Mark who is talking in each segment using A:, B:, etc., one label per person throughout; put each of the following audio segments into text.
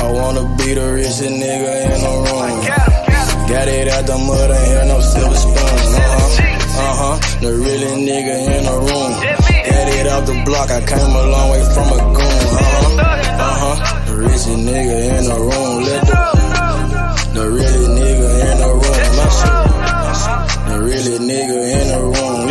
A: I wanna be the richest nigga in the room. Got it out the mud, ain't hear no silver spoon. The realest nigga in the room. Got it out the block, I came a long way from a goon. The richest nigga in the room. The realest nigga in the room. My shit. The realest nigga in the room.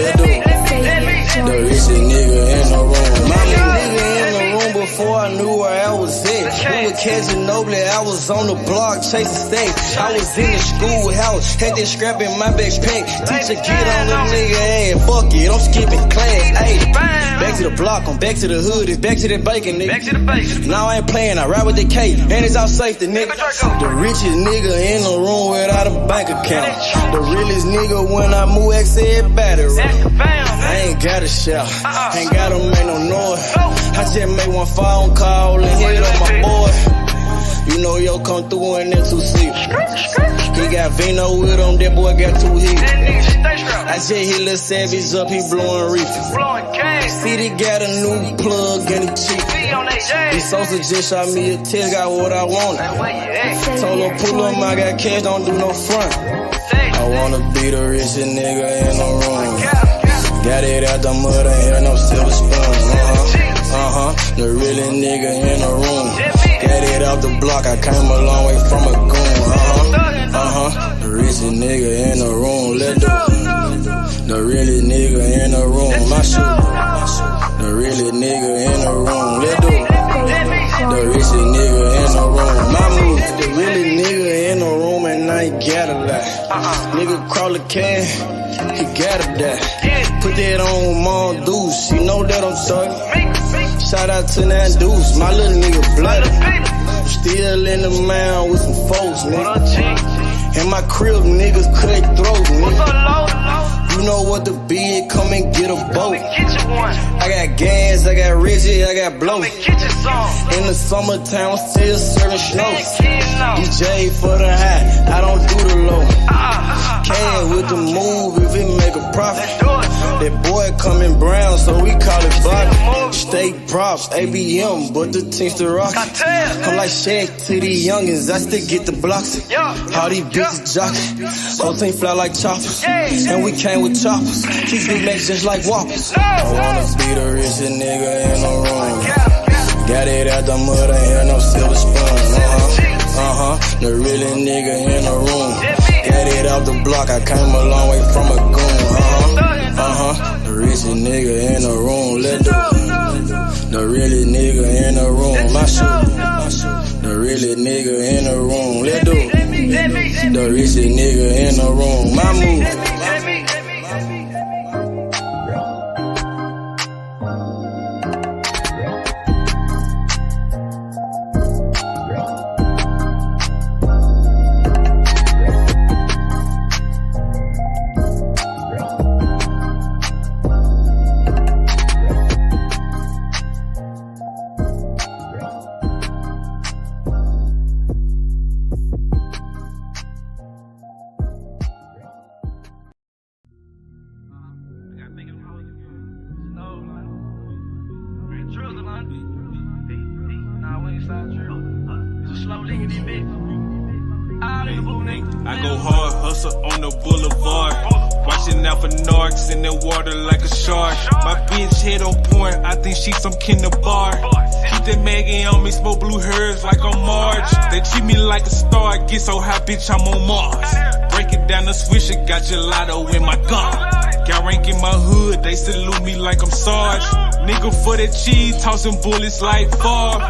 A: The richest nigga in the room. My nigga in the room before I knew where I was at. We were catching Nobly, I was on the block chasing stacks. I was in the schoolhouse, had that scrap in my backpack. Teacher get on the nigga ass, fuck it, I'm skipping class. Ayy, back to the block, I'm back to the hood, it's back to that bacon, nigga. Back to the bacon. Now I ain't playing, I ride with the K, and it's all safety, nigga. The richest nigga in the room without a bank account. The realest nigga when I move, X said battery. I ain't gotta shout, ain't gotta make no noise. I just make one phone call and hit on my boy. You know yo come through in that 2-seat. He got Vino with him, that boy got 2 hits. I just hit Lil Savage up, he blowing reefer. City got a new plug and he cheap. This Sosa just shot me a text, got what I wanted. Told him pull him, I got cash, don't do no front. I wanna be the richest nigga in the room. Got it out the mud, ain't hear no silver spoon. The realest nigga in the room. Got it out the block, I came a long way from a goon. The richest nigga in the room. The realest nigga in the room. My shit. The realest nigga in the room. The richest nigga in the room. My move. The realest nigga in the room and I ain't gotta lie. Nigga crawl a can, he gotta die. Put that on Mom Deuce, you know that I'm thuggin'. Shout out to that Deuce, my little nigga bloody. Still in the mound with some folks, nigga. In my crib, niggas cut throats, nigga. You know what the bid, come and get a boat. I got gas, I got Reggie, I got blow. In the summertime, I'm still serving snow. DJ for the high, I don't do the low. Can with the move if it make a profit. That boy coming brown, so we call it block. State props, ABM, but the team's the rock. I'm like Shaq to these youngins, I still get the blocks. All these bitches jockin', whole team fly like choppers. And we came with choppers, these big legs just like whoppers. I wanna be the richest nigga in the room. Got it out the mud, ain't hear no silver spoon. The realest nigga in the room. Got it out the block, I came a long way from a goon. The richest nigga in the room. The realest nigga in the room. My shit. The realest nigga in the room. The richest nigga in the room. My move.
B: I go hard, hustle on the boulevard. Watching out for narcs in the water like a shark. My bitch head on point, I think she some kinder bar. Keep that Maggie on me, smoke blue hairs like I'm Marge. They treat me like a star, get so high, bitch, I'm on Mars. Break it down the swisher, got gelato in my gun. Got rank in my hood, they salute me like I'm Sarge. Nigga for that cheese, tossing bullets like Favre.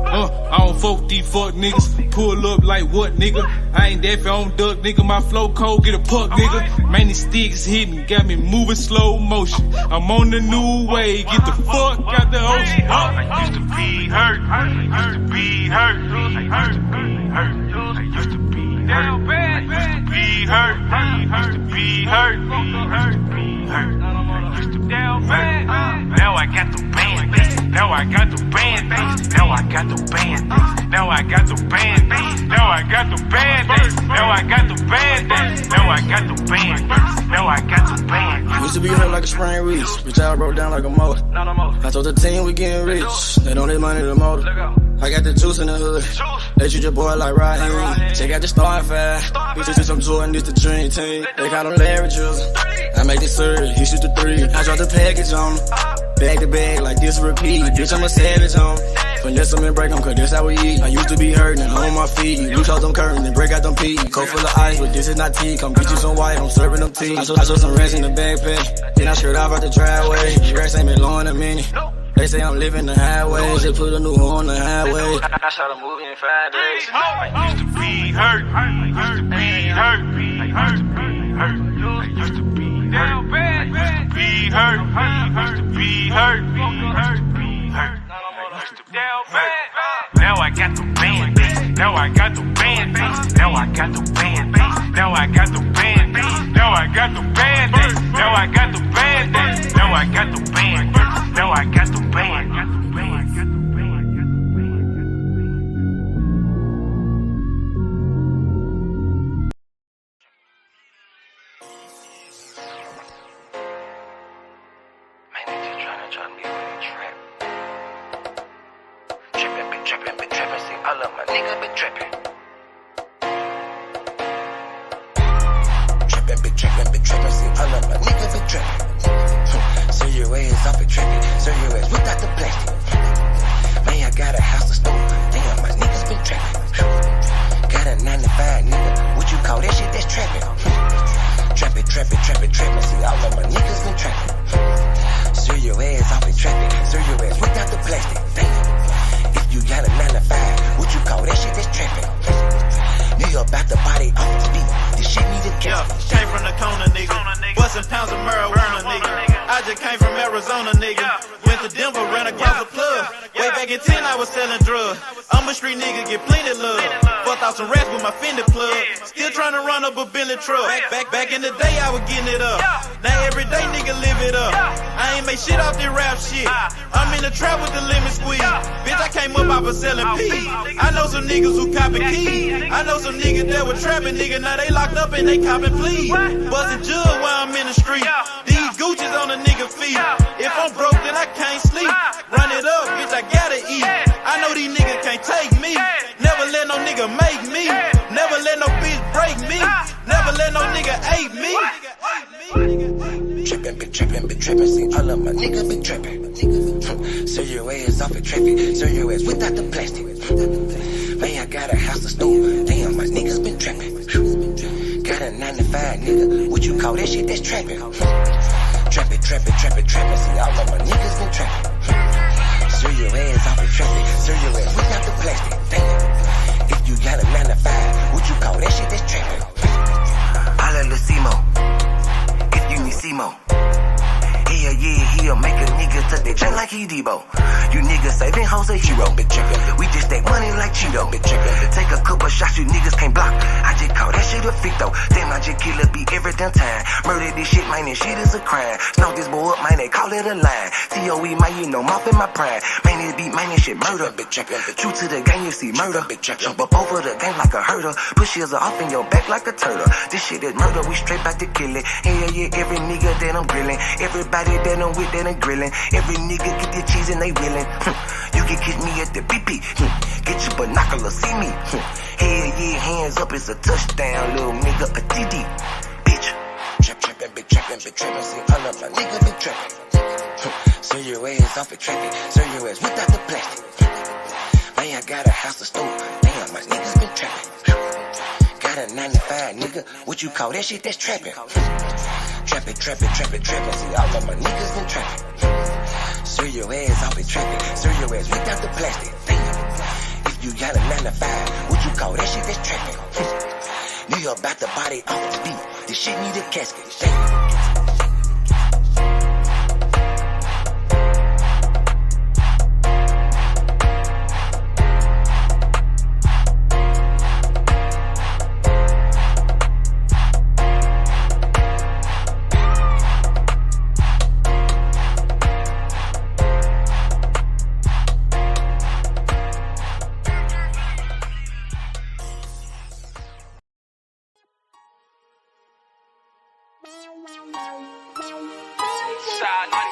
B: I don't fuck these fuck niggas. Pull up like what, nigga? I ain't that on duck, nigga. My flow cold, get a puck, nigga. Man, these sticks hitting, got me moving slow motion. I'm on the new way, get the fuck out the ocean.
C: I used to be hurt, I used to be hurt, I used to be hurt, I used to be down bad, I used to be hurt, I used to be hurt, I used to be hurt, I used to be down bad. Now I got the band, now I got the band, now I got the band, now I got the band, now I got the band, now I got the band, now I got the band, now I got the band.
A: Used to be hurt like a spring reach, but y'all broke down like a motor. I told the team we getting rich, they don't need money to motor. I got the juice in the hood. They treat your boy like Raheem. Check out the starting five. Bitches, I'm Jordan, this the dream team. They call them Larry Jules. I make the surge, he shoot the three. I drop the package on him. Bag to bag like this repeat. Bitch, I'm a savage on him. Finesse them and break them, cause that's how we eat. I used to be hurting and on my feet. You close them curtains and break out them peas. Coat full of ice, but this is not tea. Come get you some white, I'm serving them tea. I show some rest in the backpack. Then I shirt off out the driveway. These racks ain't been low in a minute. They say I'm living the highway. Just put a new horn on the highway. I shot a movie in 5 days.
C: I used to be hurt. I used to be hurt. I used to be hurt. I used to be down bad. I used to be hurt. I used to be hurt. I used to be hurt. I used to be down bad. Now I got the band. Now I got the band. Now I got the band. Now I got the band. Now I got the band. Now I got the band. Now I got the band. Now I got the band.
D: All of my niggas been trippin'. Trippin', see, all of my niggas been trippin'. So your ass off and trippin', so your ass without the plastic. Man, I got a house to store, damn, my niggas been trappin'. Got a 9 to 5, nigga, what you call that shit, that's trappin'. Trappin', see, all of my niggas been trappin'. So your ass off and trappin', so your ass without the plastic, damn. If you got a 9 to 5, what you call that shit, that's trappin'. Nigga about the body off the beat. This shit need a count.
E: Came from the corner, nigga. Bustin' pounds of marijuana, nigga. I just came from Arizona, nigga. Went to Denver, ran across the plug. Way back in 10, I was selling drugs. I'm a street nigga, get plenty love. 4,000 rats with my Fendi plug. Still trying to run up a Billy truck. Back in the day, I was getting it up. Now every day, nigga, live it up. I ain't make shit off this rap shit. I'm in the trap with the lemon squeeze. Bitch, I came up off of selling peas. I know some niggas who copping keys. I know some niggas that were trapping, nigga. Now they locked up and they copping pleas. Bustin' jug while I'm in the street. These Gucci's on a nigga feet. If I'm broke, then I can't sleep. Run it up, bitch, I gotta eat. I know these niggas can't take me. Never let no nigga make me. Never let no bitch break me. Never let no nigga hate me.
D: Trippin', see, all of my niggas been trippin'. So your ass off and trippin', so your ass without the plastic. Man, I got a house to store, damn, my niggas been trappin'. Got a 9 to 5, nigga, what you call that shit, that's trappin'. Trappin', see, all of my niggas been trappin'. So your ass off and trippin', so your ass without the plastic, damn. If you got a 9 to 5, what you call that shit, that's trappin'. Holla Lucimo, if you need Simo. Yeah, he'll make a nigga touch that chain like he Debo. You niggas saving hoes a hero, bitch. We just stack money like Cheeto, bitch. Take a couple shots, you niggas can't block. I just call that shit a fit though. Damn, I just kill a beat every damn time. Murder this shit, man, this shit is a crime. Snout this boy up, man, they call it a line. COE, man, you know, mouth in my prime. Man, this beat, man, this shit murder, bitch. True to the game, you see murder, bitch. Jump up over the game like a hurdle. Push yours off in your back like a turtle. This shit is murder, we straight back to kill it. Hell yeah, every nigga that I'm grilling. Everybody that I'm with, that I'm grilling. Every nigga get their cheese and they willing. You can catch me at the BP. Get your binoculars, see me. Hell yeah, hands up, it's a touchdown, little nigga, a TD. Bitch. Trappin', see, all of my niggas been trappin'. So your ass off and trappin', so your ass without the plastic. Man, I got a house to store, damn, my niggas been trappin'. Got a 9 to 5, nigga, what you call that shit, that's trappin'. Trappin', see, all of my niggas been trappin'. So your ass off and trappin', so your ass without the plastic, damn. If you got a 9 to 5, what you call that shit, that's trappin'. Nigga about the body off the beat, this shit need a casket, damn.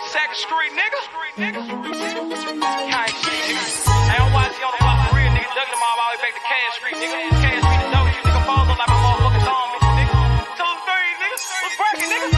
C: Second Street, nigga. Can't see, nigga. I don't watch the other
F: back to Cash Street, nigga. Cash Street the dope, you nigga falls up like my motherfucking zombie, nigga. 2-3, nigga. What's breaking, nigga?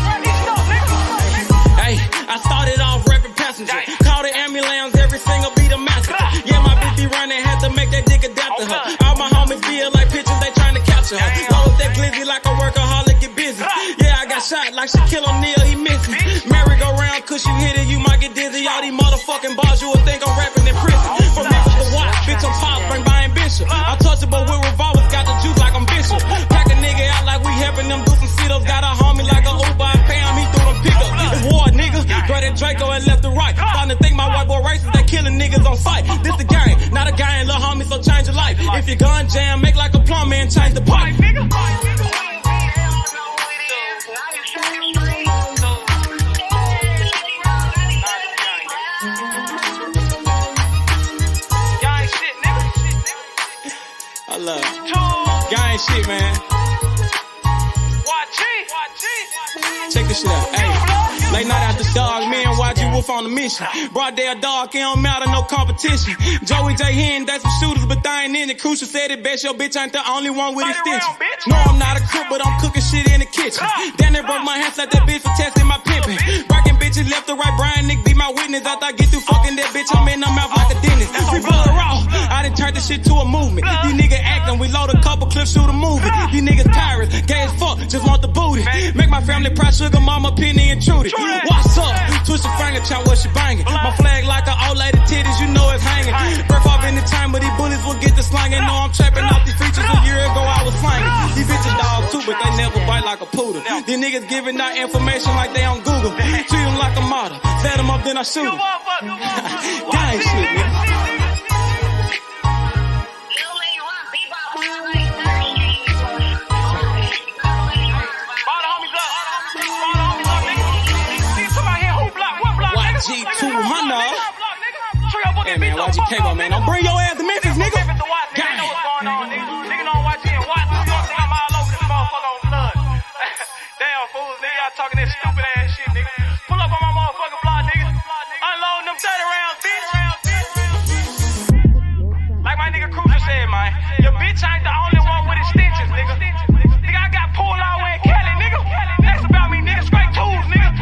G: Hey, I started off rapping passenger. Call the ambulance, every single beat a massacre. Yeah, my bitch be running, had to make that dick adapt to her. All my homies feel like pictures, they trying to capture her. Roll up that glizzy like a workaholic, get busy. Yeah, I got shot like Shakur O'Neal, he missing. Merry-go-round, cause you hit it, you might get dizzy. All these motherfucking bars, you would think I'm rapping in prison. From Memphis to Watts, bitch, I'm pop, bring by Bishop. Untouchable with revolvers, got the juice like I'm Bishop. Pack a nigga out like we helping them do some sit-ups. Got a homie like a Uber, I pay him, he threw them pickups. It's war, nigga. Throw that Draco and left to right. Starting to think my white boy racist, they killing niggas on sight. This the game, not a gang, little homie, so change your life. If your gun jam, make like a plumber and change the pipe. I love it. Gang shit, man. Check this shit out. Hey, late night after dog, me and YG Wolf on a mission. Broad day a dog, it don't matter, no competition. Joey J. Hen, that's some shooters, but they ain't in it. Crucial said it best, your bitch ain't the only one with extension. No, I'm not a cook, but I'm cooking shit in the kitchen. Damn, they broke my hands like that bitch for testing my pimping. Breaking bitches left to right, Brian Nick be my witness. After I get through fucking that bitch, I'm in her mouth like a dentist. Free blood raw, I done turned this shit to a movement. These niggas acting, we load a couple clips, shoot a movie. These niggas pirates, gay as fuck, just want the booty. Make my family proud, sugar mama, penny and Trudy. What's up? Twist your finger, chop what she banging. My flag like an old lady titties, you know it's hanging. Birth off in the time, but these bullies will get the slanging. Know I'm trapping off these features, a year ago I was slanging. These bitches dogs too, but they never bite like a poodle. These niggas giving out information like they on Google. Treat them like a model, set them up, then I shoot them. Gang shit, man. G200. Hey man, YG Cable, man. Don't bring your ass to Memphis, nigga. Gang. Nigga don't watch it and watch. You know I'm all over this motherfucker on blood. Damn fools, nigga. Y'all talking that stupid ass shit, nigga. Pull up on my motherfucking block, nigga. Unloading them 30 rounds, bitch. Like my nigga Crucial said, man. Your bitch ain't the only one with extensions, nigga. Nigga, I got pulled all the way in Cali, nigga. That's about me, nigga. Straight tools, nigga.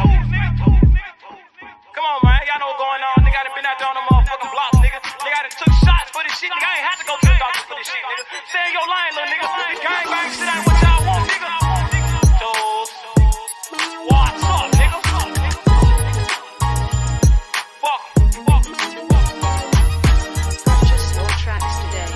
G: Come on, man. Y'all know what's going on. Nigga, I done been out there on the motherfucking blocks, nigga. Nigga, I done took shots for this shit. Nigga, I ain't had to go to the doctor for this shit, nigga. Stay in your line, little nigga. Gang bang shit ain't what y'all want, nigga. Tools. What's up, nigga? Fuck.
H: Purchase your tracks today.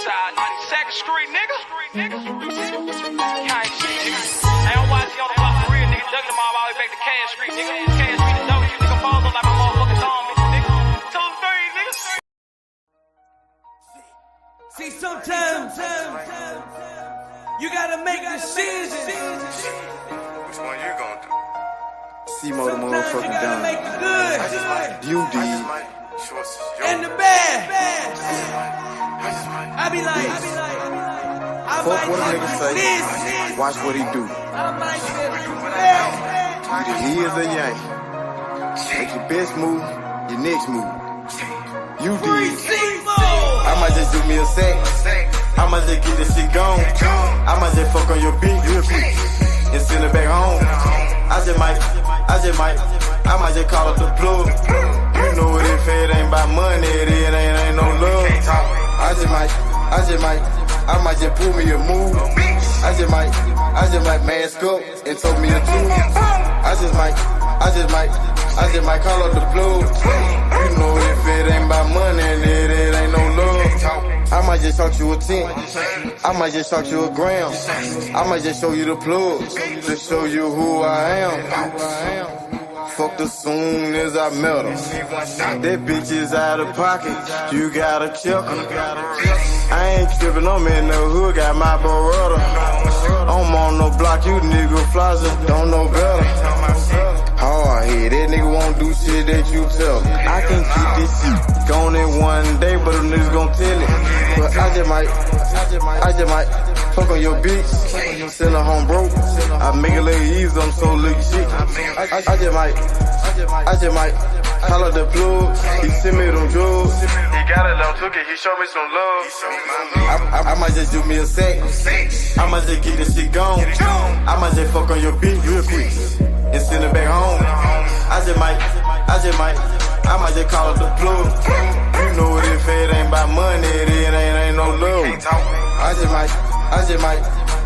F: Side 92nd Street, nigga. Gang shit, nigga. Hey, I'm YG on the block for real, nigga. Ducking them all the way back to Cash Street, nigga. Cash Street the dope, you nigga falls up like my motherfucking zombie, nigga. 2-3, nigga.
I: See, sometimes you gotta make decisions.
C: Which one you gonna do?
J: C-Mo the motherfucking
I: You gotta make the good
J: You did.
I: and the bad. I be like, I
J: Fuck
I: might
J: what a
I: do
J: nigga say.
I: this.
J: Watch what he do.
I: I might do that.
J: Either he is a yank. Make your best move, your next move. You did. I might just do me a sec. I might just get this shit gone. I might just fuck on your bitch real quick and send it back home. I might just call up the plug. You know what, if it ain't about money, it ain't no love. I might just pull me a move. I just might mask up and told me a tune. I just might call up the plug. You know if it ain't about money, it ain't no love. I might just talk you a 10. I might just talk you a gram. I might just show you the plug to show you who I am. Fucked her soon as I met her. That bitch is out of pocket. You gotta check her. I ain't trippin', I'm in the hood, got my Beretta. I'm on no block, you nigga flosser, don't know better. Hard head, that nigga won't do shit that you tell him. I can keep this shit going in one day, but them niggas gon' tell it. But I just might fuck on your bitch, send her home broke. I make it look easy, I'm so lucky shit. I just might call up the plug, he send me them drugs. He got it on took it, he showed me some love. I might just do me a sex, I might just get this shit gone. I might just fuck on your bitch real quick and send her back home. I might just call up the plug. You know it, if it ain't about money, it ain't no love.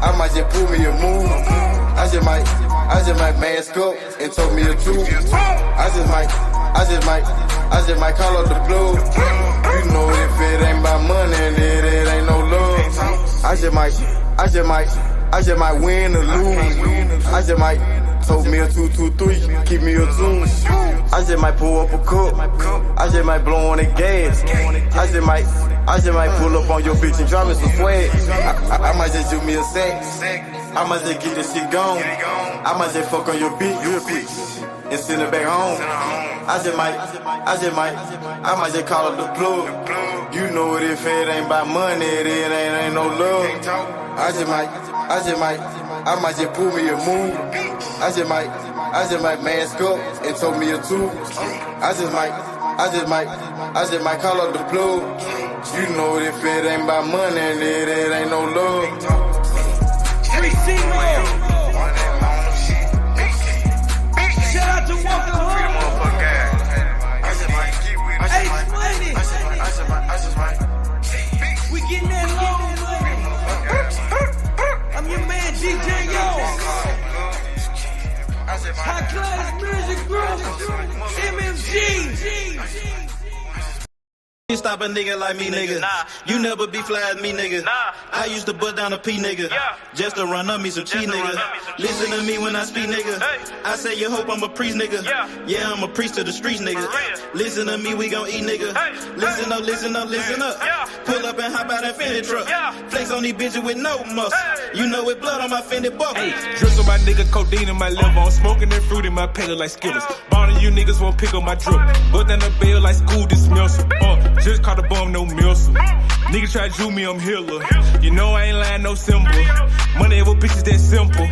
J: I might just pull me a move. I just might mask up and told me the truth. I just might call up the plug. You know if it ain't about money, it ain't no love. I just might win or lose. I just might told me a 223, keep me a 2. I just might pull up a cup. I just might blow on the gas. I just might pull up on your bitch and drop me some swag. I might just do me a sex. I might just get this shit gone. I might just fuck on your bitch real quick and send her back home. I might just call up the plug. You know it, if it ain't about money, it ain't no love. I might just pull me a move. I just might mask up and told me a 2. I just might call up the plug. You know if it ain't about money, it ain't no love.
I: 3-0. Shout out to Walker Home. Ace Money. We getting that long money. I'm your man DJ Yo. High Class Music Group. MMG.
E: You stop a nigga like me, nigga. You never be fly as me, nigga. I used to bust down a P, nigga. Just to run up me some cheese, nigga. Listen to me when I speak, nigga. I say you hope I'm a priest, nigga. Yeah, I'm a priest to the streets, nigga. Listen to me, we gon' eat, nigga. Listen up, listen up, listen up. Pull up and hop out that Fendi truck. Flex on these bitches with no muscle. You know with blood on my Fendi buckle.
B: Drips on my nigga, codeine in my liver. I'm smoking that fruit in my pedal like Skittles. Ballin' you niggas won't pick up my drip. Bust down the bell like school dismissal. Just caught a bum, no missile. Nigga try to do me, I'm healer. You know I ain't lying, no symbol. Money ever bitches that simple.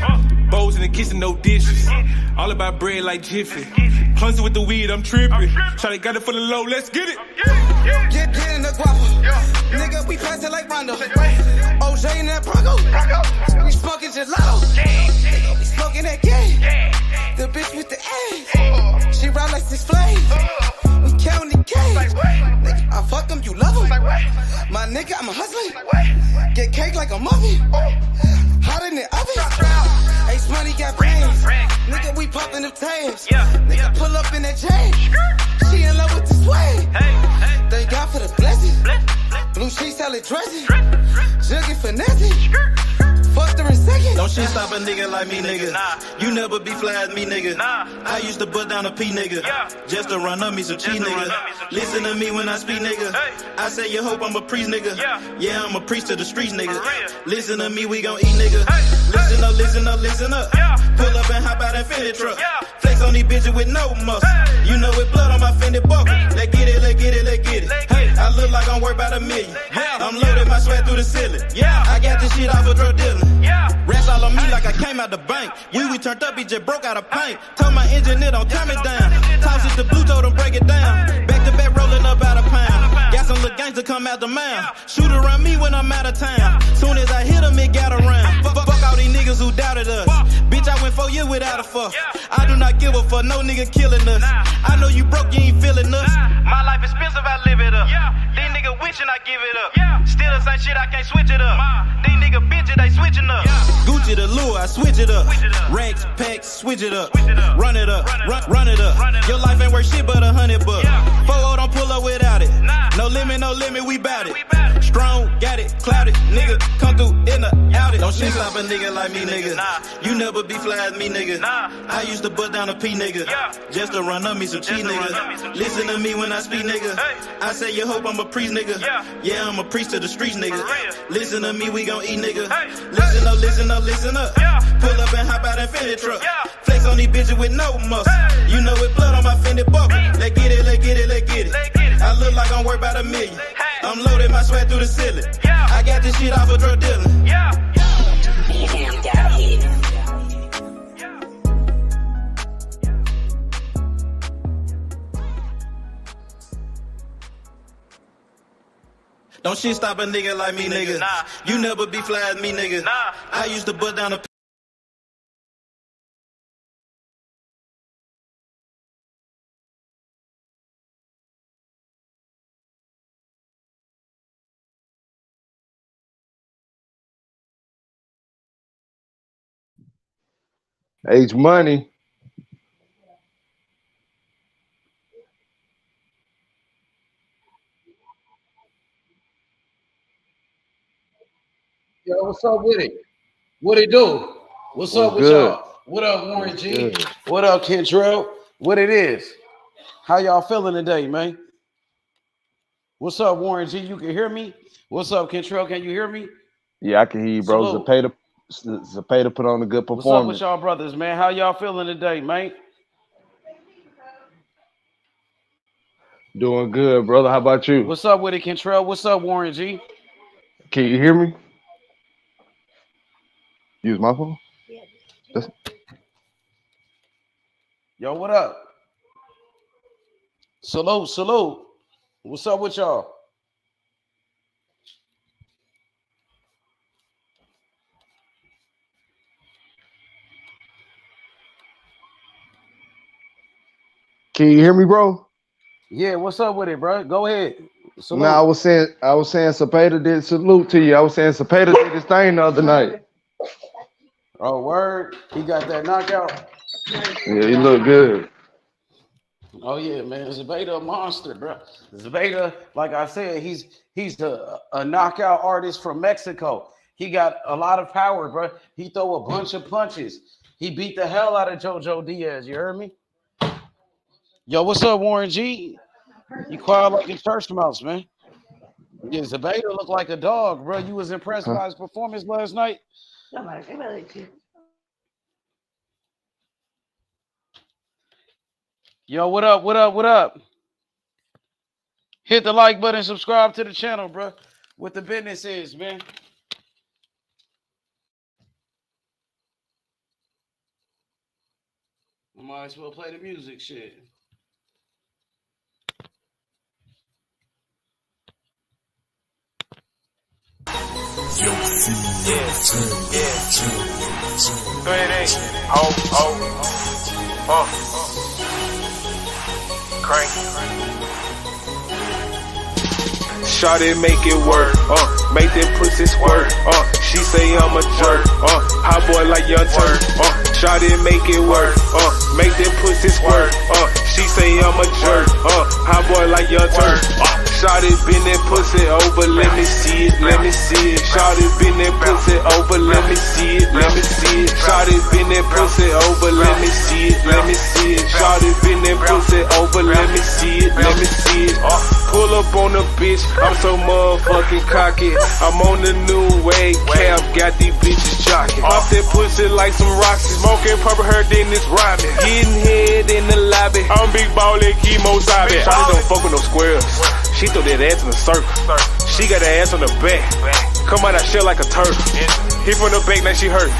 B: Bowls in the kitchen, no dishes. All about bread like Jiffy. Clumsy with the weed, I'm tripping. Shawty got it for the low, let's get it.
K: Get in the guapa. Nigga, we passing like Rondo. OJ in that Bronco. We smoking gelato. Nigga, we smoking that game. The bitch with the A. She ride like 6 Flames. We counting the K. Nigga, I fuck them, you love them. My nigga, I'm a hustler. Get cake like a muffin. Hot in the oven. Ace Money got brains. Nigga, we popping them tabs. Nigga, pull up in that chain. She in love with the swag. Thank God for the blessing. Blue sheets, salad dressing. Jugging finessing. Fucked her in second.
E: Don't shit stop a nigga like me, nigga. You never be fly as me, nigga. I used to bust down a P, nigga. Just to run up me some cheese, nigga. Listen to me when I speak, nigga. I say you hope I'm a priest, nigga. Yeah, I'm a priest to the streets, nigga. Listen to me, we gon' eat, nigga. Listen up, listen up, listen up. Pull up and hop out that Fendi truck. Flex on these bitches with no muscle. You know with blood on my Fendi buckle. Let's get it, let's get it, let's get it. Hey, I look like I'm worth about $1 million. I'm loaded, my sweat through the ceiling. I got this shit off of drug dealing. Rest all on me like I came out the bank. We turned up, he just broke out of paint. Told my engineer don't turn me down. Toss it to blue, told him break it down. Back to back rolling up out of pound. Got some little gangster come out the mouth. Shoot around me when I'm out of town. Soon as I hit him, it got around. Fuck all these niggas who doubted us. Bitch, I went 4 years without a fuck. I do not give a fuck, no nigga killing us. I know you broke, you ain't feeling us. My life expensive, I live it up. These niggas wishing I give it up. Still the same shit, I can't switch it up. These niggas bitches, they switching up. Gucci teach it a lure, I switch it up. Racks, packs, switch it up. Run it up, run it up. Your life ain't worth shit but $100. 4-0 don't pull up without it. No limit, we bout it. Strong, got it, clouded. Nigga, come through in the outed. Don't shit stop a nigga like me, nigga. You never be fly as me, nigga. I used to butt down a P, nigga. Just to run up me some cheese, nigga. Listen to me when I speak, nigga. I say you hope I'm a priest, nigga. Yeah, I'm a priest to the streets, nigga. Listen to me, we gon' eat, nigga. Listen up. Pull up and hop out in Fendi truck. Flex on these bitches with no muscle. You know it blood on my Fendi buckle. Let's get it. I look like I'm worth about $1 million. I'm loaded, my sweat through the ceiling. I got this shit off of drug dealing. Don't shit stop a nigga like me, nigga. You never be fly as me, nigga. I used to butt down a
J: H Money.
L: Yo, what's up with it? What it do? What's up with y'all? What up, Warren G? What up, Kentrell? What it is? How y'all feeling today, man? What's up, Warren G? You can hear me? What's up, Kentrell? Can you hear me?
J: Yeah, I can hear you, bro. Zapata put on a good performance.
L: What's up with y'all brothers, man? How y'all feeling today, man?
J: Doing good, brother. How about you?
L: What's up with it, Kentrell? What's up, Warren G?
J: Can you hear me? Use my phone? Yeah.
L: Yo, what up? Salute. What's up with y'all?
J: Can you hear me, bro?
L: Yeah, what's up with it, bro? Go ahead. Salute.
J: No, I was saying Zapata did salute to you. I was saying Zapata did his thing the other night.
L: Oh, word. He got that knockout.
J: Yeah, he looked good.
L: Oh yeah, man. Zapata a monster, bro. Zapata, like I said, he's a knockout artist from Mexico. He got a lot of power, bro. He throw a bunch of punches. He beat the hell out of Jojo Diaz. You heard me? Yo, what's up, Warren G? You quiet like a church mouse, man. Yeah, Zapata looked like a dog, bro. You was impressed by his performance last night? Yo, what up? Hit the like button, subscribe to the channel, bro. What the business is, man. I might as well play the music, shit.
C: Yo, Go ahead, crank. Shawty make it work, make them pussies work, she say I'm a jerk, hot boy like Young Turk, shawty make it work, make them pussies work, she say I'm a jerk, hot boy like Young Turk, shawty bend that pussy over, let me see it, shawty bend that pussy over, let me see it, shawty bend that pussy over, let me see it, shawty bend that pussy over, let me see it, pull up on the bitch, I'm so motherfucking cocky. I'm on the new wave cap, got these bitches jocking. Off that pussy like some Roxy, smoking purple hair, then it's rhyming. Getting head in the lobby, I'm big ball like Kimo Sabe. Shawty don't fuck with no squares, she throw that ass in a circle. She got her ass on the back, come out that shell like a turtle. Hit from the back, now she hurt.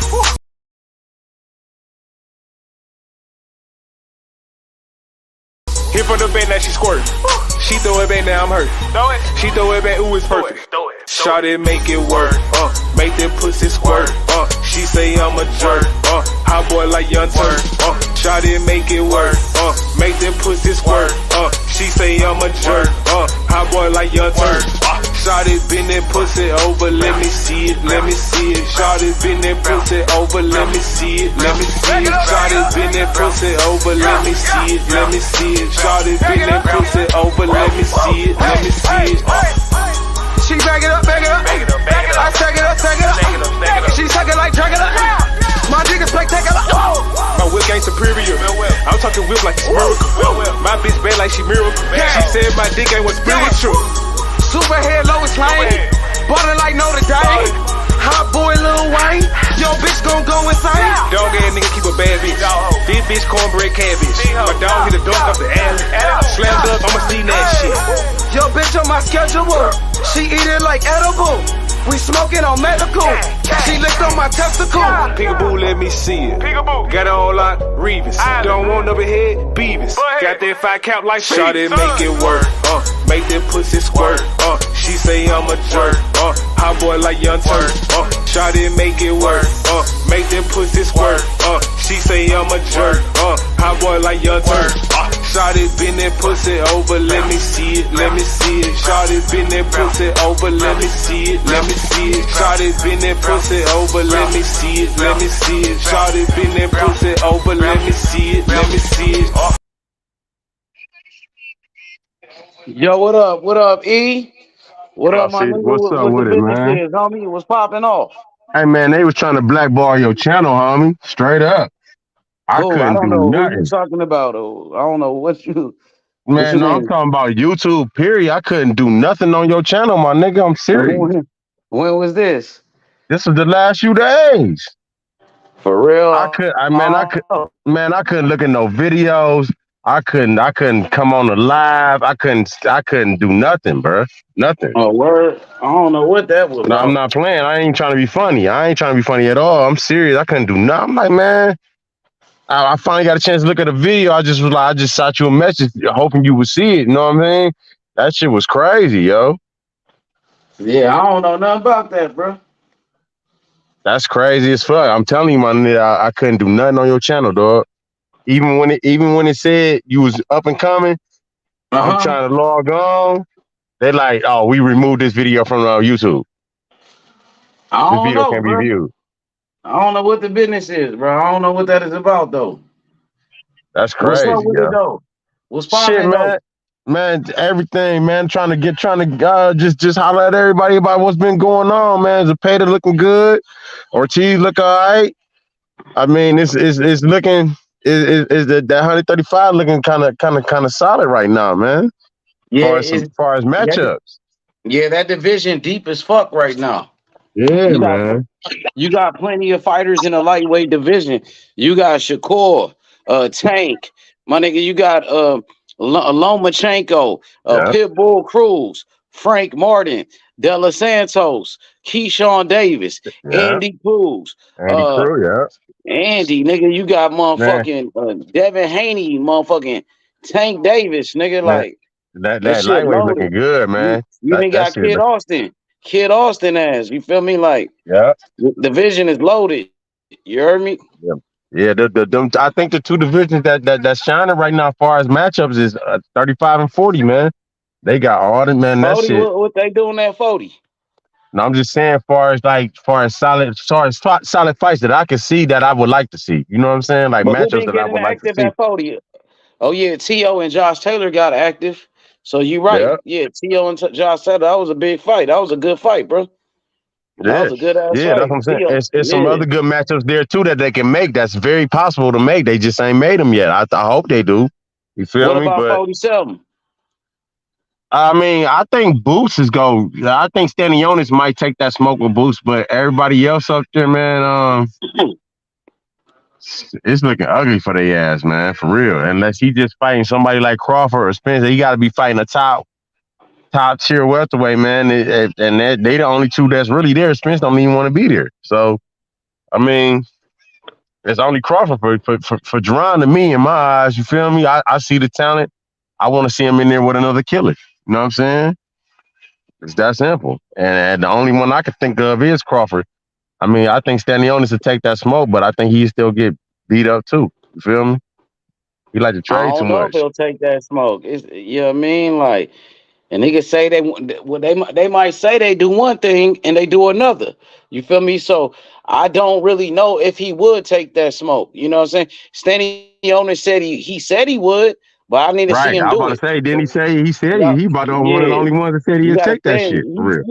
C: Hit from the back, now she squirt. She throw it back, now I'm hurt. She throw it back, ooh, it's perfect. Shawty make it work, make that pussy squirt. She say I'm a jerk, hot boy like Young Turk. Shawty make it work, make that pussy squirt. She say I'm a jerk, hot boy like Young Turk.
M: Shawty bend that pussy over, let me see it, let me see it. Shawty bend that pussy over, let me see it, let me see it. Shawty bend that pussy over, let me see it, let me see it. Shawty bend that pussy over, let me see it, let me see it.
K: She back it up, back it up. I take it up, take it up. She suck it like Dracula. My dick is spectacular.
M: My whip ain't superior. I'm talking whip like it's miracle. My bitch bad like she miracle. She said my dick ain't what spiritual.
K: Superhead Lois Lane. Ballin' like Notre Dame. Hot boy Lil Wayne. Yo, bitch gon' go insane.
M: Dog ass nigga keep a bad bitch. This bitch cornbread cabbage. My dog hit a dunk off the alley. Slam dunk, I'ma see that shit.
K: Yo, bitch on my schedule. She eat it like edible. We smoking on medical. She licked on my testicle.
M: Peekaboo, let me see it. Got it on like Reeves. Don't want overhead Beavis. Got that 5 count like Shawty, make it work. Make that pussy squirt. She say I'm a jerk. Hot boy like Young Turk. Shawty, make it work. Make that pussy squirt. She say I'm a jerk. Hot boy like Young Turk. Shawty bend that pussy over, let me see it, let me see it. Shawty bend that pussy over, let me see it, let me see it. Shawty bend that pussy over, let me see it, let me see it. Shawty bend that pussy over, let me see it, let me see it.
L: Yo, what up? What up, E? What up, my nigga?
N: What's up
L: What the
N: with it,
L: business
N: man?
L: is, homie? What's popping off?
N: Hey, man, they was trying to blackball your channel, homie. Straight up. I
L: Who? I
N: couldn't
L: don't
N: do
L: know who you
N: nothing.
L: talking about. Oh, I don't know what you
N: Man, no, I'm
L: mean.
N: talking about YouTube, period. I couldn't do nothing on your channel, my nigga. I'm serious.
L: When was this?
N: This was the last few days.
L: For real?
N: I couldn't look at no videos. I couldn't come on the live. I couldn't do nothing, bro. Nothing.
L: Oh, word? I don't know what that was
N: No, I'm
L: about.
N: not playing. I ain't trying to be funny. I ain't trying to be funny at all. I'm serious. I couldn't do nothing. I'm like, man, I finally got a chance to look at a video. I just was like, I just shot you a message hoping you would see it. You know what I mean? That shit was crazy, yo.
L: Yeah, I don't know nothing about that, bro.
N: That's crazy as fuck. I'm telling you, my nigga, I couldn't do nothing on your channel, dog. Even when it said you was up and coming, I'm trying to log on. They like, oh, we removed this video from YouTube.
L: I
N: This
L: don't
N: video
L: know,
N: can't be
L: bro.
N: viewed.
L: I don't know what the business is, bro. I don't know what that is about, though.
N: That's
L: What's up
N: crazy,
L: with it,
N: yo.
L: though? What's
N: Shit,
L: popping, though?
N: man, everything, man. Trying to just holler at everybody about what's been going on, man. Zepeda looking good, Ortiz look all right. I mean, it's looking is that 135 looking kind of solid right now, man.
L: Yeah,
N: Far as matchups.
L: that division deep as fuck right now.
N: Yeah,
L: You
N: man.
L: got plenty of fighters in the lightweight division. You got Shakur, Tank, my nigga. You got Lomachenko,
N: Yeah.
L: Pitbull Cruz, Frank Martin, De La Santos, Keyshawn Davis,
N: Yeah.
L: Andy Cruz,
N: Andy Crew, yeah.
L: Andy, nigga. You got
N: Man,
L: motherfucking Devin Haney, motherfucking Tank Davis, nigga.
N: man,
L: Like
N: that
L: that shit
N: lightweight's
L: loaded.
N: looking good, man.
L: You
N: That
L: even got
N: shit
L: Kid Austin. Kid Austin ass. You feel me? Like
N: yeah.
L: the division is loaded. You heard me?
N: Yeah. Yeah, I think the two divisions that's shining right now, as far as matchups, is 35 and 40. Man, they got all the man. That
L: 40,
N: shit.
L: what they doing at 40?
N: And I'm just saying, far as solid fights that I can see that I would like to see. You know what I'm saying? Like
L: But who
N: matchups
L: been
N: that I
L: getting
N: would like to
L: active
N: see.
L: at 40? Oh yeah, T.O. and Josh Taylor got active. So you right.
N: Yeah,
L: Yeah, T.O. and Josh Taylor, that was a big fight. That was a good fight, bro. That
N: yeah,
L: was a good ass
N: yeah. That's
L: fight.
N: what I'm saying.
L: T.O.
N: It's some
L: Yeah.
N: other good matchups there too that they can make. That's very possible to make. They just ain't made them yet. I hope they do. You feel
L: What
N: me?
L: about
N: But
L: 47?
N: I mean, I think Boots is go. I think Stanionis might take that smoke with Boots, but everybody else up there, man, it's looking ugly for their ass, man, for real. Unless he just fighting somebody like Crawford or Spencer, he got to be fighting a top tier welterweight, man. And they the only two that's really there. Spence don't even want to be there. So, I mean, it's only Crawford for Jerron to me in my eyes. You feel me? I see the talent. I want to see him in there with another killer. You know what I'm saying? It's that simple. And the only one I can think of is Crawford. I mean, I think Stanionis will take that smoke, but I think he still get beat up too. You feel me? He like to
L: I
N: trade too
L: don't know if
N: much.
L: he'll take that smoke. You know what I mean? Like And niggas say they might say they do one thing and they do another. You feel me? So I don't really know if he would take that smoke. You know what I'm saying? Stanley owner said he said he would, but I need to see
N: Right.
L: him
N: I was
L: do
N: about to
L: it.
N: say, didn't he
L: So
N: say he said
L: yeah,
N: he about the one of the
L: yeah.
N: only ones that said
L: You
N: he'd
L: gotta
N: take that
L: stand.
N: shit for real.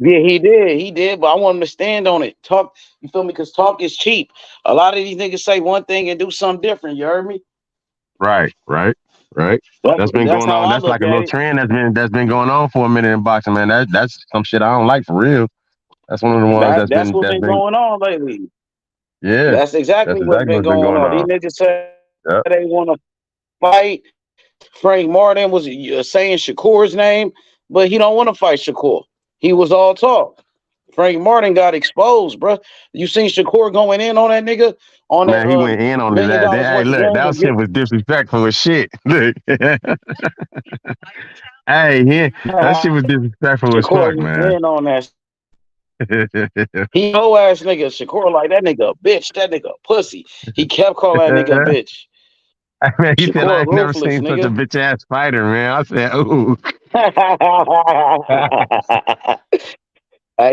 L: Yeah, he did, but I want him to stand on it. Talk, you feel me? Because talk is cheap. A lot of these niggas say one thing and do something different. You heard me?
N: Right, right, right. That's been
L: That's
N: going
L: how
N: on.
L: I
N: That's
L: look
N: like a
L: at
N: little
L: it.
N: trend that's been going on for a minute in boxing, man. That's some shit I don't like for real. That's one of the ones
L: That's what's
N: that's
L: been
N: been
L: going on lately.
N: yeah.
L: That's
N: That's
L: exactly what's
N: exactly
L: been
N: what's been
L: going
N: going
L: on. These
N: on.
L: niggas say
N: Yep.
L: they want to fight. Frank Martin was saying Shakur's name, but he don't want to fight Shakur. He was all talk. Frank Martin got exposed, bro. You seen Shakur going in on that nigga on that
N: Man, he went in on his
L: million
N: ass.
L: dollars
N: Hey,
L: worth of
N: look,
L: game
N: that
L: and
N: shit was disrespectful as shit. Look. Hey, that shit was disrespectful as
L: Shakur
N: fuck,
L: went
N: man.
L: in on that. He whole ass nigga Shakur like that nigga a bitch, that nigga a pussy. He kept calling that nigga a bitch.
N: Man, he said I
L: Shakur
N: ain't never
L: ruthless,
N: seen such a
L: nigga.
N: bitch ass fighter, man. I said, ooh.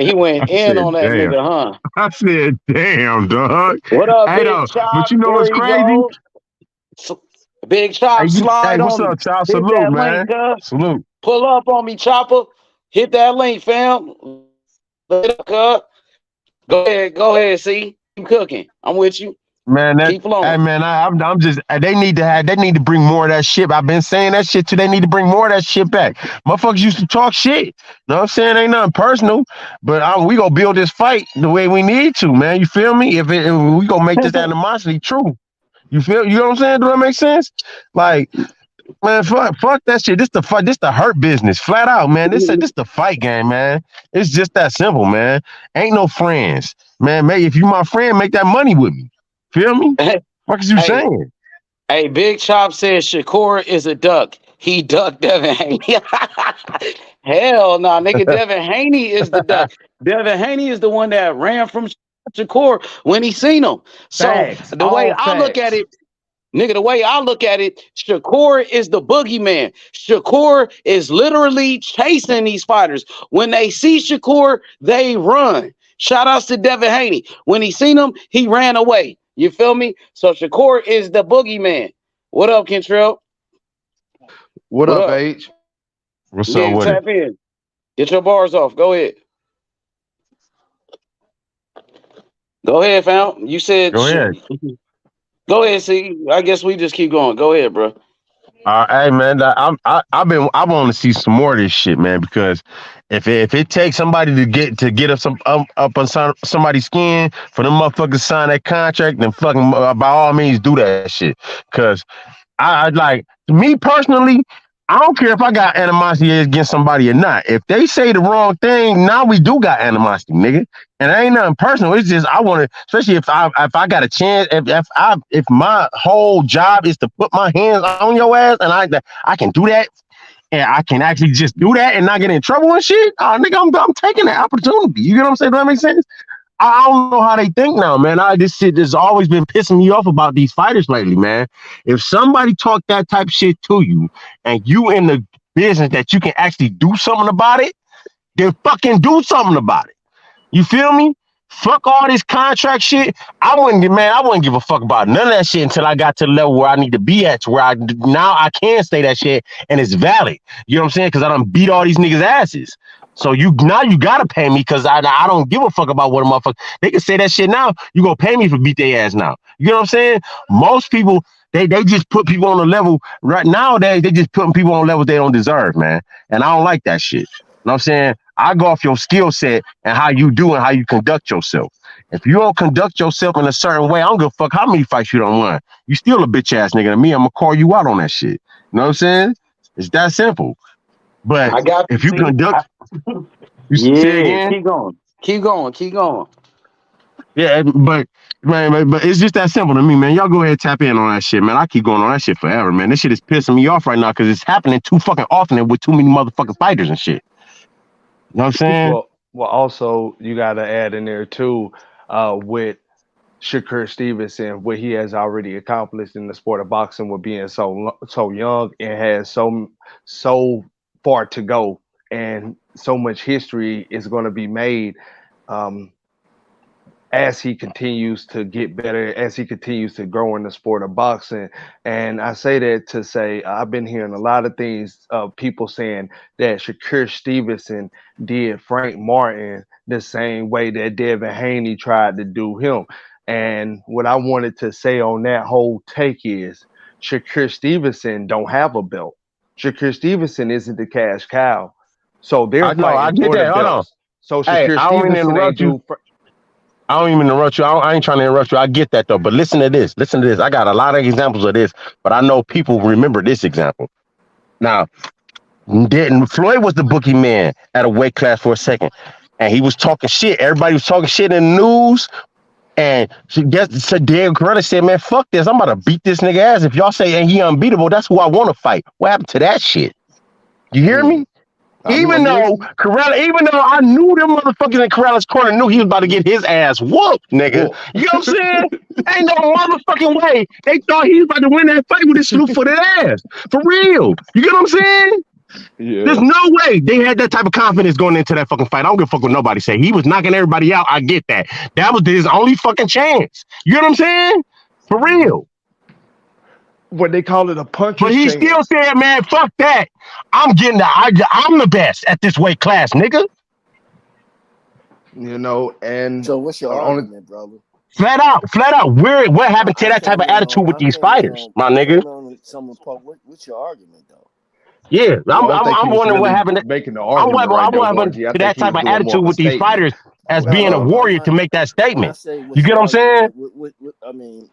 L: He
N: I
L: went in
N: said,
L: on that
N: damn.
L: nigga, huh?
N: I said, damn, dog.
L: What up,
N: Hey,
L: Big
N: though, but
L: Chop?
N: you know what's
L: There he
N: crazy?
L: goes. Big Chop,
N: Hey,
L: slide
N: what's
L: on me.
N: up, child?
L: Hit
N: Salute,
L: that link,
N: man.
L: cuz.
N: Salute.
L: Pull up on me, Chopper. Hit that link, fam. Let up, cuz. Go ahead, see. Keep cooking. I'm with you.
N: Man,
L: Keep
N: hey
L: flowing.
N: man, I'm just they need to bring more of that shit. I've been saying that shit too. They need to bring more of that shit back. Motherfuckers used to talk shit. Know what I'm saying? Ain't nothing personal, but we gonna build this fight the way we need to, man. You feel me? If we gonna make this animosity true. You know what I'm saying? Do that make sense? Like, man, fuck that shit. This the fight. This the hurt business. Flat out, man. This the fight game, man. It's just that simple, man. Ain't no friends, man. If you my friend, make that money with me. Feel me? What is you
L: Hey,
N: saying?
L: hey, Big Chop says Shakur is a duck. He ducked Devin Haney. Hell no, nigga. Devin Haney is the duck. Devin Haney is the one that ran from Shakur when he seen him. So
O: Facts.
L: the way
O: All
L: I look at
O: facts.
L: it, nigga, the way I look at it, Shakur is the boogeyman. Shakur is literally chasing these fighters. When they see Shakur, they run. Shout outs to Devin Haney. When he seen him, he ran away. You feel me? So Shakur is the boogeyman. What up, Kentrell?
O: What
L: What
O: up,
L: up?
O: H?
N: What's up
L: Yeah,
N: with it?
L: tap in. Get your bars off. Go ahead. Go ahead, fam. You said,
N: Go ahead.
L: go ahead, see. I guess we just keep going. Go ahead, bro.
N: Hey man, I want to see some more of this shit, man. Because if it takes somebody to get up on somebody's skin for them motherfuckers to sign that contract, then fucking by all means do that shit. Because I like me personally. I don't care if I got animosity against somebody or not. If they say the wrong thing, now we do got animosity, nigga. And it ain't nothing personal. It's just I want to, especially if I got a chance, if my whole job is to put my hands on your ass, and I can do that, and I can actually just do that and not get in trouble and shit. Nigga, I'm taking that opportunity. You get what I'm saying? Does that make sense? I don't know how they think now, man. This shit has always been pissing me off about these fighters lately, man. If somebody talk that type of shit to you and you in the business that you can actually do something about it, then fucking do something about it. You feel me? Fuck all this contract shit. I wouldn't give a fuck about none of that shit until I got to the level where I need to be at, to where now I can say that shit and it's valid. You know what I'm saying? Because I done beat all these niggas' asses. So you gotta pay me because I don't give a fuck about what a motherfucker. They can say that shit now. You gonna pay me for beat their ass now. You know what I'm saying? Most people they just put people on a level right nowadays. They just putting people on levels they don't deserve, man. And I don't like that shit. You know what I'm saying? I go off your skill set and how you do and how you conduct yourself. If you don't conduct yourself in a certain way, I don't give a fuck how many fights you don't win. You still a bitch ass nigga to me. I'm gonna call you out on that shit. You know what I'm saying? It's that simple. But
L: I got
N: if
L: you,
N: you
L: see.
N: conduct, you say
L: Yeah,
N: again,
L: keep going. Keep going. Keep going.
N: yeah. But man, but it's just that simple to me, man. Y'all go ahead and tap in on that shit, man. I keep going on that shit forever, man. This shit is pissing me off right now because it's happening too fucking often and with too many motherfucking fighters and shit. You know what I'm saying?
O: Well, also you got to add in there too, with Shakur Stevenson, what he has already accomplished in the sport of boxing with being so young and has so far to go, and so much history is going to be made. Um, as he continues to get better, as he continues to grow in the sport of boxing. And I say that to say I've been hearing a lot of things of people saying that Shakur Stevenson did Frank Martin the same way that Devin Haney tried to do him. And what I wanted to say on that whole take is Shakur Stevenson don't have a belt. Shakur Stevenson isn't the cash cow. So they're
N: I know, I
O: fighting
N: get
O: for the
N: that. Hold on.
O: belts. So
N: Hey,
O: Shakur
N: I don't mean to
O: Stevenson ain't
N: interrupt you.
O: do
N: I don't even interrupt you. I ain't trying to interrupt you. I get that though. But listen to this. Listen to this. I got a lot of examples of this, but I know people remember this example. Now, Floyd was the bookie man at a weight class for a second, and he was talking shit. Everybody was talking shit in the news. And so Diego Coretta said, "Man, fuck this. I'm about to beat this nigga ass. If y'all say ain't he unbeatable, that's who I want to fight." What happened to that shit? You hear me? Even
O: I'm
N: though
O: listening.
N: Corella, even though I knew them motherfuckers in Corella's corner knew he was about to get his ass whooped, nigga.
O: Whoa.
N: You know what I'm saying? Ain't no motherfucking way. They thought he was about to win that fight with his slew-footed ass. For real. You get what I'm saying? There's
O: Yeah.
N: no way they had that type of confidence going into that fucking fight. I don't give a fuck what nobody say. He was knocking everybody out. I get that. That was his only fucking chance. You know what I'm saying? For real.
O: What they call it, a
N: But
O: puncher's
N: he still
O: chance.
N: said, man, fuck that. I'm the best at this weight class, nigga.
O: You know, and
P: So what's your
O: only
P: argument, brother?
N: Flat out. What happened to
P: I
N: that type
P: came
N: of
P: in
N: attitude
P: on
N: with these fighters, my
P: I
N: nigga?
P: came on with someone part. What's your argument though?
N: Yeah,
O: well, I don't think he
N: I'm
O: was
N: wondering what
O: really
N: happened.
O: making the
N: I'm
O: argument
N: wondering,
O: right
N: I'm
O: there,
N: wondering
O: Warren G. I
N: to
O: think
N: that
O: he
N: type
O: was
N: of
O: doing more
N: attitude
O: of a
N: with these
O: statement.
N: fighters as
P: No,
N: being a
P: no,
O: Uh,
P: no. I'm
N: warrior to
P: not.
N: make that
P: When I
N: statement.
P: say
N: You
P: what's
N: get
P: your
N: what I'm saying?
P: argument, I mean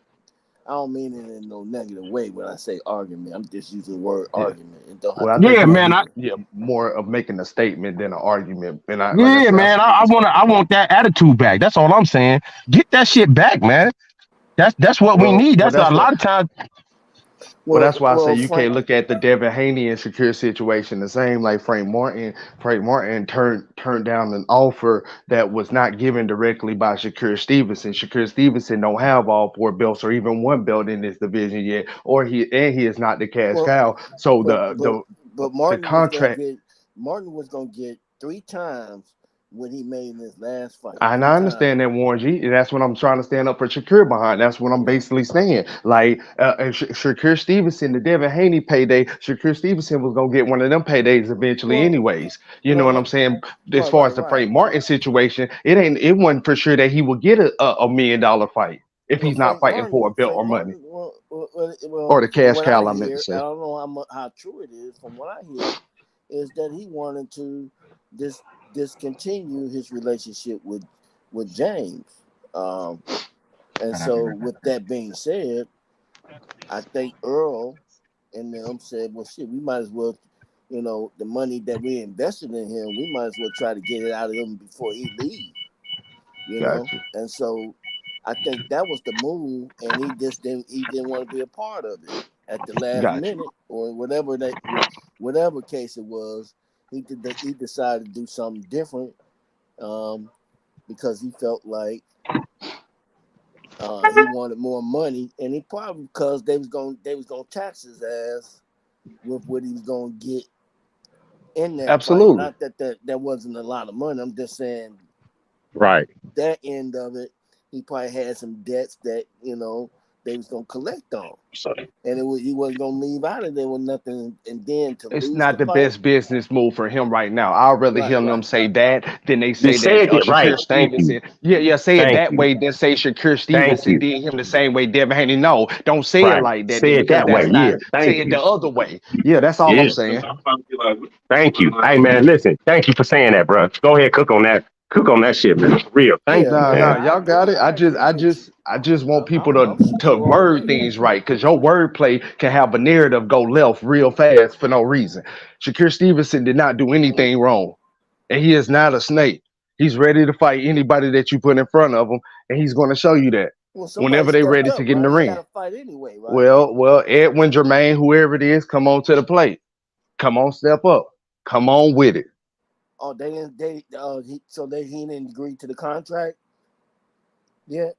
P: I don't mean it in no negative way when I say argument. I'm just using the word
O: yeah.
P: argument. It don't have
O: Well,
P: to
O: I
P: be
O: think
N: Yeah,
O: he was
N: man.
P: negative.
O: more of making a statement than an argument. And like I
N: Yeah,
O: said, I
N: man.
O: see where he's
N: I
O: coming from.
N: want that attitude back. That's all I'm saying. Get that shit back, man. That's what we
O: Well,
N: need.
O: well,
N: That's a
O: that's what
N: lot of times.
O: Well, that's why I say
P: Well,
O: you
P: Frank.
O: can't look at the Devin Haney and Shakir situation the same like Frank Martin. Frank Martin turned down an offer that was not given directly by Shakur Stevenson. Shakur Stevenson don't have all four belts or even one belt in this division yet, or he is not the cash
P: Well,
O: cow. So
P: but
O: the
P: but
O: the
P: but
O: the contract.
P: Martin was gonna get 3 times what he made in his last fight.
O: And
P: Three
O: I
P: times.
O: understand that, Warren G. And that's what I'm trying to stand up for Shakur behind. That's what I'm
P: Yeah.
O: basically saying. Like Shakur Stevenson, the Devin Haney payday, Shakur Stevenson was gonna get one of them paydays eventually,
P: Well,
O: anyways. You know
P: well,
O: what I'm saying? As
P: right,
O: far
P: right,
O: as the
P: right.
O: Frank Martin situation, it wasn't for sure that he would get a $1 million fight if
P: Well,
O: he's not fighting for a belt or money or the
P: From
O: cash
P: what I
O: cow. I meant to
P: hear, I
O: say.
P: don't know how true it is. From what I hear, is that he wanted to dis- discontinue his relationship with James. Um, and so, with that being said, I think Earl and them said, "Well, shit, we might as well, the money that we invested in him, we might as well try to get it out of him before he leaves."
O: Gotcha.
P: And so I think that was the move, and he didn't want to be a part of it at the last
O: Gotcha.
P: minute or whatever case it was. He decided to do something different, because he felt like he wanted more money, and he probably because they was gonna tax his ass with what he was gonna get in that fight.
O: Absolutely.
P: Not that wasn't a lot of money. I'm just saying
N: Right.
P: that end of it, he probably had some debts that they was gonna collect on,
N: So,
P: and he wasn't gonna leave out of there with nothing, and then to
O: It's
P: lose the
O: not the
P: fight.
O: best business move for him right now. I'd rather
P: Right,
O: hear them
P: right.
O: say that than they
N: you
O: say that
N: said it right.
O: Shakur
N: Thank you.
O: Stevenson. Yeah, say it
N: Thank
O: that
N: you.
O: way. Then say Shakur
N: Thank
O: Stevenson
N: you.
O: did him the same way Devin Haney. No, don't say it
N: Right.
O: like that
N: Say
O: then
N: it
O: because
N: that way.
O: that's
N: Yeah.
O: not.
N: Thank
O: Say it
N: you.
O: the other way. Yeah, that's all I'm
N: Yeah.
O: saying.
N: Thank you. Hey man, listen. Thank you for saying that, bro. Go ahead, cook on that. Cook on that shit, man. For real. Thank
P: Yeah,
N: you,
O: Nah,
P: yeah.
N: man.
O: y'all got it.
P: I agree with you.
O: I just want people
P: I'm
O: to
P: shooting all the
O: word
P: way.
O: things right because your wordplay can have a narrative go left real fast for no reason. Shakur Stevenson did not do anything wrong, and he is not a snake. He's ready to fight anybody that you put in front of him, and he's going to show you that
P: Well, somebody
O: whenever they're
P: stepped
O: ready to
P: up,
O: get in the
P: right? He got
O: ring.
P: to fight anyway, right?
O: Well, Edwin Jermaine, whoever it is, come on to the plate. Come on, step up. Come on with it.
P: Oh, they didn't. He didn't agree to the contract yet.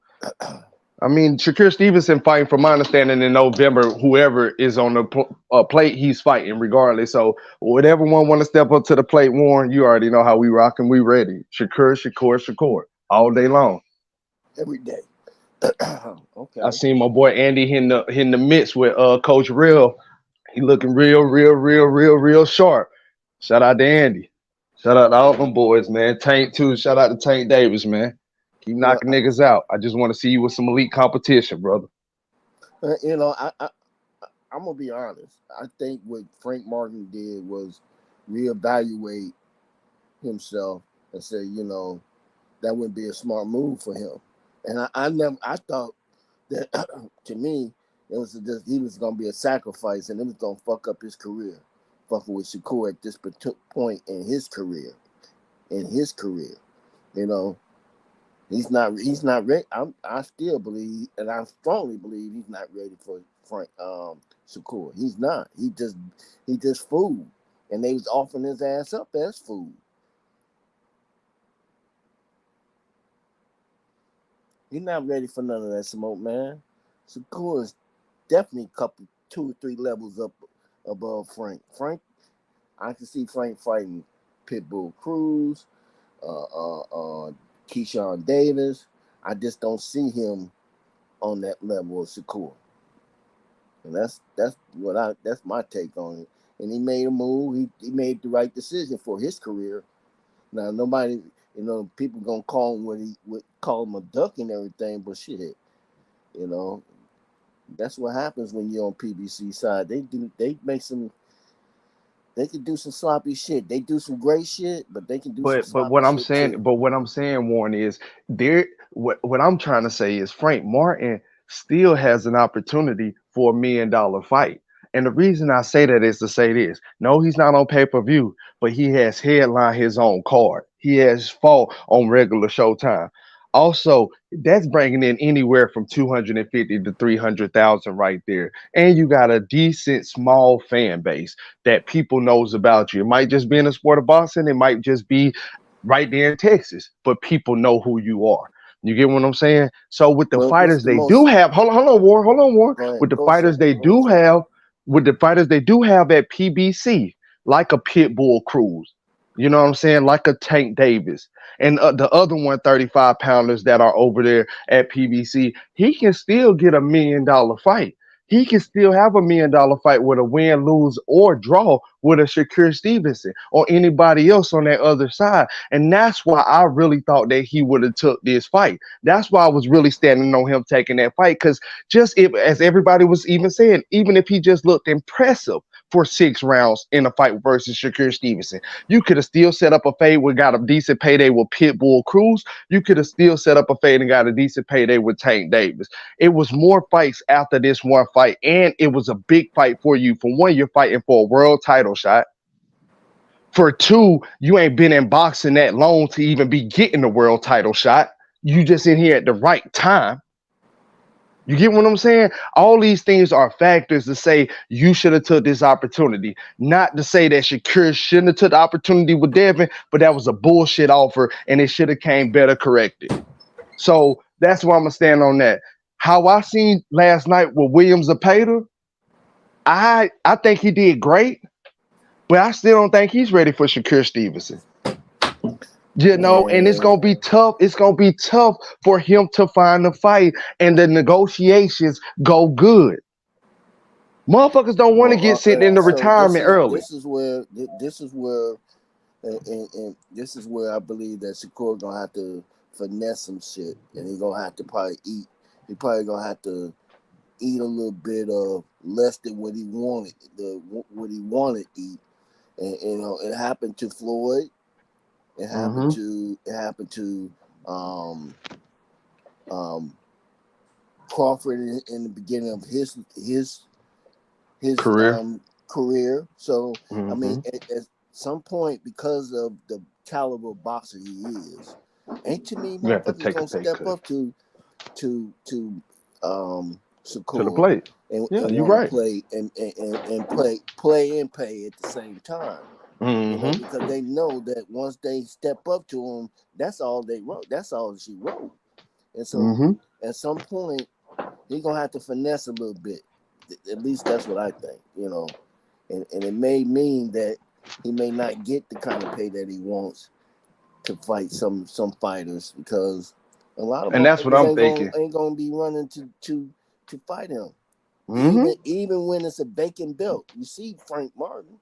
O: I mean, Shakur Stevenson fighting, from my understanding, in November. Whoever is on the plate, he's fighting regardless. So whatever one want to step up to the plate, Warren, you already know how we rock and we ready. Shakur, all day long.
P: Every day.
O: I
P: Okay.
O: seen my boy Andy hitting the mitts with Coach Real. He looking real sharp. Shout out to Andy. Shout out to all them boys, man. Tank too. Shout out to Tank Davis, man. Keep
P: Well,
O: knocking niggas out. I just want to see you with some elite competition, brother.
P: you know, I'm gonna be honest. I think what Frank Martin did was reevaluate himself and say, you know, that wouldn't be a smart move for him. And I thought that to me, it was just he was gonna be a sacrifice, and it was gonna fuck up his career, fucking with Shakur at this point in his career. You know, he's not ready. I still believe, and I strongly believe he's not ready for Frank Shakur. He's not. He just food, and they was offering his ass up as food. He's not ready for none of that smoke, man. Shakur is definitely a couple, 2 or 3 levels up above Frank. I can see Frank fighting Pitbull Cruz, Keyshawn Davis. I just don't see him on that level of Shakur. And that's my take on it. And he made a move. He made the right decision for his career. Now nobody, people gonna call him call him a duck and everything, but shit, that's what happens when you're on PBC side. They can do some sloppy shit. They do some great shit, but they can do some
O: But
P: sloppy shit too.
O: what I'm saying, Warren, is there. What I'm trying to say is Frank Martin still has an opportunity for $1 million fight. And the reason I say that is to say this: no, he's not on pay-per-view, but he has headlined his own card. He has fought on regular Showtime. Also, that's bringing in anywhere from 250 to 300,000 right there, and you got a decent small fan base that people knows about you. It might just be in the sport of boxing. It might just be right there in Texas, but people know who you are. You get what I'm saying? So with the
P: Well, what's
O: fighters
P: the
O: they do
P: most?
O: have, hold on, Warren.
P: Go ahead.
O: With the
P: Go ahead.
O: fighters they
P: Go ahead.
O: do have, with the fighters they do have at PBC, like a Pitbull Cruz, you know what I'm saying? Like a Tank Davis. And the other 135-pounders that are over there at PBC, he can still get a $1 million fight. He can still have a $1 million fight with a win, lose, or draw with a Shakur Stevenson or anybody else on that other side. And that's why I really thought that he would have took this fight. That's why I was really standing on him taking that fight. Because as everybody was even saying, even if he just looked impressive for 6 rounds in a fight versus Shakur Stevenson, you could have still set up a fade and got a decent payday with Pitbull Cruz. You could have still set up a fade and got a decent payday with Tank Davis. It was more fights after this one fight, and it was a big fight for you. For one, you're fighting for a world title shot. For 2, you ain't been in boxing that long to even be getting the world title shot. You just in here at the right time. You get what I'm saying? All these things are factors to say you should have took this opportunity. Not to say that Shakur shouldn't have took the opportunity with Devin, but that was a bullshit offer, and it should have came better corrected. So that's why I'm gonna stand on that. How I seen last night with Williams Zapata, I think he did great, but I still don't think he's ready for Shakur Stevenson. And it's gonna be tough. It's gonna be tough for him to find a fight and the negotiations go good. Motherfuckers don't want to get sent into retirement early.
P: This is where, and this is where I believe that Shakur gonna have to finesse some shit, and he gonna have to probably eat. He probably gonna have to eat a little bit of less than what he wanted, to eat. And it happened to Floyd. It happened to Crawford in the beginning of his career. So I mean, at some point, because of the caliber of boxer he is, ain't too many motherfuckers gonna step up to Shakur
O: To the plate.
P: and
O: You're
P: want
O: right.
P: to play and play and pay at the same time. Because they know that once they step up to him, that's all they wrote. That's all she wrote. And so at some point he's gonna have to finesse a little bit. At least that's what I think, you know. And it may mean that he may not get the kind of pay that he wants to fight some fighters, because a lot of
O: And that's what I'm thinking.
P: Ain't gonna be running to fight him.
O: Mm-hmm.
P: Even when it's a vacant belt. You see Frank Martin.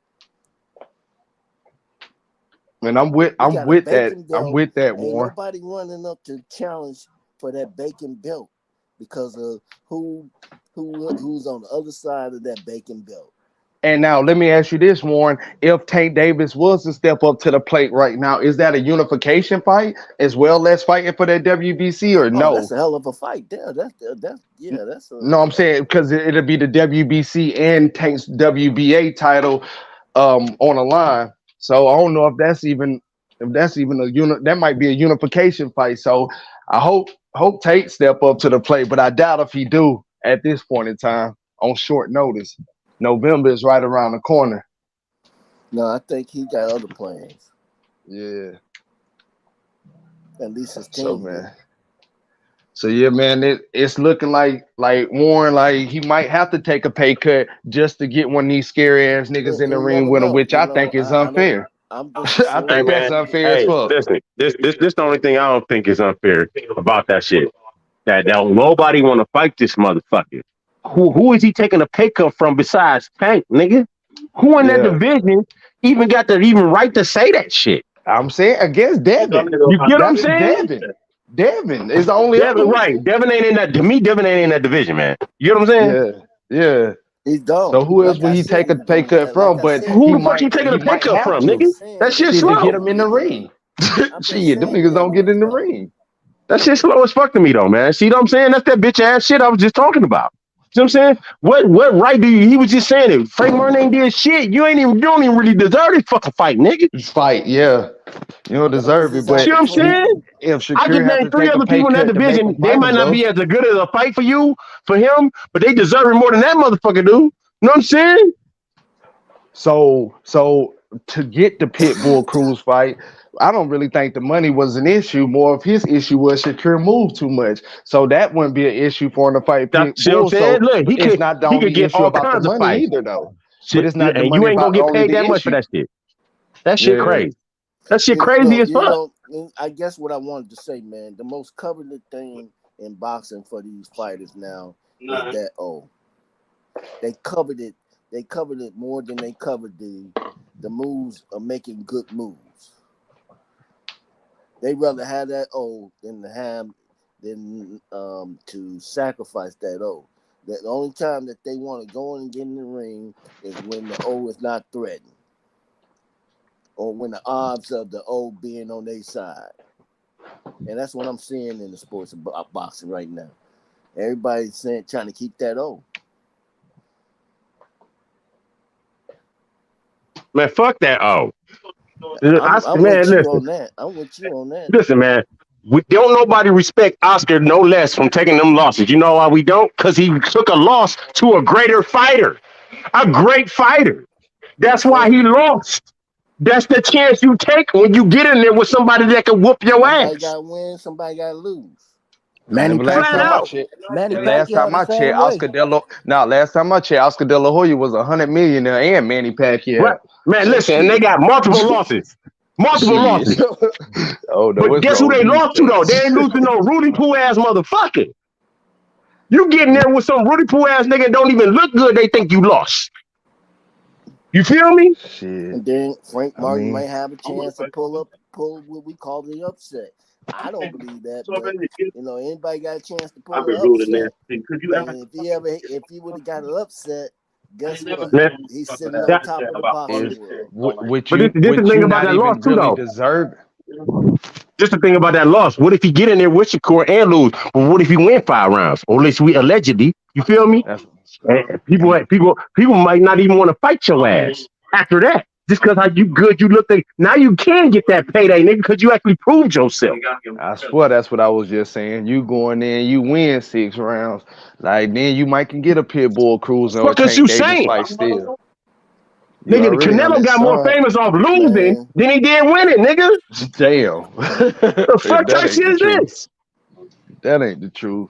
O: And I'm with that. I'm with that,
P: Ain't
O: Warren.
P: nobody running up to challenge for that vacant belt because of who's on the other side of that vacant belt.
O: And now let me ask you this, Warren. If Tank Davis was to step up to the plate right now, is that a unification fight as well as fighting for that WBC or no?
P: That's a hell of a fight. Yeah, that's a,
O: no, I'm saying because it'll be the WBC and Tank's WBA title on the line. So I don't know if that's even a unit. That might be a unification fight. So I hope Tate step up to the plate, but I doubt if he do at this point in time on short notice. November is right around the corner.
P: No, I think he got other plans.
O: Yeah.
P: At least his team.
O: So yeah, man, it's looking like Warren, like he might have to take a pay cut just to get one of these scary ass niggas in the ring with him, which I think is unfair. I think that's unfair as fuck.
N: Listen, this the only thing I don't think is unfair about that shit. That nobody want to fight this motherfucker. Who is he taking a pay cut from besides Tank, nigga? Who in that division even got the right to say that shit?
O: I'm saying against Devin.
N: You get what I'm saying?
O: Devin is the only
N: Devin, right. Devin ain't in that. To me, Devin ain't in that division, man. You know what I'm saying?
O: Yeah.
P: He's dumb.
O: So who else would he take a pay cut from? But
N: who the fuck he taking a pay cut from, nigga? That shit slow.
O: To get him in the ring. Shit, them niggas don't get in the ring.
N: That shit slow as fuck to me though, man. See what I'm saying? That's that bitch ass shit I was just talking about. See what I'm saying? What right do you? He was just saying it. Frank Martin ain't did shit. You don't even really deserve this fucking fight, nigga.
O: This fight, yeah. You don't deserve it, but
N: see what I'm saying?
O: If Shakur
N: I just named 3 other people in that division. They might not be as good as a fight for him, but they deserve it more than that motherfucker do. You know what I'm saying?
O: So to get the Pitbull Cruz fight, I don't really think the money was an issue. More of his issue was Shakur moved too much. So that wouldn't be an issue for him to fight Pitbull.
N: So look,
O: it's not the only issue about the money either, though. But it's not the money.
N: You ain't gonna get paid that much for that shit. That shit crazy. That shit crazy as fuck.
P: I guess what I wanted to say, man, the most coveted thing in boxing for these fighters now is that they covered it more than they covered the moves of making good moves. They rather have that than to sacrifice that O. The only time that they want to go and get in the ring is when the O is not threatened, or when the odds of the O being on their side. And that's what I'm seeing in the sports of boxing right now. Everybody's trying to keep that O.
N: Man, fuck that O.
P: I'm with you on that. I'm with you on that.
N: Listen, man. We don't nobody respect Oscar no less from taking them losses. You know why we don't? Because he took a loss to a greater fighter. A great fighter. That's why he lost. That's the chance you take when you get in there with somebody that can whoop your ass.
P: Somebody got to win, somebody got to lose.
O: Last time I checked, Oscar De La Hoya was $100 million and Manny Pacquiao.
N: Right. Man, listen, and they got multiple losses. Multiple losses. But guess who they lost to though? They ain't losing no Rudy Poo ass motherfucker. You getting there with some Rudy Poo ass nigga don't even look good, they think you lost. You feel me?
O: Shit.
P: And then Frank Martin might have a chance to pull what we call the upset. I don't believe that, but anybody got a chance to pull an upset. And if he would have got an upset, guess what? He's sitting on top of the boxing world.
O: This is the thing about that loss too, though.
N: Just the thing about that loss. What if he get in there with Shakur and lose? But what if he win 5 rounds? Or at least we allegedly. You feel me? And people might not even want to fight your ass after that. Just because how you good you look, now you can get that payday, nigga, because you actually proved yourself.
O: I swear that's what I was just saying. You going in, you win 6 rounds, like then you might can get a Pitbull Cruz or Tank Davis fight still.
N: Nigga, Canelo got more famous off losing than he did winning, nigga.
O: Damn.
N: The fuck type shit is this?
O: That ain't the truth.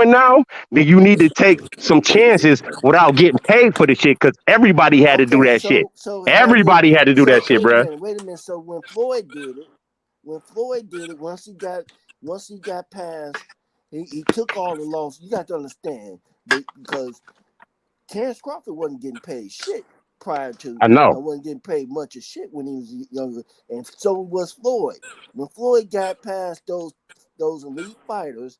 N: doing now, then you need to take some chances without getting paid for the shit. Because everybody had to do
P: Okay,
N: that shit.
P: so have you?
N: Everybody had to do that
P: So
N: shit, bruh.
P: wait a minute. So when Floyd did it, once he got past, he took all the loss. You got to understand because Terrence Crawford wasn't getting paid shit prior to.
N: I know.
P: Wasn't getting paid much of shit when he was younger, and so was Floyd. When Floyd got past those elite fighters,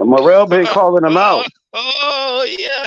L: Morrell been calling him out.
Q: Oh yeah.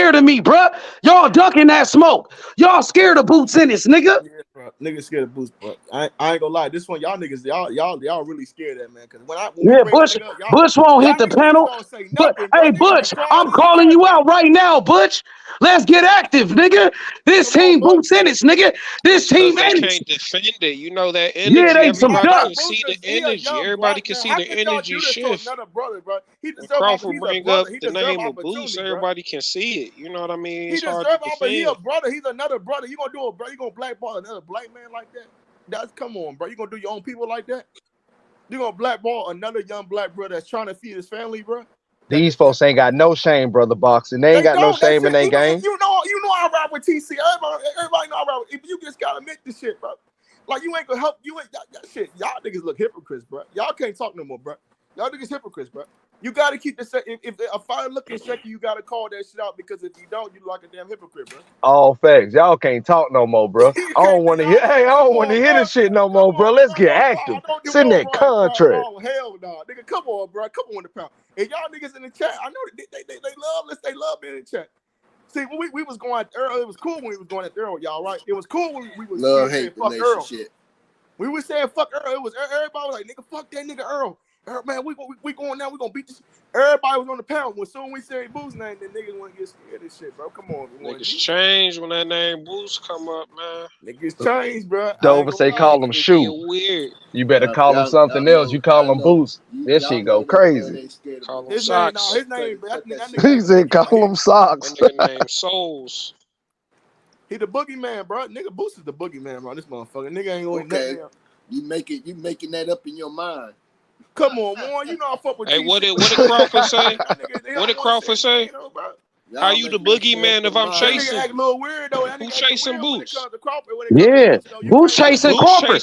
L: scared of me, bruh. Y'all ducking that smoke. Y'all scared of Boots Ennis, nigga.
R: bro. Niggas scared of Boots, bro. I ain't gonna lie. This one, y'all niggas, y'all really scared of that, man. Cause when we
L: Yeah,
R: bring
L: Butch.
R: that nigga up,
L: Butch won't hit the
R: niggas really
L: panel.
R: don't say
L: But
R: nothing, bro.
L: hey,
R: Niggas be
L: Butch,
R: quiet
L: I'm
R: as a
L: calling
R: cat,
L: you
R: bro.
L: out right now, Butch. Let's get active, nigga. This
R: Come on,
L: team
R: Butch.
L: Boots in it, nigga. This
Q: Because
L: team
Q: they
L: in it.
Q: can't defend it. You know that
L: Yeah,
Q: energy.
L: they some
Q: Everybody
L: duck.
Q: can see the
R: He a
Q: energy.
R: young
Q: Everybody
R: black
Q: can
R: man.
Q: see
R: How
Q: the
R: could y'all
Q: energy
R: do this to
Q: shift.
R: another brother, bro? He
Q: When
R: deserve
Q: Crawford
R: he's a
Q: bring
R: brother.
Q: up
R: He
Q: the
R: deserve
Q: name of Boots,
R: opportunity, bro.
Q: everybody can see it. You know what I mean?
R: He
Q: It's hard
R: deserve
Q: to
R: but he a
Q: defend.
R: brother. He's another brother. You gonna do a bro? You gonna blackball another black man like that? That's come on, bro. You gonna do your own people like that? You gonna blackball another young black brother that's trying to feed his family, bro?
O: These folks ain't got no shame, brother boxing. They ain't
R: They
O: got no
R: don't. That
O: shame in
R: shit.
O: their game.
R: You know. I ride with TC. Everybody know I ride with. If you just gotta admit this shit, bro. Like you ain't gonna help. You ain't that shit. Y'all niggas look hypocrites, bro. Y'all can't talk no more, bro. Y'all niggas hypocrites, bro. You gotta keep the set. If a fire looking second, you gotta call that shit out because if you don't, you like a damn hypocrite, bro.
O: All facts. Y'all can't talk no more, bro. I don't want to hear. Hey, I don't want to hear this shit no more, bro. Let's get active. Send that contract.
R: Oh hell no, nigga, come on, bro. Come on the pound. And y'all niggas in the chat, I know they love being in the chat. See, when we was going at Earl, it was cool when we was going at Earl, y'all, right? It was cool when we was saying fuck Earl. We was saying fuck Earl. It was everybody was like, nigga, fuck that nigga Earl. Man, we going now, we gonna beat this. Everybody was on the pound. When soon we say Boo's name, then niggas wanna get scared of this shit, bro. Come on,
Q: Niggas change when that name Boost come up, man.
R: Niggas change, bro.
O: Dover say call him shoe.
Q: Weird.
O: You better call him something else. You call him Boots. This shit go crazy.
Q: Call him
R: His
Q: Socks.
R: name, his name. That nigga,
O: He said call him socks.
Q: That nigga named Souls.
R: He the boogeyman, bro. Nigga Boost is the boogeyman, bro. This motherfucker. Nigga ain't going
P: Okay.
R: nothing.
P: You making that up in your mind.
R: Come on, Warren. You know I fuck with
Q: Hey,
R: TC.
Q: what did Crawford say? What did Crawford say? How you the boogeyman if I'm chasing?
R: That nigga act a little weird though. That
Q: Who
R: nigga
Q: chasing
R: weird when it
Q: Boots?
R: comes to Crawford.
L: Yeah, Boots chasing Crawford.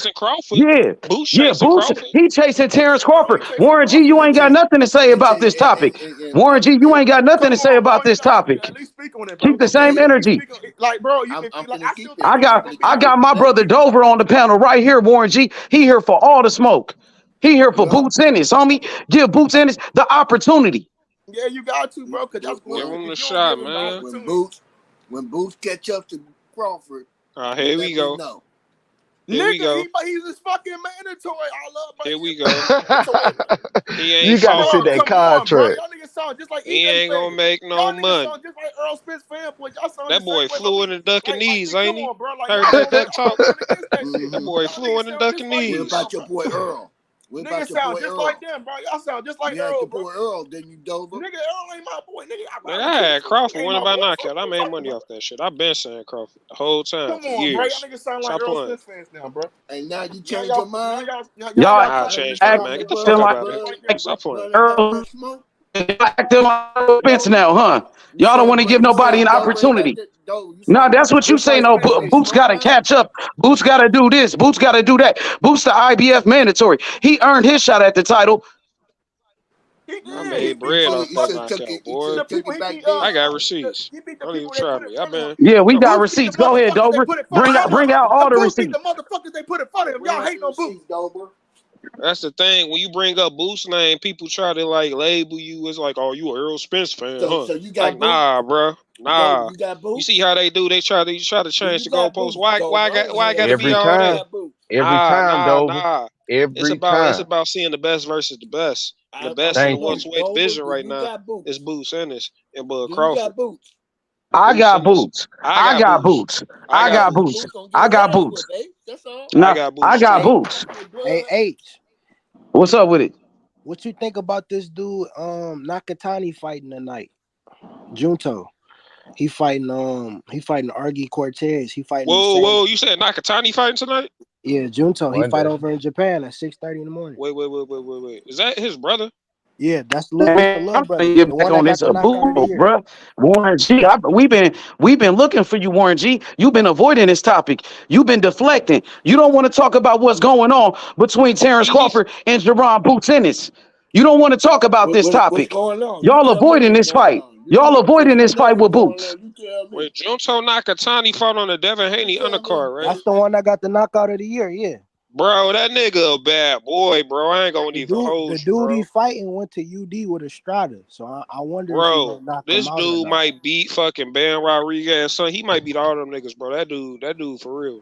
L: Yeah,
Q: Boots
L: yeah,
Q: chasing
L: Boots.
Q: Crawford.
L: He chasing Terrence Crawford. Warren G, you ain't got nothing to say about this topic. Warren G, you ain't got nothing to say about this topic.
R: At least speak on it, bro.
L: Keep the same energy.
R: Like, bro,
L: I got my brother Dover on the panel right here, Warren G. He here for all the smoke. He here for Boots Ennis, homie. Give Boots Ennis the opportunity.
R: Yeah, you got to, bro, because that's
Q: Give him the shot, man.
P: When Boots catch up to Crawford,
Q: here we go. Here we go.
R: He's his fucking mandatory. I love my
Q: Here we go. He ain't
O: You gotta see that contract.
R: Y'all niggas sound just like
Q: he ain't gonna make no money.
R: Sound just like Earl Spence fanboys. Y'all sound
Q: That boy fluent and ducking knees, ain't he?
R: Like,
Q: heard that duck talk? That boy fluent and ducking knees.
P: What about your boy Earl?
R: Niggas sound just like them, bro. Y'all sound just like Earl, bro.
P: Boy Earl, then you Dover.
R: Nigga, Earl ain't my boy. Nigga,
Q: I had Crawford winning by knockout. I made money off that shit. I've been saying Crawford the whole time.
R: Come
Q: for
R: on,
Q: years.
R: bro. Y'all niggas sound like
Q: Stop
R: Earl
Q: playing.
R: Spence fans now, bro.
P: And now you change your mind?
Q: Y'all changed my man. Get the fuck out of here. Stop playing.
L: Earl, acting like Spence now, huh? Y'all don't want to give nobody an opportunity. No, that's what you say. No, Boots got to catch up. Boots got to do this. Boots got to do that. Boots the IBF mandatory. He earned his shot at the title.
Q: I made bread off that knockout, boy. I got receipts. Don't even try me. I've been.
L: Yeah, we got receipts. Go ahead, Dover. Bring out all the receipts.
R: The motherfuckers they put in front of him. Y'all hate no Boots.
Q: That's the thing. When you bring up Boots' name, people try to like label you as like, "Oh, you a Earl Spence fan?"
P: So you got
Q: like, nah, bro, nah.
P: You got Boots?
Q: You see how they do? They try to change the goalposts. Why I got to be all that?
O: Every time, Dover.
Q: Nah.
O: Every time.
Q: It's about seeing the best versus the best. The best in the welterweight division right now is Boots Ennis and Bud Crawford.
L: I got Boots. I got Boots. I got Boots. I got Boots. I got Boots.
S: Hey, H.
L: What's up with it?
S: What you think about this dude, Nakatani fighting tonight? Junto. He fighting Argy Cortez. He fighting.
Q: Whoa! You said Nakatani fighting tonight?
S: Yeah, Junto. He fight over in Japan at 6:30 in the morning.
Q: Wait. Is that his brother?
S: Yeah, that's the little brother.
L: I'm get back on this bro. Warren G. We've been looking for you, Warren G. You've been avoiding this topic. You've been deflecting. You don't want to talk about what's going on between Terrence Crawford and Jerron Boots Ennis. You don't want to talk about this topic. Y'all avoiding this fight. Y'all avoiding this fight with Boots.
Q: Wait, Junto Nakatani fought on the Devin Haney undercard, right?
S: That's the one that got the knockout of the year, yeah.
Q: Bro, that nigga a bad boy, bro. I ain't gonna even hold you,
S: the dude
Q: bro.
S: he fighting went to UD with Estrada, so I wonder
Q: bro,
S: if he gonna knock
Q: this
S: him out
Q: dude might beat fucking Ben Rodriguez. Son, he might beat all them niggas, bro. That dude for real.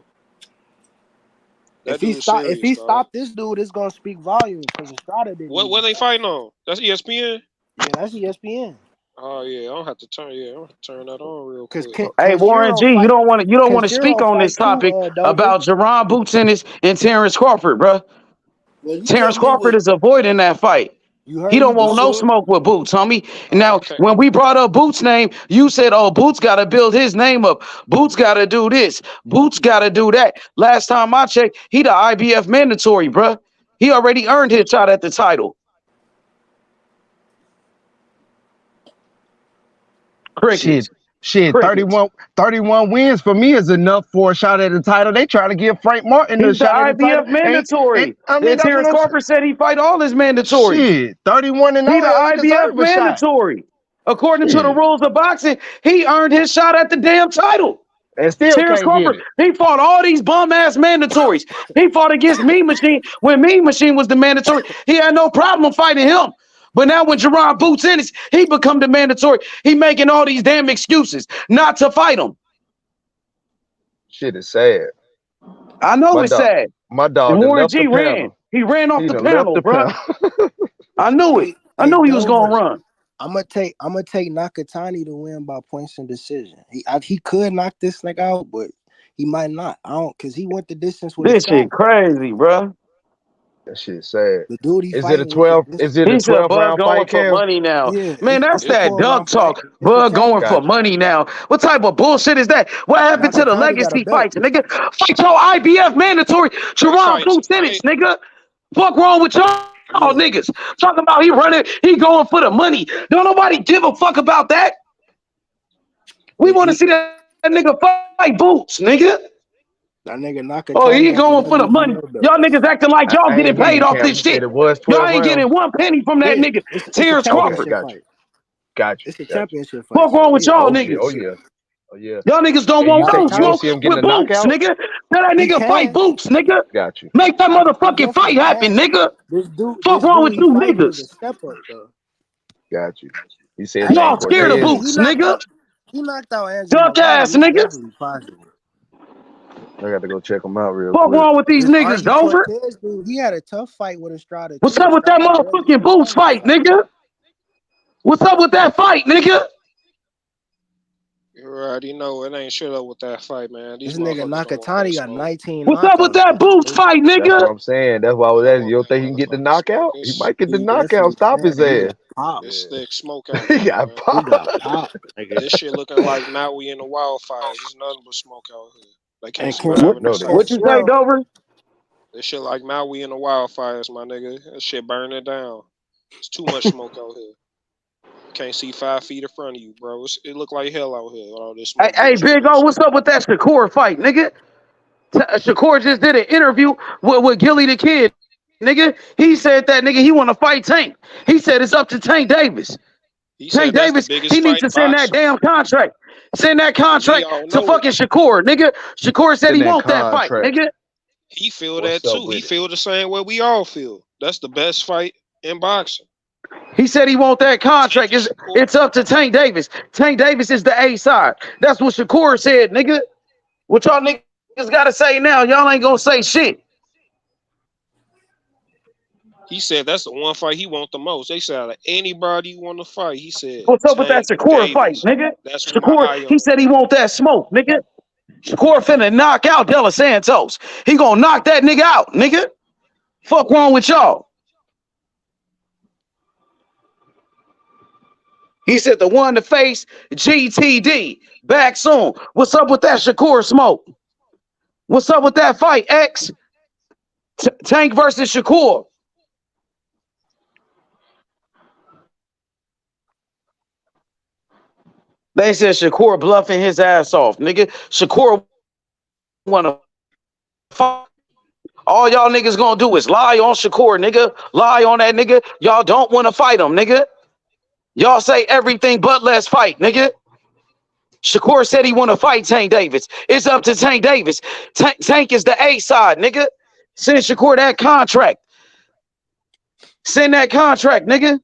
Q: That dude serious,
S: if he
Q: dog.
S: stopped this dude, it's gonna speak volumes because Estrada didn't.
Q: What they fighting on? That's ESPN.
S: Yeah, that's ESPN.
Q: Oh yeah, I don't have to turn. Yeah, I don't have to turn that on real quick.
L: Hey Warren G, you don't want to speak on this topic about Jerron Boots and Terrence Crawford, bro.
P: Well,
L: Terrence Crawford is avoiding that fight. He don't want no smoke with Boots, homie. Now, when we brought up Boots' name, you said, "Oh, Boots got to build his name up. Boots got to do this. Boots got to do that." Last time I checked, he the IBF mandatory, bro. He already earned his shot at the title. Crickets.
O: Shit, 31 wins for me is enough for a shot at the title. They try to give Frank Martin the
L: He's the
O: shot at the title.
L: IBF mandatory.
O: I mean,
L: Terrence Crawford said he fight all his mandatory.
O: Shit, 31-0.
L: He the IBF mandatory. According to the rules of boxing, he earned his shot at the damn title.
O: And still
L: Terrence
O: can't get
L: Crawford,
O: it.
L: he fought all these bum ass mandatories. He fought against Mean Machine when Mean Machine was the mandatory. He had no problem fighting him. But now when Jerron Boots in it, he become the mandatory. He making all these damn excuses not to fight him.
O: Shit is sad.
L: I know it's sad.
O: My dog.
L: And Warren G ran. He ran off the panel, bro. I knew it. I knew he was gonna run.
S: I'm gonna take Nakatani to win by points and decision. He could knock this nigga out, but he might not. I don't, cause he went the distance with
L: this shit crazy, bro.
O: That shit sad.
S: The dude he
O: is it a 12? Is it a 12 round
L: going
O: fight?
L: For money now,
S: yeah,
L: man. That's that dunk talk. Bud going for money now. What type of bullshit is that? What happened to the legacy fights, nigga? Fight your IBF mandatory. Jerron Boots in it, nigga. Fuck wrong with y'all niggas? Talking about he running, he going for the money. Don't nobody give a fuck about that. We want to see that nigga fight Boots, nigga.
S: That nigga Nakatani.
L: Oh, he going for the money. Y'all niggas acting like y'all getting paid off this shit. Y'all ain't getting one penny from that nigga. Terrence Crawford.
O: Got you.
S: It's a championship fight.
L: What's wrong with y'all niggas?
O: Oh yeah.
L: Y'all niggas don't want no smoke with Boots, nigga. Let that nigga fight Boots, nigga.
O: Got you.
L: Make that motherfucking fight happen, nigga. Fuck wrong with you niggas?
O: Got you. He said
L: y'all scared of Boots, nigga.
S: He knocked out Andrew.
L: Duck ass nigga.
O: I got to go check him out real
L: quick. What's wrong with these niggas, Dover?
S: He had a tough fight with Estrada.
L: What's up with that motherfucking Boots fight, nigga? What's up with that fight, nigga?
Q: You already know it ain't shit up with that fight, man.
S: This nigga Nakatani got 19.
L: What's up with that Boots fight, nigga?
O: That's what I'm saying. That's why I was asking. You don't think he can get the knockout? He might get the knockout. Stop his ass.
Q: This thick smoke out.
O: He got popped.
Q: This shit looking like now we in the wildfires. There's nothing but smoke out here. They can't
L: what you say, Dover?
Q: This shit like now we in the wildfires, my nigga. That shit burning down. It's too much smoke out here. Can't see 5 feet in front of you, bro. It look like hell out here. All this smoke.
L: Hey, Big O, what's up with that Shakur fight, nigga? Shakur just did an interview with Gilly the Kid, nigga. He said that nigga he want to fight Tank. He said it's up to Tank Davis. Tank Davis, he needs to send that damn contract. Send that contract to fucking Shakur, nigga. Shakur said he want that fight, nigga.
Q: He feel that too. He feel the same way we all feel. That's the best fight in boxing.
L: He said he want that contract. It's up to Tank Davis. Tank Davis is the A side. That's what Shakur said, nigga. What y'all niggas gotta say now? Y'all ain't gonna say shit.
Q: He said that's the one fight he want the most. They said anybody want to fight. He said,
L: what's up with that Shakur fight, nigga?
Q: That's
L: Shakur. He said he want that smoke, nigga. Shakur finna knock out De Los Santos. He gonna knock that nigga out, nigga. Fuck wrong with y'all? He said the one to face GTD back soon. What's up with that Shakur smoke? What's up with that fight, X? Tank versus Shakur. They said Shakur bluffing his ass off, nigga. Shakur wanna fight. All y'all niggas gonna do is lie on Shakur, nigga. Lie on that nigga. Y'all don't want to fight him, nigga. Y'all say everything but let's fight, nigga. Shakur said he want to fight Tank Davis. It's up to Tank Davis. Tank is the A side, nigga. Send Shakur that contract. Send that contract, nigga.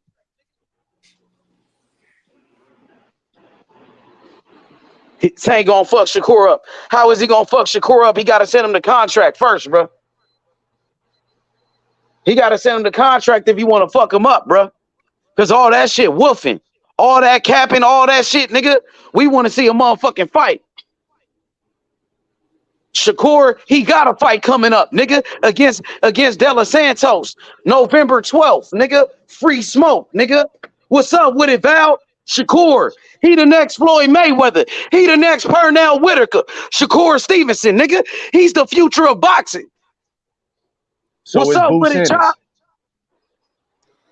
L: Tank gonna fuck Shakur up. How is he gonna fuck Shakur up? He gotta send him the contract first, bro. He got to send him the contract if you want to fuck him up, bro. Because all that shit woofing, all that capping, all that shit, nigga. We want to see a motherfucking fight. Shakur, he got a fight coming up, nigga, against De Los Santos, November 12th, nigga. Free smoke, nigga. What's up with it, Val? Shakur, he the next Floyd Mayweather. He the next Pernell Whitaker. Shakur Stevenson, nigga. He's the future of boxing.
O: So
L: What's
O: it's
L: up
O: Boo
L: with it,
O: Sanders.
L: Chop?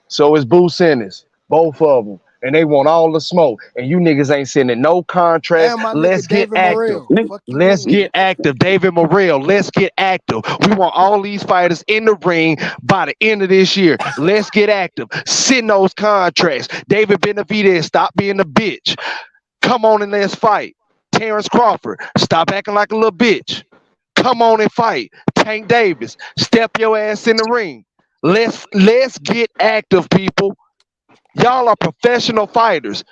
O: So it's Boo Sanders. Both of them. And they want all the smoke. And you niggas ain't sending no contract.
S: And my
O: Let's
S: nigga
O: get
S: David
O: active.
S: Morrell. Fuck you
O: Let's
S: mean?
O: get active. David Morrell, let's get active. We want all these fighters in the ring by the end of this year. Let's get active. Send those contracts. David Benavidez, stop being a bitch. Come on and let's fight. Terrence Crawford, stop acting like a little bitch. Come on and fight. Tank Davis, step your ass in the ring. Let's get active, people. Y'all are professional fighters.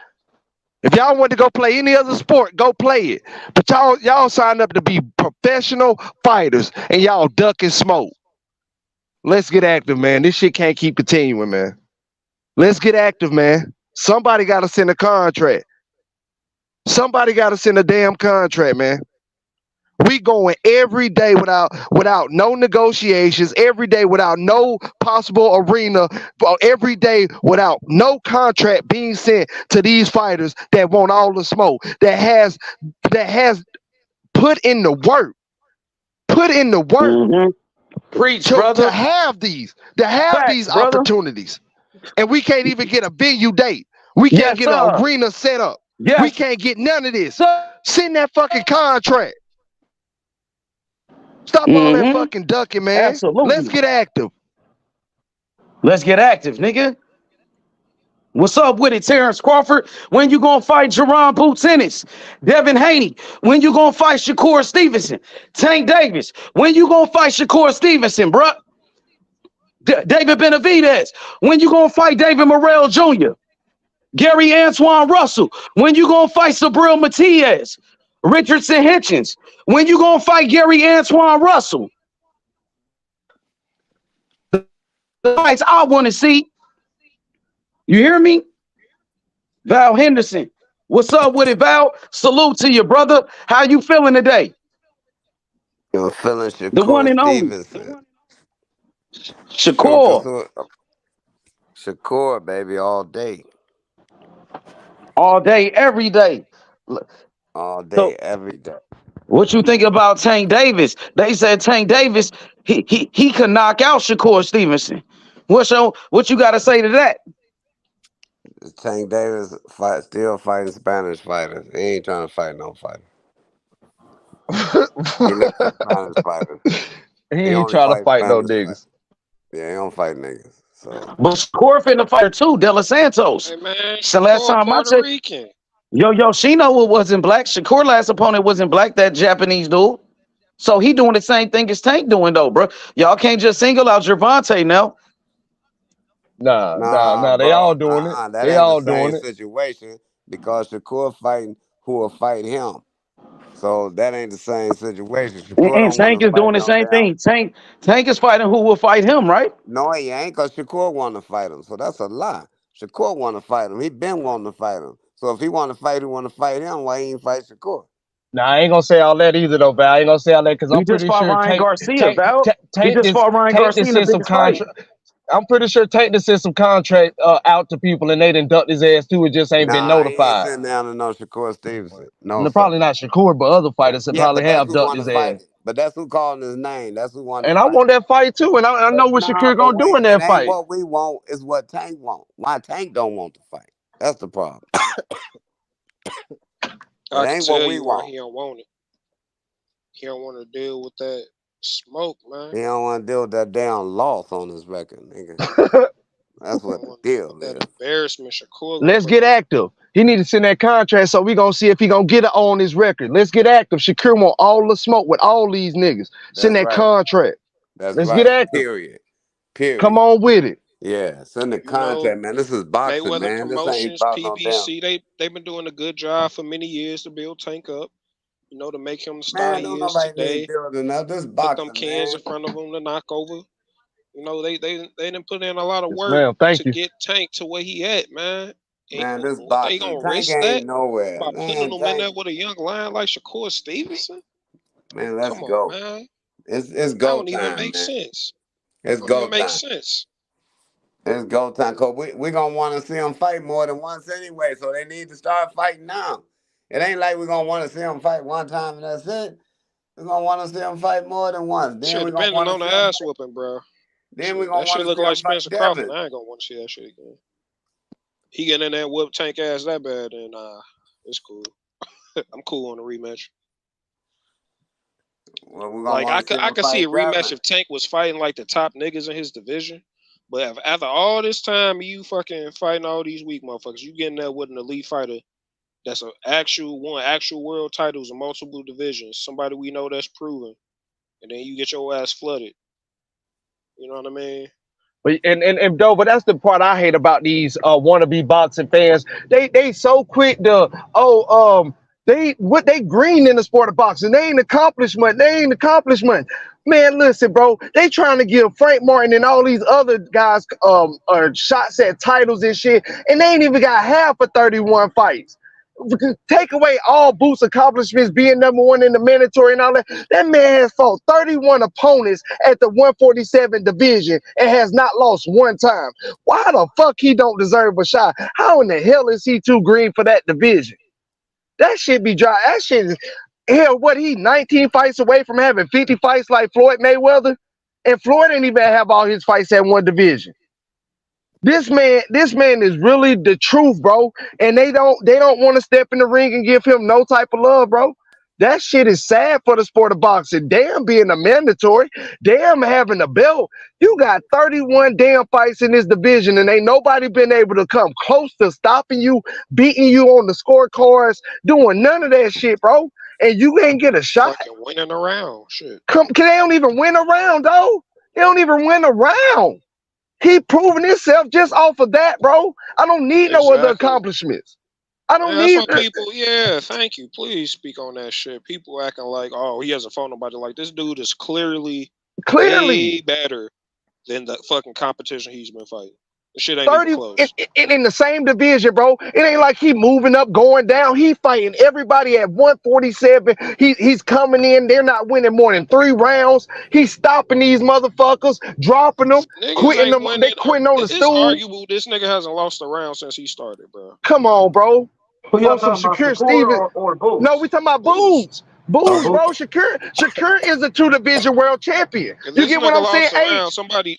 O: If y'all want to go play any other sport, go play it. But y'all signed up to be professional fighters and y'all duck and smoke. Let's get active, man. This shit can't keep continuing, man. Let's get active, man. Somebody got to send a contract. Somebody got to send a damn contract, man. We going every day without no negotiations, every day without no possible arena, every day without no contract being sent to these fighters that want all the smoke, that has put in the work. Put in the work.
L: Mm-hmm. Preach, brother.
O: To have these opportunities. And we can't even get a venue date. We can't get an arena set up.
L: Yes.
O: We can't get none of this. Send that fucking contract. Stop all that fucking ducking, man.
L: Absolutely.
O: Let's get active.
L: Let's get active, nigga. What's up with it, Terrence Crawford? When you gonna fight Jerron Boots Ennis? Devin Haney? When you gonna fight Shakur Stevenson? Tank Davis? When you gonna fight Shakur Stevenson, bruh? David Benavidez? When you gonna fight David Morrell Jr.? Gary Antoine Russell? When you gonna fight Sabril Matias? Richardson Hitchens? When you gonna fight Gary Antoine Russell? The fights I want to see. You hear me? Val Henderson. What's up with it, Val? Salute to you, brother. How you feeling today?
T: You're feeling Shakur
L: The one and
T: Stevenson.
L: Shakur.
T: Shakur, baby, all day.
L: All day, every day.
T: All day, every day.
L: What you think about Tank Davis? They said Tank Davis, he could knock out Shakur Stevenson. What you got to say to that?
T: Tank Davis still fighting Spanish fighters. He ain't trying to fight no fighter. He left the Spanish fighters.
O: He ain't trying to fight no niggas.
T: Yeah, he don't fight niggas. So.
L: But Shakur finna fight too, De Los Santos.
Q: Hey man,
L: so last time I checked,
Q: Rican.
L: Shino wasn't black. Shakur last opponent wasn't black. That Japanese dude. So he doing the same thing as Tank doing though, bro. Y'all can't just single out Gervonta now.
O: Nah. They all doing it.
T: That
O: they
T: ain't
O: all
T: the same
O: doing it.
T: situation because Shakur fighting who will fight him. So that ain't the same situation. Shakur
L: And Tank is doing the same thing. Tank is fighting who will fight him, right?
T: No, he ain't, because Shakur want to fight him. So that's a lie. Shakur want to fight him. He been wanting to fight him. So if he want to fight him, why he ain't fight Shakur?
O: Nah, I ain't gonna say all that either though, Val. I ain't gonna say all that because I'm pretty sure
L: Ryan Garcia,
O: Tank just sent some contract. I'm pretty sure Tank just sent some contract out to people and they done ducked his ass too. It just ain't been notified.
T: He ain't sitting down to no Shakur Stevenson. No,
O: probably not Shakur, but other fighters that probably have ducked his ass.
T: But that's who calling his name. That's who won.
O: And I want that fight too. And I know what Shakur gonna do in that fight.
T: What we want is what Tank want. Why Tank don't want to fight? That's the problem.
Q: I can tell you why he don't want it. He don't want to deal with that smoke, man.
T: He don't want to deal with that damn loss on his record, nigga. That's what the deal is.
Q: That embarrassment, Shakur.
O: Let's get active. He need to send that contract so we gonna see if he gonna get it on his record. Let's get active. Shakur want all the smoke with all these niggas. Send that contract. Let's get active.
T: Period.
O: Come on with it.
T: Yeah, send the contract, man. This is boxing,
Q: Mayweather
T: man.
Q: Promotions,
T: This ain't about
Q: PBC, they've been doing a good job for many years to build Tank up. You know, to make him the star he is today.
T: This
Q: Put
T: boxing,
Q: them cans in front of him to knock over. You know, they didn't put in a lot of
O: Yes,
Q: work
O: ma'am. Thank
Q: to
O: you.
Q: get Tank to where he at, man.
T: Man, this
Q: What they
T: boxing
Q: gonna
T: Tank
Q: risk
T: ain't
Q: that
T: nowhere.
Q: by putting
T: Man,
Q: him in there
T: Tank,
Q: with a young lion like Shakur Stevenson?
T: man, let's
Q: Come on,
T: go.
Q: man.
T: It's
Q: That
T: go
Q: don't even
T: time,
Q: make
T: man.
Q: sense.
T: It's
Q: Don't
T: go
Q: even make
T: time.
Q: sense.
T: It's go time. Cause we gonna want to see them fight more than once anyway. So they need to start fighting now. It ain't like we gonna want to see them fight one time and that's it. We're gonna want to see them fight more than once. Then
Q: Shit,
T: we're gonna
Q: depending
T: want to
Q: on the
T: see them
Q: ass
T: fight.
Q: whooping, bro.
T: Then we're
Q: Shit,
T: gonna
Q: that
T: want
Q: shit
T: to
Q: look
T: see
Q: like
T: them fight
Q: Spencer Crawford.
T: Devin.
Q: I ain't gonna want to see that shit again. He getting in there and whoop Tank ass that bad, and it's cool. I'm cool on the rematch.
T: Well, we're gonna
Q: Like
T: want to see
Q: I
T: them
Q: could see
T: fight
Q: a rematch
T: Devin.
Q: if Tank was fighting like the top niggas in his division. But after all this time, you fucking fighting all these weak motherfuckers, you getting there with an elite fighter that's an actual world titles in multiple divisions, somebody we know that's proven, and then you get your ass flooded. You know what I mean?
O: But but that's the part I hate about these wannabe boxing fans. They so quick to they green in the sport of boxing. They ain't accomplishment. Man, listen, bro. They trying to give Frank Martin and all these other guys shots at titles and shit, and they ain't even got half of 31 fights. Take away all Boots' accomplishments, being number one in the mandatory and all that. That man has fought 31 opponents at the 147 division and has not lost one time. Why the fuck he don't deserve a shot? How in the hell is he too green for that division? That shit be dry. That shit, hell, what he 19 fights away from having 50 fights like Floyd Mayweather? And Floyd didn't even have all his fights at one division. This man is really the truth, bro. And they don't want to step in the ring and give him no type of love, bro. That shit is sad for the sport of boxing. Damn being a mandatory. Damn having a belt. You got 31 damn fights in this division and ain't nobody been able to come close to stopping you, beating you on the scorecards, doing none of that shit, bro. And you ain't get a shot.
Q: Fucking winning around. Shit.
O: They don't even win around, though. They don't even win around. He proven himself just off of that, bro. I don't need no other accomplishments. I don't
Q: That's
O: need
Q: what people. Yeah, thank you. Please speak on that shit. People acting like, oh, he hasn't fought nobody. Like, this dude is clearly way better than the fucking competition he's been fighting. The shit ain't even close.
O: In the same division, bro. It ain't like he moving up, going down. He fighting everybody at 147. He's coming in. They're not winning more than 3 rounds. He's stopping these motherfuckers, dropping them, quitting them. They quitting on the
Q: It's
O: stool.
Q: arguable this nigga hasn't lost a round since he started, bro.
O: Come on, bro.
L: Who y'all
O: On some
L: talking about,
O: Shakur
L: Shakur
O: Stevenson.
L: or Boots?
O: No, we talking about Boots. Boots, bro. Shakur is a 2-division world champion. You get what I'm saying?
Q: Round, somebody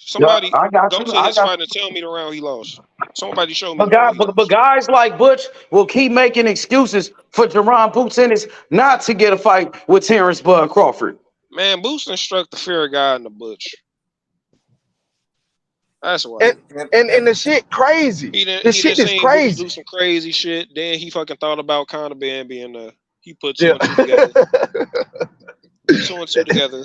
L: I got
Q: go
L: you.
Q: to his fight and tell me the round he lost. Somebody show me
L: But,
Q: the round he lost.
L: but guys like Butch will keep making excuses for Jerron Boots Ennis not to get a fight with Terrence Bud Crawford.
Q: Man, Boots struck the fair guy in the Butch. That's why.
O: And the shit crazy. The shit is crazy.
Q: Do some crazy shit. Then he fucking thought about Conor Ben being the. He put 2 and 2 together. 2 and 2 together.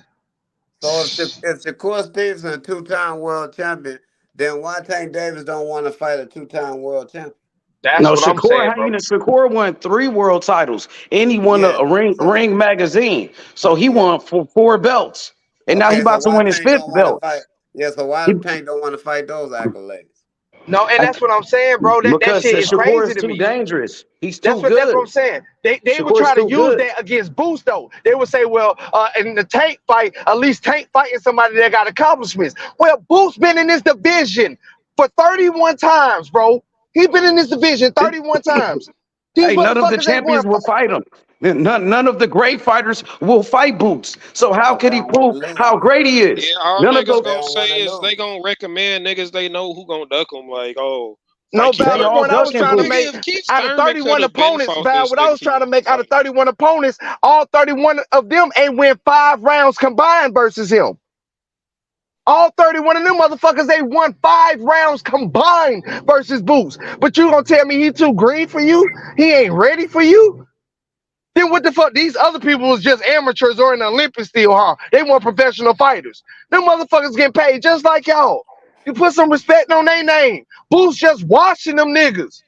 T: So if Shakur Stevenson a 2-time world champion, then why Tank Davis don't want to fight a 2-time world champion?
O: That's what I'm saying, bro.
L: Shakur won 3 world titles, and he won a ring magazine. So he won 4 belts, and now he about to win his 5th belt.
T: So why Tank don't want to fight those accolades?
O: No, and that's what I'm saying, bro. That shit is crazy to me.
L: Dangerous. He's too good.
O: That's what I'm saying. They would try to use that against Boots, though. They would say, well, in the Tank fight, at least Tank fighting somebody that got accomplishments. Well, Boots been in this division for 31 times, bro. He been in this division 31 times.
L: None of the champions will fight him. None of the great fighters will fight Boots. So how could he prove how great he is?
Q: Yeah, all
L: None
Q: niggas
L: of
Q: gonna say is they gonna recommend niggas they know who gonna duck them. Like, oh,
O: no, Val, the point I was trying to make out of 31 opponents, Val, what I was trying to make out of 31 opponents, all 31 of them ain't win 5 rounds combined versus him. All 31 of them motherfuckers, they won 5 rounds combined versus Boots. But you gonna tell me he too green for you? He ain't ready for you? Then what the fuck? These other people was just amateurs or in the Olympics still, huh? They weren't professional fighters. Them motherfuckers getting paid just like y'all. You put some respect on their name. Boots just watching them niggas.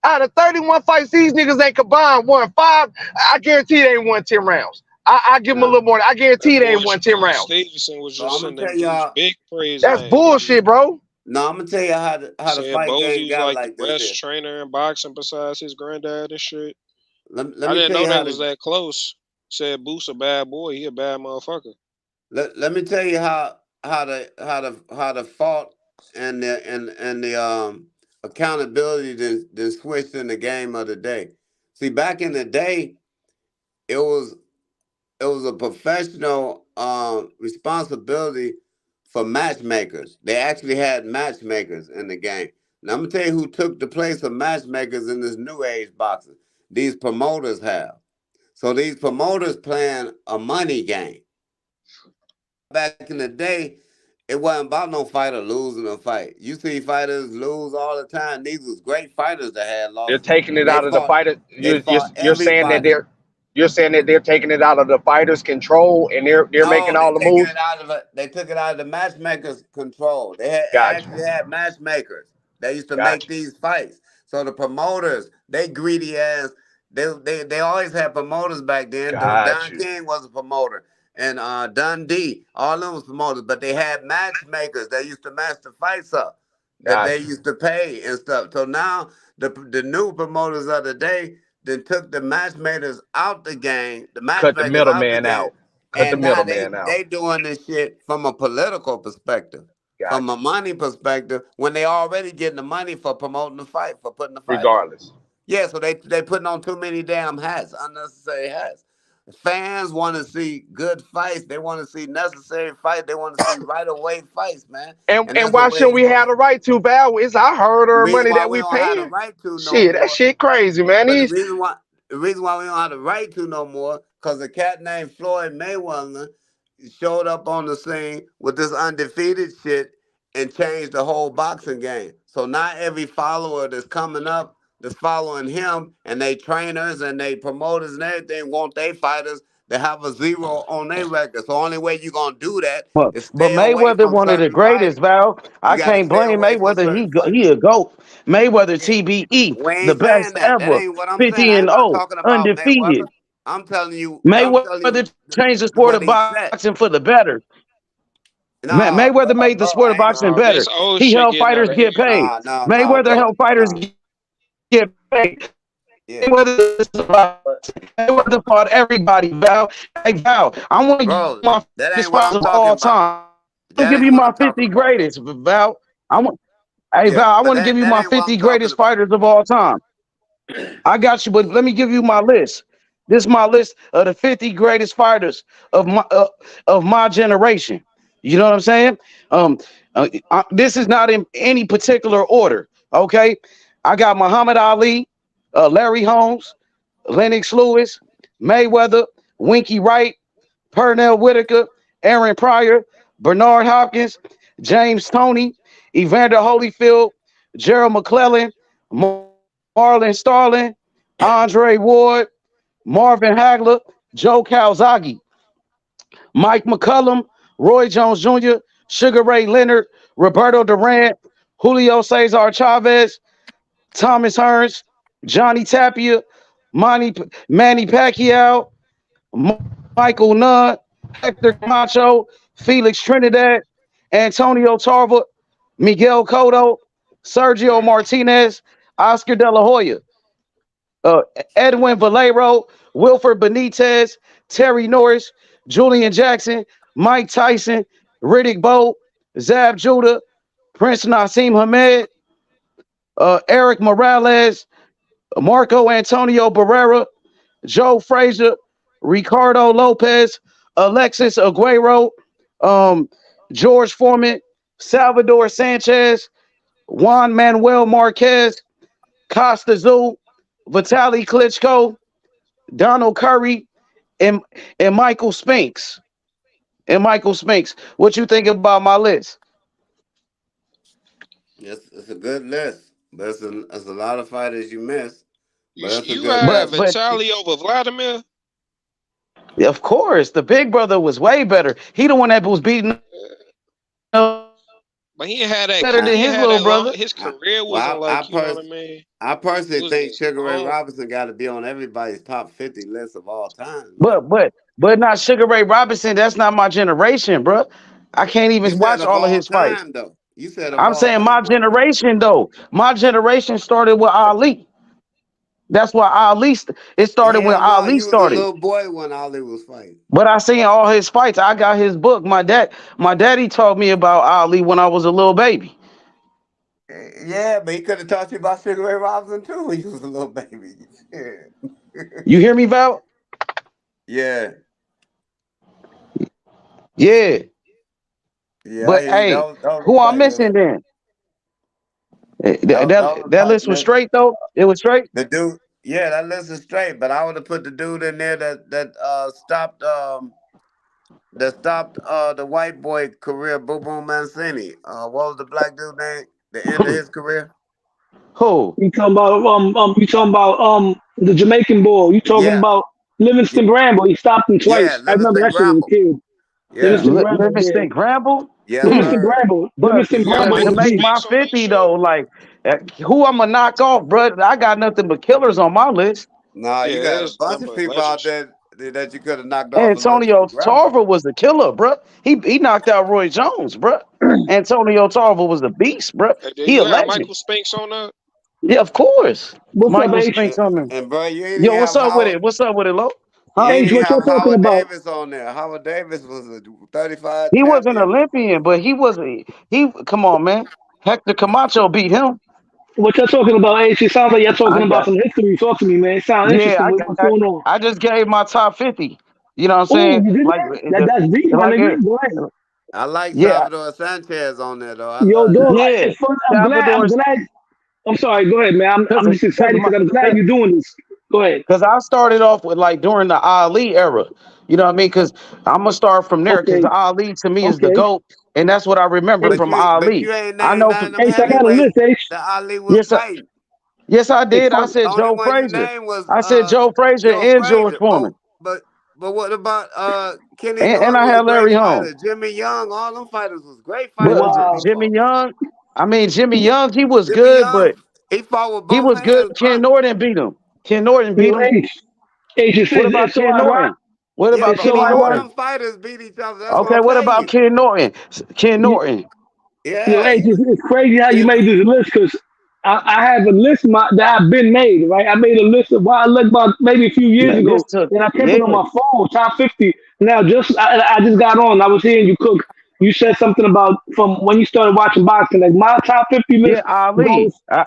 O: Out of 31 fights, these niggas ain't combined won 5. I guarantee they ain't won 10 rounds. I give him a little more. I
Q: That
O: guarantee they
Q: boy
O: ain't won 10
Q: Shakur
O: rounds.
Q: Stevenson was
T: So
Q: just
T: I'm gonna
Q: sending
T: tell
Q: Boost
T: y'all.
Q: big praise
O: That's
Q: lane.
O: bullshit, bro.
T: No, I'm gonna tell you how the
Q: Said
T: fight game
Q: Bosey's
T: got
Q: like the
T: like this
Q: best
T: here.
Q: trainer in boxing besides his granddad and shit.
T: Let
Q: I
T: me
Q: didn't
T: tell
Q: know
T: you
Q: they
T: how
Q: was
T: the
Q: that close. Said Boost a bad boy. He a bad motherfucker.
T: let me tell you how the fault and the accountability then switched in the game of the day. See, back in the day, it was it was a professional responsibility for matchmakers. They actually had matchmakers in the game. Now I'm gonna tell you who took the place of matchmakers in this new age boxing. These promoters have. So these promoters playing a money game. Back in the day, it wasn't about no fighter losing a fight. You see fighters lose all the time. These was great fighters that had
O: They're
T: losses.
O: taking it
T: They
O: out of the
T: fought.
O: fighter.
T: They fought
O: You're saying that
T: everybody.
O: they're taking it out of the fighter's control and they're making
T: No,
O: all
T: they
O: the
T: taking
O: moves.
T: it out of it. They took it out of the matchmakers' control. They
O: Gotcha.
T: actually had matchmakers. They used to make
O: Gotcha.
T: these fights. So the promoters, they greedy ass. They always had promoters back then. Don
O: Gotcha.
T: King was a promoter, and Dundee, all of them was promoters. But they had matchmakers. They used to match the fights up that they
O: Gotcha.
T: used to pay and stuff. So now the new promoters of the day then took the matchmakers out the game, the
O: Cut the
T: matchmakers out the
O: middleman
T: game,
O: out. Cut the
T: and now they
O: middleman out.
T: they doing this shit from a political perspective, from
O: Gotcha.
T: a money perspective, when they already getting the money for promoting the fight, for putting the fight on.
O: Regardless.
T: Yeah, so they putting on too many damn hats, unnecessary hats. Fans want to see good fights. They want to see necessary fights. They want to see right away fights, man.
O: And
T: And
O: and
T: that's the
O: why
T: way
O: shouldn't
T: it's
O: we
T: supposed
O: have
T: to
O: the
T: be.
O: right to, Val? It's our hard
T: The
O: earned
T: reason
O: money
T: why
O: that
T: we
O: we
T: don't have the
O: paying.
T: right to no
O: Shit, that
T: more.
O: shit crazy, man.
T: But the
O: These
T: reason why we don't have the right to no more, because a cat named Floyd Mayweather showed up on the scene with this undefeated shit and changed the whole boxing game. So not every follower that's coming up that's following him and they trainers and they promoters and everything want they fighters to have a zero on their record. So only way you gonna do that is
L: But
T: stay away
L: Mayweather,
T: from
L: one of the
T: certain
L: greatest,
T: fights.
L: Val.
T: You
L: I
T: gotta
L: can't
T: stay
L: blame
T: away from
L: Mayweather.
T: certain
L: He
T: fights.
L: a goat. Mayweather TBE,
T: We
L: the
T: ain't saying
L: best
T: that. That
L: ever.
T: ain't what I'm saying.
L: 50
T: I
L: and
T: ain't not
L: 0,
T: talking about
L: undefeated.
T: Mayweather. I'm telling you
L: Mayweather changed the sport
T: what
L: of
T: he said.
L: boxing for the better.
T: Nah,
L: Mayweather made the
T: bro,
L: sport of
T: I ain't
L: boxing
Q: Nah,
L: better.
Q: this old
L: He
Q: shit
L: helped
Q: getting out
L: fighters
Q: of
L: get
Q: hand.
L: paid.
T: nah,
L: Mayweather
T: bro.
L: helped fighters
T: Nah.
L: get paid.
T: Yeah.
L: Mayweather fought everybody, Val. Hey, Val, I want to give you
T: Bro,
L: my
T: that
L: 50
T: ain't what
L: spots
T: I'm
L: of
T: talking
L: all
T: about.
L: time. I want
T: That
L: to give
T: ain't
L: you
T: what
L: my
T: I'm talking
L: 50
T: about.
L: greatest, Val. Hey,
T: Yeah,
L: Val, I
T: but
L: want to give
T: that
L: you
T: that
L: my
T: ain't what
L: 50
T: I'm talking
L: greatest
T: about.
L: fighters of all time. I got you, but let me give you my list. This is my list of the 50 greatest fighters of my generation. You know what I'm saying? Um, this is not in any particular order. Okay, I got Muhammad Ali, Larry Holmes, Lennox Lewis, Mayweather, Winky Wright, Pernell Whitaker, Aaron Pryor, Bernard Hopkins, James Toney, Evander Holyfield, Gerald McClellan, Marlon Starling, Andre Ward, Marvin Hagler, Joe Calzaghe, Mike McCullum, Roy Jones Jr., Sugar Ray Leonard, Roberto Durant, Julio Cesar Chavez, Thomas Hearns, Johnny Tapia, Manny Pacquiao, Michael Nunn, Hector Camacho, Felix Trinidad, Antonio Tarver, Miguel Cotto, Sergio Martinez, Oscar De La Hoya, uh, Edwin Valero, Wilford Benitez, Terry Norris, Julian Jackson, Mike Tyson, Riddick Bowe, Zab Judah, Prince Nassim Hamed, Eric Morales, Marco Antonio Barrera, Joe Frazier, Ricardo Lopez, Alexis Aguero, um, George Foreman, Salvador Sanchez, Juan Manuel Marquez, Costa Zoo, Vitaly Klitschko, Donald Curry, and and Michael Spinks. And Michael Spinks. What you think about my list?
T: It's a good list, but it's a lot of fighters you miss. But it's a
Q: You
T: good
Q: had
T: list.
L: But
Q: Vitaly over Vladimir.
L: of course, the big brother was way better. He the one that was beating up
Q: But he ain't had that.
L: better
T: I,
L: than
Q: He ain't
L: his
Q: had
L: little
Q: that long.
L: brother.
Q: His
T: I,
Q: career wasn't
T: well, I, I,
Q: like, you know what
T: pers-
Q: I mean.
T: I
Q: It
T: personally
Q: wasn't
T: think
Q: as
T: Sugar Ray
Q: long.
T: Robinson got to be on everybody's top 50 list of all time, man.
L: But But not Sugar Ray Robinson. That's not my generation, bro. I can't
T: You
L: even
T: said
L: watch
T: of
L: all of
T: all
L: his fights.
T: time though. You said of
L: I'm
T: all
L: saying my
T: time.
L: generation, though. My generation started with Ali. That's why it started when
T: Hell no,
L: Ali
T: you was a
L: started.
T: little boy when Ali was fighting.
L: But I seen all his fights. I got his book. My daddy taught me about Ali when I was a little baby.
T: Yeah, but he could have taught you about Sugar Ray Robinson too when you was a little baby.
L: You hear me, Val?
T: Yeah.
L: Yeah.
T: Yeah, I
L: But
T: hear you.
L: hey,
T: That was a
L: who I'm
T: fight list.
L: missing then?
T: That was a
L: That
T: fight
L: list was
T: list.
L: straight though. It was straight.
T: The dude, yeah, that list is straight. But I would have put the dude in there that stopped the white boy career, Boo Boom Mancini. What was the black dude name? The end of his career?
L: Who?
B: You talking about the Jamaican boy. You talking
T: Yeah,
B: about Livingston Gramble. He stopped him
T: yeah,
B: twice. I remember
T: Livingston
B: that shit as a
T: Gramble.
B: kid.
T: Yeah,
B: Livingston Gramble, yeah.
L: Livingston Gramble.
T: yes,
B: Livingston
T: sir.
B: Gramble.
L: But
B: Livingston
Q: You got
B: Gramble
L: to
B: was
Q: Michael
L: make
B: beast.
L: my
Q: Spinks on that
L: 50
Q: shit?
L: though, like who I'm gonna knock off, bro? I got nothing but killers on my list.
T: Nah, you
Q: Yeah,
T: got a
Q: there's
T: bunch
Q: nothing
T: of
Q: but
T: people out
Q: legends.
T: there that you could have knocked off a
L: Antonio
T: Livingston Gramble.
L: Tarver was the killer, bro. He knocked out Roy Jones, bro. Antonio Tarver was the beast, bro.
Q: Hey, do
L: He
Q: you
L: a
Q: got
L: legend.
Q: Michael Spinks on that?
L: Yeah, of course.
B: What's up,
L: Michael
B: H?
L: Spinks on there.
T: And bro, you ain't
L: Yo,
T: even
L: what's
T: have
L: up with
T: Howard.
L: it? What's up with it, Lo?
T: You
L: Huh?
T: ain't
B: H,
T: even
B: what you're
T: have
B: talking
T: Howard
B: about?
T: Davis on there. Howard Davis was a 35
L: He was an
T: champion.
L: Olympian, but he come on, man. Hector Camacho beat him.
B: What you're talking about, H? It sounds like you're talking
L: I
B: about
L: got
B: some history. Talk to me, man. It sounds
L: yeah,
B: interesting.
L: I
B: What's
L: got
B: going on?
L: I just gave my top 50. You know what I'm
B: Oh,
L: saying?
B: you did
L: Like
B: that? That's deep, my
L: like
B: nigga. Go ahead.
T: I like
L: yeah,
T: Salvador Sanchez on there though. I
B: Yo,
T: love
B: dog,
T: that.
L: yeah.
B: it's fun. I'm glad. I'm
L: Salvador's
B: glad. I'm sorry. Go ahead, man.
L: cause
B: I'm just
L: cause
B: excited
L: my
B: because I'm glad you're doing this. Go ahead.
L: Cause I started off with like during the Ali era, you know what I mean? Cause I'm gonna start from there. Cause
B: Okay.
L: the Ali to me is the
B: Okay.
L: GOAT, and that's what I remember
B: H,
T: But
L: from
T: you
L: Ali.
T: ain't
L: I
T: named
L: know
T: none
L: from
T: of them
B: H, I got a
T: heavyweights
B: list, H.
T: that Ali was
L: yes,
T: fighting.
L: yes, I
B: It's
L: did. I
B: fun.
L: said
T: Only
L: Joe
T: one you
L: Frazier.
T: named was
L: I said Joe Frazier
T: Joe
L: and George
T: Frazier.
L: Foreman,
T: But what about Kenny
L: and
T: Norton
L: I
T: was a
L: had
T: great
L: Larry Holmes.
T: fighter. Jimmy Young, all them fighters was great
L: But
T: fighters that he
B: Wow.
L: Jimmy
T: fought.
L: Young, I mean Jimmy Young, he was
T: Jimmy
L: good, but
T: Young, he fought with
L: he
T: both
L: was good.
T: hands,
L: Ken
T: bro.
L: Norton beat him. Ken Norton beat
B: Yo,
L: him.
B: H,
L: What about
B: it's so
L: Ken
B: ironic.
L: Norton? What
T: Yeah,
L: about
B: It's
T: but
B: so
L: Kenny
T: all
L: Norton?
B: ironic.
T: them fighters beat each other. That's what
L: Okay,
T: I'm
L: what
T: telling
L: about
T: you.
L: Ken Norton? Ken Norton.
B: Yo,
T: Yeah,
B: hey, it's crazy how you
T: Ken,
B: made this list because I have a list that I've been made, right? I made a list of what I looked about maybe a few years
L: This
B: ago,
L: took
B: and I kept it
L: yeah.
B: on my phone, top 50. Now, I just got on. I was hearing you cook. You said something about from when you started watching boxing. Like my top 50
L: Yeah,
B: list
L: Ali.
B: goes. I,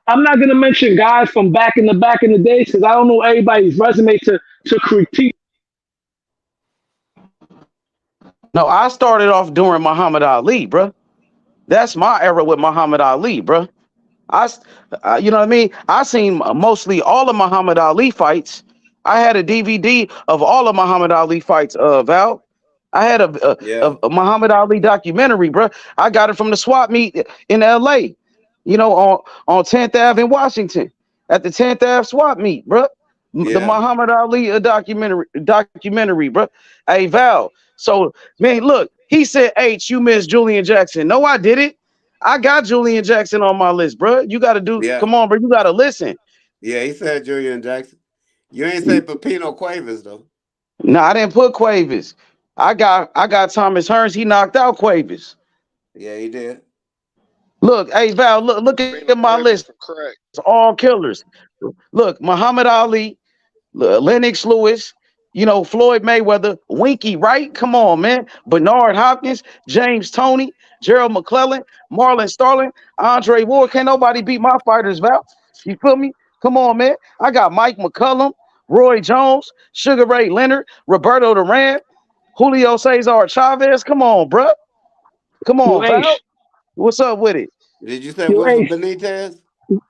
B: I'm not gonna mention guys from back in the days because I don't know everybody's resume to critique.
L: No, I started off during Muhammad Ali, bro. That's my era with Muhammad Ali, bro. You know what I mean? I seen mostly all of Muhammad Ali fights. I had a DVD of all of Muhammad Ali fights. Val, I had
T: yeah,
L: a Muhammad Ali documentary, bro. I got it from the swap meet in L.A. You know, on 10th Ave in Washington at the 10th Ave swap meet, bro. The
T: yeah,
L: Muhammad Ali documentary, bro. Hey Val, so man, look, he said, "H, you missed Julian Jackson." No, I didn't. I got Julian Jackson on my list, bro. You got to
T: yeah,
L: come on, bro. You got to listen.
T: yeah. He said Julian Jackson. You ain't say Pepino Cuevas though.
L: No, I didn't put Cuevas. I got Thomas Hearns. He knocked out Cuevas.
T: Yeah, he did.
L: Look, hey Val, look
Q: Pino
L: at my
Q: Cuevas
L: list.
Q: for crack.
L: All killers. Look, Muhammad Ali, Lennox Lewis, you know, Floyd Mayweather, Winky, right? Come on, man. Bernard Hopkins, James Toney, Gerald McClellan, Marlon Starling, Andre Ward. Can't nobody beat my fighters, Val. You feel me? Come on, man. I got Mike McCullum, Roy Jones, Sugar Ray Leonard, Roberto Duran, Julio Cesar Chavez. Come on, bro. Come
B: Yo,
L: on, Val.
B: H,
L: What's up with it?
T: Did you say
B: yo,
T: Wilson
B: H,
T: Benitez?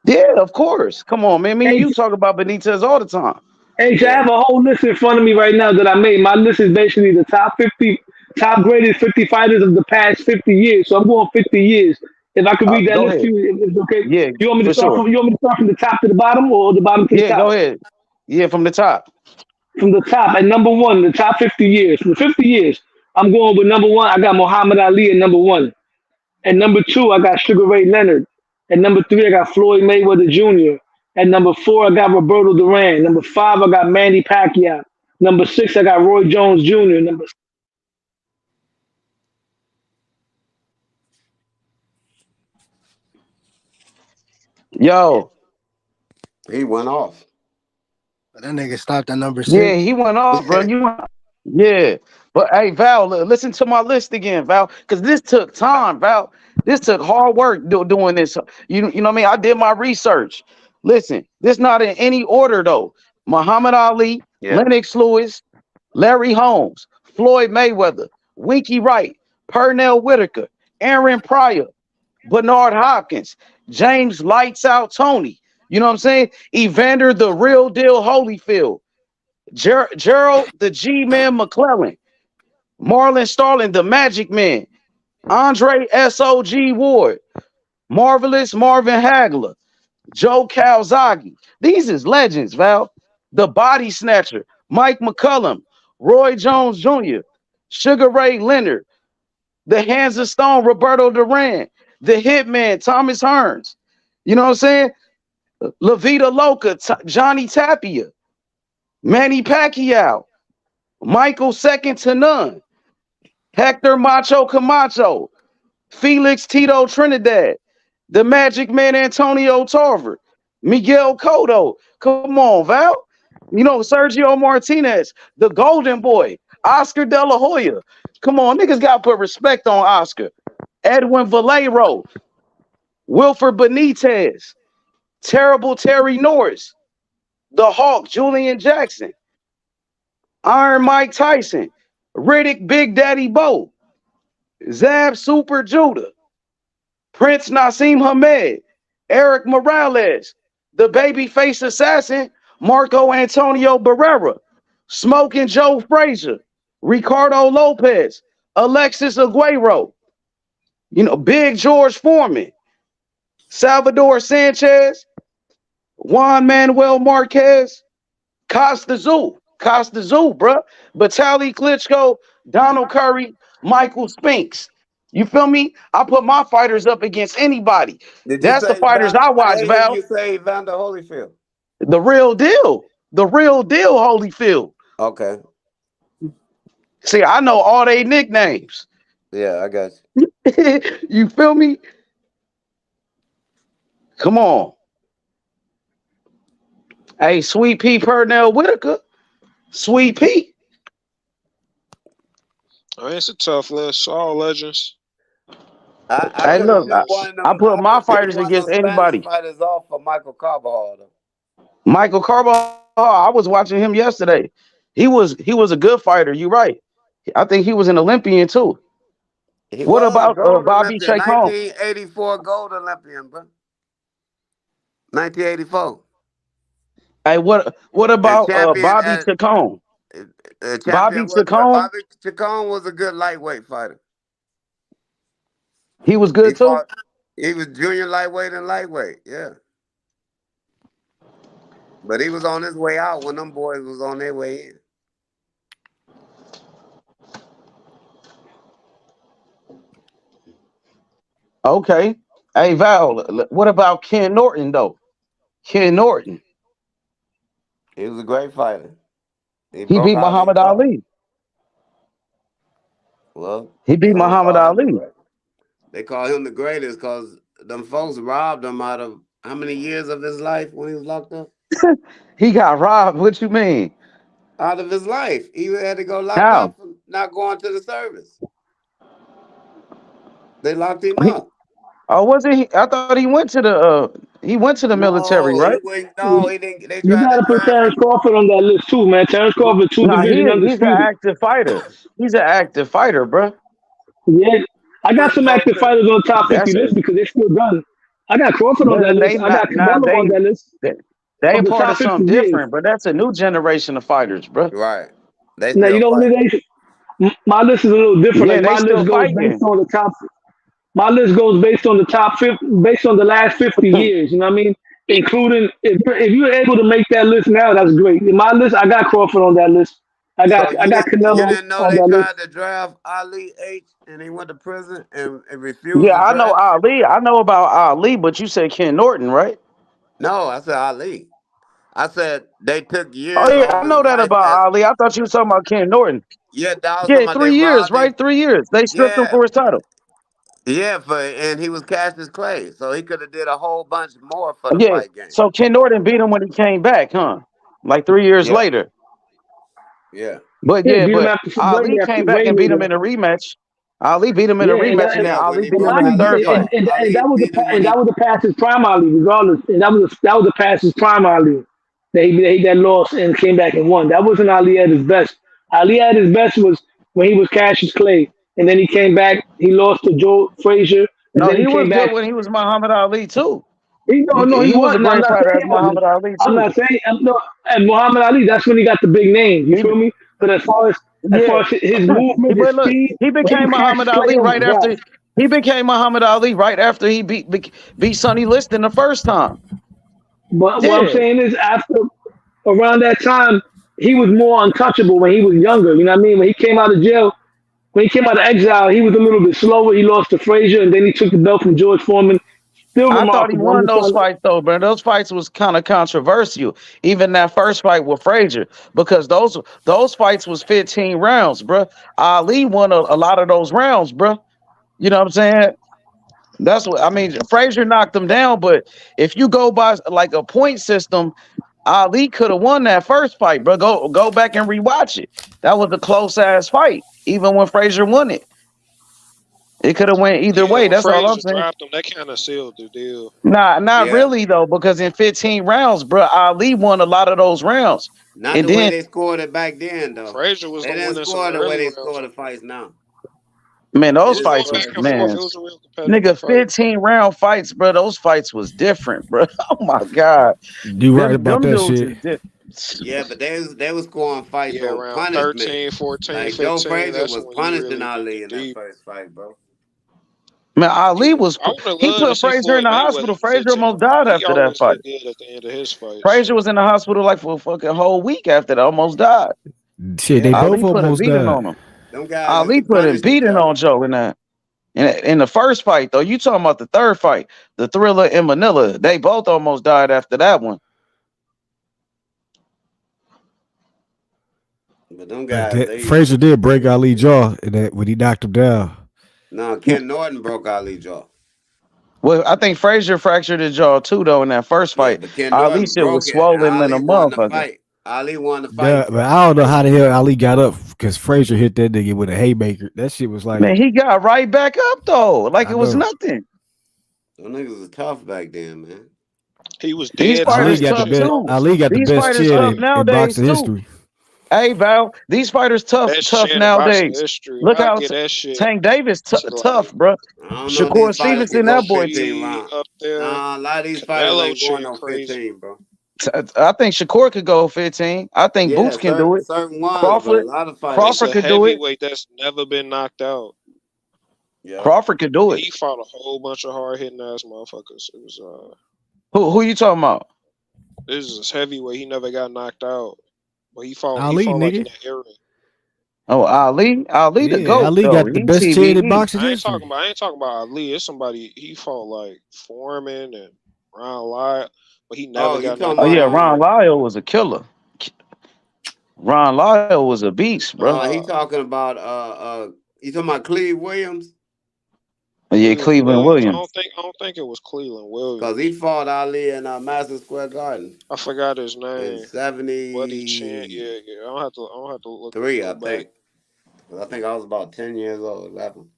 L: Yeah, of course. Come on, man. Me and
B: H,
L: you talk about Benitez all the time.
B: H, I
T: Yeah,
B: have a whole list in front of me right now that I made. My list is basically the top 50, top graded 50 fighters of the past 50 years. So I'm going 50 years. If I could read that
L: Go
B: list to
L: ahead.
B: you, if it's okay.
L: Yeah,
B: You want me to
L: for
B: start
L: sure.
B: from the top to the bottom or the bottom to the
L: Yeah,
B: top?
L: go ahead. Yeah, from the top.
B: From the top at number one, the top 50 years. From 50 years, I'm going with number one. I got Muhammad Ali at number one. At number two, I got Sugar Ray Leonard. At number three, I got Floyd Mayweather Jr. At number four, I got Roberto Duran. Number five, I got Manny Pacquiao.
U: Number 6, I got Roy Jones Jr. Number
L: Yo,
T: He went off.
S: That nigga stopped at number
L: yeah,
S: 6.
L: he went off, bro. Yeah. But hey, Val, listen to my list again, Val, because this took time, Val. This took hard work doing this. You know what I mean? I did my research. Listen, this not in any order though. Muhammad Ali,
T: Yeah.
L: Lennox Lewis, Larry Holmes, Floyd Mayweather, Winky Wright, Pernell Whitaker, Aaron Pryor, Bernard Hopkins, James Lights Out Tony. You know what I'm saying? Evander the Real Deal Holyfield, Gerald the G-Man McClellan, Marlon Starling the Magic Man, Andre S.O.G. Ward, Marvelous Marvin Hagler, Joe Calzaghe. These is legends, Val. The Body Snatcher, Mike McCullum, Roy Jones Jr., Sugar Ray Leonard, the Hands of Stone, Roberto Duran, the Hitman, Thomas Hearns. You know what I'm saying? La Vida Loca, Johnny Tapia, Manny Pacquiao, Michael Second to None, Hector Macho Camacho, Felix Tito Trinidad, the Magic Man Antonio Tarver, Miguel Cotto. Come on, Val. You know, Sergio Martinez, the Golden Boy, Oscar De La Hoya. Come on, niggas got to put respect on Oscar. Edwin Valero, Wilford Benitez, Terrible Terry Norris, the Hawk, Julian Jackson, Iron Mike Tyson, Riddick Big Daddy Bo, Zab Super Judah, Prince Nassim Hamed, Eric Morales, the babyface assassin, Marco Antonio Barrera, Smoking Joe Frazier, Ricardo Lopez, Alexis Aguero, you know, Big George Foreman, Salvador Sanchez, Juan Manuel Marquez, Costa Zoo, bruh. Vitaly Klitschko, Donald Curry, Michael Spinks. You feel me? I put my fighters up against anybody.
T: Did you
L: That's the
T: say
L: fighters I
T: I
L: watch,
T: didn't hear
L: Val.
T: you say Evander Holyfield.
L: The real deal. The real deal, Holyfield.
T: Okay.
L: See, I know all they nicknames.
T: Yeah, I got
L: you. You feel me? Come on. Hey, Sweet Pea Pernell Whitaker. Sweet Pea.
Q: I mean, it's a tough list. All legends.
T: I
L: Hey,
T: couldn't
L: look,
T: pick one of
L: I
T: them.
L: put
T: I
L: my
T: couldn't pick
L: fighters
T: one of
L: against
T: them Spanish
L: anybody.
T: fighters off for Michael Carbajal though.
L: Michael Carbajal, I was watching him yesterday. He was a good fighter. You right. I think he was an Olympian too.
T: He
L: What
T: was
L: about
T: gold
L: Bobby
T: Olympian,
L: Chacon?
T: 1984 gold Olympian, bro. 1984.
L: Hey, what
T: And
L: about
T: champion
L: Bobby
T: at
L: Chacon? Bobby
T: champion was
L: Chacon,
T: Bobby Chacon was a good lightweight fighter.
L: he was
T: He
L: good too.
T: fought. He was junior lightweight and lightweight. Yeah. But he was on his way out when them boys was on their way in.
L: Okay. Hey Val, what about Ken Norton though? Ken Norton.
T: He was a great fighter. He
L: He
T: broke
L: beat
T: Ali
L: Muhammad
T: tough.
L: Ali.
T: Well,
L: He beat
T: some
L: Muhammad
T: call him the
L: Ali.
T: great. They call him the greatest because them folks robbed him out of how many years of his life when he was locked up?
L: He got robbed. What you mean?
T: Out of his life. He had to go locked
L: How?
T: up for not going to the service. They locked him
L: He,
T: up.
L: oh, wasn't he? I thought he went to the military,
T: No, he
L: right?
T: went. No, he didn't. They
U: You
T: tried to
U: gotta put
T: draft
U: Terrence
T: him.
U: Crawford on that list too, man. Terrence Crawford, two
L: No,
U: division
L: he's an
U: undisputed.
L: active fighter. He's an active fighter, bro.
U: Yeah, I got some
T: Couldn't go
U: active
T: to.
U: fighters on the top 50
L: That's a
U: list because they still done. I got Crawford on that
L: but they
U: list. I got
L: not now
U: Canelo on that list
L: they
U: of the
L: part
U: top
L: of
U: 50
L: something
U: years.
L: different, but that's a new generation of fighters, bro.
T: Right. They
U: Now you
T: still
U: know what
T: fighting.
U: it is. My list is a little different.
L: Yeah,
U: Like
L: they
U: my
L: still
U: list goes based
L: fighting.
U: on the top. My list goes based on the top 50, based on the last 50 years. You know what I mean? Including if you're able to make that list now, that's great. In my list, I got Crawford on that list.
T: So
U: I got
T: you
U: Canelo
T: didn't know
U: on
T: they
U: that list.
T: tried to draft Ali H and he went to prison and refused
L: Yeah,
T: to
L: I know
T: draft him?
L: Ali. I know about Ali, but you said Ken Norton, right?
T: No, I said Ali. I said they took
L: Oh
T: years
L: yeah,
T: off
L: I
T: his
L: know that
T: life
L: about
T: as
L: Ali. I thought you were talking about Ken Norton.
T: yeah, that was
L: Yeah,
T: somebody they
L: 3 years,
T: robbed him.
L: right? 3 years. They stripped him
T: Yeah,
L: for his title.
T: yeah, and he was Cassius Clay, so he could have did a whole bunch more for the
L: Yeah.
T: fight game.
L: So Ken Norton beat him when he came back, huh? Like 3 years
T: Yeah,
L: later.
T: yeah.
L: But
U: Yeah,
L: yeah,
U: beat him
L: but
U: after
L: Ali came back
U: way
L: and beat him
U: later.
L: in a rematch. Ali beat him in a
U: Yeah,
L: rematch, and then
T: Yeah, when
L: Ali
T: he
L: beat
U: and
L: him
T: broke
L: in the
U: Ali beat
L: third
T: Ali's
U: it,
L: fight.
T: jaw. Ali beat him when
U: and
T: he
U: that was the past his prime Ali, regardless. And that was the past his prime Ali. That lost and came back and won. That wasn't Ali at his best. Ali at his best was when he was Cassius Clay, and then he came back. He lost to Joe Frazier, and
L: No,
U: then he
L: he was
U: came
L: good
U: back.
L: when he was Muhammad Ali too.
U: He
L: He was a
U: wasn't. I'm
L: great
U: not
L: fighter
U: saying
L: as
U: he wasn't.
L: Muhammad Ali
U: I'm
L: too.
U: not saying no. And Muhammad Ali, that's when he got the big names. You
L: He,
U: feel me? But as
L: yeah,
U: far as his movement, his
L: but look,
U: speed,
L: he
U: when he
L: became
U: was
L: Muhammad
U: Cassius Clay,
L: Ali
U: oh my
L: right
U: god.
L: after he became Muhammad Ali right after he beat Sonny Liston the first time.
U: But what I'm
L: Yeah,
U: saying is, after around that time, he was more untouchable when he was younger. You know what I mean? When he came out of jail, when he came out of exile, he was a little bit slower. He lost to Frazier, and then he took the belt from George Foreman. Still
L: I thought he
U: remarkable. I'm
L: won
U: just
L: those
U: trying to.
L: fights though, but those fights was kind of controversial. Even that first fight with Frazier, because those fights was 15 rounds, bruh. Ali won a lot of those rounds, bruh. You know what I'm saying? That's what I mean. Frazier knocked him down, but if you go by like a point system, Ali could have won that first fight, bro. Go back and rewatch it. That was a close ass fight, even when Frazier won it. It could have went either
Q: Yeah,
L: way.
Q: when
L: That's all I'm
Q: Frazier
L: saying.
Q: dropped him, that kind of sealed the deal.
L: Not
T: Yeah,
L: really though, because in 15 rounds, bro, Ali won a lot of those rounds.
T: not
L: And
T: the way
L: then,
T: they scored it back then though.
Q: Frazier was
T: They
Q: the
T: didn't
Q: one in some
T: score the way
Q: early
T: they
Q: rounds.
T: score the fights now.
L: man,
T: They
L: those
Q: It was
T: didn't
Q: going
L: fights
T: score
L: was
Q: back
T: it
Q: and
T: like
Q: forth.
L: man,
Q: It
T: that.
Q: was a real competitive
L: nigga,
Q: fight.
L: 15 round fights, bro. Those fights was different, bro. Oh my god,
A: You right about
L: them
A: that
L: dudes
A: shit.
L: is different.
T: Yeah, but they was scoring fights
Q: Yeah,
T: on
Q: around
T: punishment.
Q: 13, 14,
T: Like Joe
Q: 15.
T: Frazier
Q: That's
T: was
Q: when he
T: punishing
Q: really went
T: Ali in that
Q: deep.
T: first fight, bro.
L: Man, Ali
Q: Yeah,
L: was
Q: I would have
L: he
Q: loved to
L: put
Q: see
L: Frazier in
Q: Floyd
L: the
Q: Mayweather
L: hospital.
Q: in
L: Frazier
Q: 15
L: almost
Q: rounds.
L: died
Q: He
L: after that
Q: always
L: fight.
Q: looked good at the end of his fights.
L: Frazier was in the hospital like for a fucking whole week after that, almost died.
A: Shit, they
T: Yeah,
A: both
L: Ali put a
A: almost
L: beating
A: died.
L: on him.
T: them guys used
L: Ali
T: to
L: put a
T: punish each
L: beating
T: other.
L: on Joe in the first fight though. You talking about the third fight, the Thriller in Manila? They both almost died after that one.
T: But them
A: But
T: guys,
A: that,
T: they
A: Frazier did break Ali jaw in that when he knocked him down.
T: no Ken Norton broke Ali jaw.
L: Well, I think Frazier fractured his jaw too though in that first
T: Yeah,
L: fight.
T: but Ken
L: Ali
T: Norton
L: shit was
T: broke it, and
L: swollen than a
T: Ali won the
L: motherfucker.
T: fight. Ali won the fight
A: Duh, but I don't know how the hell Ali got up because Frazier hit that nigga with a haymaker. That shit was like,
L: Man, he got right back up though, like
A: I
L: it was
A: know.
L: nothing.
T: Them niggas was tough back then, man.
Q: He was
L: These
Q: dead
A: Ali
L: fighters
Q: tired
A: got the
L: tough
Q: too.
A: best.
L: too.
A: Ali got the
L: These
A: best
L: fighters
A: chin
L: tough
A: in
L: nowadays
A: boxing
L: too.
A: history.
L: Hey Val, these fighters
Q: Best
L: tough
Q: chin in boxing
L: nowadays.
Q: history.
L: Look
Q: I
L: how
Q: get that shit
L: Tank Davis
Q: to
L: tough,
Q: like
L: bro.
T: I don't know if these
L: Shakur
T: fighters can
L: Stevenson,
T: go
L: that boy.
T: 15
Q: G
T: rounds.
Q: up there.
T: Nah, a lot of these fighters
Q: Canelo
T: ain't going
Q: chin
T: no
Q: crazy.
T: 15, bro.
L: I think Shakur could go 15. I think
T: Yeah,
L: Boots can do it.
T: certain ones, but a
L: Crawford,
T: lot of fighters.
Q: It's
L: Crawford
Q: a
L: could do it.
Q: heavyweight that's never been knocked out.
T: Yeah.
L: Crawford could do it.
Q: He fought a whole bunch of hard hitting ass motherfuckers. It was
L: Who you talking about?
Q: this is heavyweight. He never got knocked out, but he fought
A: Ali,
Q: like in
A: nigga.
Q: that area.
L: Oh, Ali the
A: Yeah,
L: GOAT
A: Ali
L: though.
A: got the
L: He
A: best chin in
L: TBE.
A: boxing history.
Q: I ain't talking about Ali. It's somebody he fought like Foreman and Ron Lyle, but he
T: Oh,
Q: never
T: you
Q: got
T: talking
Q: knocked
L: Oh
T: about
L: yeah,
Q: out.
L: Ron Lyle was a killer. Ron Lyle was a beast, bro.
T: he talking about you talking about Cleve Williams?
L: Yeah,
Q: Cleveland
L: Cleveland
Q: Williams.
L: Williams.
Q: I don't think it was Cleveland
T: Cause he
Q: Williams.
T: fought Ali in Madison Square Garden
Q: I forgot his
T: in
Q: name. Buddy Chan.
T: 73,
Q: Yeah. I don't have to
T: I
Q: go back.
T: think. 'Cause I think I was about 10 years old, 11.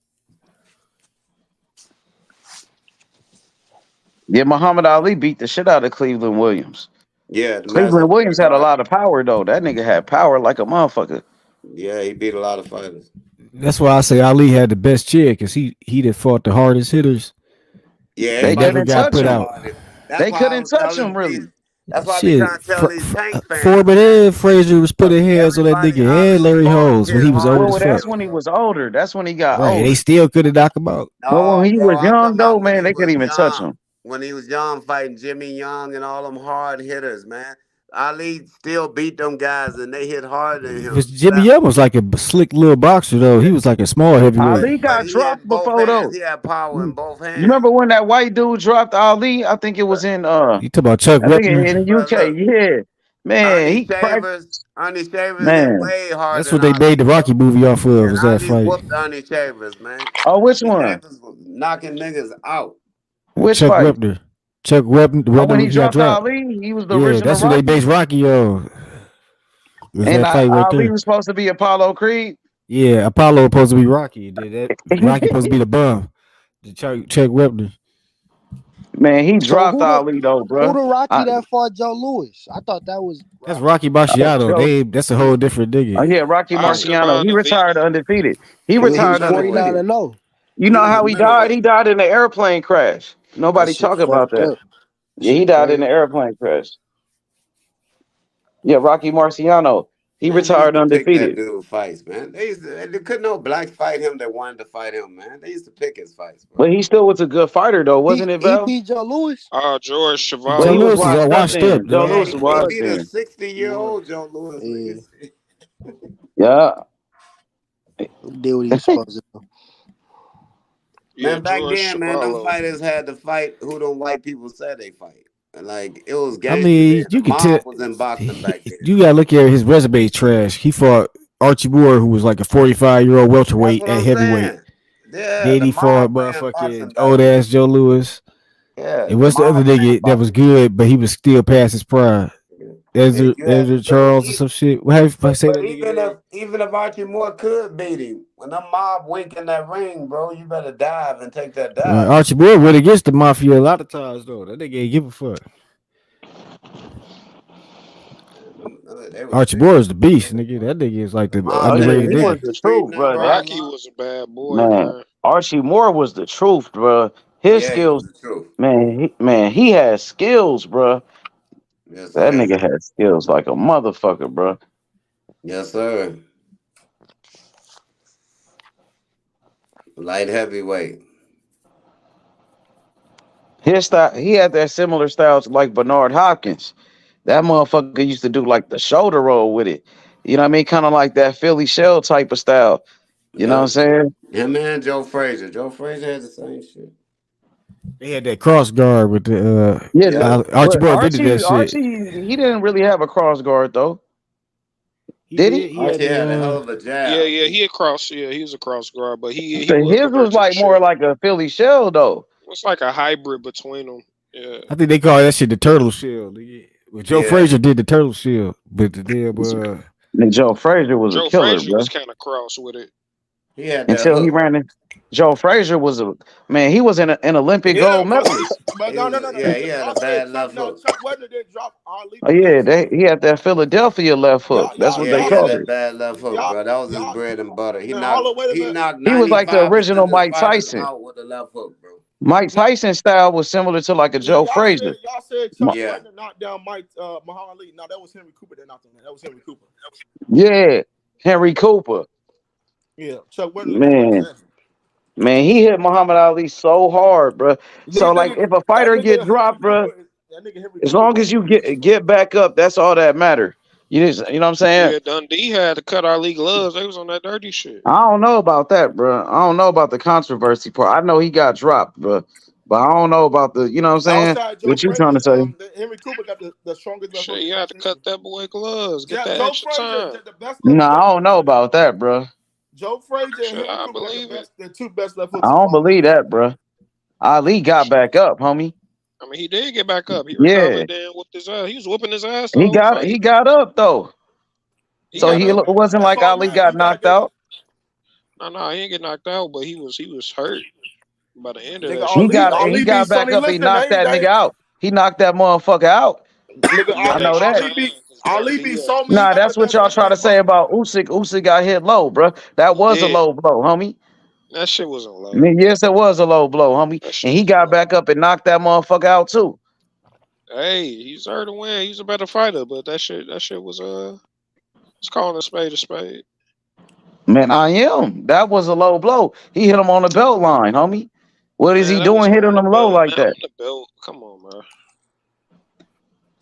L: Yeah, Muhammad Ali beat the shit out of Cleveland Williams.
T: Yeah, the Madison
L: Cleveland
T: Square
L: Williams had a
T: Garden.
L: lot of power though. That nigga had power like a motherfucker.
T: Yeah, he beat a lot of fighters.
A: That's why I say Ali had the best chin because he did fought the hardest hitters
T: Yeah,
L: They
A: and
T: everybody
A: never
L: couldn't
T: was
A: got
L: touch
A: put
T: talking
L: him.
A: out.
T: about it. That's
L: They
T: why I
L: couldn't
T: was
L: touch him
T: telling
L: really.
T: these. That's why I be
A: Shit,
T: trying to tell these Tank fans,
A: Foreman
T: man.
A: and Frazier was putting hands on that
T: Everybody
A: nigga and
T: Ali
A: Larry
T: fought
A: Holmes when
T: hit
A: he was old
T: harder
A: as
L: Well,
T: than
A: fuck.
L: that's when he
T: them.
L: was older. That's when he got
A: Right, they
L: older.
A: still couldn't knock him out.
L: Well, when
T: No,
L: he
T: bro,
L: was
T: I'm
L: young
T: talking
L: though,
T: about when
L: man,
T: he
L: they
T: was
L: couldn't even touch
T: young.
L: him.
T: When he was young, fighting Jimmy Young and all them hard hitters, man. Ali still beat them guys, and they hit harder than
A: Because
T: him.
A: Jimmy Young was like a slick little boxer though. He was like a small heavyweight.
D: Ali
T: But
D: got
T: he
D: dropped
T: had both
D: before
T: hands.
D: though.
T: He had power in
D: You
T: both hands.
D: remember when that white dude dropped Ali? I think it was in
A: You talking about Chuck
D: I think in
A: Wepner?
D: the
T: But
D: UK.
T: look,
D: Yeah. Man,
T: Ernie
D: he cracked
T: Shavers, Ernie Shavers hit
D: man.
T: way harder
A: That's
T: than
A: what they made the
T: Ali,
A: Rocky
T: bro.
A: movie off of.
T: And
A: Was that
T: Ali
A: fight?
T: whooped Ernie Shavers, man.
D: Oh, which
T: Ernie
D: one?
T: Shavers was knocking niggas out.
D: Which
A: Chuck
D: fight?
A: Wepner. Chuck Wepner.
D: Oh, when
A: Whether
D: he
A: he got
D: dropped
A: dropped.
D: Ali, he was the
A: Yeah,
D: original
A: that's what they based
D: Rocky.
A: Rocky on. Was
D: And
A: that fight right
D: Ali
A: there?
D: was supposed to be Apollo Creed.
A: Yeah, Apollo supposed to be Rocky. That Rocky supposed to be the bum. The Chuck Wepner.
D: Man, he
S: So
D: dropped Ali though,
S: who
D: bro.
S: the Rocky that fought Joe Lewis? I thought that was
A: That's Rocky Marciano.
D: Joe.
A: That's a whole different nigga.
D: Yeah, Rocky
Q: Oscar
D: Marciano. He retired
Q: Mayer.
D: undefeated. He
T: He was
D: retired
T: a middleweight.
S: 49-0.
D: You
T: He
D: know
T: was a
D: how he died?
T: middleweight.
D: He died in an airplane crash.
S: That
D: Nobody
S: shit
D: talk about
S: fucked
D: that.
S: up.
D: Yeah, he
S: Shit
D: died in
S: crazy.
D: an airplane crash. Yeah, Rocky Marciano. He
T: Man, they used
D: retired
T: to pick that
D: undefeated.
T: dude fights, man. They couldn't no blacks fight him that wanted to fight him, man. They used to pick his fights, bro.
D: But he still was a good fighter though, wasn't it,
S: He
D: Val?
S: beat Joe Lewis.
Q: George
D: But
A: Joe
D: he
Q: Chevalier.
D: was
A: Lewis is all
D: washed up
A: washed up,
D: then. Joe
A: though.
T: Yeah,
D: Lewis
T: he
D: was
T: beat
D: washed
T: a
D: then.
T: 60-year-old Joe Lewis.
S: Yeah.
D: Yeah.
S: He did what he was supposed to do.
Q: Yeah,
T: Man, back
Q: George
T: then, man, them
Q: Chevalier.
T: fighters had to fight who them white people said they fight. Like, it was
A: I
T: gangster
A: mean,
T: then. The
A: you could tell.
T: mob was in boxing back then.
A: You gotta look at his resume trash. He fought Archie Moore, who was like a 45-year-old
T: That's
A: welterweight
T: what
A: at
T: I'm
A: heavyweight.
T: saying. Yeah,
A: Then
T: the
A: he fought
T: mob ran boxing
A: motherfucking
T: back
A: old
T: then.
A: ass Joe Lewis.
T: Yeah,
A: And
T: the
A: what's the other
T: mob ran
A: nigga that was
T: boxing.
A: good, but he was still past his prime?
T: Yeah, you had
A: Ezra
T: to look.
A: Charles or some shit. How you say
T: But
A: that nigga name?
T: even if Archie Moore could beat him, when the mob wink in that ring, bro, you better dive and take that dive.
A: Archie Moore went against the mafia a lot of times though. That nigga ain't give a fuck.
T: They was
A: Archie Moore is the beast, nigga. That nigga is like the
D: Oh yeah,
A: underrated
D: he was
A: nigga.
D: the truth, bro. That
Q: Rocky was a bad boy,
D: man,
Q: man.
D: Archie Moore was the truth, bro. His
T: Yeah, he was
D: skills,
T: the truth.
D: man, he had skills, bro.
T: Yes,
D: That
T: sir.
D: nigga had skills like a motherfucker, bro.
T: Yes, sir. Light heavyweight.
D: His style, he had that similar style to like Bernard Hopkins. That motherfucker used to do like the shoulder roll with it. You know what I mean? Kind of like that Philly shell type of style. You know what I'm saying?
T: Yeah, man, Joe Frazier. Joe Frazier had the same shit.
A: They had that cross guard with the
D: Yeah,
A: Archie
D: but
A: Moore invented that shit.
D: Archie, he didn't really have a cross guard though. Did he?
T: Archie had a hell of a jab.
Q: Yeah, he was a cross guard, but he
D: So
Q: would
D: his
Q: convert
D: was
Q: to the
D: like more
Q: shell.
D: like a Philly shell though.
Q: It's like a hybrid between them. Yeah.
A: I think they call that shit the turtle shield. Nigga. Well, Joe
T: Yeah.
A: Frazier did the turtle shield, but the damn
D: And Joe Frazier was a
Q: Joe
D: killer,
Q: Frazier
D: bro.
Q: was kind of cross with it.
T: He had that
D: Until he
T: hook.
D: ran in. Joe Frazier was a man. He was an Olympic gold medalist.
R: But no.
T: Yeah, he had a bad left hook.
R: Chuck Webber did drop Ali.
D: Oh yeah, he had that Philadelphia left hook. That's what
T: Yeah,
D: they
T: he had
D: called
T: that
D: it.
T: bad left hook, bro. That was his bread and butter. He
R: hold on, wait a
T: knocked
D: He was like the
T: 95%
D: original
T: of his
D: Mike
T: fighters
D: Tyson.
T: out with the left hook, bro.
D: Mike Tyson's style was similar to like a Joe Frazier.
R: Y'all said Chuck
T: Yeah.
R: Webber knocked down Muhammad Ali. No, that was Henry Cooper that knocked him down. That was Henry Cooper.
D: Yeah, Henry Cooper.
R: Yeah, Chuck Webber.
D: Man, he hit Muhammad Ali so hard, bro. So like, if a fighter get dropped, bro, as long as you get back up, that's all that matter. You know what I'm saying?
Q: Yeah, Dundee had to cut Ali gloves. They was on that dirty shit.
D: I don't know about that, bro. I don't know about the controversy part. I know he got dropped, bro. But I don't know about the, you know what I'm saying? What you trying to say?
R: Henry Cooper got the strongest left
Q: Shit,
R: hook.
Q: you had to cut that boy gloves. Get that
R: Joe
Q: extra
R: Frazier,
Q: time.
R: the best
D: No, I don't know about that, bro.
R: Joe Frazier and
Q: Shit,
R: Henry
Q: I
R: Cooper
Q: believe
R: got
Q: it.
R: the two best left hooks.
D: I don't believe that, bro. Ali got back up, homie.
Q: I mean, he did get back up. He
D: Yeah.
Q: recovered and whooped his ass. He was whooping his ass the
D: He
Q: whole
D: got
Q: fight.
D: up though. So
Q: got
D: he
Q: up.
D: wasn't like Ali got knocked out.
Q: No, he didn't get knocked out, but he was hurt by the end of
R: Nigga,
Q: that shit.
D: He got back up. He knocked that nigga out. He knocked that motherfucker out.
R: Nigga,
D: I know that.
R: Ali beat so many.
D: Nah, that's what y'all try to say about Usyk. Usyk got hit low, bro. That was a low blow, homie.
Q: That shit wasn't low.
D: I mean, yes, it was a low blow, homie. And he got back up and knocked that motherfucker out too.
Q: Hey, he deserved to win. He's a better fighter, but that shit was it's calling a spade a spade.
D: Man, I am. That was a low blow. He hit him on the belt line, homie. What is he doing hitting him low like that?
Q: The belt. Come on, man.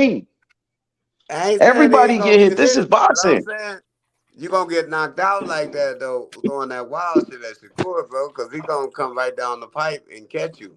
D: me.
T: I ain't saying they
D: Everybody
T: ain't
D: get
T: gonna
D: hit.
T: get
D: This is
T: hit, but I'm
D: boxing.
T: saying you gonna get knocked out like that though, doing that wild shit at Shakur, bro, because he gonna come right down the pipe and catch you.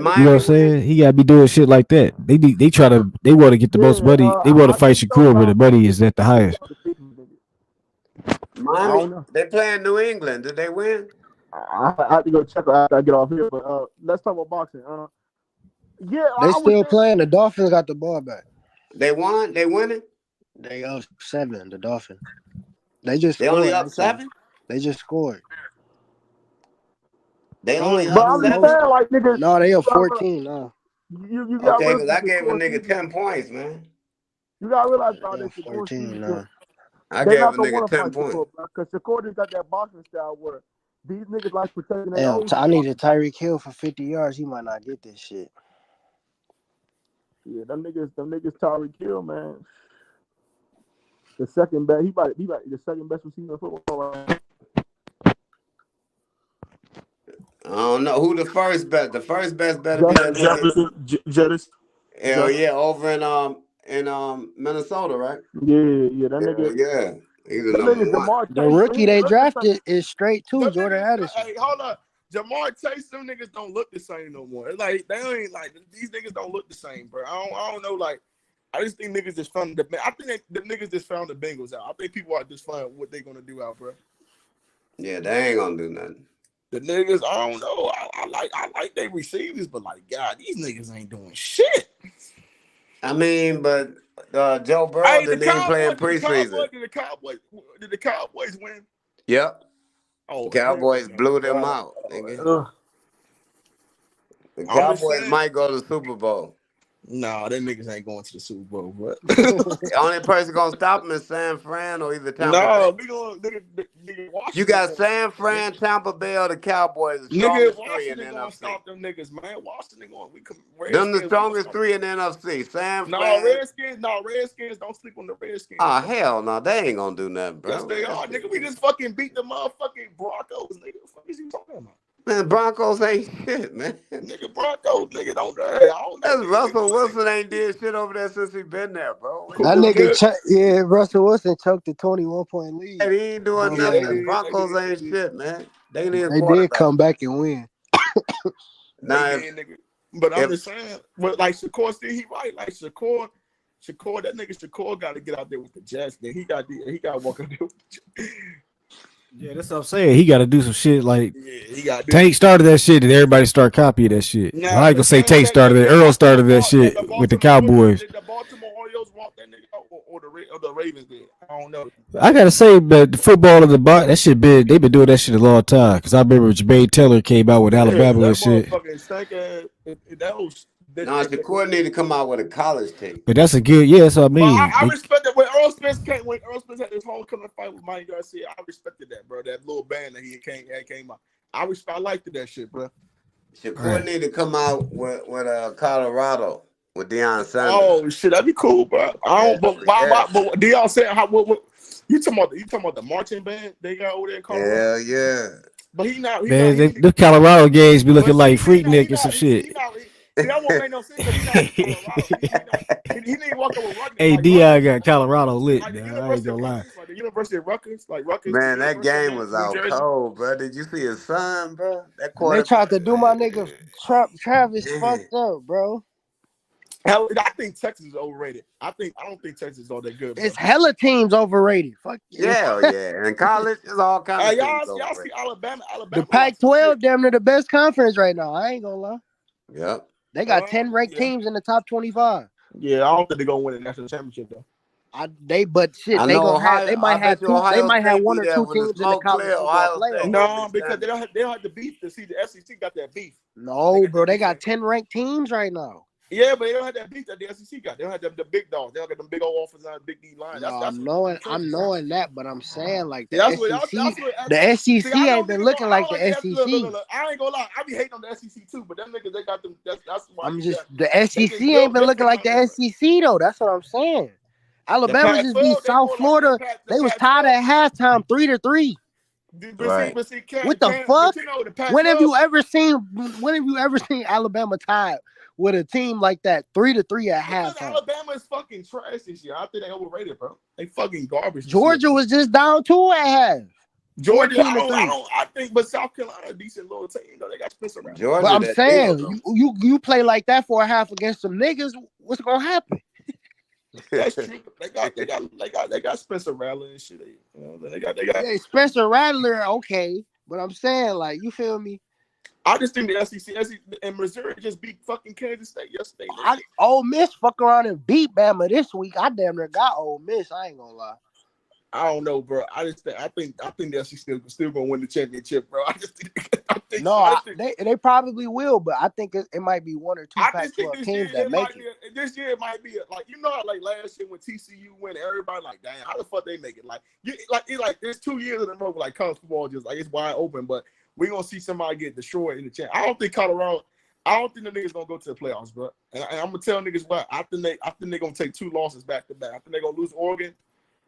T: In
A: You know
T: Miami
A: what I'm
T: win?
A: saying? He gotta be doing shit like that. They want to get the most money. They want to fight Shakur where the money is at the highest.
T: Miami,
P: know.
T: they playing New England. Did they win?
R: I have to go check after I get off here. But let's talk about boxing. Yeah,
S: They
R: I was
S: still
R: saying.
S: playing. The Dolphins got the ball back.
T: They won. They winning.
S: They up 7. The Dolphins. They just
T: They only
S: scored.
T: up 7.
S: They just scored.
T: They
S: They
T: only
S: ain't
R: But
T: up
R: I'm
S: lose
R: just
T: 7.
R: saying, like nigga,
S: No, they
R: you
S: up
R: gotta
S: 14 now.
R: you gotta
T: Okay,
R: realize
T: because I
R: the
T: gave a
R: score
T: nigga
R: season.
T: 10 points, man.
R: You gotta realize
S: Yeah,
R: how
S: they
R: they
S: up
R: Shakur
S: 14
R: season.
S: now.
T: I
R: They
T: gave
R: not
T: a
R: gonna
T: nigga
R: want to
T: 10
R: fight
T: points.
R: Shakur, because Shakur just got that boxing style where these niggas like protecting their
S: Damn,
R: own.
S: I needed Tyreek Hill for 50 yards. He might not get this shit.
R: Yeah, them niggas Tyreek Hill, man. The second best, he might be like the second best receiver in football right now.
T: I don't know who the first best. The first best better be that nigga.
R: Jettis.
T: Hell yeah, over in Minnesota, right?
R: Yeah, that
T: Hell
R: nigga.
T: yeah, he's the
R: That
T: number
R: nigga
T: one.
R: Jamar
S: The
R: Chase.
S: rookie they
R: Look the same.
S: drafted is straight too,
R: Them
S: Jordan
R: niggas,
S: Addison.
R: hey, hold up. Jamar Chase, them niggas don't look the same no more. It's like they ain't like these niggas don't look the same, bro. I don't know. Like I just think niggas just found I think the niggas just found the Bengals out. I think people are just finding what they gonna do out, bro.
T: Yeah, they ain't gonna do nothing.
R: The niggas, I don't know. I like they receivers, but like God, these niggas ain't doing shit.
T: I mean, but Joe Burrow
R: Hey,
T: didn't even play in preseason.
R: Did the Cowboys win?
T: Yep.
R: Oh,
T: Cowboys
R: hell
T: blew them
R: no.
T: out, nigga. The
R: I'm just
T: Cowboys
R: saying.
T: might go to the Super Bowl.
R: Nah, them niggas ain't going to the Super Bowl, bro.
T: The only person gonna stop them is San Fran or either Tampa
R: No,
T: Bay.
R: we gonna nigga Washington.
T: You got
R: gonna
T: San
R: stop them
T: Fran, Tampa Bay, or the Cowboys, the
R: niggas. Nigga,
T: strongest three in the
R: Washington gonna
T: NFC.
R: stop them niggas, man. Washington going. We come.
T: Them the
R: Redskins.
T: strongest three in the NFC. San
R: No,
T: Fran.
R: Redskins. Don't sleep on the Redskins.
T: Oh,
R: Bro.
T: hell no, they ain't gonna do nothing,
R: Yes,
T: bro.
R: they are, nigga. We just fucking beat the motherfucking Broncos, nigga. What the fuck is you talking about?
T: Man, Broncos ain't shit, man.
R: Nigga, Broncos, nigga, don't. I don't know.
T: That's
R: Nigga,
T: Russell Wilson ain't did shit over there since he been there, bro. What
S: That
T: you
S: nigga,
T: talking
S: Russell Wilson choked the 21-point lead.
T: about? He ain't doing
S: Bum
T: nothing.
S: ass.
T: Broncos ain't shit, man. They need a
S: They did
T: quarterback.
S: come back and win.
T: Now,
R: they did, nigga. But I'm just saying, but like Shakur, still he right. Like Shakur, that nigga Shakur got to get out there with the Jets. Then he got to walk out there with the Jets.
A: Yeah, that's what I'm saying. He got to do some shit like
R: He got to
A: Tank started that shit, and everybody start copying that shit.
R: Nah,
A: Well, I ain't gonna say Tank started it. Earl started that shit with the Cowboys.
R: The Baltimore Orioles walked that nigga out, or the Ravens did. I don't know.
A: I gotta say, but the football of the bot, that shit been they been doing that shit a long time. Because I remember Jermaine Taylor came out with Alabama and shit.
R: That was.
T: no, Shakur need to come out with a college tape.
A: But that's a good, yeah. That's what I mean.
R: I respect that when Earl Spence had his homecoming fight with Mike Garcia. I respected that, bro. That little band that he came out. I liked that shit, bro.
T: Shakur need to come out with Colorado with Deion Sanders.
R: Oh shit, that'd be cool, bro. I don't. But why? But Deion said how? What? You talking about the marching band they got over there in Colorado?
T: Hell yeah.
R: But he not.
A: Man, the Colorado games be looking like Freaknik or some shit.
R: See, that won't make no sense because he not Colorado. He need to walk up with Rutgers.
A: Hey,
R: Like
A: Dion got Colorado lit,
R: like the
A: man. I ain't gonna lie.
R: Like the University of Rutgers, like Rutgers.
T: Man, that game was out cold, bro. Did you see his son, bro? That
S: They
T: quarterback.
S: tried to do my nigga Travis fucked up, bro.
R: Hell, I think Texas is overrated. I don't think Texas is all that good. Bro.
S: It's hella teams overrated. Fuck
T: yeah. In college, it's all kinds of teams
R: y'all see Alabama.
S: The Pac-12 damn near the best conference right now. I ain't gonna lie.
T: Yep.
S: They got 10 ranked teams in the top 25.
R: Yeah, I don't think they're gonna win a national championship though.
S: They might have one or two teams in the college football playoff.
R: No, because they don't have the beef. To see the SEC got that beef.
S: No, bro, they got 10 ranked teams right now.
R: Yeah, but they don't have that beef that the SEC got. They don't have the big dogs. They don't got them big old offenses and big D line.
S: I'm knowing that, but I'm saying like the
R: SEC
S: ain't been looking like the SEC.
R: Look, I ain't gonna lie. I be hating on the SEC too, but them niggas they got them. That's why.
S: The SEC ain't been looking like the SEC though. That's what I'm saying. Alabama just beat South Florida. They was tied at halftime 3-3.
T: Right.
S: What the fuck? When have you ever seen Alabama tied with a team like that 3-3 at halftime?
R: Alabama is fucking trash this year. I think they overrated, bro. They fucking garbage.
S: Georgia was just down 2 at half.
R: Georgia, I think, but South Carolina a decent little team. They got Spencer around.
T: Georgia,
S: but I'm saying you play like that for a half against some niggas. What's gonna happen?
R: That's true. They got Spencer Rattler and shit. You know, they got.
S: Yeah, Spencer Rattler, okay, but I'm saying like you feel me?
R: I just think the SEC and Missouri just beat fucking Kansas State yesterday.
S: Ole Miss fuck around and beat Bama this week. I damn near got Ole Miss. I ain't gonna lie.
R: I don't know, bro. I think the SEC still gonna win the championship, bro.
S: They probably will, but I think it might be one or two Pac-12 teams that make it.
R: This year it might be like how like last year when TCU went, everybody like, damn, how the fuck they make it? There's 2 years in a row like college football just like it's wide open, but we're gonna see somebody get destroyed in the champ. I don't think the niggas gonna go to the playoffs, bro. And I'm gonna tell niggas what I think they're gonna take 2 losses back to back. I think they're gonna lose Oregon.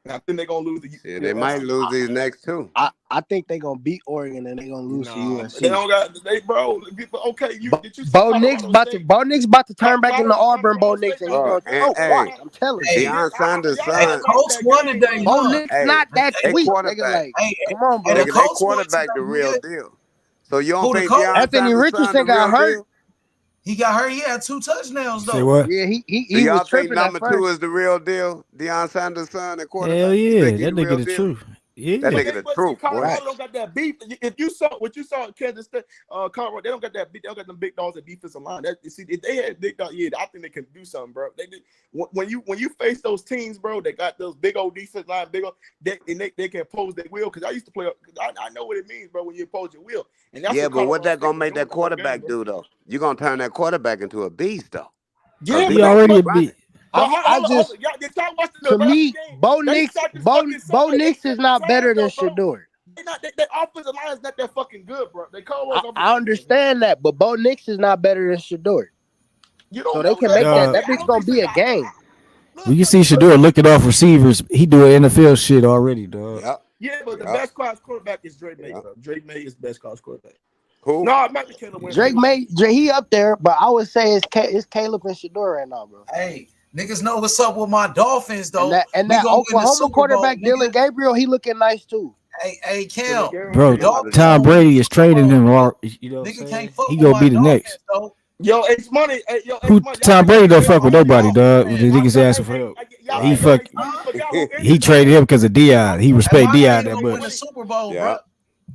R: And I think they're gonna lose
T: they might lose these next 2.
S: I think they're gonna beat Oregon and they're gonna lose to USC.
R: They don't got okay. Did you see
S: Bo Nix about to turn back into Auburn. Bo Nix and he's gonna watch. I'm telling you.
T: Deion Sanders' son.
G: Colts won today.
S: Bo Nix not that sweet. Nigga, like, come on, bro.
T: Nigga, they quarterback the real deal. So you don't think
S: Anthony Richardson got hurt?
G: He got hurt. He had 2 touchdowns though.
A: Say what?
S: Yeah, he
T: y'all
S: was tripping
T: think number
S: at first.
T: 2 is the real deal? Deion Sanders' son and quarterback.
A: Hell yeah,
T: Think he
A: that
T: real
A: nigga the
T: deal?
A: truth. Yeah,
T: That nigga the truth, boy.
R: Colorado don't got that beef. If you saw what you saw in Kansas State, Colorado, they don't got that beef. They don't got them big dogs at defensive line. If they had big dogs, I think they can do something, bro. They did when you face those teams, bro. They got those big old defense line, they can impose their will. Because I used to play. I know what it means, bro. When you impose your will, and that's
T: But what that gonna make that quarterback do though? You gonna turn that quarterback into a beast though?
R: Yeah,
A: he already beat.
S: To me, Bo Nix is not better than Shador.
R: Their offensive line is not that fucking good, bro.
S: I understand that, but Bo Nix is not better than Shador. So they can make that. That bitch gonna be a game.
A: We can see Shador looking off receivers. He doing NFL shit already, dog.
R: Yeah, but the best college quarterback is Drake May. Bro. Drake May is the best college quarterback.
T: Who?
R: No, I'm not the Caleb Winston.
S: Drake May, he up there, but I would say it's Caleb and Shador right now, bro.
G: Hey, niggas know what's up with my Dolphins though.
S: And that Oklahoma quarterback Dylan Gabriel, he looking nice too.
G: Hey, Cam,
A: bro. Tom Brady is trading him. You know, he gonna be the next.
R: Yo, it's money. Hey,
A: Tom Brady don't fuck with nobody, dog. The niggas asking for help. He traded him because of Dion. He respect Dion that much.
G: Win the Super Bowl, bro.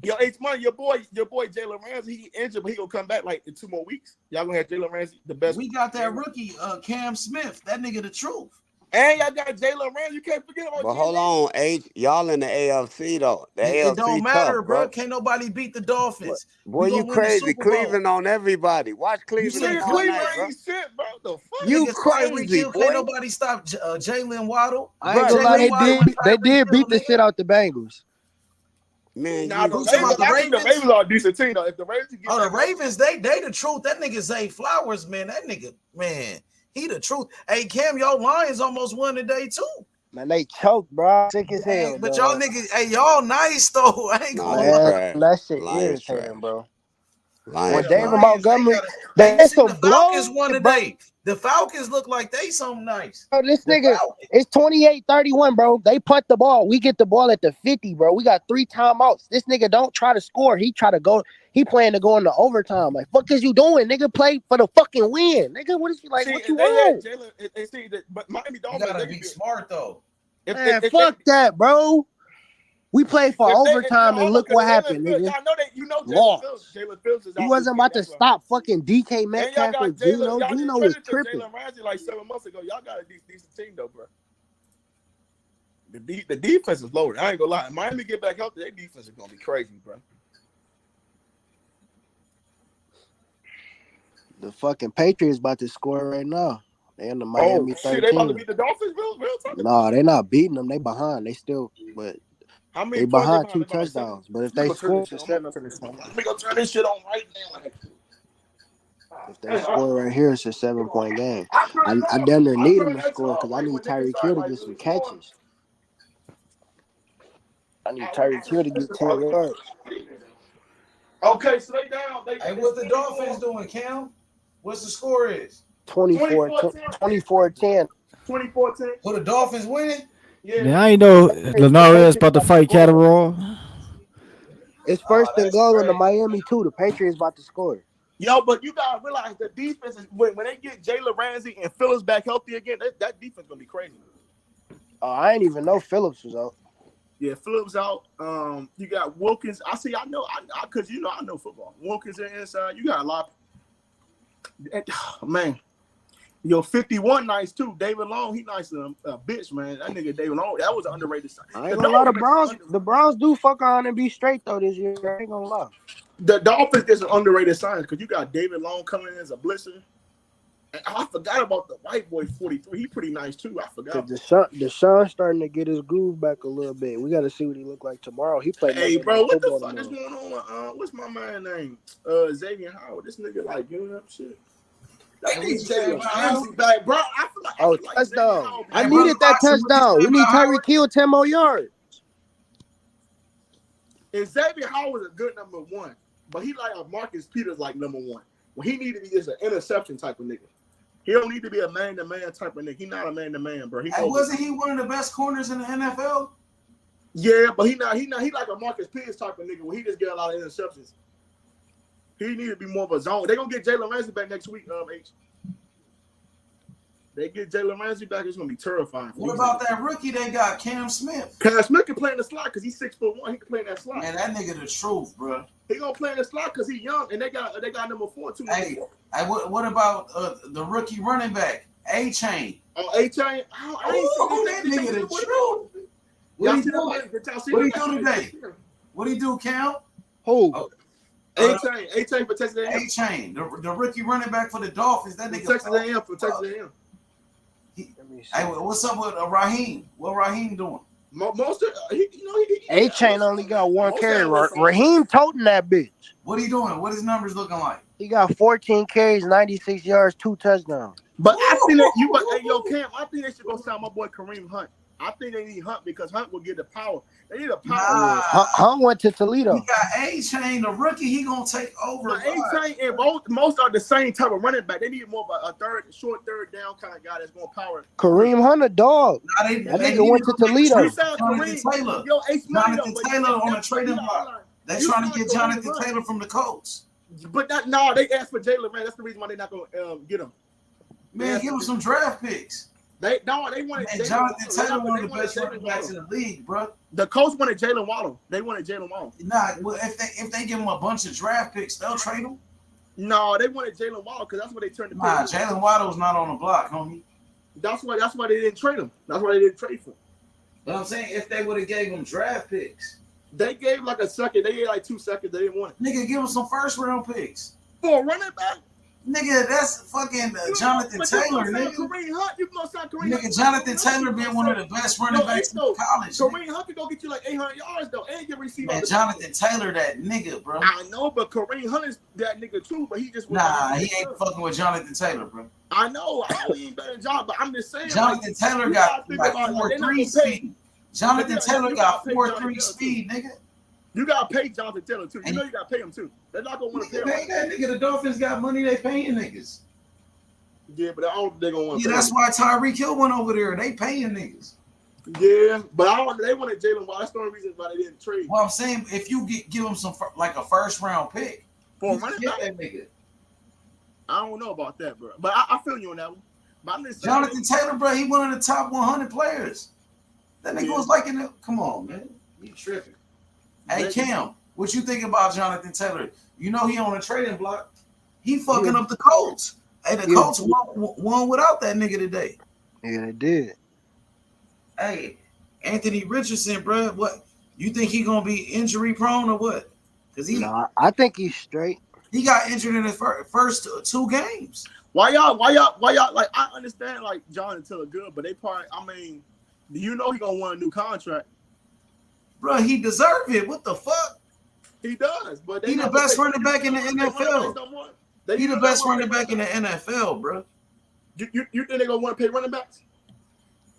R: Yo, it's money. Your boy Jalen Ramsey, he injured, but he gonna come back like in 2 more weeks. Y'all gonna have Jalen Ramsey, the best.
G: We got that rookie, Cam Smith. That nigga the truth.
R: And y'all got Jalen Ramsey. You can't forget about.
T: But hold on, y'all in the AFC though. The AFC
G: don't matter,
T: tough, bro.
G: Can't nobody beat the Dolphins.
T: Boy, you crazy. Cleveland on everybody. Watch Cleveland. You crazy, boy.
G: Can't nobody stop Jalen Waddle.
S: I ain't gonna lie, they did beat the shit out the Bengals.
T: Man,
R: the Ravens are a decent team though. If the Ravens get
G: the Ravens, they the truth. That nigga Zay Flowers, man. That nigga, man, he the truth. Hey, Cam, your Lions almost won today too.
S: Man, they choked, bro. Sick as hell.
G: But y'all niggas, hey, y'all nice though. I ain't gonna lie.
S: That shit irritating, bro.
T: When
S: David Montgomery, they some
G: Falcons won today. The Falcons look like they something nice.
S: Bro, this nigga, it's 28-31, bro. They punt the ball. We get the ball at the 50, bro. We got 3 timeouts. This nigga don't try to score. He try to go. He playing to go into overtime. Like, fuck is you doing, nigga? Play for the fucking win, nigga. What is you like? What you want?
R: But Miami Dolphins,
G: you gotta be smart though.
S: Man, fuck that, bro. We played for overtime and look what happened, nigga.
R: Jalen Fields is
S: he wasn't about to stop fucking DK Metcalf or Gino. Gino was tripping.
R: Jalen Ramsey like 7 months ago. Y'all got a decent team though, bro. The defense is loaded. I ain't gonna lie. Miami get back healthy, their defense is gonna be crazy, bro.
S: The fucking Patriots about to score right now. They in the Miami 13.
R: They about to beat the Dolphins, real time.
S: No, they're not beating them. They behind. They still, but they behind 2 touchdowns. But if they score,
R: we gonna turn this shit on right now.
S: If they score right here, it's a 7-point game. I damn near need them to score because I need Tyreek Hill to get some catches. I need Tyreek Hill to get 10 yards.
R: Okay, so they down.
G: Hey, what the Dolphins doing, Cam? What's the score is?
S: 24-10.
R: 24-10.
G: Who the Dolphins winning?
A: Yeah, I ain't know Lenarez about to fight Catterall.
S: It's first and goal in the Miami too. The Patriots about to score.
R: Yo, but you gotta realize the defense is when they get Jalen Ramsey and Phillips back healthy again, that defense gonna be crazy.
S: Oh, I ain't even know Phillips was out.
R: Yeah, Phillips out. You got Wilkins. I because I know football. Wilkins in inside. You got a lot. Man, yo, 51 nice too. David Long, he nice a bitch, man. That nigga David Long, that was an underrated sign.
S: I ain't gonna lie, the Browns do fuck around and be straight though this year. I ain't gonna lie.
R: The Dolphins gets an underrated sign because you got David Long coming in as a blitzer. And I forgot about the white boy 43. He pretty nice too. I forgot.
S: Deshaun's starting to get his groove back a little bit. We got to see what he look like tomorrow. He played.
R: Hey, bro, what the fuck is going on? What's my man name? Xavier Howard. This nigga like giving up shit. They need Jalen Ramsey back, bro. I feel like
S: touchdown! I needed that touchdown. We need Tyreek Hill 10 more yards.
R: And Xavier Howard is a good number one, but he like Marcus Peters like number one. Well, he need to be just an interception type of nigga. He don't need to be a man-to-man type of nigga. He not a man-to-man, bro.
G: Wasn't he one of the best corners in the NFL?
R: Yeah, but he like a Marcus Peters type of nigga where he just get a lot of interceptions. He need to be more of a zone. They're gonna get Jalen Ramsey back next week, H. They get Jalen Ramsey back, it's gonna be terrifying.
G: What about that rookie they got, Cam Smith?
R: Cam Smith can play in the slot because he's 6'1". He can play in that slot.
G: Man, that nigga the truth, bro.
R: He gonna play in the slot because he's young, and they got number 4 too.
G: Hey, what about the rookie running back, A-Chain?
R: Oh, A-Chain?
G: That nigga the truth. What he do today? What he do, Cam?
S: Who?
R: A-Chain for Texas A&M.
G: A-Chain, the rookie running back for the Dolphins. That nigga
R: Texas A&M for Texas A&M.
G: Hey, what's up with Raheem? What Raheem doing?
R: Most of
S: A-Chain only got one carry. Raheem toting that bitch.
G: What he doing? What his numbers looking like?
S: He got 14 carries, 96 yards, 2 touchdowns.
R: But I think that Cam, I think they should go sign my boy Kareem Hunt. I think they need Hunt because Hunt will get the power. They need a power.
S: Hunt went to Toledo.
G: He got A-Chain, the rookie. He gonna take over.
R: A-Chain and most are the same type of running back. They need more of a short third down kind of guy that's going to power.
S: Kareem Hunt a dog.
G: Nah,
S: that nigga went to Toledo.
G: Jonathan Taylor on the trading block. They trying to get Jonathan Taylor from the Colts.
R: But they asked for Jalen Ramsey. That's the reason why they're not going to get him.
G: Man, give him some draft picks.
R: They wanted
G: Jonathan Taylor, one of the best running backs in the league, bro.
R: The Colts wanted Jalen Waddle. They wanted Jalen Waddle.
G: Nah, well, if they give him a bunch of draft picks, they'll trade him.
R: No, they wanted Jalen Waddle because that's what they turned.
G: Nah, Jalen Waddle's not on the block, homie.
R: That's why they didn't trade him. That's why they didn't trade for him.
G: But I'm saying if they would have gave him draft picks,
R: they gave like a second. They gave like 2 seconds. They didn't want it.
G: Nigga, give him some first round picks
R: for a running back.
G: Nigga, that's fucking Jonathan Taylor, nigga.
R: Kareem Hunt, you gonna sign Kareem
G: Hunt. Nigga, Jonathan Taylor been one of the best running backs in college.
R: Kareem Hunt can go get you like 800 yards though, and get received.
G: Man, Jonathan Taylor, that nigga, bro.
R: I know, but Kareem Hunt is that nigga too. But he just
G: he ain't fucking with Jonathan Taylor, bro.
R: I know he ain't better than John, but I'm just saying.
G: Jonathan Taylor got like 4.3 speed. Jonathan Taylor got 4.3 speed, nigga.
R: You gotta pay Jonathan Taylor too. You know you gotta pay him too. They're not gonna want to pay him.
G: That nigga, the Dolphins got money. They paying niggas.
R: Yeah, but I don't think they're gonna want to.
G: Yeah, that's why Tyreek Hill went over there. They paying niggas.
R: Yeah, but they wanted Jalen Waddle. That's the only reason why they didn't trade.
G: Well, I'm saying if you give him some like a first round pick
R: for a running back,
G: that nigga.
R: I don't know about that, bro. But I feel you on that one. But I'm just saying,
G: Jonathan Taylor, bro, he one of the top 100 players. That nigga was like in the. Come on, man, you tripping? Hey, Cam, what you think about Jonathan Taylor? You know he on a trading block. He fucking up the Colts. Hey, the Colts won without that nigga today.
S: Yeah, they did.
G: Hey, Anthony Richardson, bro, what? You think he gonna be injury prone or what? Because
S: I think he's straight.
G: He got injured in his first 2 games.
R: Why y'all? Like, I understand like Jonathan Taylor good, but they probably. I mean, you know he gonna want a new contract,
G: bro. He deserve it. What the fuck?
R: He does, but
G: he the best running back in the NFL. He the best running back in the NFL, bro.
R: You think they gonna want to pay running backs?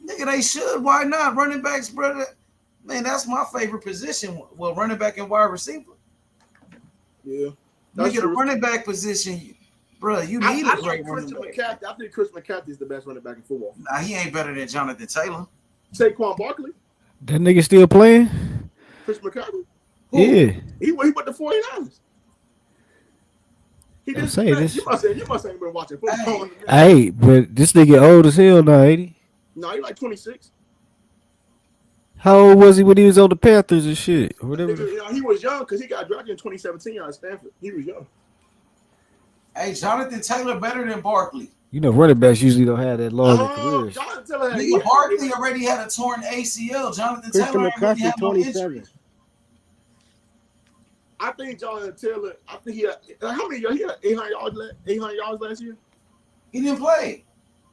G: Nigga, they should. Why not? Running backs, brother. Man, that's my favorite position. Well, running back and wide receiver.
R: Yeah.
G: Nigga, the running back position, bro, you need a great running back.
R: I think Chris McCaffrey is the best running back in football.
G: Nah, he ain't better than Jonathan Taylor.
R: Saquon Barkley.
A: That nigga still playing?
R: Chris McCaffrey.
A: Yeah.
R: He went the 49ers. He
A: I'm
R: just
A: saying
R: man,
A: this.
R: you must ain't been watching football.
A: Hey, but this nigga old as hell now, ain't he?
R: No, he like 26.
A: How old was he when he was on the Panthers and shit? Or whatever.
R: Nigga, you know, he was young because he got drafted in 2017 out of Stanford. He was young.
G: Hey, Jonathan Taylor better than Barkley.
A: You know, running backs usually don't have that long of careers.
R: Jonathan Taylor had
G: Nigga, Barkley already had a torn ACL. Jonathan
S: Christian
G: Taylor ain't really
S: McCaffrey,
G: had no
S: 27.
G: injury.
R: I think Jonathan Taylor. I think he had how many yards? He had 800 yards. 800 yards last year.
G: He didn't play.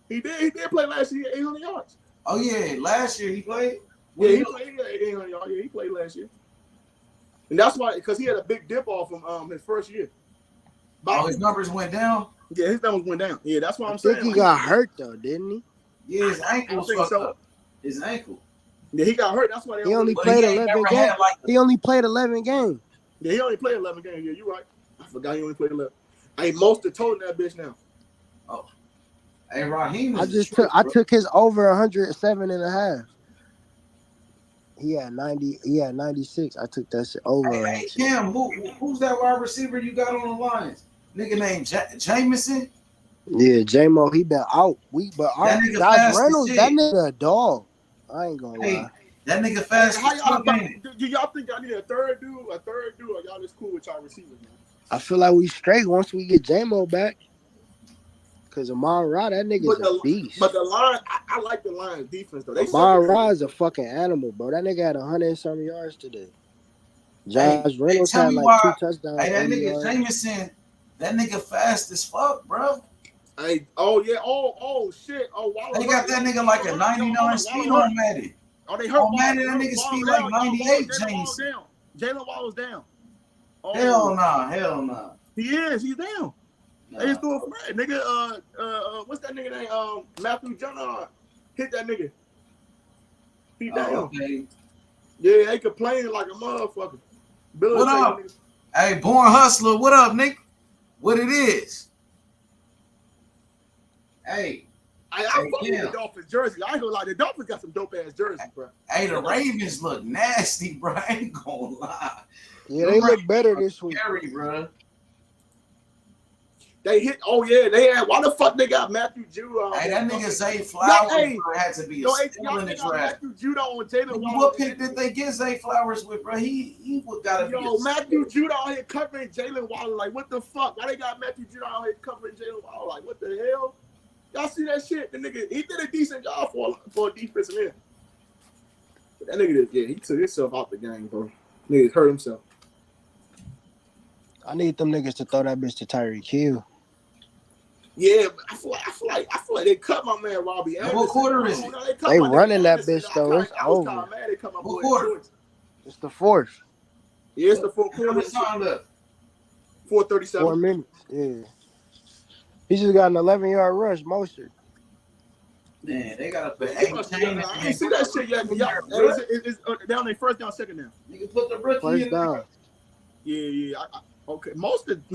R: He did. He did play last year. 800 yards.
G: Oh yeah, last year he played.
R: Yeah, he played. He had 800 yards. Yeah, he played last year. And that's why, because he had a big dip off from his first year.
G: Oh, his numbers went down.
R: Yeah, his numbers went down. Yeah, that's what I'm
S: I
R: saying.
S: think he got hurt though, didn't he?
G: Yeah, his ankle was fucked up. His ankle.
R: Yeah, he got hurt. That's why they
S: He only
R: but
S: played
R: he ain't
S: 11
R: never
S: games.
R: had, like,
S: He only played 11 games.
R: Yeah, he only played 11 games. Yeah, you're right. I forgot he only played 11. Hey, most of told that bitch now.
G: Oh. Hey, Raheem.
S: I took his over 107 and a half. He had 90. He had 96. I took that shit over.
G: Hey, Cam, who's that wide receiver you got on the Lions? Nigga named Jameson.
S: Yeah, J-Mo, he been out. But
G: That nigga
S: Josh
G: fast as
S: Reynolds,
G: shit.
S: that nigga a dog. I ain't gonna
G: Hey,
S: lie.
G: that nigga fast.
R: How y'all,
G: as fuck, ain't it?
R: do y'all think y'all need a third dude, or y'all just cool with y'all receivers, man?
S: I feel like we straight once we get J-Mo back. Cause Amon Ra, that nigga's a beast.
R: But the line, I like the Lions defense though. They
S: Amon Ra is a fucking animal, bro. That nigga had 100 and some yards today. Josh Reynolds
G: tell
S: had
G: me
S: like
G: why-
S: 2 touchdowns.
G: Hey, that
S: 80
G: nigga
S: yards.
G: Jameson, that nigga fast as fuck, bro.
R: Hey, oh yeah, oh shit, oh wow.
G: They got that nigga like a 99 speed on Madden.
R: Oh, they hurt.
G: On Madden, that nigga speed like 98, Jameson.
R: Jalen Wall's down. Oh,
G: Hell nah.
R: He's down. They just threw it from that nigga. What's that nigga name? Matthew John hit that nigga. He down.
G: Okay.
R: Yeah, they complaining like a motherfucker. Billy
G: What up? Hey, Born Hustler, what up, Nick? What it is? Hey.
R: I fuck with the Dolphins jersey. I ain't gonna lie, the Dolphins got some dope ass jerseys, bro.
G: Hey, the Ravens look nasty, bro. I ain't gonna lie.
S: Yeah, they look better this week.
G: Scary, bro.
R: They hit. Oh yeah, they had. Why the fuck they got Matthew Judon?
G: Hey, that nigga Zay Flowers had to be a steal
R: y'all
G: in the
R: got
G: draft.
R: Matthew Judon and Jalen Waddle.
G: What pick did they get Zay Flowers with, bro? He would gotta be.
R: Yo, Matthew Judon here covering Jalen Waddle. Like, what the fuck? Why they got Matthew Judon here covering Jalen Waddle? Like, what the hell? Y'all see that shit? The nigga, he did a decent job for a defensive end. But that nigga, he took himself out the game, bro. Nigga hurt himself.
S: I need them niggas to throw that bitch to Tyreek Hill.
R: Yeah, but I feel like they cut my man Robbie Anderson.
G: What quarter is it?
S: They running that bitch though. It's
R: I was
S: over.
R: kind of mad they cut my boy
G: quarter?
R: George.
S: It's the fourth.
R: Yeah, it's the fourth quarter.
G: How much time left?
R: 4:37.
S: 4 minutes. Yeah. He just got an 11-yard rush, Mostert.
G: Man, they gotta put
R: I ain't see that shit yet. Y'all, it's down there, first down, second down.
G: Nigga put the rookie
S: First
G: in.
S: down.
R: Yeah. Okay, most of I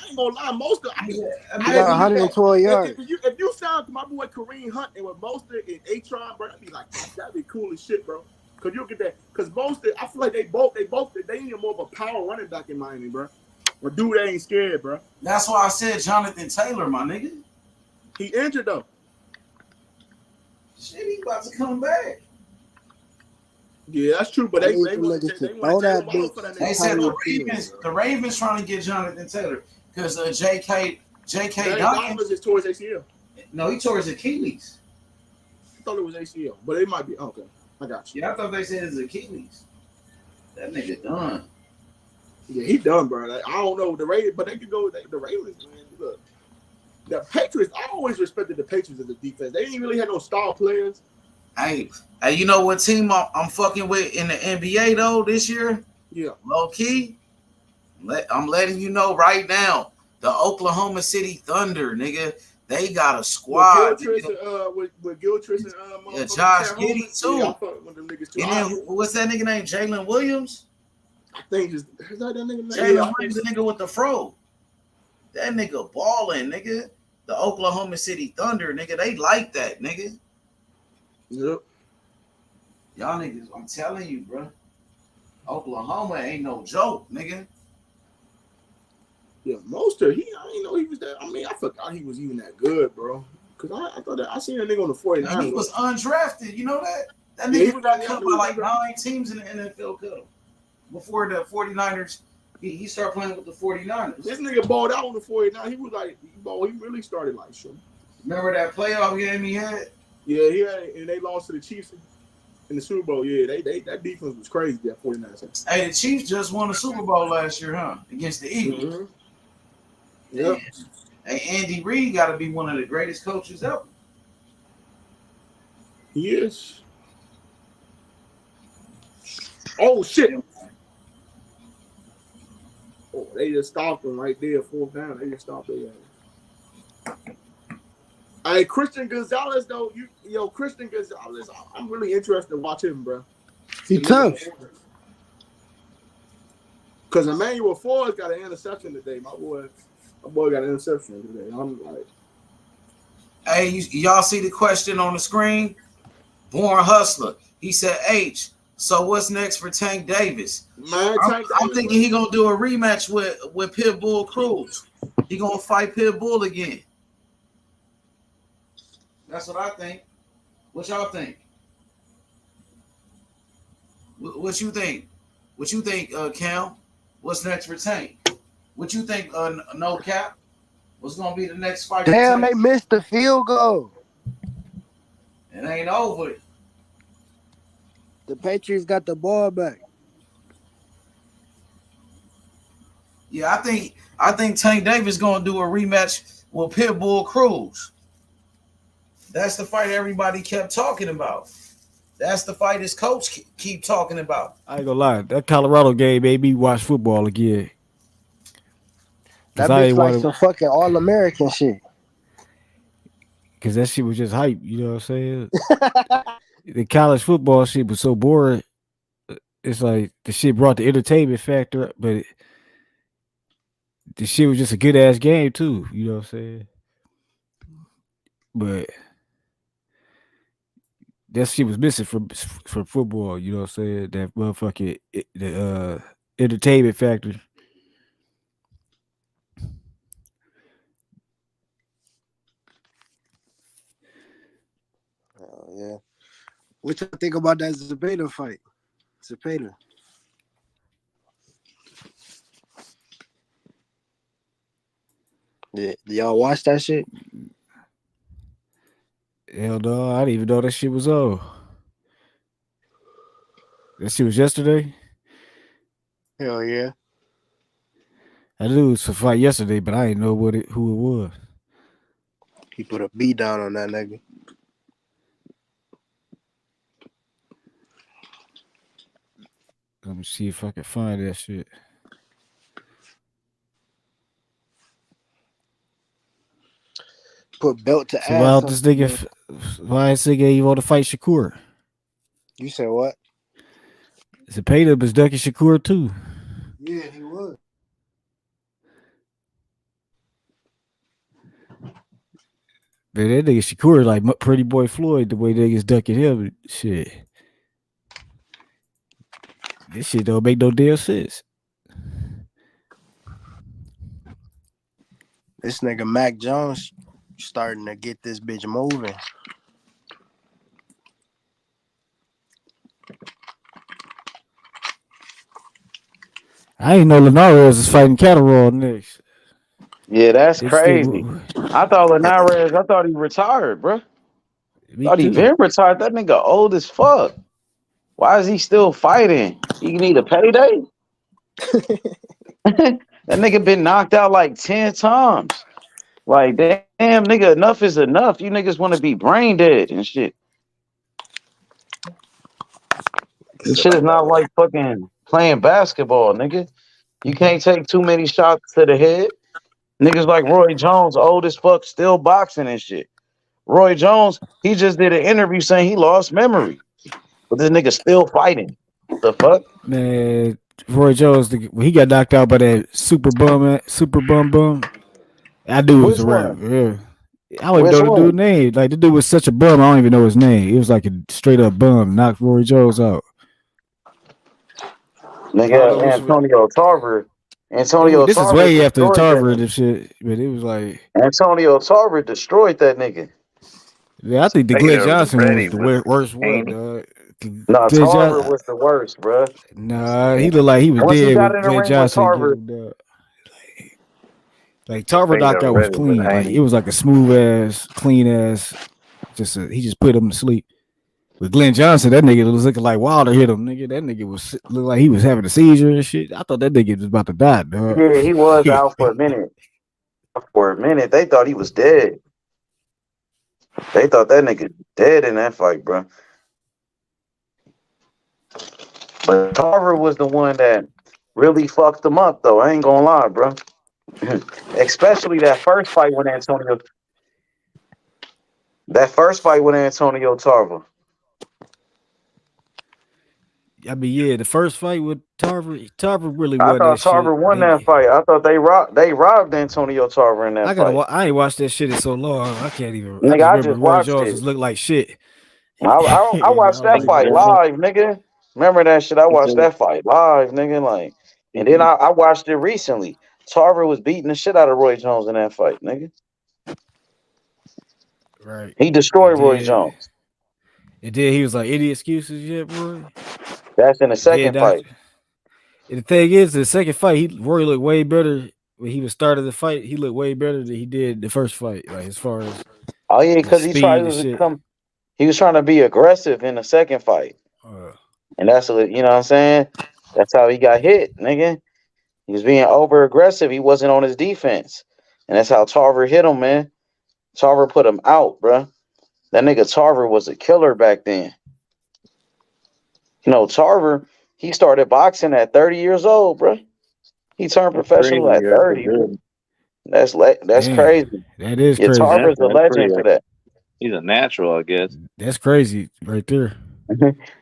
R: ain't gonna lie, most of
S: He got 112 yards.
R: If you sound to my boy Kareem Hunt and with Mostert and A-Tron, bro, that'd be cool as shit, bro. Cause you'll get that. Cause Mostert, I feel like they need more of a power running back in Miami, bro. A dude that ain't scared, bro.
G: That's why I said Jonathan Taylor, my nigga.
R: He injured though.
G: Shit, he about to come back.
R: Yeah, that's true. But they want
S: that
R: Jalen for that
G: They
R: nigga.
G: said the Ravens trying to get Jonathan Taylor because J.K.
R: Dobbins
G: Dobbins
R: is towards ACL.
G: No, he tore his Achilles.
R: I thought it was ACL, but it might be. Okay, I got you.
G: Yeah, I thought they said his Achilles. That nigga done.
R: Yeah, he done, bro. Like, I don't know the Ravens, but they could go with the Ravens, man. Look, the Patriots. I always respected the Patriots as a defense. They ain't really had no star players.
G: Hey, you know what team I'm fucking with in the NBA though this year?
R: Yeah,
G: low key. I'm letting you know right now. The Oklahoma City Thunder, nigga, they got a squad.
R: With Gilchrist and
G: Josh Giddey too.
R: Yeah, I fuck with them niggas too.
G: And then what's that nigga name? Jalen Williams.
R: I think is that nigga name?
G: Jalen Williams, the nigga with the fro. That nigga balling, nigga. The Oklahoma City Thunder, nigga, they like that, nigga.
R: Yep.
G: Y'all niggas, I'm telling you, bro. Oklahoma ain't no joke, nigga.
R: Yeah, Mostert, I didn't know he was that. I mean, I forgot he was even that good, bro. Cause I thought that I seen that nigga on the 49ers.
G: And he was undrafted. You know that? That
R: Yeah, he
G: nigga
R: was
G: got
R: yeah, I
G: cut
R: knew
G: by
R: he was
G: like
R: undrafted.
G: 9 teams in the NFL cut him. Before the 49ers, he started playing with the 49ers.
R: This nigga balled out on the 49ers. He was like, he really started like shit.
G: Remember that playoff game he had?
R: Yeah, he had, and they lost to the Chiefs in the Super Bowl. Yeah, they that defense was crazy. That 49ers.
G: Hey, the Chiefs just won the Super Bowl last year, huh? Against the Eagles.
R: Mm-hmm. Yep.
G: Hey, Andy Reid got to be one of the greatest coaches ever.
R: He is. Oh shit! Oh, they just stopped him right there, 4th down. They just stopped their ass. Hey, Christian Gonzalez though, Christian Gonzalez, I'm really interested to watch him, bro.
S: He tough.
R: Cause Emmanuel Ford got an interception today. My boy got an interception today. I'm like,
G: hey, y'all see the question on the screen? Born Hustler. He said, H, so what's next for Tank Davis?
R: Man,
G: I'm thinking he gonna do a rematch with Pitbull Cruz. He gonna fight Pitbull again. That's what I think. What y'all think? What you think? What you think, Cam? What's next for Tank? What you think, No Cap? What's gonna be the next fight?
S: Damn, they missed the field goal.
G: It ain't over.
S: The Patriots got the ball back.
G: Yeah, I think Tank Davis gonna do a rematch with Pitbull Cruz. That's the fight everybody kept talking about. That's the fight his coach keep talking about.
A: I ain't gonna lie, that Colorado game made me watch football again.
S: That bitch like some fucking All-American shit.
A: Cause that shit was just hype, you know what I'm saying? The college football shit was so boring. It's like the shit brought the entertainment factor, but the shit was just a good ass game too, you know what I'm saying? But that shit was missing from football, you know what I'm saying? That motherfucking the entertainment factor.
S: Oh yeah. What you think about that Zepeda fight? Zepeda. Yeah, y'all watch that shit?
A: Hell no, I didn't even know that shit was on. That shit was yesterday?
S: Hell yeah.
A: I knew it was a fight yesterday, but I didn't know who it was.
S: He put a beat down on that nigga.
A: Let me see if I can find that shit.
S: Put belt to
A: So
S: ass.
A: why this nigga ain't want to fight Shakur?
S: You said what?
A: Zepeda was ducking Shakur too.
S: Yeah, he was.
A: Man, that nigga Shakur like Pretty Boy Floyd, the way niggas ducking him, shit. This shit don't make no damn sense.
S: This nigga Mac Jones starting to get this bitch moving.
A: I ain't know Linares is fighting Catterall next.
D: Yeah, that's crazy. I thought Linares, I thought he retired, bro. Thought he been retired. That nigga old as fuck. Why is he still fighting? He need a payday? That nigga been knocked out like 10 times. Like, damn, nigga, enough is enough. You niggas want to be brain dead and shit. This shit is not like fucking playing basketball, nigga. You can't take too many shots to the head. Niggas like Roy Jones, old as fuck, still boxing and shit. Roy Jones, he just did an interview saying he lost memory. But this nigga still fighting. The fuck?
A: Man, Roy Jones, he got knocked out by that super bum. I knew it was a rap. Yeah. I don't even know the dude's name. Like, the dude was such a bum, I don't even know his name. He was like a straight up bum. Knocked Roy Jones out.
D: Nigga, Antonio Tarver. Antonio
A: This is
D: Tarver
A: way after
D: destroyed that
A: Tarver and
D: nigga.
A: shit, but it was like,
D: Antonio Tarver destroyed that nigga.
A: yeah, I think the Glenn
H: Beta was
A: Johnson was
H: ready
A: the
H: with
A: worst one,
H: Haney.
A: dog.
D: Nah,
A: Glenn
D: Tarver
A: Johnson,
D: was the worst, bruh.
A: nah, he looked like he was
D: Once he
A: dead
D: got
A: when
D: in the
A: Glenn
D: ring with
A: Johnson get
D: Tarver,
A: him, dog. Like Tarver
H: Beta
A: knockout was
H: ready with
A: clean. Like it
H: Haney.
A: was like a smooth ass, clean ass. He just put him to sleep. With Glenn Johnson, that nigga was looking like Wilder hit him, nigga. That nigga was looked like he was having a seizure and shit. I thought that nigga was about to die, dog.
D: yeah, he was out for a minute. For a minute, they thought he was dead. They thought that nigga dead in that fight, bro. But Tarver was the one that really fucked him up, though. I ain't gonna lie, bro. Especially that first fight with Antonio. That first fight with Antonio Tarver.
A: I mean, yeah, the first fight with Tarver really
D: I
A: won that
D: thought Tarver
A: shit.
D: won that fight. I thought they robbed Antonio Tarver in that fight.
A: I ain't watched that shit in so long. I can't even. I
D: Nigga,
A: just
D: I
A: remember
D: just
A: Roy
D: watched
A: Jones
D: it.
A: was looking like shit.
D: I
A: And I
D: watched
A: was
D: that
A: like,
D: fight live, nigga. Remember that shit? I watched that fight live, nigga. Like, and then I watched it recently. Tarver was beating the shit out of Roy Jones in that fight, nigga.
A: right.
D: He destroyed Roy Jones.
A: And then he was like, any excuses yet, Roy?
D: That's in the
A: Then
D: second fight.
A: and the thing is, the second fight, Roy looked way better when he was started the fight. He looked way better than he did the first fight, like as far as
D: Oh yeah,
A: the
D: because
A: speed and shit.
D: he was trying to be aggressive in the second fight. And that's what, you know what I'm saying? That's how he got hit, nigga. He was being over aggressive. He wasn't on his defense. And that's how Tarver hit him, man. Tarver put him out, bruh. That nigga Tarver was a killer back then. You know, Tarver, he started boxing at 30 years old, bruh. He turned professional at 30. Bro. That's
A: Damn,
D: crazy.
A: that is
D: Yeah,
A: crazy.
D: Tarver's a legend for that.
H: He's a natural, I guess.
A: That's crazy right there.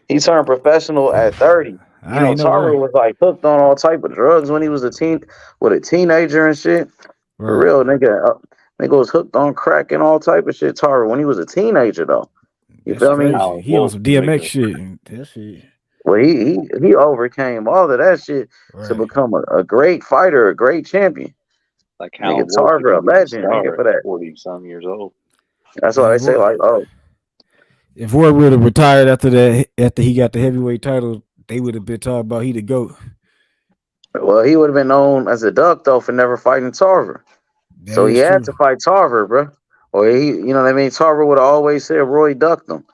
D: He turned professional at 30. You
A: I
D: know,
A: ain't know
D: Tarver
A: that.
D: was like hooked on all type of drugs when he was a teenager and shit. For
A: Right.
D: real, nigga. Nigga was hooked on crack and all type of shit, Tarver, when he was a teenager though. You
A: That's
D: feel me?
A: crazy. He on some DMX shit. And that shit.
D: Well, he overcame all of that shit to become a great fighter, a great champion.
H: Like how
D: Nigga,
H: Wolf
D: Tarver, a
H: became a
D: legend, nigga,
H: star
D: for that.
H: at 40-some years old.
D: That's why they say, like, oh,
A: If Roy would have retired after that, after he got the heavyweight title, they would have been talking about he the GOAT.
D: well, he would have been known as a duck though for never fighting Tarver.
A: That
D: So he
A: is
D: had
A: true.
D: to fight Tarver, bro. Or you know what I mean? Tarver would have always said Roy ducked him.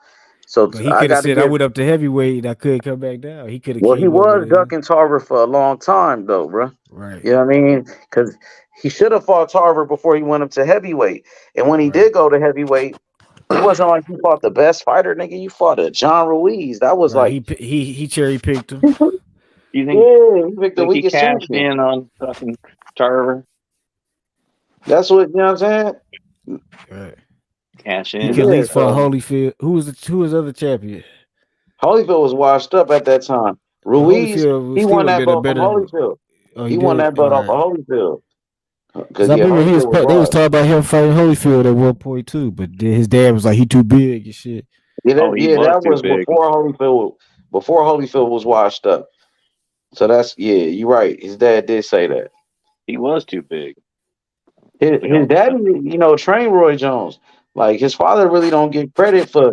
D: So
A: But he
D: I
A: could have
D: got to
A: said, I
D: give.
A: went up to heavyweight and I couldn't come back down. He could have
D: Well, he
A: came up with
D: was
A: it.
D: ducking Tarver for a long time though, bro.
A: Right.
D: You know what I mean? Because he should have fought Tarver before he went up to heavyweight. And when he did go to heavyweight, it wasn't like you fought the best fighter, nigga. You fought a John Ruiz. That was
A: Right.
D: like,
A: He cherry picked him.
H: You think
D: yeah, he picked the
H: he
D: weakest
H: cashed
D: champion.
H: in on fucking Tarver?
D: That's what, you know what I'm saying?
A: Right.
H: Cash
A: He
H: in.
A: could at
D: Yeah,
A: least fought Holyfield. Who was the other champion?
D: Holyfield was washed up at that time.
A: But
D: Ruiz,
A: Holyfield
D: he
A: still
D: won
A: would have
D: that
A: been a
D: belt from
A: better.
D: Holyfield.
A: Oh, he
D: He won
A: did.
D: that
A: All
D: belt off
A: right.
D: of Holyfield.
A: Because
D: Because
A: I
D: yeah,
A: remember
D: Holyfield was
A: they was
D: washed.
A: talking about him fighting Holyfield at one point too, but then his dad was like, he too big and shit.
D: Yeah,
H: Oh, he
D: yeah,
H: was
D: that
H: too
D: was
H: big.
D: before Holyfield was washed up. So that's, yeah, you're right. His dad did say that.
H: He was too big.
D: His daddy, you know, trained Roy Jones. Like his father really don't get credit for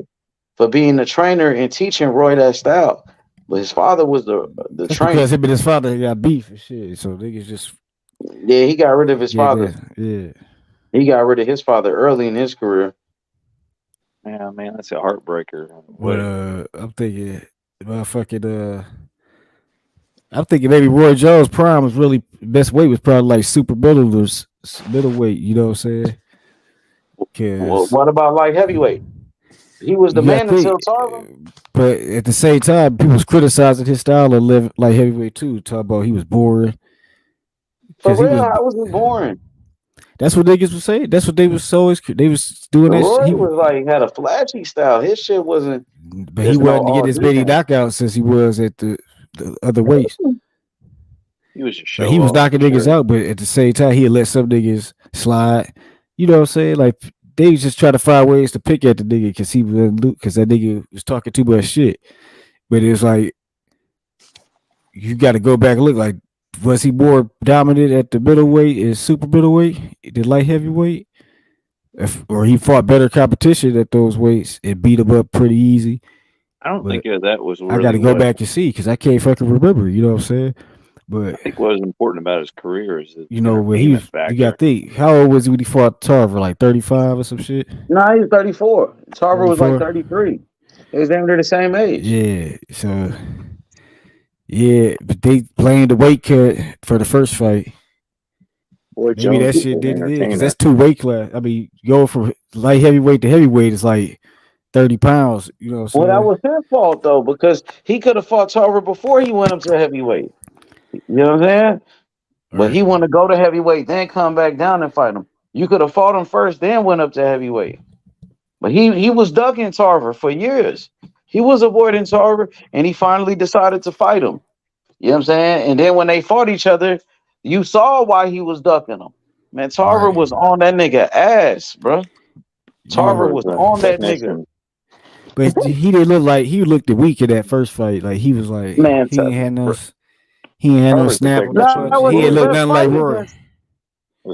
D: being the trainer and teaching Roy that style. But his father was the
A: That's
D: trainer.
A: because him and his father got beef and shit. So niggas just
D: Yeah, he got rid of his father.
A: Yeah.
D: He got rid of his father early in his career.
H: Yeah, man, that's a heartbreaker.
A: Well, I'm thinking, motherfucking, I'm thinking maybe Roy Jones' prime was really best weight was probably like super middleweight. You know what I'm saying?
D: Well,
A: Because
D: what about light heavyweight? He was the
A: you got
D: man
A: to think,
D: until Tarver.
A: but at the same time, people was criticizing his style of live like heavyweight too. Talking about he was boring.
D: For
A: Because he
D: real,
A: was.
D: how was he boring?
A: That's what niggas was saying. That's what they was always. They was doing that shit.
D: Roy was like had a flashy style. His shit wasn't.
A: But he wasn't getting as many knockouts as he was at the other weights.
H: He was just
A: Like
H: show
A: he was
H: off.
A: knocking niggas out, but at the same time, he'd let some niggas slide. You know what I'm saying? Like they was just trying to find ways to pick at the nigga because that nigga was talking too much shit. But it's like you got to go back and look like Was he more dominant at the middleweight and super middleweight, the light heavyweight? Or he fought better competition at those weights and beat him up pretty easy.
H: I don't
A: But
H: think that was
A: I got
H: really
A: to go
H: what
A: back and see because I can't fucking remember. You know what I'm saying? But
H: I think what was important about his career is his
A: you know when he
H: entertainment
A: was, you got
H: factor.
A: to think how old was he when he fought Tarver? Like 35 or some shit.
D: No, he's 34. Tarver was like
A: 34.
D: 33. They was damn near the same age.
A: Yeah. So yeah, but they playing the weight cut for the first fight.
H: Boy,
A: Maybe
H: Jones
A: that
H: was
A: shit
H: an
A: did it because
H: entertainer.
A: that's two weight class. I mean, going from light heavyweight to heavyweight is like 30 pounds. You know what I'm
D: Well, that
A: saying?
D: was his fault though, because he could have fought Tarver before he went up to heavyweight. You know what I'm saying? But
A: Right.
D: he wanted to go to heavyweight, then come back down and fight him. You could have fought him first, then went up to heavyweight. But he was ducking Tarver for years. He was avoiding Tarver, and he finally decided to fight him. You know what I'm saying? And then when they fought each other, you saw why he was ducking him. Man, Tarver
A: Right.
D: was on that nigga ass, bro. Tarver
A: Yeah.
D: was on that nigga.
A: But he didn't look like he looked weak in that first fight. Like he was like
D: Man,
A: he ain't had no snap on the
D: no, that
A: punch.
D: was
A: He
D: his
A: ain't look
D: best
A: nothing like
D: fight
A: Roy.
D: against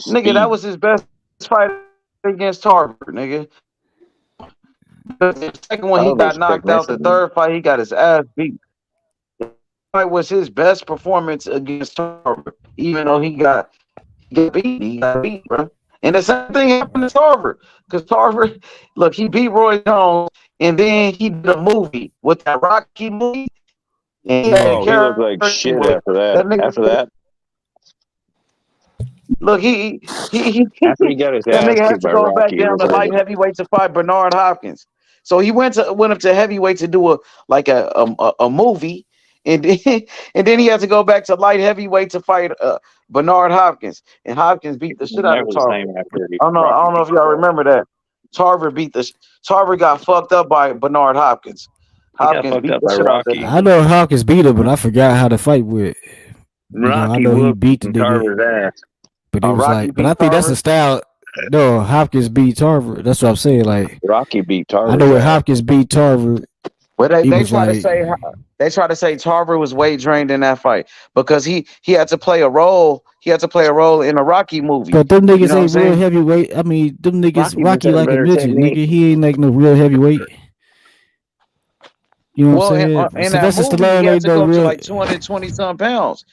D: nigga. That was his best fight against Tarver, nigga. The second one, he got
H: Tarver's
D: knocked out. The
H: technician.
D: third fight, he got his ass beat. Fight was his best performance against Tarver, even though he got beat. He got beat, bro. And the same thing happened to Tarver, because Tarver, look, he beat Roy Jones, and then he did a movie with that Rocky movie, and he had a
H: Oh, he looked like
D: character
H: shit
D: with
H: after that.
D: that nigga.
H: After that,
D: Look, he
H: after he got his
D: that
H: ass
D: nigga had
H: kicked
D: to
H: by
D: go back
H: Rocky, it
D: down
H: looked
D: to
H: like
D: light heavyweight to fight Bernard Hopkins. So he went up to heavyweight to do a movie, and then and then he had to go back to light heavyweight to fight Bernard Hopkins, and Hopkins beat the
H: it was
D: shit out of
H: never the
D: Tarver.
H: same after
D: I
H: Rocky
D: don't know
H: beat
D: if
H: his
D: y'all
H: ass.
D: remember that. Tarver got fucked up by Bernard Hopkins.
H: He got
D: Hopkins
H: fucked
D: beat
H: up
D: the
H: by
D: shit out of that
H: Rocky.
A: I
D: nigga.
A: know Hawkins beat him, but I forgot how the fight went. You know, I
H: Rocky
A: know he
H: whooped
A: beat the nigga,
H: Tarver's ass.
A: but it was
D: Rocky
A: like, but I
D: beat
A: think that's a
D: Tarver.
A: style. No, Hopkins beat Tarver. That's what I'm saying. Like
H: Rocky beat
A: I know
H: Tarver's
A: when
H: ass.
A: Hopkins beat Tarver,
D: But
A: he
D: they
A: was
D: try to
A: like,
D: say Tarver was weight drained in that fight because he had to play a role. He had to play a role in a Rocky movie.
A: but them
D: You
A: niggas
D: know what I'm
A: ain't real
D: saying?
A: heavyweight. I mean, them niggas
H: Rocky just
A: Rocky
H: had
A: like a
H: better
A: midget,
H: technique.
A: nigga. He ain't like no real heavyweight. You know what I'm
D: Well,
A: saying?
D: in that
A: Sylvester
D: movie, he
A: Stallone
D: had
A: ain't
D: to
A: no
D: go up to
A: real.
D: like 220 some pounds.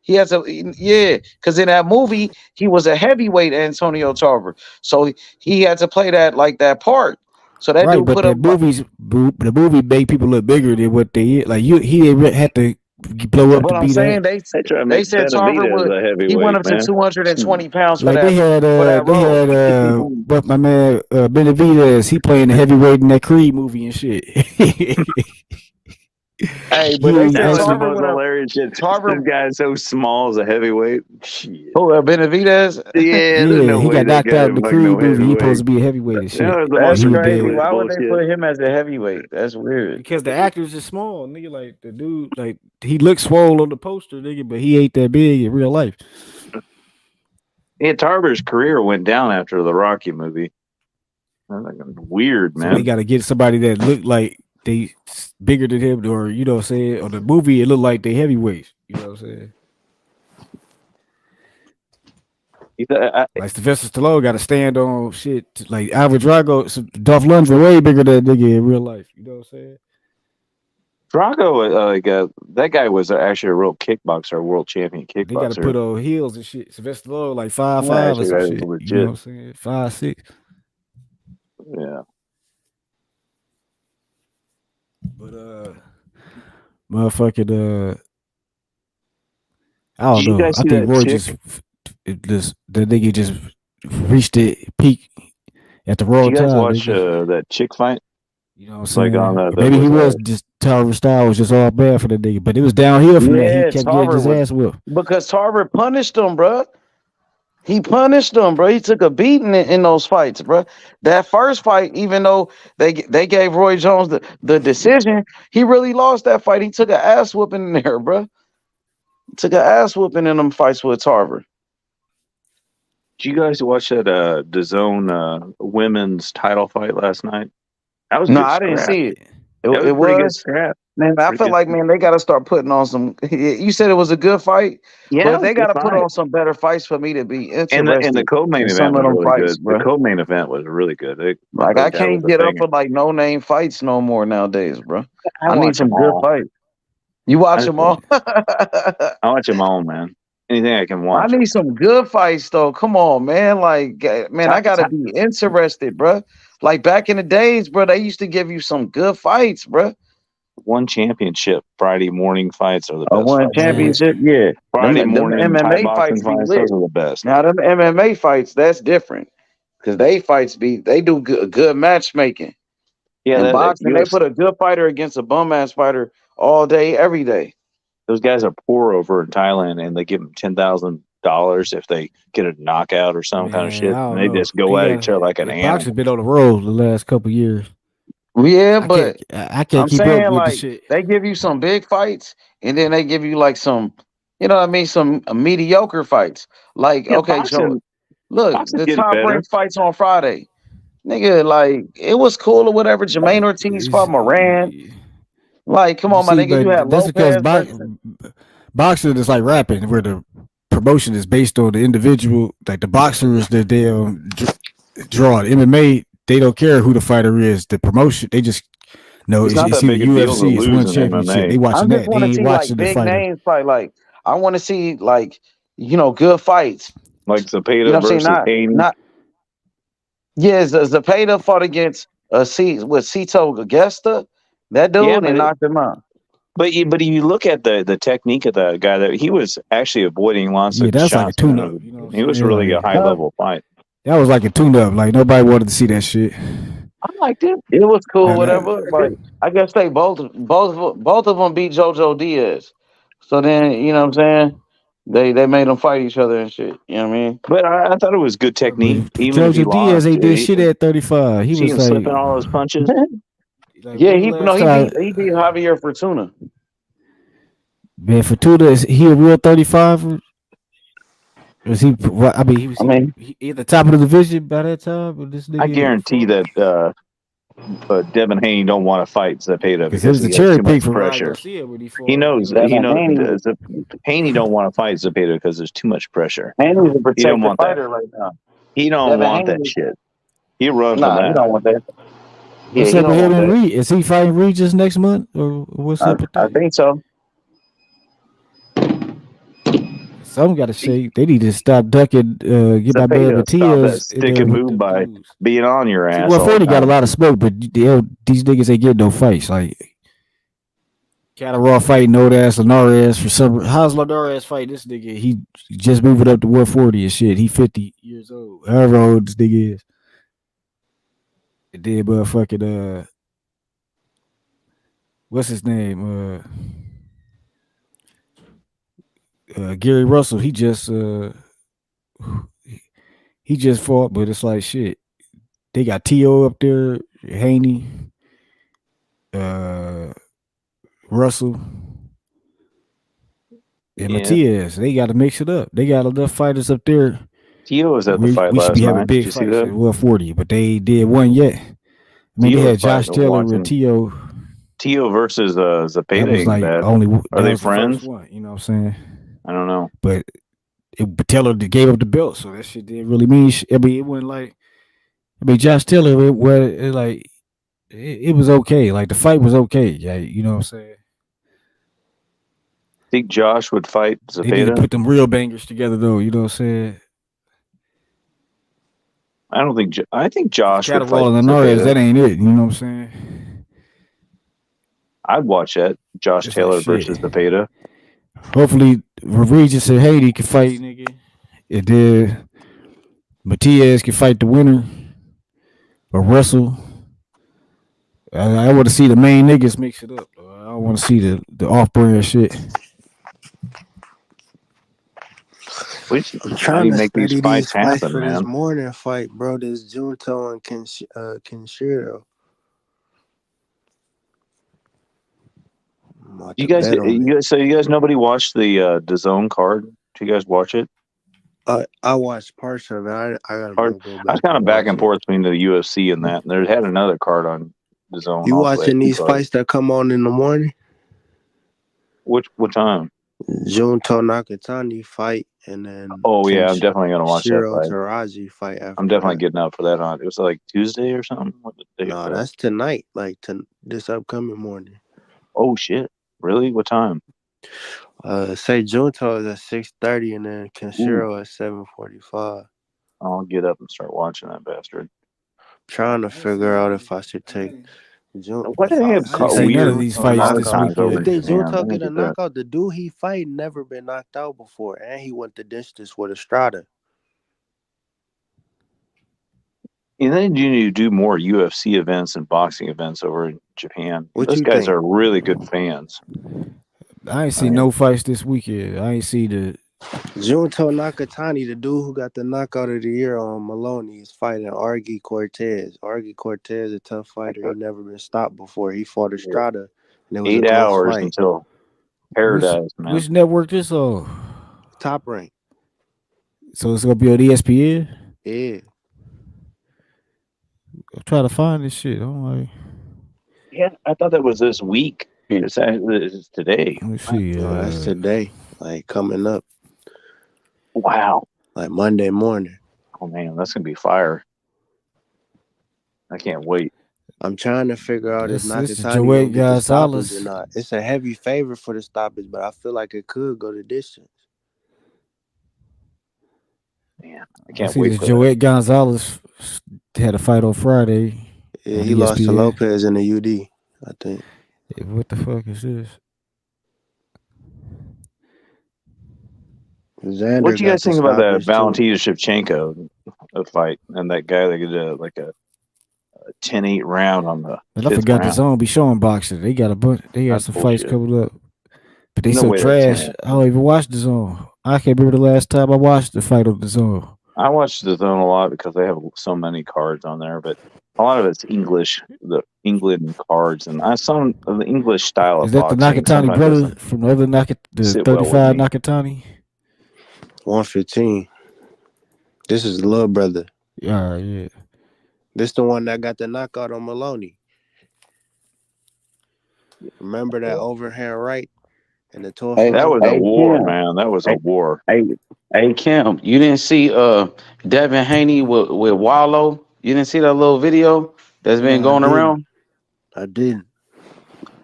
D: He has to, yeah, because in that movie he was a heavyweight Antonio Tarver, so he had to play that part. So that
A: Right,
D: dude
A: but
D: put up.
A: the movie made people look bigger than what they is. Like he didn't have to blow up to
D: But I'm
A: be that.
D: saying
H: They try to
D: they
H: make
D: said Tarver
H: Benavidez
D: would
H: a
D: he went
H: heavyweight,
D: up to
H: man.
D: 220 pounds
A: Like
D: for that
A: they
D: role.
A: had what my man Benavidez, he playing the heavyweight in that Creed movie and shit.
D: Hey, but they
A: he
H: That
D: said
H: was the
A: actually
D: Tarver
H: most
D: went up.
H: hilarious shit. This
D: Tarver,
H: guy's so small as a heavyweight. Shit.
D: oh, Benavidez.
H: Yeah, there's
A: yeah,
H: no
A: he
H: way
A: got
H: that
A: knocked
H: guy
A: out
H: is
A: in the
H: like no
A: Creed movie. He supposed
H: heavyweight.
A: to be a heavyweight and
H: That
A: shit,
H: was the
A: but
H: most
D: That's
A: he was
D: crazy.
A: dead.
H: ridiculous
D: Why would they
H: bullshit.
D: put him as a heavyweight? That's weird.
A: Because the actors is small, nigga. Like the dude, like he looks swole on the poster, nigga, but he ain't that big in real life.
H: Yeah, Tarver's career went down after the Rocky movie. That's like weird,
A: So they
H: man.
A: got to get somebody that look like they bigger than him, or you know what I'm saying. On the movie, it looked like they heavyweights. You know what I'm saying? Like Sylvester Stallone got to stand on shit. Like Ivan Drago, Dolph Lundgren way bigger than that nigga in real life. You know what I'm saying?
H: Drago, that guy was actually a real kickboxer, a world champion
A: They got to put
H: kickboxer.
A: on heels and shit. Sylvester Stallone like
H: Yeah,
A: 5'5" or
H: actually,
A: some
H: that is
A: shit. You know what
H: legit.
A: I'm saying? 5'6".
H: Yeah.
A: But motherfucking I don't
H: Did you
A: know.
H: guys
A: I
H: see
A: think
H: that
A: Roy
H: chick?
A: the nigga just reached the peak at the
H: Did
A: wrong
H: you guys
A: time,
H: watch
A: nigga.
H: that chick fight?
A: You know what I'm
H: Like
A: saying?
H: on
A: Or
H: that
A: maybe he
H: was
A: was just Tyler style was just all bad for the nigga, but it was downhill from that. He
D: Yeah,
A: kept getting
D: Tarver
A: his
D: was
A: ass whipped.
D: because Tarver punished him, bro. He punished him, bro. He took a beating in those fights, bro. That first fight, even though they gave Roy Jones the decision, he really lost that fight. He took an ass whooping in there, bro. Took an ass whooping in them fights with Tarver.
H: Did you guys watch that DAZN women's title fight last night? That was
D: No,
H: good
D: I didn't
H: scrap.
D: see it.
H: That was
D: It
H: pretty good
D: was.
H: scrap.
D: Man, I
H: Pretty
D: feel
H: good.
D: like, man, they got to start putting on some. You said it was a good fight,
H: Yeah,
D: but
H: it was
D: they
H: a
D: got
H: good
D: to put
H: fight.
D: on some better fights for me to be
H: And the
D: interested
H: co-main
D: in
H: event
D: some of
H: was
D: them
H: really
D: fights,
H: good. The
D: bro.
H: co-main event was really good.
D: Like I
H: That was
D: can't
H: a
D: get up
H: banger.
D: for like no name fights no more nowadays, bro.
H: I
D: I need
H: watch them
D: some good
H: all.
D: fights. You watch
H: I
D: them all?
H: watch them all, man. Anything I can
D: I
H: watch.
D: need some good fights though. Come on, man. Like, man, I gotta be interested, bro. Like back in the days, bro, they used to give you some good fights, bro.
H: One championship Friday morning fights are the
D: I
H: best
D: won a
H: fights.
D: championship, yeah.
H: Friday
D: Them
H: morning Thai
D: MMA
H: boxing
D: fights be
H: fights, those
D: lit.
H: are the best.
D: Now them MMA fights, that's different. Cause they do good matchmaking.
H: Yeah,
D: In
H: that
D: boxing, they
H: US
D: put a good fighter against a bum ass fighter all day, every day.
H: those guys are poor over in Thailand, and they give them $10,000 if they get a knockout or some kind of
A: Man,
H: shit,
A: I
H: and
A: don't
H: they
A: know.
H: just go at each other like an
A: Boxing's
H: animal.
A: been on the road the last couple years.
D: Yeah,
A: I can't.
D: but
A: I can't
D: I'm
A: keep up
D: saying
A: with the
D: like
A: shit.
D: they give you some big fights, and then they give you like some, you know what I mean, some mediocre fights. Like,
H: Yeah,
D: okay, Joe, look,
H: boxing's
D: the
H: getting
D: top
H: better.
D: ranked fights on Friday. Nigga, like it was cool or whatever. Jermaine Ortiz fought Moran. Like, come
A: You
D: on, my
A: see,
D: nigga, you
A: but
D: had
A: that's because
D: Lopez versus.
A: boxing is like rapping, where the promotion is based on the individual. Like the boxer is the damn draw. The MMA, they don't care who the fighter is. The promotion, they just know
H: It's not
A: it's
H: that
A: either
H: big a deal to
A: UFC, it's one
H: lose in
A: championship. They
H: MMA.
D: I
A: watching
D: just
A: that. They
D: want to
A: ain't
D: see like
A: watching the
D: big
A: fighter.
D: names fight. Like, I want to see like good fights.
H: Like
D: You know what
H: Zepeda
D: I'm saying?
H: versus Haney.
D: Not. Yeah, Zepeda fought against with Cito Augusta. That
H: Yeah,
D: dude and knocked him out.
H: but you look at the technique of the guy, that he was actually avoiding lots
A: Yeah,
H: of
A: that's like a
H: shots.
A: tune up. You know what
H: He
A: I'm
H: was
A: saying?
H: really a
A: Like
H: high level fight.
A: that was like a tune up. Like nobody wanted to see that shit.
H: I liked it.
D: It was cool,
A: And,
D: whatever. Like I guess they both of them beat JoJo Diaz. So then you know what I'm saying? They made them fight each other and shit. You know what I mean?
H: But I thought it was good technique,
A: but
H: even if he
A: Jojo Diaz
H: lost.
A: ain't did shit at 35. He
H: See
A: was
H: him
A: like,
H: slipping all those punches.
D: Yeah,
A: when the last time,
D: he beat Javier Fortuna.
A: man, Fortuna is he a real 35? Or is he? I mean, he at the top of the division by that time. But this nigga,
H: I guarantee that Devin Haney don't want to fight Zepeda
A: because it
H: because
A: was the
H: he has
A: cherry
H: too much
A: pick for Ryan
H: pressure.
A: Garcia when he fought.
H: He knows.
D: Haney.
H: Haney don't want to fight Zepeda because there's too much pressure.
D: Haney's a
H: He don't
D: protected
H: want that.
D: fighter right now.
H: He don't
D: Devin
H: want that
D: Haney.
H: shit. He run from
D: Nah, he
H: that.
D: don't want that. Yeah,
A: What's
D: he
A: up with
D: don't
A: him
D: want
A: and
D: that.
A: Regis? Is he fighting Regis next month, or what's up with
D: I
A: that?
D: think so.
A: Some got to shake. They need to stop ducking. Get my man
H: Zepeda, stop that
A: Matias in
H: stick
A: there
H: and
A: with
H: move
A: them
H: by
A: dudes.
H: being on your
A: See,
H: ass all the
A: 140 got a
H: time.
A: lot of smoke, but these niggas ain't getting no fights. Like Cattle Raw fighting old ass Linares for some. How's Linares fight this nigga? He just moving up to 140 and shit. He 50 years old. However old this nigga is. And then motherfucking what's his name? Gary Russell. He just fought, but it's like shit. They got T.O. up there, Haney, Russell, and Matias. They got to mix it up. They got enough fighters up there.
H: Tio was at the fight
A: We should
H: last
A: be having
H: night. Did
A: big
H: you see
A: fights
H: that?
A: at 140, but they did one yet. I mean,
H: Tio
A: they
H: was
A: had Josh
H: fighting
A: Taylor
H: watching.
A: and T.O.
H: Tio versus
A: That
H: Zepeda
A: was
H: ain't
A: like
H: bad.
A: only
H: Are
A: that
H: they
A: was the
H: friends?
A: first one. You know what I'm saying?
H: I don't know.
A: But Taylor gave up the belt, so that shit didn't really mean. I mean, it wasn't like. I mean, Josh Taylor, it was okay. Like the fight was okay. Yeah, you know what I'm saying?
H: Think Josh would fight
A: They need to
H: Zepeda?
A: put them real bangers together, though. You know what I'm saying?
H: I don't think. I think Josh would fight
A: Cattle and Linares,
H: Zepeda.
A: that ain't it. You know what I'm saying?
H: I'd watch that. Josh
A: It's
H: Taylor
A: like shit.
H: versus Zepeda.
A: Hopefully, Regis and Haiti can fight, nigga. And then Matias can fight the winner or Russell. I want to see the main niggas mix it up, though. I don't want to see the off-brand shit.
H: I'm
S: I'm trying to study these fights for this morning fight, bro. This Junto and Kenshiro.
H: You guys, nobody watched the DAZN card? Did you guys watch it?
S: I watched parts of it. I gotta go back.
H: I was kind of back and forth between the UFC and that. And they had another card on DAZN.
S: You
H: also.
S: watching these fights that come on in the morning?
H: What time?
S: Junto Nakatani fight, and then
H: Oh yeah, I'm definitely gonna watch that
S: Shiro
H: fight.
S: Taraji fight after
H: I'm definitely
S: that.
H: getting up for that on. It was like Tuesday or something. What the day
S: No,
H: was that?
S: that's tonight, like this upcoming morning.
H: Oh shit! Really? What time?
S: Say Junto is at 6:30, and then Kenshiro at 7:45.
H: I'll get up and start watching that bastard.
S: Trying to figure out if I should take Junto.
H: Why do they have
A: I ain't seen none of
H: weird
A: these fights this
H: knockouts over
S: You
A: weekend.
H: in
S: think
H: Japan?
S: Junto
H: Let me
S: get a
H: get that.
S: knockout? The dude he fight never been knocked out before, and he went the distance with Estrada.
H: You think you need to do more UFC events and boxing events over in Japan?
S: What
H: Those
S: you
H: guys
S: think?
H: are really good fans.
A: I ain't seen no fights this weekend. I ain't see the
S: Junto Nakatani, the dude who got the knockout of the year on Maloney, is fighting Argy Cortez. Argy Cortez, a tough fighter. He never been stopped before. He fought Estrada, and it was a
H: 8
S: close
H: hours
S: fight.
H: until paradise, man.
A: which network this on?
S: Top Rank.
A: So it's gonna be on ESPN.
S: Yeah.
A: I'm trying to find this shit. I'm like,
H: Yeah, I thought that was this week. It's today.
A: let me see.
S: No, that's today. Like coming up.
H: Wow.
S: Like Monday morning.
H: Oh man, that's gonna be fire. I can't wait.
S: I'm trying to figure out if
A: This is
S: Nakatani
A: Joey
S: gonna get the stoppage
A: Gonzalez.
S: or not. It's a heavy favor for the stoppage, but I feel like it could go the distance.
H: Man, I
A: I
H: can't
A: see
H: wait
A: this
H: for
A: Joey Gonzalez had a fight on Friday.
S: Yeah,
A: on
S: he lost to
A: ESPN.
S: Lopez in the UD, I think.
A: Yeah, what the fuck is this?
S: Xander
H: What do you
S: got
H: guys
S: the
H: think about that
S: stoppage too.
H: Valentina Shevchenko fight and that guy that did a 10-8 round on the
A: And I
H: 5th
A: forgot the
H: round?
A: zone be showing boxing. They got a bunch. They got
H: That's
A: some fights
H: bullshit.
A: coming up, but they
H: No
A: so
H: way that's
A: trash.
H: it.
A: I don't even watch the zone. I can't remember the last time I watched the fight on the zone.
H: I watch the zone a lot because they have so many cards on there, but a lot of it's English, the England cards, and some of the English style
A: Is
H: of
A: that the
H: boxing
A: Nakatani
H: sometimes
A: brother
H: doesn't
A: from the other the
H: sit well with
A: 35
H: me.
A: Nakatani?
S: 115. This is the little brother.
A: Yeah.
S: This the one that got the knockout on Maloney. Remember that overhand right and the 12
D: Hey,
H: That was a
D: hey,
H: war,
D: Kim.
H: man. That was a war.
D: Hey, Kim. You didn't see Devin Haney with Wallow? You didn't see that little video that's been
S: No, I
D: going
S: didn't.
D: around?
S: I didn't.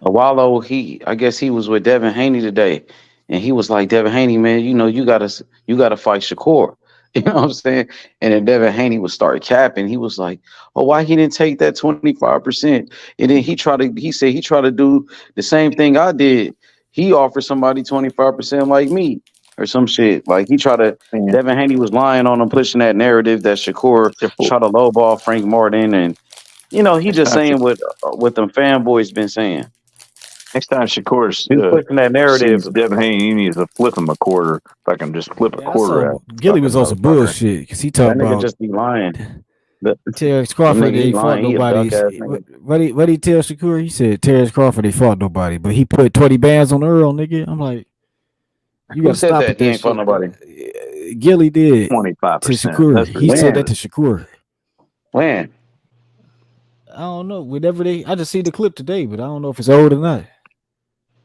D: Wallow, I guess he was with Devin Haney today, and he was like, Devin Haney, man, you gotta fight Shakur. You know what I'm saying? And then Devin Haney would start capping. He was like, "Oh, why he didn't take that 25%?" And then he said he tried to do the same thing I did. He offered somebody 25% like me or some shit. Like he tried to.
H: Man,
D: Devin Haney was lying on him, pushing that narrative that Shakur tried to lowball Frank Martin, and he
H: next
D: just
H: time,
D: saying what them fanboys been saying.
H: next time Shakur
D: He's pushing that narrative.
H: sees Devin Haney, he needs to flip him a quarter. If I can just flip a
A: Yeah, I
H: quarter
A: saw
H: at
A: Gilly
H: fucking
A: was on some
H: motherfucker.
A: bullshit because he
D: That
A: talked
D: nigga
A: about
D: just be lying.
A: Terrence
D: Them
A: Crawford.
D: nigga,
A: They
D: he
A: ain't fought
D: lying. He a
A: nobody.
D: duck ass nigga.
A: What he tell Shakur? He said Terrence Crawford. They fought nobody, but he put 20 bands on Earl, nigga. I'm like, you
D: Who
A: gotta
D: said
A: stop
D: that?
A: with
D: He
A: that
D: ain't fought
A: shit.
D: nobody.
A: Gilly did
H: 25%.
A: to Shakur.
H: That's
A: He said that
H: ridiculous.
A: to Shakur.
D: When?
A: I don't know. Whenever I just see the clip today, but I don't know if it's old or not.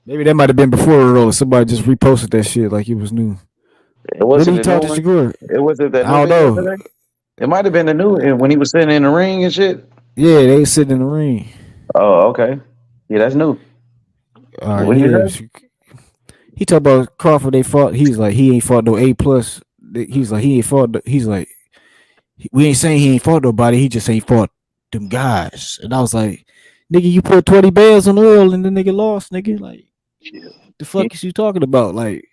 A: Maybe that might have been before Earl, or somebody just reposted that shit like it was new.
D: It wasn't
A: Did he
D: the
A: talk
D: new
A: to
D: one.
A: Shakur?
D: It was that
A: I
D: new
A: don't
D: video
A: know.
D: today. It might have been the new when he was sitting in the ring and shit.
A: Yeah, they was sitting in the ring.
D: Oh, okay. Yeah, that's new. What did
A: Yeah.
D: you say?
A: He talked about Crawford. They fought. He's like he ain't fought no A+. He's like he ain't fought. He's like we ain't saying he ain't fought nobody. He just ain't fought them guys. And I was like, nigga, you put 20 bands on Earl and the nigga lost, nigga. Like, the fuck is you talking about? Like,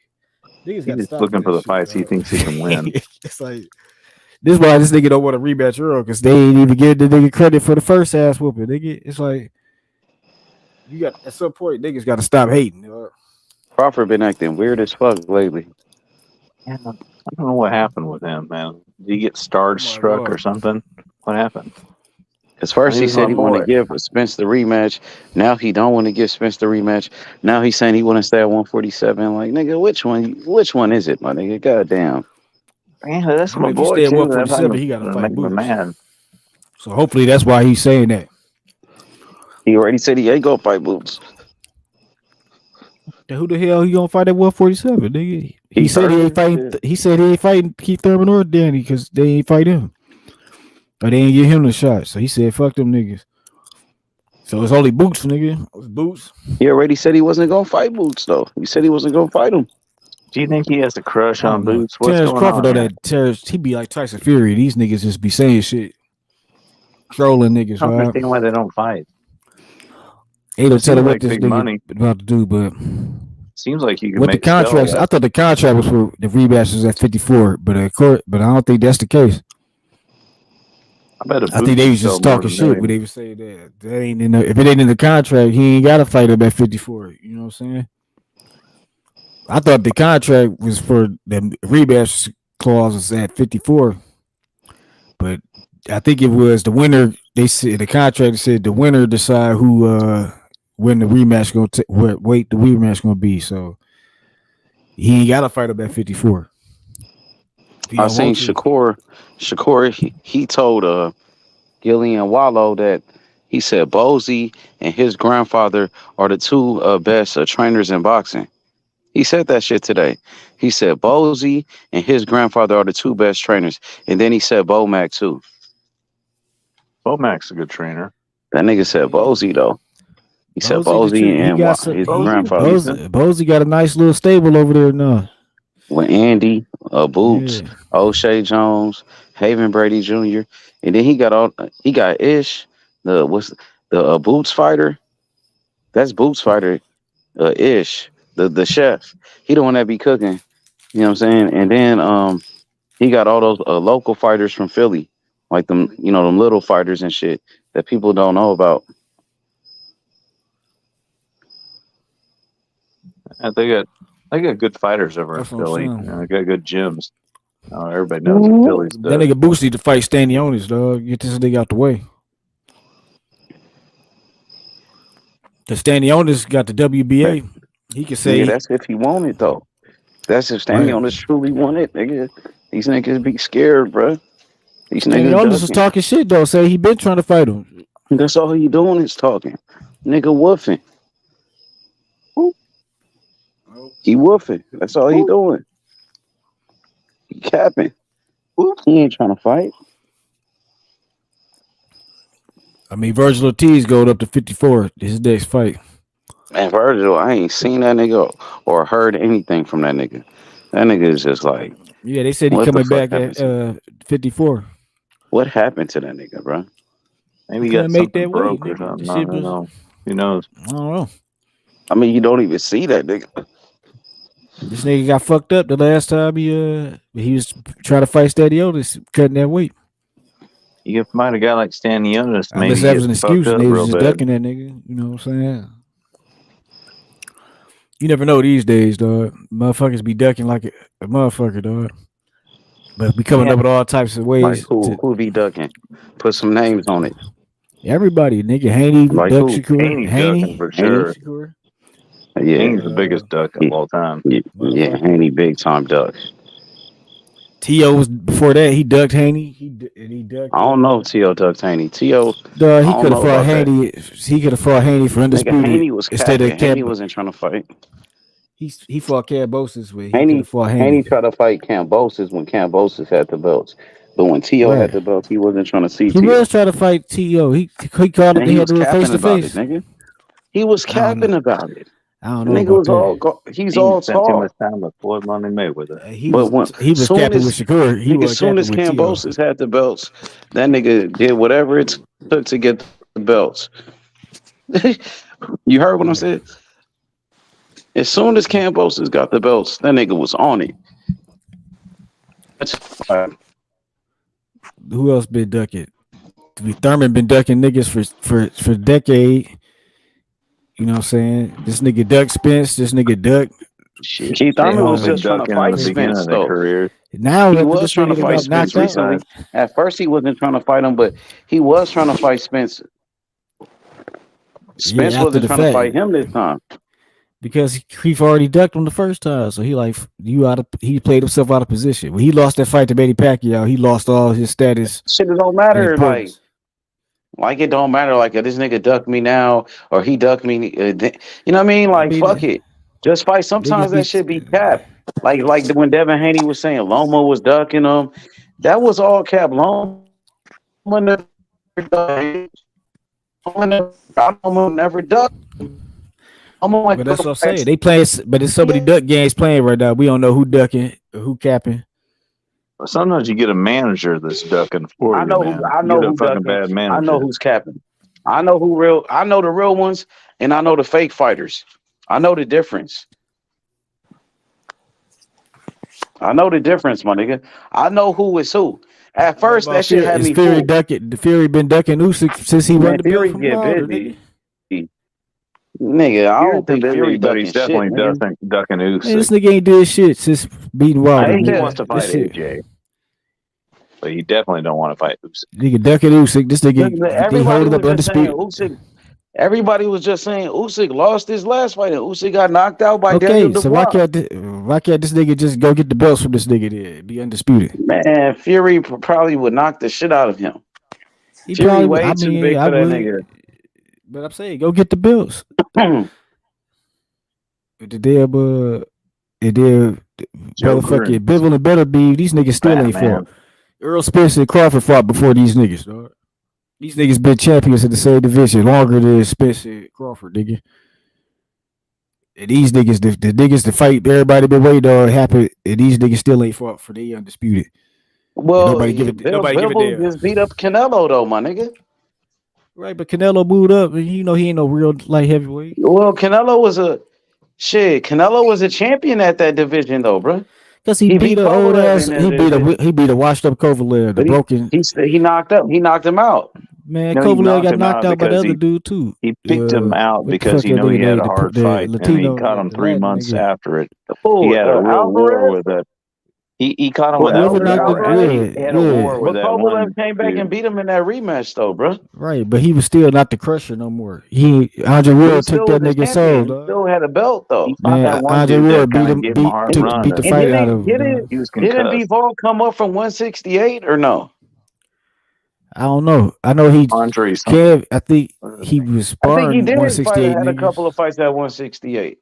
A: niggas
H: He's
A: got to
H: just
A: stop with
H: looking
A: that
H: for the
A: shit,
H: fights he
A: dog.
H: thinks he can win.
A: It's like this is why this nigga don't want to rematch Earl because they ain't even give the nigga credit for the first ass whooping. Nigga, it's like you got at some point niggas got to stop hating.
D: Crawford been acting weird as fuck lately.
H: Yeah, I don't know what happened with him, man. Did he get starstruck or something? What happened?
D: Because first
H: He
D: he
H: was my
D: said he want to
H: boy.
D: give Spence the rematch. Now he don't want to give Spence the rematch. Now he's saying he want to stay at 147. Like, nigga, which one is it, my nigga? Goddamn.
H: Man, that's
A: I
H: my
A: mean, if you
H: boy
A: stay at
H: too. That's
A: 147, he got to fight
H: making me
A: Boots.
H: mad.
A: So hopefully that's why he's saying that.
D: He already said he ain't gonna fight Boots.
A: Then who the hell he gonna fight at 147, nigga? He
H: Keith
A: said he ain't
H: Thurman?
A: fighting. He said he ain't fighting Keith Thurman or Danny because they ain't fight him. Or they ain't give him the shot. So he said, "Fuck them niggas." So it's only Boots, nigga. It's Boots.
D: He already said he wasn't gonna fight Boots though. He said he wasn't gonna fight him.
H: Do you think he has a crush
A: I
H: on
A: don't know.
H: Boots? What's
A: Terrence
H: going
A: Crawford
H: on
A: though,
H: here?
A: that Terrence, he be like Tyson Fury. These niggas just be saying shit, trolling niggas.
H: I don't
A: Right?
H: understand why they don't fight.
A: Ain't no
H: It seems
A: telling what
H: like
A: this
H: big
A: nigga
H: money.
A: about to do, but
H: Seems like you can
A: what the
H: make a sell
A: contracts?
H: that.
A: I thought the contract was for the rematch was at 54, but but I don't think that's the case.
H: I bet a
A: I think
H: Boots
A: they
H: would
A: was
H: sell
A: just
H: more
A: talking
H: than
A: shit, but
H: him.
A: they was saying that ain't in the, if it ain't in the contract, he ain't got to fight him at 54. You know what I'm saying? I thought the contract was for the rematch clause was at 54, but I think it was the winner. They said the contract said the winner decide who when the rematch what weight the rematch gonna be. So he ain't got to fight him at 54. If he
D: I
A: don't
D: seen
A: want to.
D: Shakur. He told Gillian Wallow that he said Bozy and his grandfather are the two best trainers in boxing. He said that shit today. He said Bozy and his grandfather are the two best trainers, and then he said Bomac too.
H: Bomac's a good trainer.
D: That nigga said Bozy though. He said Bozy
A: He
D: and
A: got some.
D: his
H: Bosey's
D: grandfather.
H: decent.
A: Bozy got a nice little stable over there now.
D: With Andy, Boots,
A: Yeah.
D: O'Shea Jones, Haven Brady Jr. And then he got Ish, the Boots fighter. That's Boots fighter, Ish, the chef. He the one that be cooking. You know what I'm saying? And then he got all those local fighters from Philly, like them, them little fighters and shit that people don't know about.
H: And they got good fighters over in
A: That's what I'm
H: Philly.
A: saying.
H: They got good gyms. Everybody knows that Philly's
A: That nigga Boots need to fight Stanionis, dog. Get this nigga out the way. The Stanionis got the WBA. He can
D: Yeah,
A: say,
D: that's if he want it though. That's if
A: right.
D: Stanley truly want it, nigga. These niggas be scared, bro. These niggas
A: Stanionis was
D: ducking.
A: talking shit though. Say he been trying to fight him.
D: That's all he doing is talking. Nigga woofing. He woofing. That's all he doing. He capping. He ain't trying to fight.
A: I mean, Virgil Ortiz going up to 54. His next fight.
D: Man, Virgil, I ain't seen that nigga or heard anything from that nigga. That nigga is just like,
A: Yeah, they said he
D: what the
A: coming
D: fuck
A: back
D: happened
A: at
D: to him?
A: 54.
D: What happened to that nigga, bro?
A: He
H: Maybe he
A: couldn't
H: got
A: make
H: something
A: that weight,
H: broke or
A: nigga. The
H: something. I
A: shit
H: don't
A: was,
H: know. Who knows?
A: I don't know.
D: I mean, you don't even see that nigga.
A: This nigga got fucked up the last time he was trying to fight Stanionis, cutting that weight.
H: You can find a guy like Stanionis,
A: Unless
H: maybe
A: that was
H: get
A: an
H: fucked
A: excuse and
H: up
A: they was
H: real
A: just
H: bad.
A: ducking that nigga. You know what I'm saying? You never know these days, dog. Motherfuckers be ducking like a motherfucker, dog. But be coming
H: Yeah.
A: up with all types of
D: Like
A: ways to
D: who be ducking? Put some names on it.
A: everybody. Nigga, Haney,
D: Like
A: Duck
D: who?
A: Shakur,
H: Haney's ducking
A: Haney,
H: for
D: Haney?
H: sure.
A: Shakur.
D: Yeah.
H: Haney's the biggest duck of all time.
D: Yeah,
A: Motherfucker.
D: Haney big time duck.
A: T.O. was before that. He ducked Haney. He ducked.
D: I don't know if T.O. ducked Haney. T.O. I
A: He
D: don't
A: could have
D: know
A: fought
D: about that.
A: Haney. He could have fought Haney for
D: Nigga,
A: undisputed
D: Haney was
A: instead of
D: capping. Haney
A: Camp.
D: wasn't trying to fight.
A: He fought Cambosis where he could have fought
D: Haney
A: Haney.
D: tried to fight Cambosis when Cambosis had the belts. But when T.O. had
A: Right.
D: the belts, he wasn't trying to see
A: He
D: T.O.
A: was trying to fight T.O. He called it.
D: And
A: They
D: he
A: had
D: was
A: to do it face
D: capping
A: to
D: about it,
A: face.
D: nigga. He was
A: I don't know.
D: capping about it.
A: I don't
D: The
A: know
D: nigga
A: about
D: was
A: that.
D: he's
H: He
D: all
H: spent too much
D: talk.
H: time with Floyd Money Mayweather.
D: But when
A: He was
D: soon
A: capping with
D: as
A: Shakur. He
D: nigga,
A: was
D: soon
A: capping
D: as
A: with T.O.
D: Cambosis had the belts, that nigga did whatever it took to get the belts. You heard what I
A: Right.
D: said? As soon as Cambosis got the belts, that nigga was on it. That's
A: Who else been ducking? Thurman been ducking niggas for a decade. You know what I'm saying? This nigga duck Spence. This nigga duck.
H: Shit.
D: Keith
H: They
D: Thurman
H: all
D: was
H: been
D: just trying to
H: ducking in
D: fight
H: the beginning
D: Spence
H: of their
D: though.
H: careers.
A: Now
D: He
A: after
D: was
A: this
D: trying to
A: nigga that
D: fight
A: got
D: Spence
A: knocked out,
D: recently. At first, he wasn't trying to fight him, but he was trying to fight Spence. Spence
A: yeah, after
D: wasn't
A: the
D: trying to fight
A: fact,
D: him this time.
A: because he already ducked him the first time, so he like you out of he played himself out of position. When he lost that fight to Manny Pacquiao, he lost all his status
D: Shit, it don't
A: and
D: matter.
A: importance.
D: Like it don't matter. Like this nigga ducked me now, or he ducked me. You know what I mean?
A: I
D: Like fuck
A: mean,
D: it. Just fight.
A: Niggas
D: Sometimes
A: be
D: that shit be cap. Like when Devin Haney was saying Loma was ducking him. That was all cap. Loma never ducked. Loma never ducked. Loma went
A: But
D: to
A: that's
D: the
A: what I'm
D: fight.
A: saying. They playing, but there's so many duck games playing right now. We don't know who ducking or who capping.
H: Sometimes you get a manager that's ducking for
D: I
H: you,
D: know who.
H: man.
D: I
H: You
D: know
H: get a
D: who
H: fucking
D: ducking.
H: bad
D: I know
H: manager.
D: who's capping. I know who real. I know the real ones, and I know the fake fighters. I know the difference. I know the difference, my nigga. I know who is who. At
A: What
D: first,
A: about
D: that shit
A: Fury?
D: had
A: Is
D: me
A: Fury
D: fooled.
A: ducking? The Fury been ducking Usyk since he won
D: Man,
A: the belt
D: Fury
A: from
D: get
A: Wilder, nigga.
D: busy. Nigga, I
H: Fury's
D: don't
H: been
D: think
H: busy,
D: Fury
H: but
D: ducking
H: he's
D: shit,
H: definitely
D: nigga.
H: ducking
A: Man,
H: Usyk.
A: this nigga ain't did shit since beating Wilder,
H: I think he
A: nigga.
H: wants to
A: This
H: fight
A: shit,
H: AJ, but he definitely don't want to fight Usyk.
A: nigga ducking Usyk. This
D: Look,
A: nigga, they
D: everybody
A: holding
D: was
A: up
D: just saying
A: undisputed.
D: Usyk. Everybody was just saying Usyk lost his last fight, and Usyk got knocked out by Daniel
A: Okay, so
D: Dubois.
A: why can't this nigga just go get the belts from this nigga there? Be undisputed.
D: Man, Fury probably would knock the shit out of him.
A: He
D: Fury
A: probably would.
D: way
A: I
D: too
A: mean,
D: big
A: I
D: for that
A: would.
D: nigga.
A: But I'm saying, go get the belts. The damn, and then
H: Joker and
A: motherfucking Bivol and Better Be, these niggas still ain't
H: Batman.
A: fought. Earl Spencer and Crawford fought before these niggas, dog. These niggas been champions in the same division longer than Spencer and Crawford, nigga. And these niggas, the niggas to fight everybody been waiting on happen, and these niggas still ain't fought for they undisputed. And
D: Well,
A: nobody give a
D: Bivol
A: damn.
D: just beat up Canelo though, my nigga.
A: Right, but Canelo moved up, and you know he ain't no real light heavyweight.
D: Well, Canelo was a shit. Canelo was a champion at that division though, bro.
A: Cause he beat a old
D: Kovalev
A: ass.
D: in that division.
A: He beat a washed up Kovalev, the
D: But
A: broken
D: he knocked him out.
A: man.
H: No, he
A: Kovalev
H: knocked
A: got
H: him
A: knocked
H: out
A: out by the
H: because
A: other dude too.
H: he picked him out
A: What the
H: because
A: fuck
H: he
A: that
H: knew he
A: nigga
H: had
A: name?
H: a hard
A: The
H: fight, and he
A: Latino,
H: caught him
A: the
H: 3
A: Latin
H: months
A: nigga.
H: after it. He
D: Who?
H: had a real war
D: Alvarez?
H: with that. He caught him
D: Who?
H: with that
A: Whoever
H: one
A: knocked
H: war.
D: Alvarez?
H: He had a war with
D: But
H: that
D: Kovalev
H: one
D: came back and
H: dude.
D: beat him in that rematch though, bro.
A: Right, but he was still not the crusher no more. Andre
D: He
A: Ward took
D: still
A: that
D: was a
A: nigga's soul,
D: champion. He
A: dog.
D: still had a belt
H: He
D: though.
H: fought
A: Man,
H: that one
A: Andre
H: dude that
A: Ward
H: kind of gave him a hard run.
A: beat the
D: And
A: fight out of him, dog.
H: He was
D: didn't
H: concussed.
D: Bivol come up from 168 or no?
A: I don't know. I know he
H: Andre something.
A: Kev. I think he was
D: I think he
A: sparring
D: did fight.
A: 168
D: Had a
A: niggas.
D: couple of fights at 168.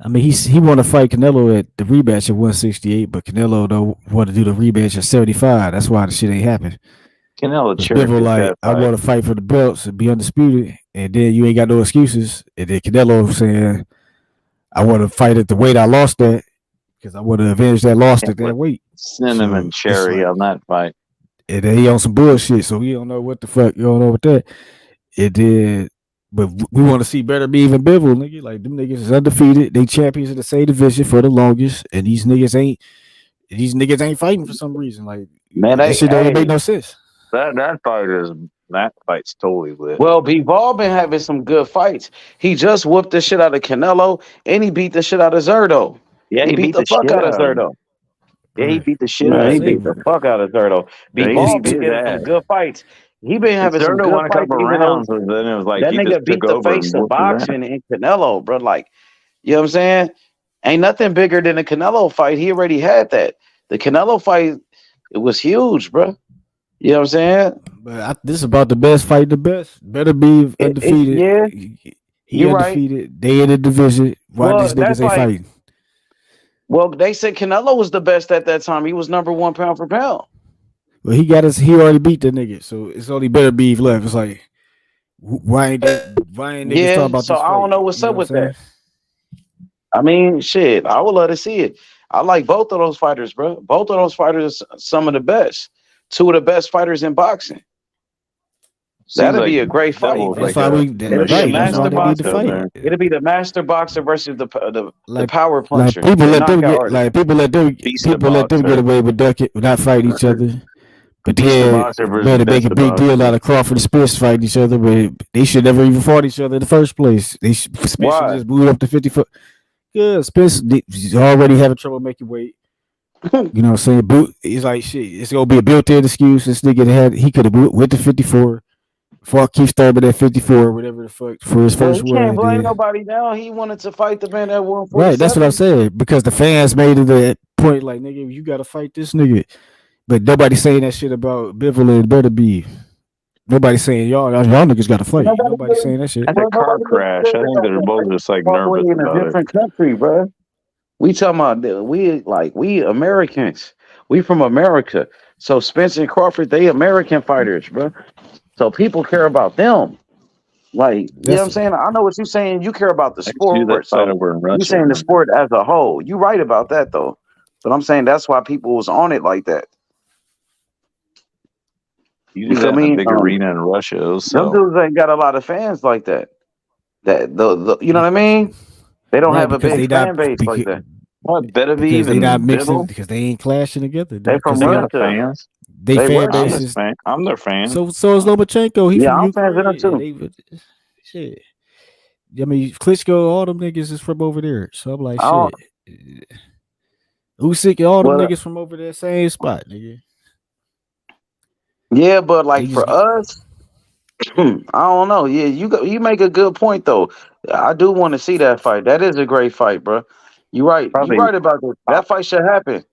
A: I mean, he want to fight Canelo at the rematch at 168, but Canelo don't want to do the rematch at 75. That's why the shit ain't happen.
H: Canelo
A: Because
H: cherry
A: Bivol
H: picked
A: like,
H: that
A: I
H: fight.
A: want to fight for the belts and be undisputed, and then you ain't got no excuses. And then Canelo saying, I want to fight at the weight I lost at because I want to avenge that loss at that weight.
H: Cinnamon cherry on that fight.
A: And then he on some bullshit, so we don't know what the fuck. You don't know what that. It did. But we want to see Better Be even Bivol, nigga. Like them niggas is undefeated. They champions in the same division for the longest, and these niggas ain't fighting for some reason. Like
D: Man,
A: that shit don't even make no sense.
H: That fight's totally lit.
D: Well, Bivol been having some good fights. He just whooped the shit out of Canelo, and he beat the shit out of Zerto.
H: Yeah,
D: he beat the fuck
H: shit
D: out of
H: out of him.
D: Zerto.
H: Yeah, he beat the shit
D: Man,
H: out
D: he
H: of
D: beat the
H: him.
D: fuck out of Zerto.
H: Yeah, he
D: Bivol
H: beat
D: been
H: his
D: getting some
H: ass.
D: good fights. He been having some
H: Zerto
D: good
H: won a
D: fights,
H: couple
D: even though
H: rounds, and then it was like
D: that
H: he just
D: nigga
H: took
D: beat the
H: over and
D: face of
H: whooped his ass.
D: boxing in Canelo, bro. Like, you know what I'm saying? Ain't nothing bigger than the Canelo fight. He already had that. The Canelo fight, it was huge, bro. You know what I'm saying?
A: But this is about the best fight, the best. Better Be undefeated.
D: Yeah,
A: He
D: you're right.
A: undefeated. They in the division. Why
D: Well,
A: these niggas
D: that's
A: ain't
D: like,
A: fighting?
D: well, they said Canelo was the best at that time. He was number one pound for pound.
A: Well, he already beat the nigga, so it's only Better Be left. It's like, why ain't niggas talking
D: Yeah,
A: about
D: so
A: this
D: I
A: fight?
D: don't know what's
A: You know
D: up
A: what I'm
D: with
A: saying?
D: that. I mean, shit, I would love to see it. I like both of those fighters, bro. Both of those fighters are some of the best. Two of the best fighters in boxing. That'd be a great fight.
A: That's why we
D: It'll be a
A: right. That's why
D: master
A: they need to
D: boxer.
A: fight.
D: It'll be the master boxer versus the power
A: Like
D: puncher,
A: people
D: the
A: let them
D: knockout
A: get
D: artist.
A: like people let them get away with ducking, not fighting each other. But
H: Beast the
A: then
H: boxer versus
A: better make
H: best
A: a
H: the
A: big deal
H: boxer.
A: out of Crawford and Spence fighting each other, but they should never even fought each other in the first place. Spence should just moved up to 50 foot. Yeah, Spence he's already having trouble making weight. You know what I'm saying? He's like shit. It's gonna be a built-in excuse. This nigga he could have went to 54, fought Keith Thurman at 54, whatever the fuck for his
D: Well,
A: first
D: he
A: one.
D: can't blame
A: Then.
D: nobody now. He wanted to fight the man at
A: Right, that's what I'm
D: 147.
A: saying. Because the fans made it that point, like nigga, you gotta fight this nigga. But nobody's saying that shit about Bivol and Better Be. Nobody's saying y'all niggas got to fight. Nobody's saying that shit.
H: That's a car crash. I think they're both just like
D: Walk away
H: nervous
D: in a
H: about it.
D: different country, bro. We talking about we Americans. We from America. So Spencer and Crawford, they American fighters, bro. So people care about them. Like, you know what I'm
A: That's
D: saying? I know what you're saying. You care about the
H: I can see that
D: sport.
H: fight
D: So
H: over in
D: you
H: Russia.
D: saying the sport as a whole. You right about that though. But I'm saying that's why people was on it like that.
H: You
D: You
H: do
D: feel
H: that in a
D: me?
H: big arena in Russia, it'll
D: Them
H: sell.
D: dudes ain't got a lot of fans like that. That the you know what I mean? They don't
A: right
D: have a
A: because
D: big
A: they
D: fan
A: not
D: base like that.
H: What,
A: because
H: Beterbiev
A: they not
H: and
A: mixing
H: Bivol?
A: because they ain't clashing together,
D: They
A: dog. Because
D: from
A: they
H: They
A: got
H: got
D: Russia.
H: fans.
A: they
D: They
A: fan
H: I'm
D: Russian.
H: his
A: bases.
H: fan. I'm their fan.
A: So is Lomachenko. He
D: Yeah,
A: from
D: I'm fans of them
A: Ukraine.
D: too.
A: They shit. I mean, Klitschko, all them niggas is from over there. So I'm like,
D: I don't,
A: shit. Usyk, all them
D: well,
A: niggas from over there, same spot, nigga.
D: yeah, but
A: They
D: like
A: just
D: for us, I don't know. Yeah, you make a good point though. I do want to see that fight. That is a great fight, bro. You right. You
H: Probably
D: right about that.
H: top
D: That fight should happen.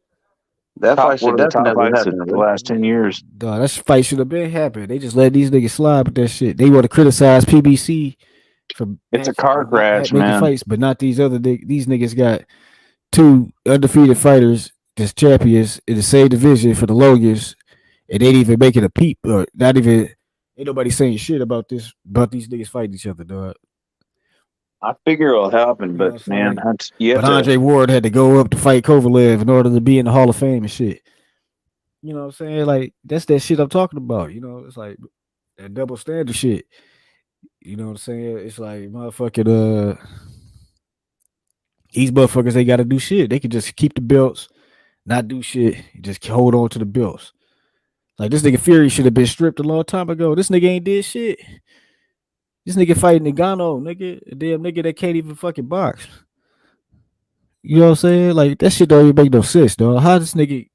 D: That fight
H: one
D: should
H: of the top
D: definitely
H: fights of
D: happen,
H: the
D: bro.
H: last 10 years.
A: dog, that fight should have been happening. They just let these niggas slide with that shit. They want to criticize PBC for
H: It's a car crash,
A: making
H: man.
A: fights, but not these other these niggas got two undefeated fighters that's champions in the same division for the longest, and they didn't even make it a peep or not even. Ain't nobody saying shit about these niggas fighting each other, dog.
H: I figure it'll happen,
A: You know
H: but
A: what I'm
H: man,
A: saying?
H: you have
A: But
H: to.
A: Andre Ward had to go up to fight Kovalev in order to be in the Hall of Fame and shit. You know what I'm saying? Like that's that shit I'm talking about. You know, it's like that double standard shit. You know what I'm saying? It's like motherfucking these motherfuckers they gotta do shit. They can just keep the belts, not do shit, just hold on to the belts. Like this nigga Fury should have been stripped a long time ago. This nigga ain't did shit. This nigga fighting Ngannou, nigga, a damn nigga that can't even fucking box. You know what I'm saying? Like that shit don't even make no sense, dog. How this nigga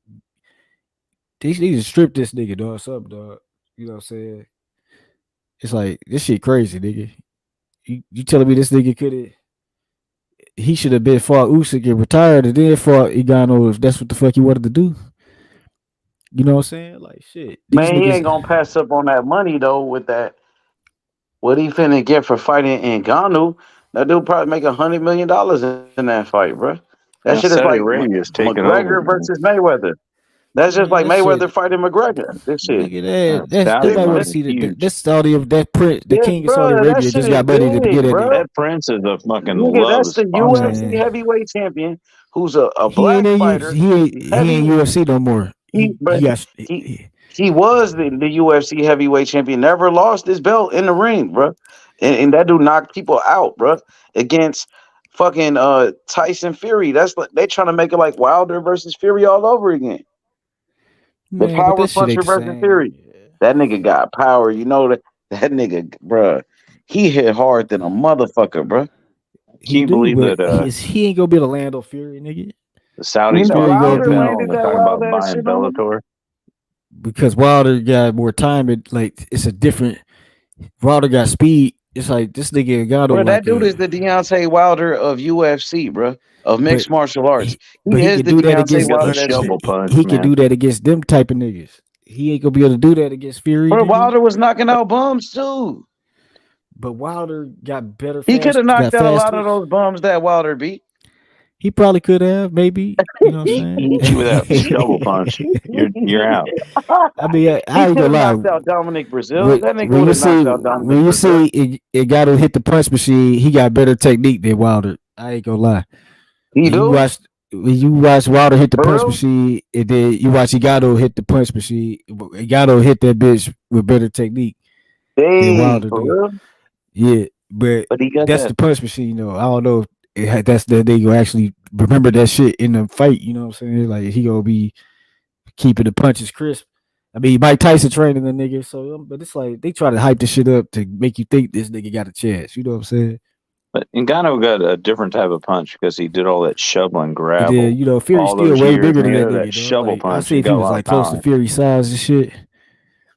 A: they need to strip this nigga, dog, something, dog. You know what I'm saying? It's like this shit crazy, nigga. You telling me this nigga could have he should have been fought Usyk and retired and then fought Ngannou if that's what the fuck he wanted to do. You know what I'm saying? Like shit. These
D: Man, he
A: niggas
D: ain't gonna pass up on that money though. With that, what he finna get for fighting Ngannou? That dude probably make $100 million in that fight, bro. That
H: Now
D: shit is
H: Saudi
D: like
H: Arabia is taking over,
D: McGregor
H: man.
D: versus Mayweather. That's just
A: man,
D: like
A: that shit
D: Mayweather fighting McGregor. This shit.
A: nigga that's
H: Saudi
A: nobody want to
H: money's
A: see
H: huge.
A: that's Saudi that prince the
D: Yeah,
A: king of Saudi
D: bro, that
A: Arabia
D: shit
A: just
D: is
A: got money to get
D: big,
A: that
D: bro.
A: nigga.
H: That Prince is a fucking
D: Nigga, that's
H: loves
D: the
H: boxing.
D: UFC
A: Man.
D: heavyweight champion who's a
A: He ain't
D: black
A: in
D: fighter.
A: he
D: Heavy
A: ain't UFC no more.
D: but
A: He got
D: he was the UFC heavyweight champion, never lost his belt in the ring, bro. And that dude knocked people out, bro, against fucking Tyson Fury. That's like they trying to make it like Wilder versus Fury all over again. The
A: man, but
D: power
A: that shit ain't
D: puncher
A: the
D: versus
A: same.
D: Fury. That nigga got power. You know that nigga, bro. He hit hard than a motherfucker, bro.
A: He
H: Can you
A: do,
H: believe
A: but
H: that
A: he ain't gonna be able to land on Fury, nigga.
H: the
D: You
H: Saudis
D: know,
H: bought
A: Fury gonna
D: Wilder
H: PFL
A: be
H: and
D: landed
H: they're
D: that
H: talking
D: wild
H: about
D: ass
H: buying
D: shit on him.
H: Bellator?
A: because Wilder got more time. Like it's a different. Wilder got speed. It's like this nigga got
D: Bro,
A: on
D: that
A: like
D: dude
A: a,
D: is the Deontay Wilder of UFC, bro, of
A: but
D: mixed martial arts.
A: but
D: He
A: he
D: is
A: can
D: the
A: do that
D: Deontay
H: He
A: against
H: got the
D: Wilder that shit.
H: shovel punch,
A: he can
H: man.
A: do that against them type of niggas. He ain't gonna be able to do that against Fury,
D: Bro,
A: nigga.
D: Wilder was knocking out bums too.
A: But Wilder got better
D: He could have
A: got
D: knocked out a
A: fast
D: lot of
A: twitch.
D: those bums that Wilder beat.
A: He probably could have, maybe. You know what
H: He
A: I'm
H: hit you with that shovel
A: saying?
H: punch. You're out.
A: I mean, I
D: He
A: ain't
D: could
A: gonna
D: have
A: lie.
D: knocked out Dominic Brazil. That nigga would have knocked out Dominic
A: When you
D: Brazil.
A: see it got to hit the punch machine, he got better technique than Wilder. I ain't gonna lie.
D: He do?
A: When you watch Wilder hit the
D: For
A: punch
D: real?
A: machine, and then you watch Igato hit the punch machine. Igato hit that bitch with better technique than
D: Hey,
A: Wilder
D: for
A: do.
D: real?
A: Yeah, but
H: But he got
A: that's
H: that.
A: the punch machine though. I don't know if that's that they gonna actually remember that shit in the fight. You know what I'm saying? Like he gonna be keeping the punches crisp. I mean, Mike Tyson training the nigga, so but it's like they try to hype this shit up to make you think this nigga got a chance. You know what I'm saying?
H: But Ngannou got a different type of punch because he did all that shovel and
A: And then
H: gravel
A: Fury's
H: all
A: still
H: those
A: way
H: years,
A: bigger
H: and
A: than
H: he
A: that
H: had that
A: nigga, dog.
H: shovel
A: Like I
H: punch
A: see
H: and
A: if he
H: got a
A: was
H: lot
A: like
H: of
A: close to
H: power.
A: Fury size and shit,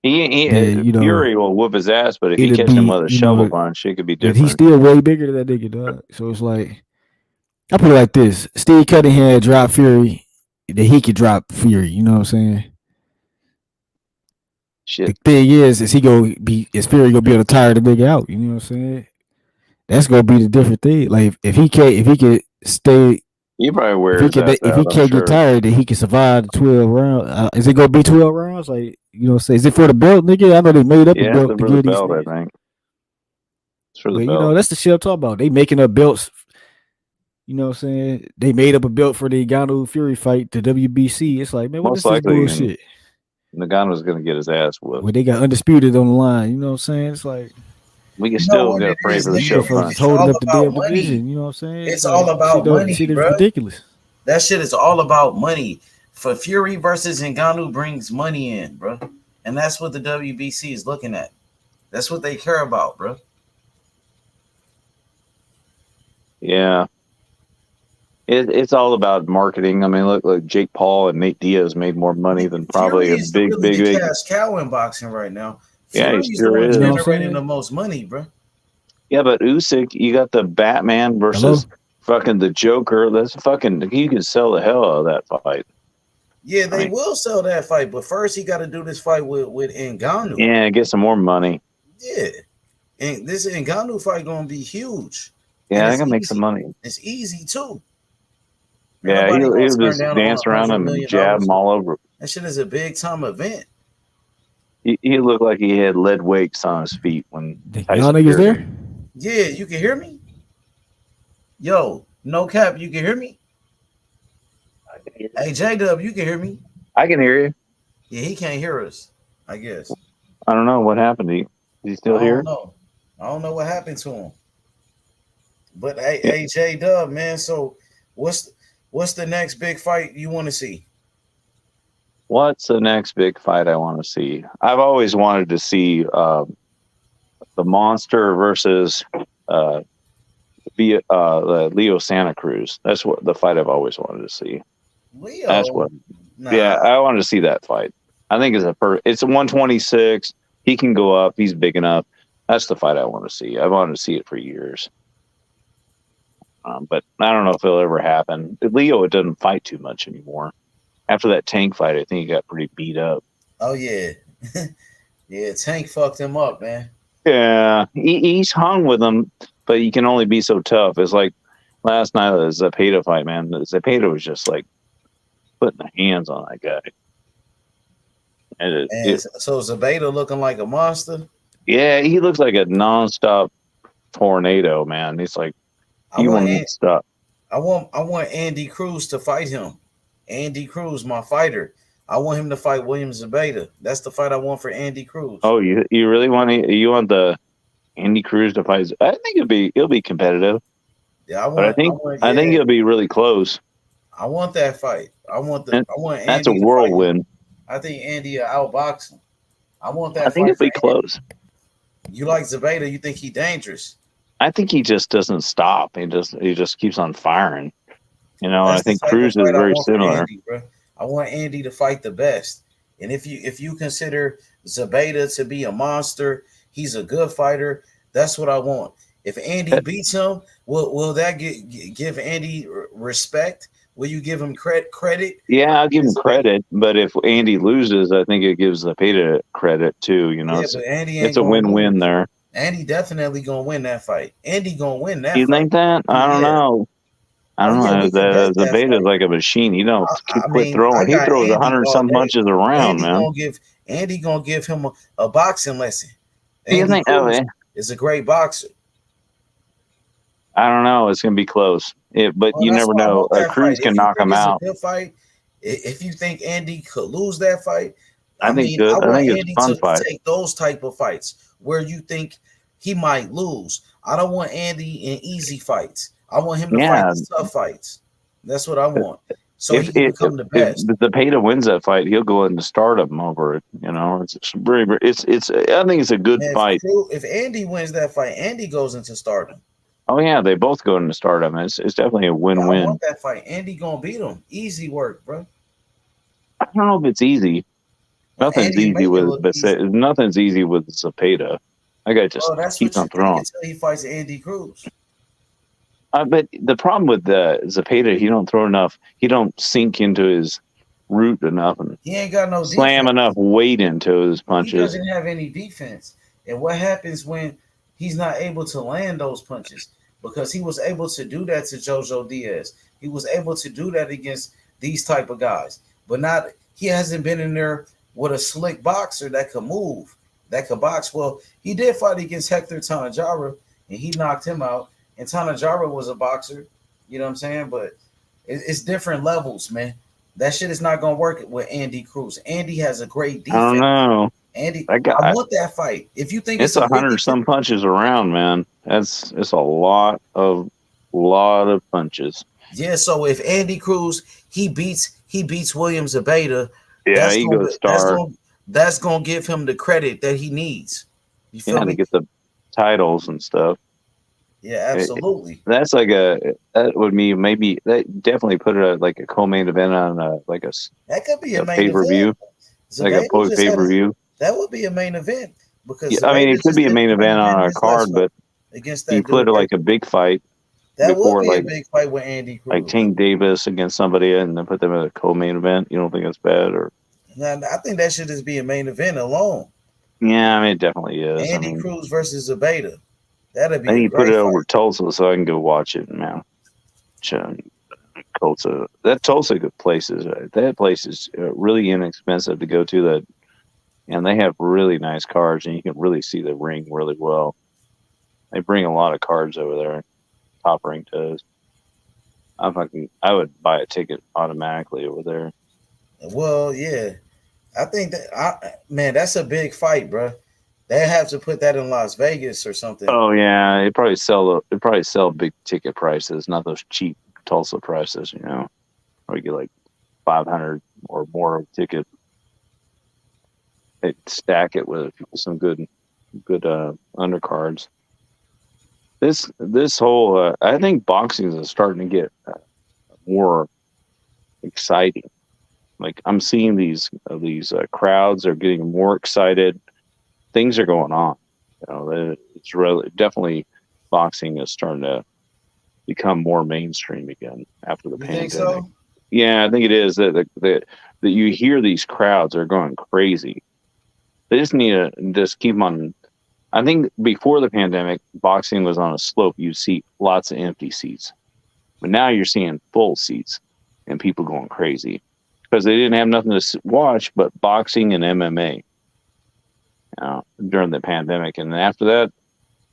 H: He
A: then
H: Fury will whoop his ass, but if he
A: it'd
H: catches him
A: be
H: with a shovel punch, it could be
A: but he's
H: different.
A: still way bigger than that nigga, dog. So it's like I put it like this: Steve Cunningham drop Fury, then he could drop Fury. You know what I'm saying? The thing is he gonna be Fury gonna be able to tire the nigga out. You know what I'm saying? That's gonna be the different thing. Like if he can stay.
H: He probably wears that
A: If he
H: out, I'm
A: can't get
H: sure.
A: tired, then he can survive the 12 rounds. Is it gonna be 12 rounds? Like you know, say is it for the belt, nigga? I know they made up a
H: Yeah, it's
A: belt to
H: for the
A: give these
H: belt, I
A: niggas.
H: think. It's for the
A: But you know,
H: belt.
A: that's the shit I'm talking about. They making up belts. You know what I'm saying? They made up a belt for the Ngannou Fury fight, the WBC. It's like, man, what is
H: Most
A: this
H: likely,
A: bullshit?
H: Nagano's going to get his ass whooped.
A: When they got undisputed on the line, you know what I'm saying? It's like
H: We can
G: You know
H: still
G: what
H: go
G: it
H: pray
G: is,
H: for the
A: these
H: show
G: nigga?
A: motherfuckers
H: punch.
A: is
G: It's
A: holding
G: all
A: up the
G: about
A: damn
G: money.
A: division. You know what I'm saying?
G: It's all about money,
A: shit is
G: bro.
A: ridiculous.
G: That shit is all about money. For Fury versus Ngannou brings money in, bro. And that's what the WBC is looking at. That's what they care about, bro.
H: Yeah. It's all about marketing. I mean, look, like Jake Paul and Nate Diaz made more money than probably
G: Fury
H: a
G: is
H: big,
G: really
H: big,
G: the
H: big.
G: cash cow in boxing right now.
H: Yeah, he
G: Fury's the
H: sure
G: one
H: is.
A: You know what I'm
G: generating
A: saying?
G: the most money, bro.
H: Yeah, but Usyk, you got the Batman versus fucking the Joker. That's fucking. You can sell the hell out of that fight.
G: Yeah, they will sell that fight, but first he got to do this fight with Ngannou.
H: Yeah, get some more money.
G: Yeah, and this Ngannou fight gonna be huge.
H: Yeah,
G: And
H: I
G: it's
H: can make some
G: easy.
H: money.
G: It's easy too.
H: Yeah,
G: Nobody gonna
H: he'll
G: turn
H: just
G: down
H: dance around
G: $100
H: him and
G: million.
H: jab him all over.
G: That shit is a big time event.
H: He looked like he had lead weights on his feet when
A: Y'all
H: Tyson
A: niggas
H: Fury.
A: there?
G: Yeah, you can hear me? Yo, no cap, you can hear me? Hey, J-Dub, you can hear me?
H: I can hear you.
G: Yeah, he can't hear us, I guess.
H: I don't know what happened to you. Is he still
G: I
H: here?
G: don't know. I don't know what happened to him. But hey, J-Dub, man, so what's the next big fight you want to see?
H: What's the next big fight I want to see? I've always wanted to see the Monster versus Leo Santa Cruz. That's what the fight I've always wanted to see.
G: Leo?
H: That's what.
G: Nah.
H: Yeah, I wanted to see that fight. I think it's it's a 126. He can go up. He's big enough. That's the fight I want to see. I've wanted to see it for years. But I don't know if it'll ever happen. Leo, it doesn't fight too much anymore. After that Tank fight, I think he got pretty beat up.
G: Oh, yeah. Yeah, Tank fucked him up, man.
H: Yeah, he's hung with him, but he can only be so tough. It's like last night, the Zepeda fight, man. Zepeda was just like putting the hands on that guy. And
G: so Zepeda looking like a monster?
H: Yeah, he looks like a nonstop tornado, man. He's like, he won't stop.
G: I want Andy Cruz to fight him. Andy Cruz, my fighter. I want him to fight William Zepeda. That's the fight I want for Andy Cruz.
H: Oh, you really want the Andy Cruz to fight? I think it'll be competitive.
G: Yeah,
H: I think it'll be really close.
G: I want that fight. I want Andy.
H: That's a whirlwind.
G: I think Andy will outbox him. I want that.
H: I think it'll be close.
G: You like Zepeda? You think he dangerous?
H: I think he just doesn't stop. He just keeps on firing. You know, I think Cruz is very similar.
G: Andy, I want Andy to fight the best. And if you consider Zepeda to be a monster, he's a good fighter. That's what I want. If Andy beats him, will that give Andy respect? Will you give him credit?
H: Yeah, I'll give him credit. But if Andy loses, I think it gives Zepeda credit too. You know,
G: yeah, but Andy
H: it's a win-win there.
G: Andy definitely gonna win that fight. Andy gonna win that.
H: You
G: fight.
H: think that? I don't know. I don't know. Zepeda is like a machine. He don't quit throwing. He throws 100-some punches around, man.
G: Andy gonna give him a boxing lesson.
H: You think?
G: Is a great boxer.
H: I don't know. It's gonna be close. But you never know. Cruz can knock him out.
G: Good fight. If you think Andy could lose that fight,
H: I think it's a fun fight.
G: Take those type of fights where you think he might lose. I don't want Andy in easy fights. I want him to fight the tough fights. That's what I want. So he can become the best.
H: If Zepeda wins that fight, he'll go into stardom over it. You know, it's very. I think it's a good fight.
G: If Andy wins that fight, Andy goes into stardom.
H: Oh yeah, they both go into stardom. It's definitely a win-win.
G: I want that fight. Andy gonna beat him. Easy work, bro.
H: I don't know if it's easy. Nothing's easy with Zepeda. That guy just keeps on throwing.
G: Until he fights Andy Cruz.
H: But the problem with Zepeda, he don't throw enough. He don't sink into his root enough and
G: He ain't got no
H: slam
G: defense.
H: enough weight into his
G: He
H: punches.
G: doesn't have any defense. And what happens when he's not able to land those punches? Because he was able to do that to Jojo Diaz. He was able to do that against these type of guys. But not he hasn't been in there with a slick boxer that could move, that could box. Well, he did fight against Hector Tanajara, and he knocked him out. And Tanajara was a boxer, you know what I'm saying? But it's different levels, man. That shit is not gonna work with Andy Cruz. Andy has a great defense.
H: I don't know.
G: Andy,
H: That guy,
G: I want that fight. If you think
H: it's
G: it's a
H: 100 some punches around, man. It's a lot of punches.
G: yeah. So if Andy Cruz he beats Williams Abeda,
H: Yeah, he goes star.
G: That's gonna give him the credit that he needs. You feel
H: Yeah,
G: me?
H: to get the titles and stuff.
G: Yeah, absolutely.
H: That's like that would be maybe that definitely put it at like a co-main event on like a
G: That could be a main
H: pay-per-view,
G: event.
H: like a
G: Zabeda just had
H: pay-per-view.
G: that would be a main event because
H: Yeah, I mean,
G: Zabeda
H: it could
G: just
H: be a
G: did
H: main
G: the
H: event on our
G: his
H: card,
G: last
H: but
G: fight against
H: you
G: that
H: put
G: dude.
H: it like a big fight
G: That
H: before,
G: would be
H: like
G: a big fight with Andy Cruz.
H: like Tank Davis against somebody, and then put them at a co-main event. You don't think that's bad, or?
G: Now, I think that should just be a main event alone.
H: Yeah, I mean, it definitely is.
G: Andy
H: I mean,
G: Cruz versus Zabeda. That'd be
H: I
G: a
H: need to put
G: great
H: it
G: fight.
H: over Tulsa so I can go watch it, man. Tulsa, that Tulsa place is really inexpensive to go to. That, and they have really nice cards, and you can really see the ring really well. They bring a lot of cards over there. Top Ring does. I would buy a ticket automatically over there.
G: Well, yeah, I think man, that's a big fight, bro. They have to put that in Las Vegas or something.
H: Oh yeah, they probably sell big ticket prices, not those cheap Tulsa prices. You know, or you get like 500 or more a ticket. They stack it with some good undercards. This whole I think boxing is starting to get more exciting. Like I'm seeing these crowds are getting more excited. Things are going on. You know, it's really definitely boxing is starting to become more mainstream again after the pandemic.
G: Think so?
H: Yeah, I think it is that you hear these crowds are going crazy. They just need to just keep on. I think before the pandemic, boxing was on a slope. You'd see lots of empty seats, but now you're seeing full seats and people going crazy because they didn't have nothing to watch but boxing and MMA during the pandemic. And after that,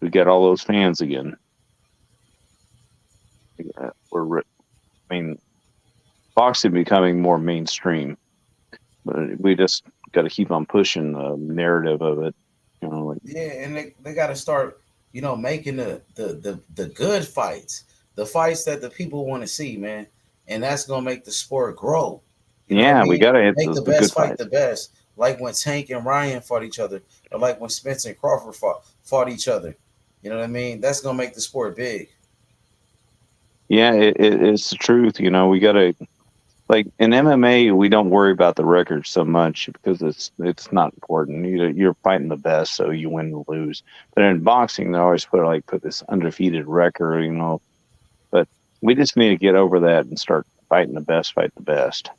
H: we got all those fans again. Boxing becoming more mainstream, but we just got to keep on pushing the narrative of it. You know, like,
G: yeah, and they got to start, making the good fights, the fights that the people want to see, man, and that's gonna make the sport grow.
H: We got to hit
G: make
H: those
G: the
H: good
G: best fight
H: fights.
G: the best, like when Tank and Ryan fought each other, or like when Spence and Crawford fought each other. You know what I mean? That's gonna make the sport big.
H: Yeah, it's the truth. You know, we got to, like in MMA, we don't worry about the record so much because it's not important. You're fighting the best, so you win or lose. But in boxing, they always put this undefeated record, But we just need to get over that and start fighting the best, fight the best,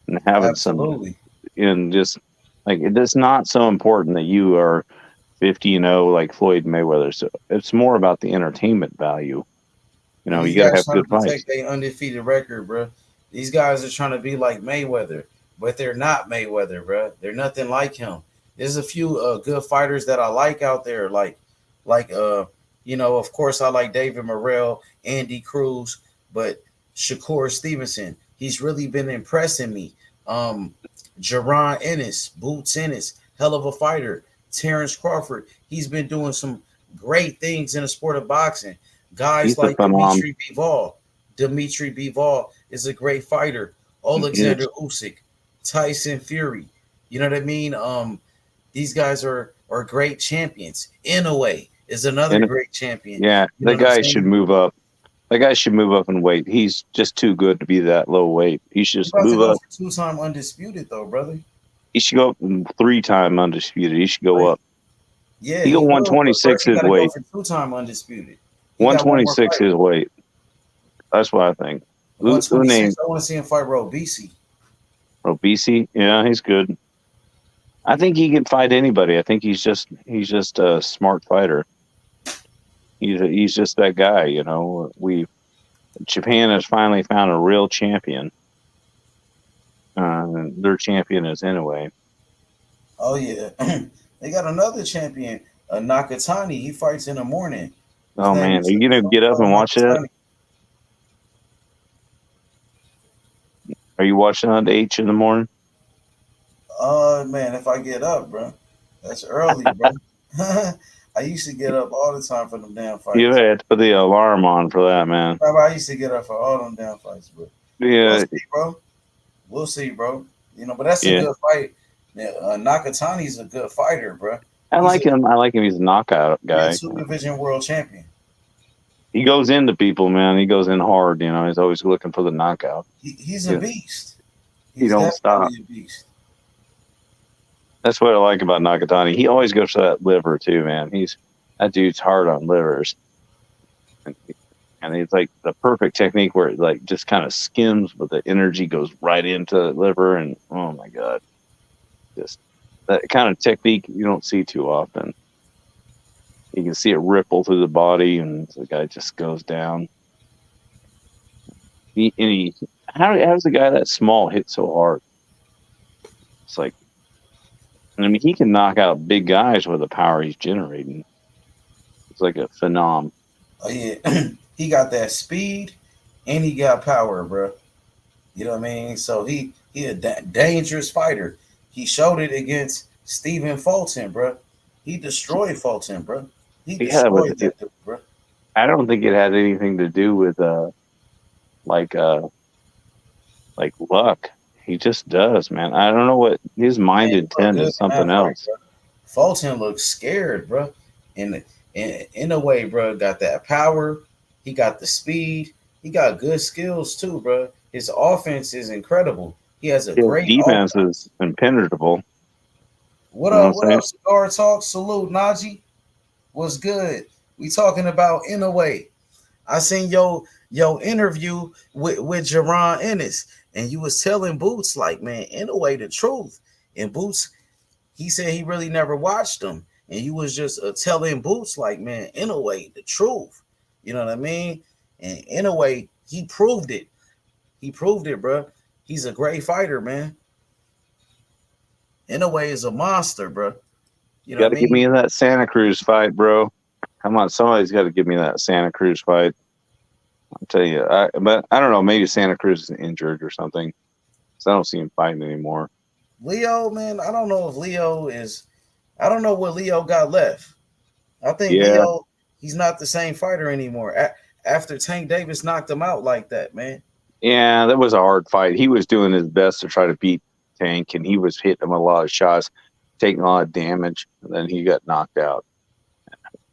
H: and having
G: Absolutely.
H: and just like it's not so important that you are 50-0 like Floyd Mayweather. So it's more about the entertainment value. You know,
G: These
H: you got to
G: guys
H: have
G: trying
H: good
G: to
H: fights.
G: protect their undefeated record, bro. These guys are trying to be like Mayweather, but they're not Mayweather, bro. They're nothing like him. There's a few good fighters that I like out there, like of course I like David Morrell, Andy Cruz, but Shakur Stevenson, he's really been impressing me. Jaron Ennis, Boots Ennis, hell of a fighter. Terrence Crawford, he's been doing some great things in the sport of boxing. Guys
H: He's
G: like Dimitri Bivol is a great fighter. Alexander Usyk, Tyson Fury. You know what I mean? These guys are great champions. Inoue is another great champion.
H: Yeah,
G: You know
H: that
G: what I'm
H: guy
G: saying?
H: should move up. That guy should move up in weight. He's just too good to be that low weight. He should
G: He's
H: just
G: about to
H: move
G: go
H: up.
G: for 2-time undisputed though, brother.
H: He should go up 3-time undisputed. He should go up.
G: Yeah,
H: He go
G: will, but
H: 126
G: first he
H: his
G: gotta
H: weight.
G: go for 2-time undisputed. He got one more
H: 126
G: fight.
H: his weight. That's what I think.
G: 126. I want to see him fight Roe BC.
H: BC, yeah, he's good. I think he can fight anybody. I think he's just a smart fighter. He's just that guy, you know. Japan has finally found a real champion. Their champion is Inoue.
G: Oh yeah, they got another champion, Nakatani. He fights in the morning. His
H: Oh
G: name
H: man,
G: is
H: are you gonna get up and watch that?
G: Nakatani.
H: Are you watching that at 8 in the morning?
G: Man, if I get up, bro, that's early, bro. I used to get up all the time for them damn
H: You
G: fights.
H: had to put the alarm on for that, man.
G: I used to get up for all them damn fights, bro.
H: Yeah,
G: We'll see, bro. We'll see, bro. You know, but that's a
H: yeah.
G: good fight. Yeah, Nakatani's a good fighter, bro.
H: I like him. I like him. He's a knockout guy.
G: He's a 2 division world champion.
H: He goes into people, man. He goes in hard. You know, he's always looking for the knockout.
G: He's a beast.
H: He don't stop.
G: A beast.
H: That's what I like about Nakatani. He always goes for that liver too, man. That dude's hard on livers, and it's like the perfect technique where it like just kind of skims, but the energy goes right into the liver, and oh my god, just that kind of technique you don't see too often. You can see it ripple through the body, and the guy just goes down. How's the guy that small hit so hard? It's like, I mean, he can knock out big guys with the power he's generating. It's like a phenom.
G: Oh yeah, he got that speed and he got power, bro. You know what I mean? So he a dangerous fighter. He showed it against Stephen Fulton, bro. He destroyed Fulton, bro. He destroyed that dude, bro.
H: I don't think it had anything to do with like luck. He just does, man. I don't know what his mind intent is something else.
G: Fulton looks scared, bro. In a way, bro, got that power. He got the speed. He got good skills too, bro. His offense is incredible. He has a great
H: defense is impenetrable.
G: What up? What up, Cigar Talk? Salute, Najee. What's good? We talking about Inoue. I seen your interview with Jaron Ennis, and you was telling Boots like, man, Inoue the truth. And Boots, he said he really never watched him, and you was just telling Boots like, man, Inoue the truth. You know what I mean? And Inoue, he proved it. He proved it, bro. He's a great fighter, man. Inoue is a monster, bro.
H: You got to give me that Santa Cruz fight, bro. Come on, somebody's got to give me that Santa Cruz fight. I'll tell you, but I don't know. Maybe Santa Cruz is injured or something, so I don't see him fighting anymore.
G: Leo, man, I don't know if Leo is. I don't know what Leo got left. I think Leo, he's not the same fighter anymore. After Tank Davis knocked him out like that, man.
H: Yeah, that was a hard fight. He was doing his best to try to beat Tank, and he was hitting him a lot of shots, taking a lot of damage, and then he got knocked out.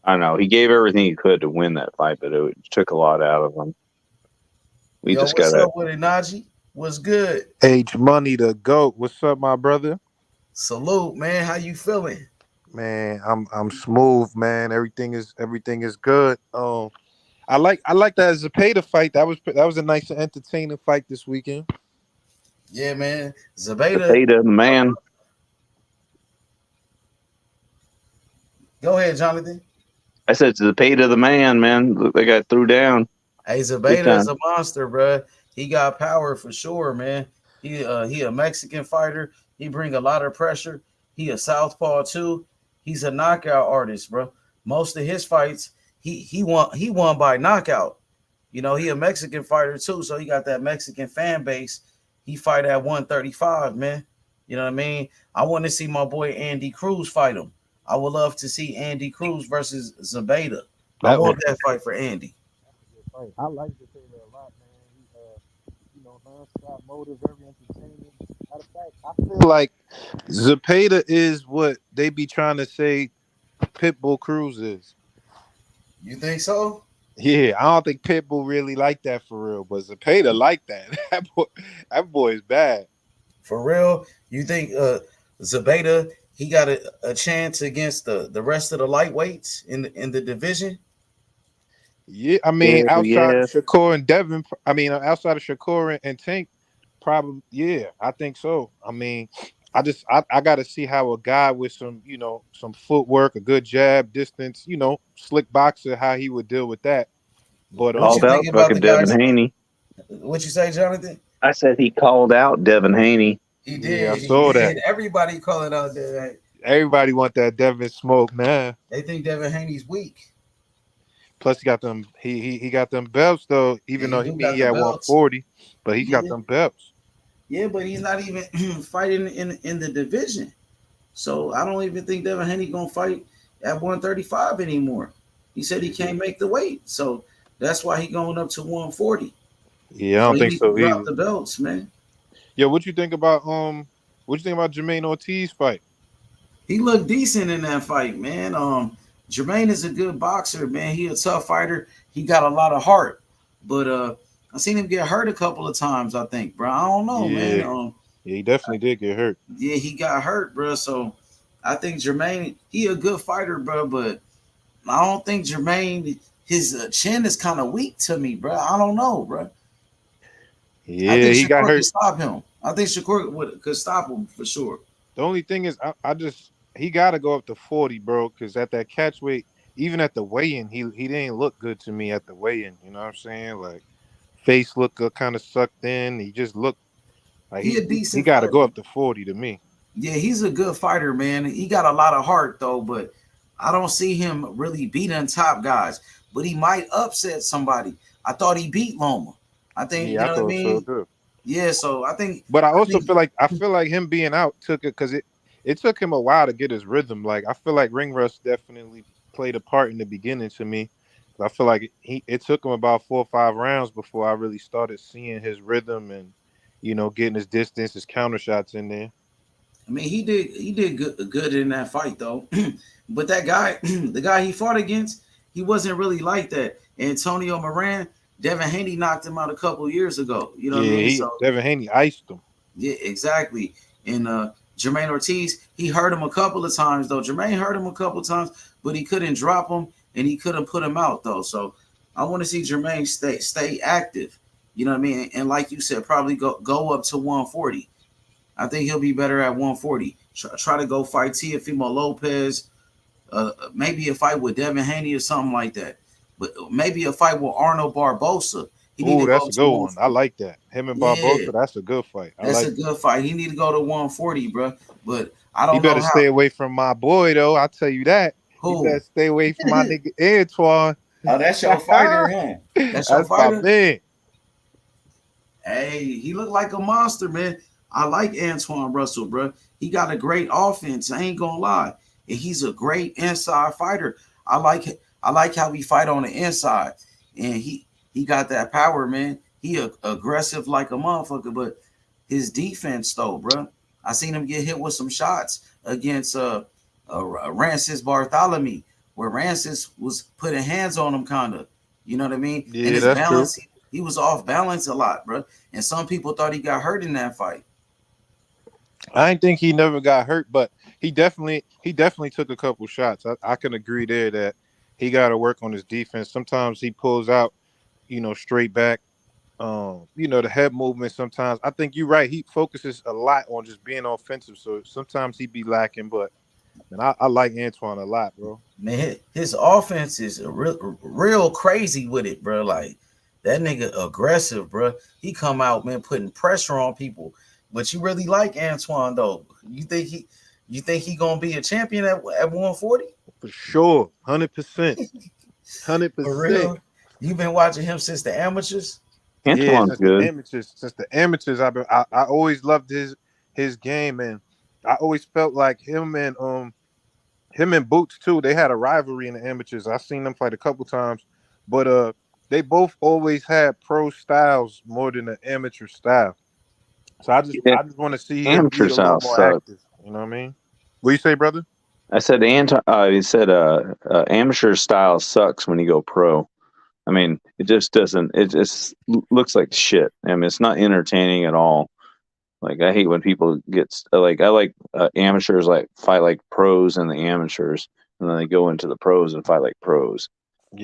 H: I don't know. He gave everything he could to win that fight, but it took a lot out of him.
G: What's up with it, Najee? What's good?
F: H Money the GOAT. What's up, my brother?
G: Salute, man. How you feeling?
F: Man, I'm smooth, man. Everything is good. I like that Zepeda fight. That was a nice and entertaining fight this weekend.
G: Yeah, man. Zepeda,
H: the man.
G: Go ahead, Jonathan.
H: I said Zepeda the man, man. They got threw down.
G: Hey, Zepeda is a monster, bro. He got power for sure, man. He a Mexican fighter. He bring a lot of pressure. He a southpaw too. He's a knockout artist, bro. Most of his fights, he won by knockout. You know, he a Mexican fighter too, so he got that Mexican fan base. He fight at 135, man. You know what I mean? I want to see my boy Andy Cruz fight him. I would love to see Andy Cruz versus Zepeda. I want that fight for Andy.
F: I like Zepeda a lot, man. Non-stop motive, very entertaining. Matter of fact, I feel like Zepeda is what they be trying to say Pitbull Cruz is.
G: You think so?
F: Yeah, I don't think Pitbull really like that for real, but Zepeda like that. That boy is bad.
G: For real? You think Zepeda, he got a chance against the rest of the lightweights in the division?
F: Yeah, I mean, outside of Shakur and Devin, outside of Shakur and Tank, Probably, yeah, I think so. I mean, I got to see how a guy with some, some footwork, a good jab, distance, slick boxer, how he would deal with that. But
G: What you
H: Called out
G: think about
H: fucking
G: the
H: Devin
G: guys?
H: Haney.
G: What you say, Jonathan?
H: I said he called out Devin Haney.
G: He
F: yeah, I
G: did. He
F: saw
G: did.
F: that.
G: Everybody calling out that.
F: Everybody want that Devin smoke, man.
G: They think Devin Haney's weak.
F: Plus, he got them. He got them belts though.
G: Yeah,
F: Even
G: he
F: though
G: do got
F: he
G: the
F: had
G: belts.
F: 140, but he's got
G: Yeah,
F: them belts.
G: yeah, but he's not even fighting in the division. So I don't even think Devin Haney gonna fight at 135 anymore. He said he can't make the weight, so that's why he going up to 140.
F: Yeah, I
G: So
F: don't
G: he
F: think
G: need to
F: so
G: drop
F: either.
G: the belts, man.
F: Yeah, what you think about Jermaine Ortiz fight?
G: He looked decent in that fight, man. Jermaine is a good boxer, man. He a tough fighter. He got a lot of heart, but I seen him get hurt a couple of times. I think, bro. I don't know, man.
F: Yeah, yeah, he definitely did get hurt.
G: Yeah, he got hurt, bro. So I think Jermaine, he a good fighter, bro. But I don't think Jermaine, his chin is kind of weak to me, bro. I don't know, bro. I
F: Yeah,
G: think
F: he got
G: Shakur could
F: hurt.
G: stop him. I think Shakur could stop him for sure.
F: The only thing is, I just he got to go up to 40, bro. Because at that catch weight, even at the weigh-in, he didn't look good to me at the weigh-in. You know what I'm saying? Like face looked kind of sucked in. He just looked like
G: He a
F: he
G: decent
F: got to go
G: fighter.
F: up to 40 to me.
G: Yeah, he's a good fighter, man. He got a lot of heart though, but I don't see him really beating top guys. But he might upset somebody. I thought he beat Loma. I think you
F: Yeah, I
G: know what I
F: thought so
G: mean.
F: too.
G: Yeah, so I think
F: But I
G: I
F: also
G: think
F: feel like him being out took it because it took him a while to get his rhythm. Like I feel like ring rust definitely played a part in the beginning to me. I feel like it took him about 4 or 5 rounds before I really started seeing his rhythm and getting his distance, his counter shots in there.
G: I mean, he did good in that fight though. But that guy, the guy he fought against, he wasn't really like that. Antonio Moran, Devin Haney knocked him out a couple years ago. You know what I
F: Yeah,
G: mean?
F: he
G: So
F: Devin Haney iced him.
G: yeah, exactly. And Jermaine Ortiz, he hurt him a couple of times though. Jermaine hurt him a couple of times, but he couldn't drop him and he couldn't put him out though. So I want to see Jermaine stay active. You know what I mean? And like you said, probably go up to 140. I think he'll be better at 140. Try to go fight Teofimo Lopez. Maybe a fight with Devin Haney or something like that. But maybe a fight with Arnold Barbosa. He need
F: Ooh,
G: to go
F: that's a
G: to
F: good one. I
G: 140.
F: like that. Him and
G: Yeah,
F: Barbosa, that's a good fight. I
G: that's a
F: like that.
G: good fight. He need to go to 140, bro. But I
F: He
G: don't know
F: better
G: how.
F: stay away from my boy though. I'll tell you that. He better
G: Who?
F: stay away from my nigga Antoine.
G: Oh, that's your fighter, huh? That's your
F: That's my
G: fighter.
F: man.
G: Hey, he looked like a monster, man. I like Antoine Russell, bro. He got a great offense. I ain't gonna lie, and he's a great inside fighter. I like how he fight on the inside, and he got that power, man. He aggressive like a motherfucker, but his defense though, bro. I seen him get hit with some shots against Rancis Bartholomew, where Rancis was putting hands on him, kind of. You know what I mean? And
F: Yeah,
G: his
F: that's true.
G: balance, he was off balance a lot, bro. And some people thought he got hurt in that fight.
F: I ain't think he never got hurt, but he definitely took a couple shots. I can agree there that he got to work on his defense. Sometimes he pulls out, straight back. The head movement. Sometimes I think you're right. He focuses a lot on just being offensive, so sometimes he be lacking. But man, I like Antoine a lot, bro.
G: Man, his offense is real crazy with it, bro. Like that nigga aggressive, bro. He come out, man, putting pressure on people. But you really like Antoine though. You think he gonna be a champion at 140?
F: For sure, 100%, hundred
G: For
F: percent.
G: real? You've been watching him since the amateurs?
F: Yeah,
H: Antoine's
F: since the
H: good.
F: amateurs, I always loved his game, and I always felt like him and Boots too. They had a rivalry in the amateurs. I've seen them fight a couple times, but they both always had pro styles more than an amateur style. So I just
H: Yeah,
F: I just want to see him be
H: amateur
F: a little
H: style
F: more
H: sucks.
F: active. You know what I mean? What you say, brother?
H: I said he said amateur style sucks when you go pro. I mean, it just doesn't. It just looks like shit. I mean, it's not entertaining at all. Like I hate when people like I like amateurs like fight like pros and the amateurs, and then they go into the pros and fight like pros.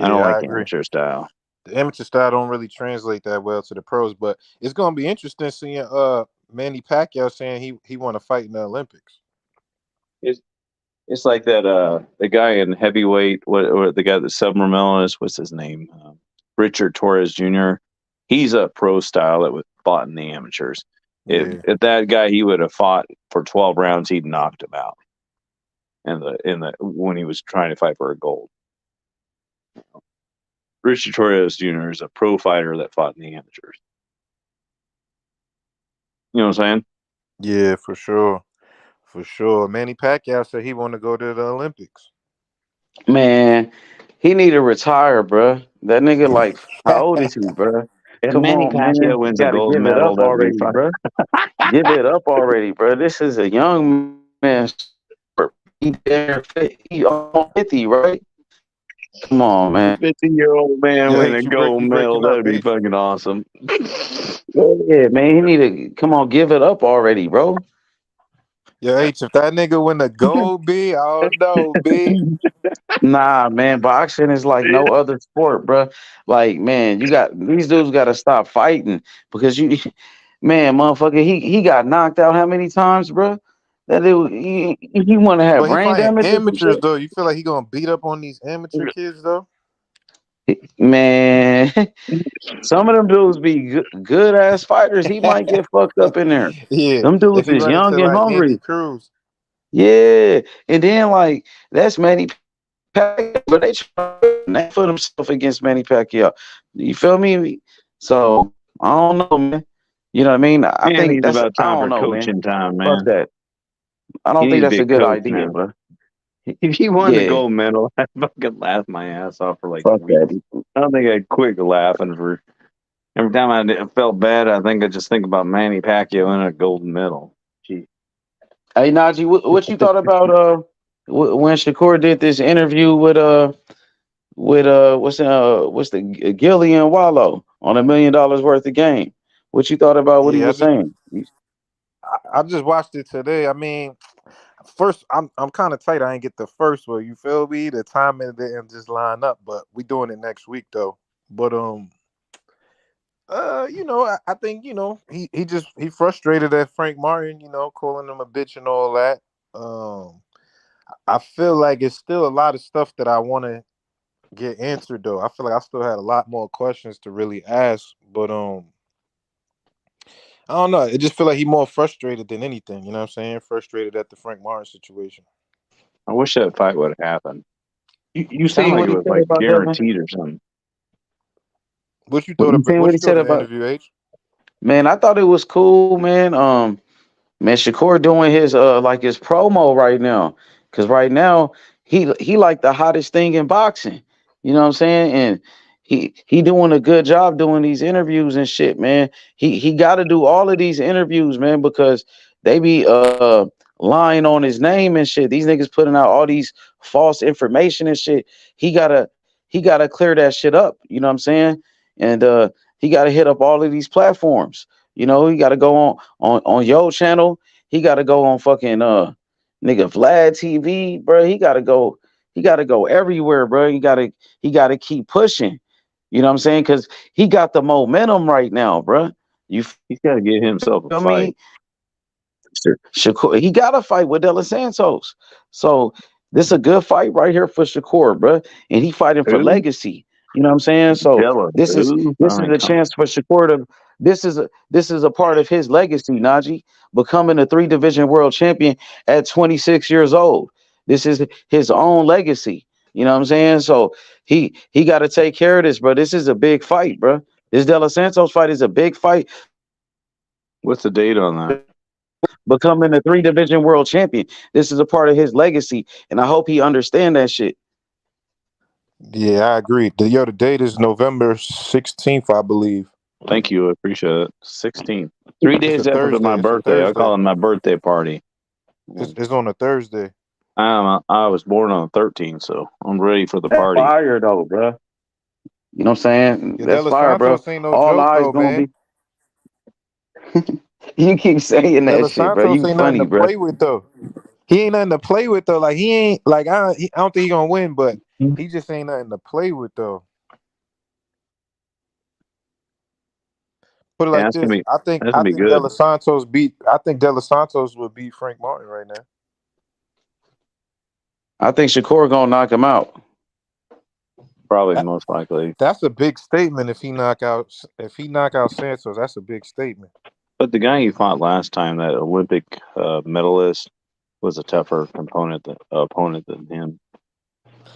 H: I don't
F: Yeah, I
H: like
F: agree.
H: amateur style.
F: the amateur style don't really translate that well to the pros. But it's gonna be interesting seeing Manny Pacquiao saying he want to fight in the Olympics.
H: It's it's like that the guy in heavyweight, what the guy that submarine is, what's his name? Richard Torres Jr. He's a pro style that was fought in the amateurs.
F: Yeah.
H: If that guy he would have fought for 12 rounds, he'd knocked him out. In the when he was trying to fight for a gold. Richard Torres Jr. is a pro fighter that fought in the amateurs. You know what I'm saying?
F: Yeah, for sure. For sure. Manny Pacquiao said he want to go to the Olympics.
D: Man, he need to retire, bruh. That nigga, like, how old is he, bruh?
H: If
D: Come
H: Manny
D: on, man.
H: Pacquiao
D: You
H: wins a
D: got to
H: gold
D: give it
H: medal,
D: up
H: that'd be
D: already,
H: fine.
D: bruh. Give it up already, bruh. This is a young man. He almost 50, right? Come on, man.
H: 50-year-old man
F: Yo,
H: winning a
F: H,
H: gold
F: you
H: medal,
F: breaking up,
H: that'd be
F: H.
H: fucking awesome.
D: Yeah, man. He need to come on, give it up already, bro.
F: Yo, H, if that nigga win the gold, B, I don't know, B.
D: Nah, man. Boxing is like no other sport, bruh. Like, man, you got these dudes got to stop fighting because man, motherfucker, he got knocked out how many times, bruh? That he want to have
F: But he
D: brain
F: fighting
D: damage or some
F: amateurs
D: shit.
F: though. You feel like he gonna beat up on these amateur kids though?
D: Man, some of them dudes be good ass fighters. He might get fucked up in there.
F: Yeah.
D: Them
F: If
D: dudes
F: he
D: is
F: run
D: young
F: into
D: and
F: like Andy
D: hungry.
F: Cruz.
D: Yeah, and then like that's Manny Pacquiao, but they try for themselves against Manny Pacquiao. You feel me? So I don't know, man. You know what I mean? I
H: Man,
D: think
H: he's
D: that's
H: about
D: I
H: time
D: don't
H: for
D: know, man.
H: coaching time,
D: Fuck
H: man.
D: that. I
H: He
D: don't think
H: needs to
D: that's
H: be
D: a
H: a
D: good
H: coach
D: idea,
H: now.
D: bro.
H: If he won the
D: Yeah,
H: gold medal, I'd fucking laugh my ass off for like
D: fuck
H: weeks.
D: that.
H: I don't think I'd quit laughing for every time felt bad. I think I just think about Manny Pacquiao winning a gold medal. Gee.
D: Hey Najee, what you thought about when Shakur did this interview with what's the Gillian Wallow on $1 million worth of game? What you thought about what he
F: Yeah,
D: was saying?
F: I just watched it today. I mean, first I'm kind of tight. I ain't get the first one. You feel me? The timing didn't just line up, but we doing it next week though. But I think he frustrated at Frank Martin. Calling him a bitch and all that. Um, I feel like it's still a lot of stuff that I want to get answered though. I feel like I still had a lot more questions to really ask, but I don't know. It just feel like he more frustrated than anything. You know what I'm saying? Frustrated at the Frank Martin situation.
H: I wish that fight would have happened.
D: You
H: Sound
D: seen
H: like
D: what
H: it
D: he
H: was
D: said
H: like
D: about Devin?
H: guaranteed or something.
F: What you
D: What
F: thought
D: you
F: about?
D: seen
F: What
D: what he
F: you thought
D: said
F: of the
D: about?
F: interview, H?
D: Man, I thought it was cool, man. Man, Shakur doing his like his promo right now, cause right now he like the hottest thing in boxing. You know what I'm saying? And he doing a good job doing these interviews and shit, man. He got to do all of these interviews, man, because they be lying on his name and shit. These niggas putting out all these false information and shit. He gotta clear that shit up. You know what I'm saying? And he gotta hit up all of these platforms. You know, he got to go on your channel. He got to go on fucking nigga Vlad TV, bro. He got to go. He got to go everywhere, bro. He got to keep pushing. You know what I'm saying? Because he got the momentum right now, bro. You
H: He's got to get himself a
D: feel
H: fight.
D: me? Shakur, he got a fight with De Los Santos. So this is a good fight right here for Shakur, bro. And he fighting for
H: Who?
D: legacy. You know what I'm saying? So
H: Jealous.
D: this is
H: Who?
D: this
H: I
D: is
H: mean,
D: a
H: come on.
D: chance for Shakur to this is a part of his legacy, Najee, becoming a 3 division world champion at 26 years old. This is his own legacy. You know what I'm saying? So he got to take care of this, bro. This is a big fight, bro. This De Los Santos fight is a big fight.
H: What's the date on that?
D: Becoming a 3 division world champion. This is a part of his legacy, and I hope he understand that shit.
F: Yeah, I agree. The date is November 16th, I believe.
H: Thank you. I appreciate it. 16. 3
F: It's a
H: days after my
F: Thursday. It's a
H: birthday. I
F: Thursday.
H: call it my birthday party.
F: It's on a Thursday.
H: I was born on the 13th, so I'm ready for the
D: That's
H: party.
D: fire though, bro. You know what I'm saying?
F: Yeah, De
D: That's
F: Los
D: fire, bro.
F: Santos ain't no
D: All
F: joke
D: eyes
F: though,
D: gonna
F: man.
D: be. You keep saying
F: De
D: that
F: Los
D: shit, bro.
F: Santos
D: You
F: ain't nothing
D: funny,
F: to
D: bro.
F: play with though. He ain't nothing to play with though. Like he ain't like I don't think he gonna win, but he just ain't nothing to play with though. Put it
H: Yeah,
F: like this:
H: that's gonna be good.
F: I think De Los Santos would beat Frank Martin right now.
D: I think Shakur gonna knock him out.
H: Probably
F: That-
H: most likely.
F: That's a big statement if he knock out Santos. That's a big statement.
H: But the guy he fought last time, that Olympic medalist, was a tougher opponent than him.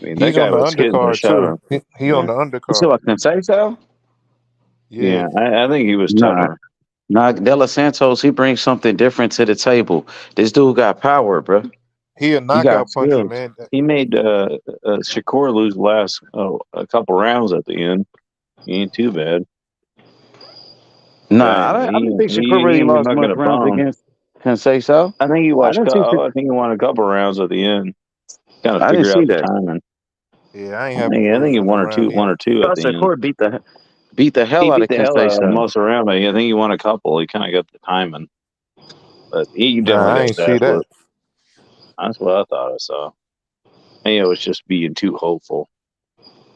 H: I mean, that
F: He's
H: guy
F: on the
H: was hitting the
F: undercard
H: shot
F: too.
H: on.
F: He on
H: Yeah,
F: the
D: You see
F: undercard.
D: what I can say, so?
F: Yeah,
H: yeah. I think he was
D: Nah,
H: tougher.
D: nah. De Los Santos, he brings something different to the table. This dude got power, bro.
F: he a
D: He got
F: knockout puncher,
D: skills.
F: man.
H: He made Shakur lose the last a couple rounds at the end. He ain't too bad.
D: Nah,
H: But
D: I don't think Shakur
H: he
D: really
H: was
D: lost
H: not
D: much
H: gonna
D: rounds
H: bone.
D: against Conceição.
H: I think he
D: I
H: watched.
D: didn't see.
H: I think he won a couple rounds at the end. Kind of
D: I didn't
H: figured
D: see
H: out the
D: that.
H: timing.
F: Yeah, I ain't happy
H: I
F: for
H: think
F: him
H: he
F: in the
H: won
F: round.
H: one or two
D: I
H: at
D: thought
H: the end.
D: Shakur beat the hell
H: He
D: out
H: beat
D: of
H: the hell out of
D: Conceição.
H: most around, but I think he won a couple. He kind of got the timing, but he
F: Nah,
H: definitely
F: I
H: got
F: ain't
H: his
F: see
H: ass
F: that.
H: whooped. That's what I thought I saw. Maybe it was just being too hopeful.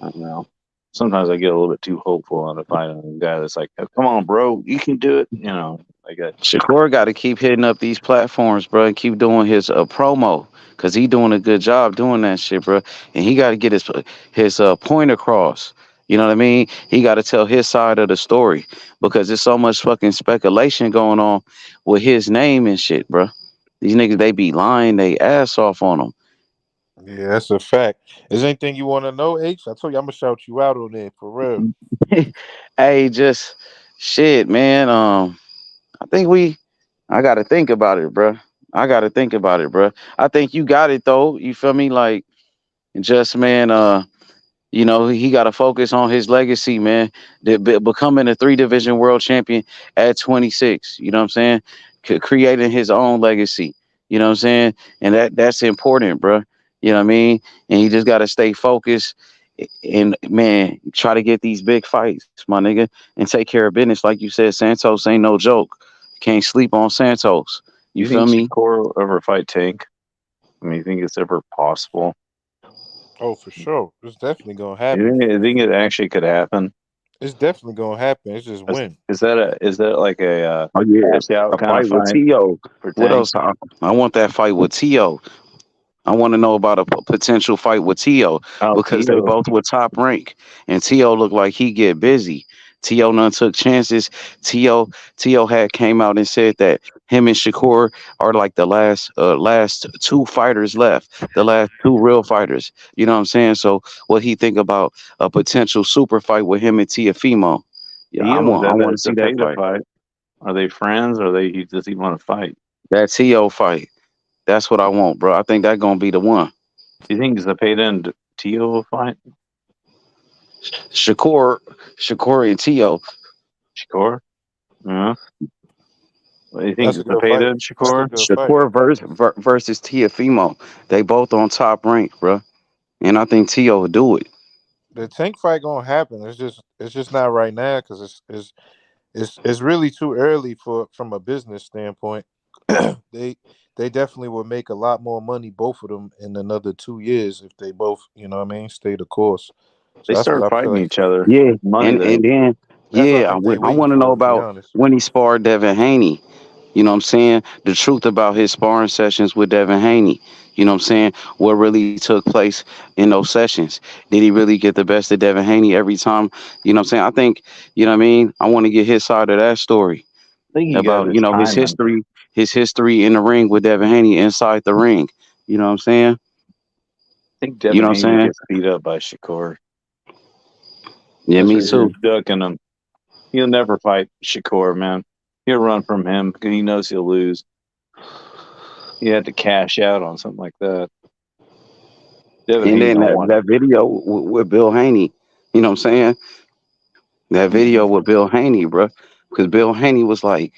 H: I don't know. Sometimes I get a little bit too hopeful on a fight on a guy that's like, "Oh, come on, bro, you can do it." Like that.
D: Shakur got to keep hitting up these platforms, bro, and keep doing his promo because he doing a good job doing that shit, bro. And he got to get his point across. You know what I mean? He got to tell his side of the story because there's so much fucking speculation going on with his name and shit, bro. These niggas, they be lying they ass off on him.
F: Yeah, that's a fact. Is there anything you want to know, H? I told you I'm gonna shout you out on it for real.
D: Hey, just shit, man. I think I got to think about it, bro. I got to think about it, bro. I think you got it though. You feel me? Like, just man, he got to focus on his legacy, man. Becoming a 3 division world champion at 26. You know what I'm saying? Creating his own legacy. You know what I'm saying? And that's important, bro. You know what I mean? And he just got to stay focused and man, try to get these big fights, my nigga, and take care of business. Like you said, Santos ain't no joke. Can't sleep on Santos. You
H: You
D: feel
H: think
D: me?
H: Shakur will ever fight Tank? I mean, you think it's ever possible?
F: Oh, for sure. It's definitely gonna
H: You
F: happen.
H: think it actually could happen?
F: It's definitely gonna happen. It's just
H: Is,
F: when.
H: is that like a
D: Oh yeah,
H: cash out
D: a
H: kind of
D: fight with
H: fight
D: T.O.
H: for
D: What
H: Tank?
D: else? I want that fight with T.O. I want to know about a potential fight with T.O.
H: Oh,
D: because they
H: Tito.
D: both were top rank, and T.O. looked like he get busy. T.O. none took chances. T.O. had came out and said that him and Shakur are like the last 2 fighters left, the last 2 real fighters. You know what I'm saying? So what he think about a potential super fight with him and Tiafimo? Yeah, I
H: Tito,
D: want to
H: that
D: see that
H: Zepeda
D: fight.
H: fight. Are they friends? Or does he want to fight?
D: That T.O. fight. That's what I want, bro. I think that gonna be the one.
H: Do you think Zepeda and Tito will fight?
D: Shakur and T.O.
H: Shakur? Yeah. What do you think?
F: That's a good fight.
H: Zepeda and
F: That's a
H: Shakur?
F: good fight.
D: Shakur versus Tiafimo. They both on top rank, bro. And I think T.O. will do it.
F: The Tank fight gonna happen. It's just not right now because it's really too early for from a business standpoint. they they definitely will make a lot more money, both of them, in another 2 years if they both, stay the course. So
H: They
F: that's what
H: start
F: I feel
H: fighting
F: like.
H: each other.
D: Yeah,
H: Money
D: and
H: there.
D: then
F: That's what I
D: yeah,
F: think they
D: I
F: waiting
D: want to know
F: for, to be
D: about
F: honest.
D: when he sparred Devin Haney. You know what I'm saying? The truth about his sparring sessions with Devin Haney. You know what I'm saying? What really took place in those sessions? Did he really get the best of Devin Haney every time? You know what I'm saying? I think, you know what I mean? I want to get his side of that story
H: I think he got
D: about,
H: his timing.
D: his history in the ring with Devin Haney inside the ring. You know what I'm saying?
H: I think
D: You
H: Devin
D: know what I'm
H: Haney
D: saying?
H: gets beat up by Shakur.
D: Yeah,
H: That's
D: me
H: for sure.
D: too.
H: Ducking him. He'll never fight Shakur, man. He'll run from him because he knows he'll lose. He had to cash out on something like that. Devin
D: And
H: Haney
D: then
H: don't
D: that,
H: want.
D: that video with Bill Haney, you know what I'm saying? That video with Bill Haney, bro. Because Bill Haney was like,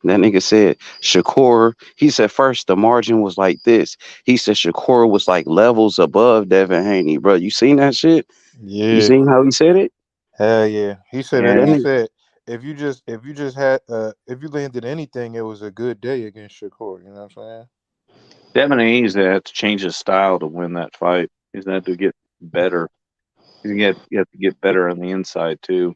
D: that nigga said, Shakur, he said first the margin was like this. He said Shakur was like levels above Devin Haney, bro. You seen that shit? You
F: Yeah,
D: seen how he said it?
F: hell yeah. He said
H: Yeah,
F: that.
D: That
F: He
D: nigga,
F: said if you just had if you landed anything, it was a good day against Shakur. You know what I'm saying?
H: Devin Haney's had to change his style to win that fight. He's had to get better. You have to get better on the inside too.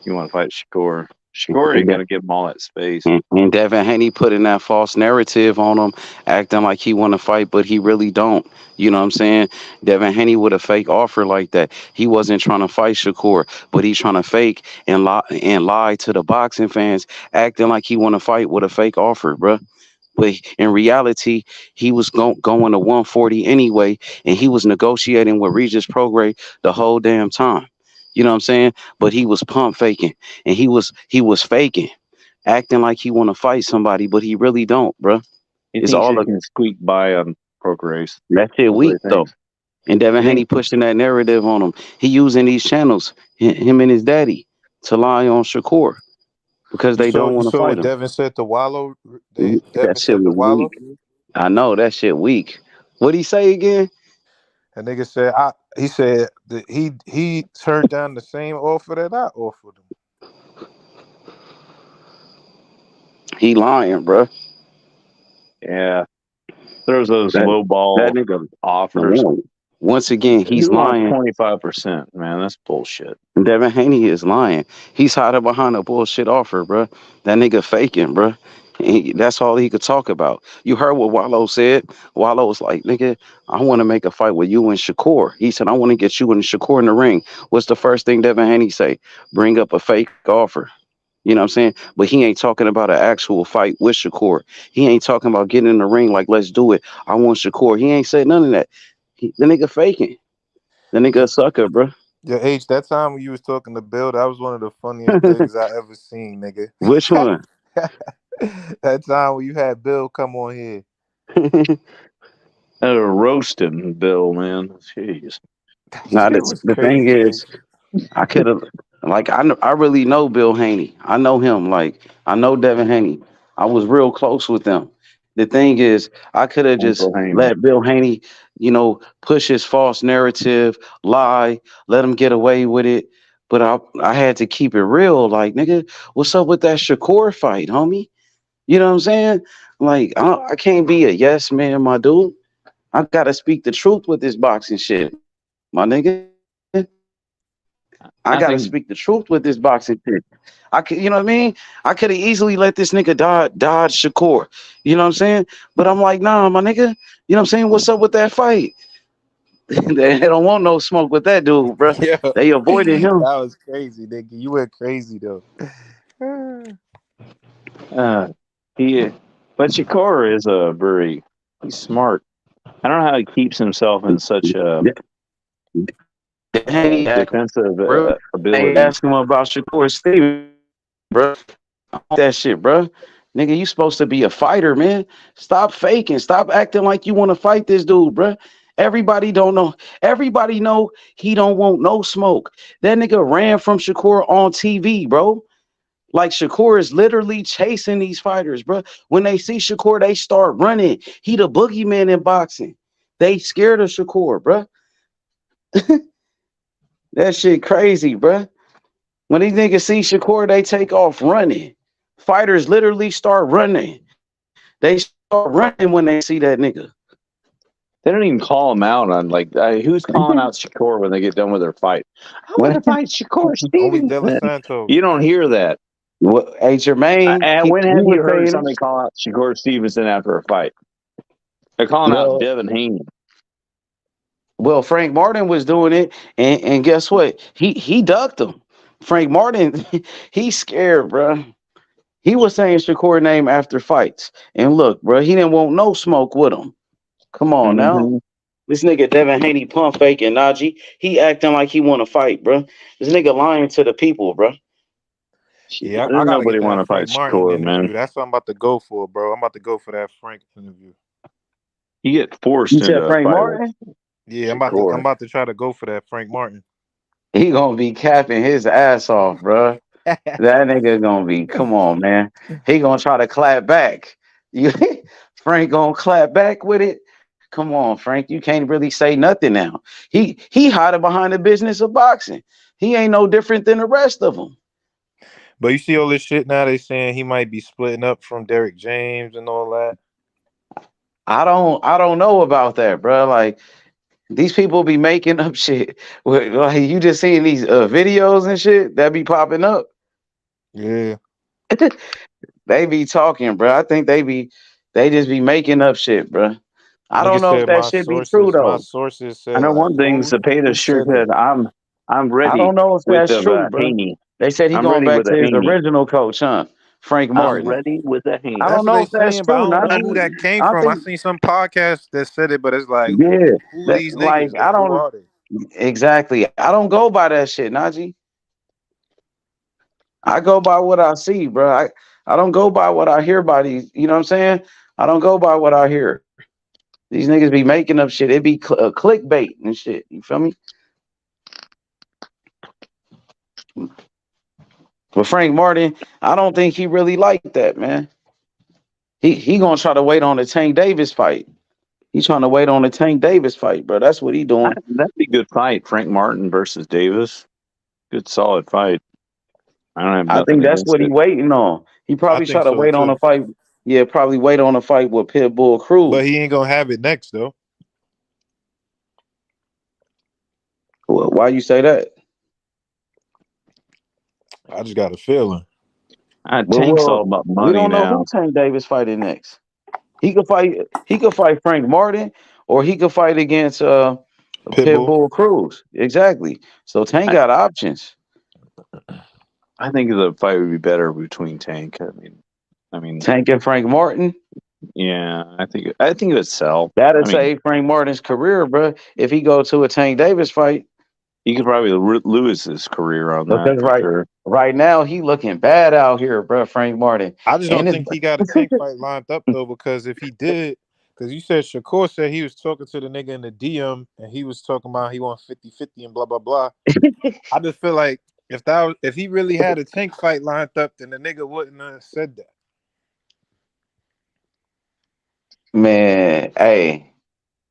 H: You want to fight Shakur. Shakur
D: And,
H: ain't gonna give him all that space.
D: and Devin Haney putting that false narrative on him, acting like he want to fight, but he really don't. You know what I'm saying? Devin Haney with a fake offer like that. He wasn't trying to fight Shakur, but he's trying to fake and lie to the boxing fans, acting like he want to fight with a fake offer, bruh. But in reality, he was going to 140 anyway, and he was negotiating with Regis Prograis the whole damn time. You know what I'm saying? But he was pump faking, and he was faking, acting like he want to fight somebody, but he really don't, bro.
H: He
D: It's
H: thinks
D: all
H: he
D: a,
H: can squeak by on Prograis.
D: that shit
H: That's what
D: weak
H: he
D: though.
H: thinks.
D: And Devin
H: He
D: Haney
H: thinks
D: pushing that narrative on him. He using these channels, him and his daddy, to lie on Shakur because they don't
F: You
D: want to
F: saw
D: fight
F: what
D: him.
F: Devin said to Wallow?
D: That
F: Devin
D: shit
F: said to
D: was weak.
F: Wallow?
D: I know that shit weak. What'd he say again?
F: And nigga said he said that he turned down the same offer that I offered him.
D: He lying, bro.
H: yeah. Throws those
D: That
H: low
D: that
H: ball
D: nigga.
H: offers.
D: Once again, he's
H: Who wants
D: lying.
H: 25%? Man, that's bullshit.
D: Devin Haney is lying. He's hiding behind a bullshit offer, bro. That nigga faking, bro. That's all he could talk about. You heard what Wallow said. Wallow was like, nigga, I want to make a fight with you and Shakur. He said, I want to get you and Shakur in the ring. What's the first thing Devin Haney say? Bring up a fake offer. You know what I'm saying? But he ain't talking about an actual fight with Shakur. He ain't talking about getting in the ring like, let's do it. I want Shakur. He ain't said none of that. The nigga faking. The nigga a sucker, bro.
F: Your H, that time when you was talking to Bill, that was one of the funniest things I ever seen, nigga.
D: Which one?
F: That time when you had Bill come on here.
H: Roasting Bill, man. Jeez.
D: Now
F: Shit was
D: the thing
F: crazy, H.
D: is, I could have, like, I really know Bill Haney. I know him. Like, I know Devin Haney. I was real close with them. The thing is, I could have just
H: Uncle Haney.
D: let Bill Haney, push his false narrative, lie, let him get away with it. But I had to keep it real. Like, nigga, what's up with that Shakur fight, homie? You know what I'm saying? Like, I can't be a yes man, my dude. I gotta speak the truth with this boxing shit, my nigga. I
H: I
D: gotta
H: think
D: speak the truth with this boxing shit. I could, you know what I mean? I could have easily let this nigga dodge Shakur. You know what I'm saying? But I'm like, nah, my nigga. You know what I'm saying? What's up with that fight? They don't want no smoke with that dude, bro.
F: Yeah.
D: They avoided
F: That
D: him.
F: was crazy, nigga. You went crazy though.
H: he, but Shakur is a very, he's smart. I don't know how he keeps himself in such a
D: Hey,
H: defensive
D: bro. They
H: ability.
D: asked him about Shakur Stevenson, bro. That shit, bro. Nigga, you supposed to be a fighter, man. Stop faking. Stop acting like you want to fight this dude, bro. Everybody don't know. Everybody know he don't want no smoke. That nigga ran from Shakur on TV, bro. Like Shakur is literally chasing these fighters, bro. When they see Shakur, they start running. He the boogeyman in boxing. They scared of Shakur, bro. That shit crazy, bro. When these niggas see Shakur, they take off running. Fighters literally start running. They start running when they see that nigga.
H: They don't even call him out on who's calling out Shakur when they get done with their fight. I want to fight Shakur
F: Only De Los
H: Stevenson.
F: Santos.
H: You don't hear that.
D: Well, hey, Jermaine,
H: And when
D: he
H: have
D: was
H: you heard
D: saying
H: somebody
D: it.
H: call out Shakur Stevenson after a fight? They're calling out
D: Well,
H: Devin Haney.
D: well, Frank Martin was doing it, and guess what? He ducked him. Frank Martin, he's scared, bro. He was saying Shakur name after fights, and look, bro, he didn't want no smoke with him. Come on now.
H: Mm-hmm.
D: This nigga Devin Haney pump faking Najee. He acting like he want to fight, bro. This nigga lying to the people, bro.
F: Yeah, I
H: There's
F: gotta
H: nobody
F: get
H: want
F: that
H: to fight
F: Frank Martin
H: Shakur, man.
F: interview. That's what I'm about to go for, bro. I'm about to go for that Frank interview.
H: You get forced
D: You
H: into
D: said
H: a
D: Frank
H: fight with
D: Martin?
F: Yeah, I'm
H: Shakur.
F: about to try to go for that Frank Martin.
D: He gonna be capping his ass off, bro. That nigga gonna be, come on, man. He gonna try to clap back. You Frank gonna clap back with it. Come on, Frank. You can't really say nothing now. He hiding behind the business of boxing. He ain't no different than the rest of them.
F: But you see all this shit now, they saying he might be splitting up from Derek James and all that.
D: I don't know about that, bro. Like these people be making up shit. Like you just seeing these videos and shit that be popping up.
F: Yeah.
D: They be talking, bro. I think they just be making up shit, bro. I
F: Nigga
D: don't know if
F: said
D: that shit be true
F: my
D: though.
F: sources
H: I
F: said
H: know
F: like
H: one thing.
F: who
H: Zepeda sure
F: said
H: said,
F: that?
H: I'm
D: I
H: ready
D: don't know if
H: with
D: that's
H: the
D: true, bro.
H: Haney.
D: They said he
H: I'm
D: going
H: ready
D: back
H: with
D: to
H: a
D: his
H: Haney.
D: original coach, huh? Frank
H: I'm
D: Martin.
H: ready with a
D: I
H: Haney.
D: don't
F: That's what
D: know
F: they
D: if that's
F: saying, but I
D: true,
F: don't know
D: Najee.
F: who that came
D: I
F: from. I
D: think,
F: seen some podcast that said it, but it's like
D: yeah,
F: who are
D: that
F: these
D: like
F: niggas
D: I
F: though? Who
D: don't
F: are they?
D: exactly. I don't go by that shit, Najee. I go by what I see, bro. I don't go by what I hear by these. You know what I'm saying? I don't go by what I hear. These niggas be making up shit. It be clickbait and shit. You feel me? But Frank Martin, I don't think he really like that, man. He gonna try to wait on the Tank Davis fight. He's trying to wait on the Tank Davis fight, bro. That's what he doing.
H: That'd be a good fight. Frank Martin versus Davis. Good, solid fight. I don't have
D: I
H: nothing
D: think that's
H: against
D: what he
H: it.
D: waiting on. He
F: I
D: probably try
F: think
D: to
F: so
D: wait on
F: too.
D: a fight. Yeah, probably wait on a fight with Pitbull
F: But
D: Cruz.
F: he ain't gonna have it next though.
D: Why you say that?
F: I just got a feeling.
H: Tank's all about
D: We
H: money
D: don't know who
H: now.
D: Tank Davis fighting next. He could fight. He could fight Frank Martin, or he could fight against
F: Pitbull.
D: Pitbull Cruz. Exactly. So Tank
H: I,
D: got options.
H: I think the fight would be better between Tank. I mean,
D: Tank and Frank Martin.
H: yeah. I think it would sell.
D: That'll
H: I mean,
D: save Frank Martin's career, bro. If he go to a Tank Davis fight,
H: he could probably lose his career on that
D: because
H: for sure.
D: right now he looking bad out here, bro. Frank Martin
F: I just
D: and
F: don't
D: his
F: think he got a Tank fight lined up though, because if he did, because you said Shakur said he was talking to the nigga in the DM and he was talking about he want 50-50 and blah blah blah. I just feel like if he really had a Tank fight lined up, then the nigga wouldn't have said that.
D: man. Hey,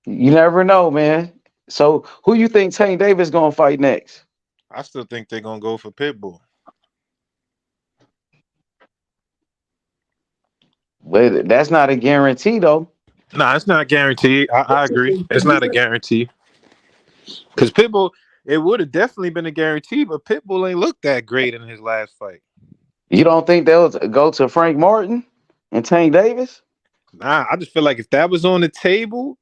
D: you never know, man. So who you think Tank Davis gonna fight next?
F: I still think they're gonna go for Pitbull.
D: But that's not a guarantee, though.
F: Nah, it's not guaranteed. I agree. It's not a guarantee. Because Pitbull, it would have definitely been a guarantee, but Pitbull ain't looked that great in his last fight.
D: You don't think they'll go to Frank Martin and Tank Davis?
F: Nah, I just feel like if that was on the table,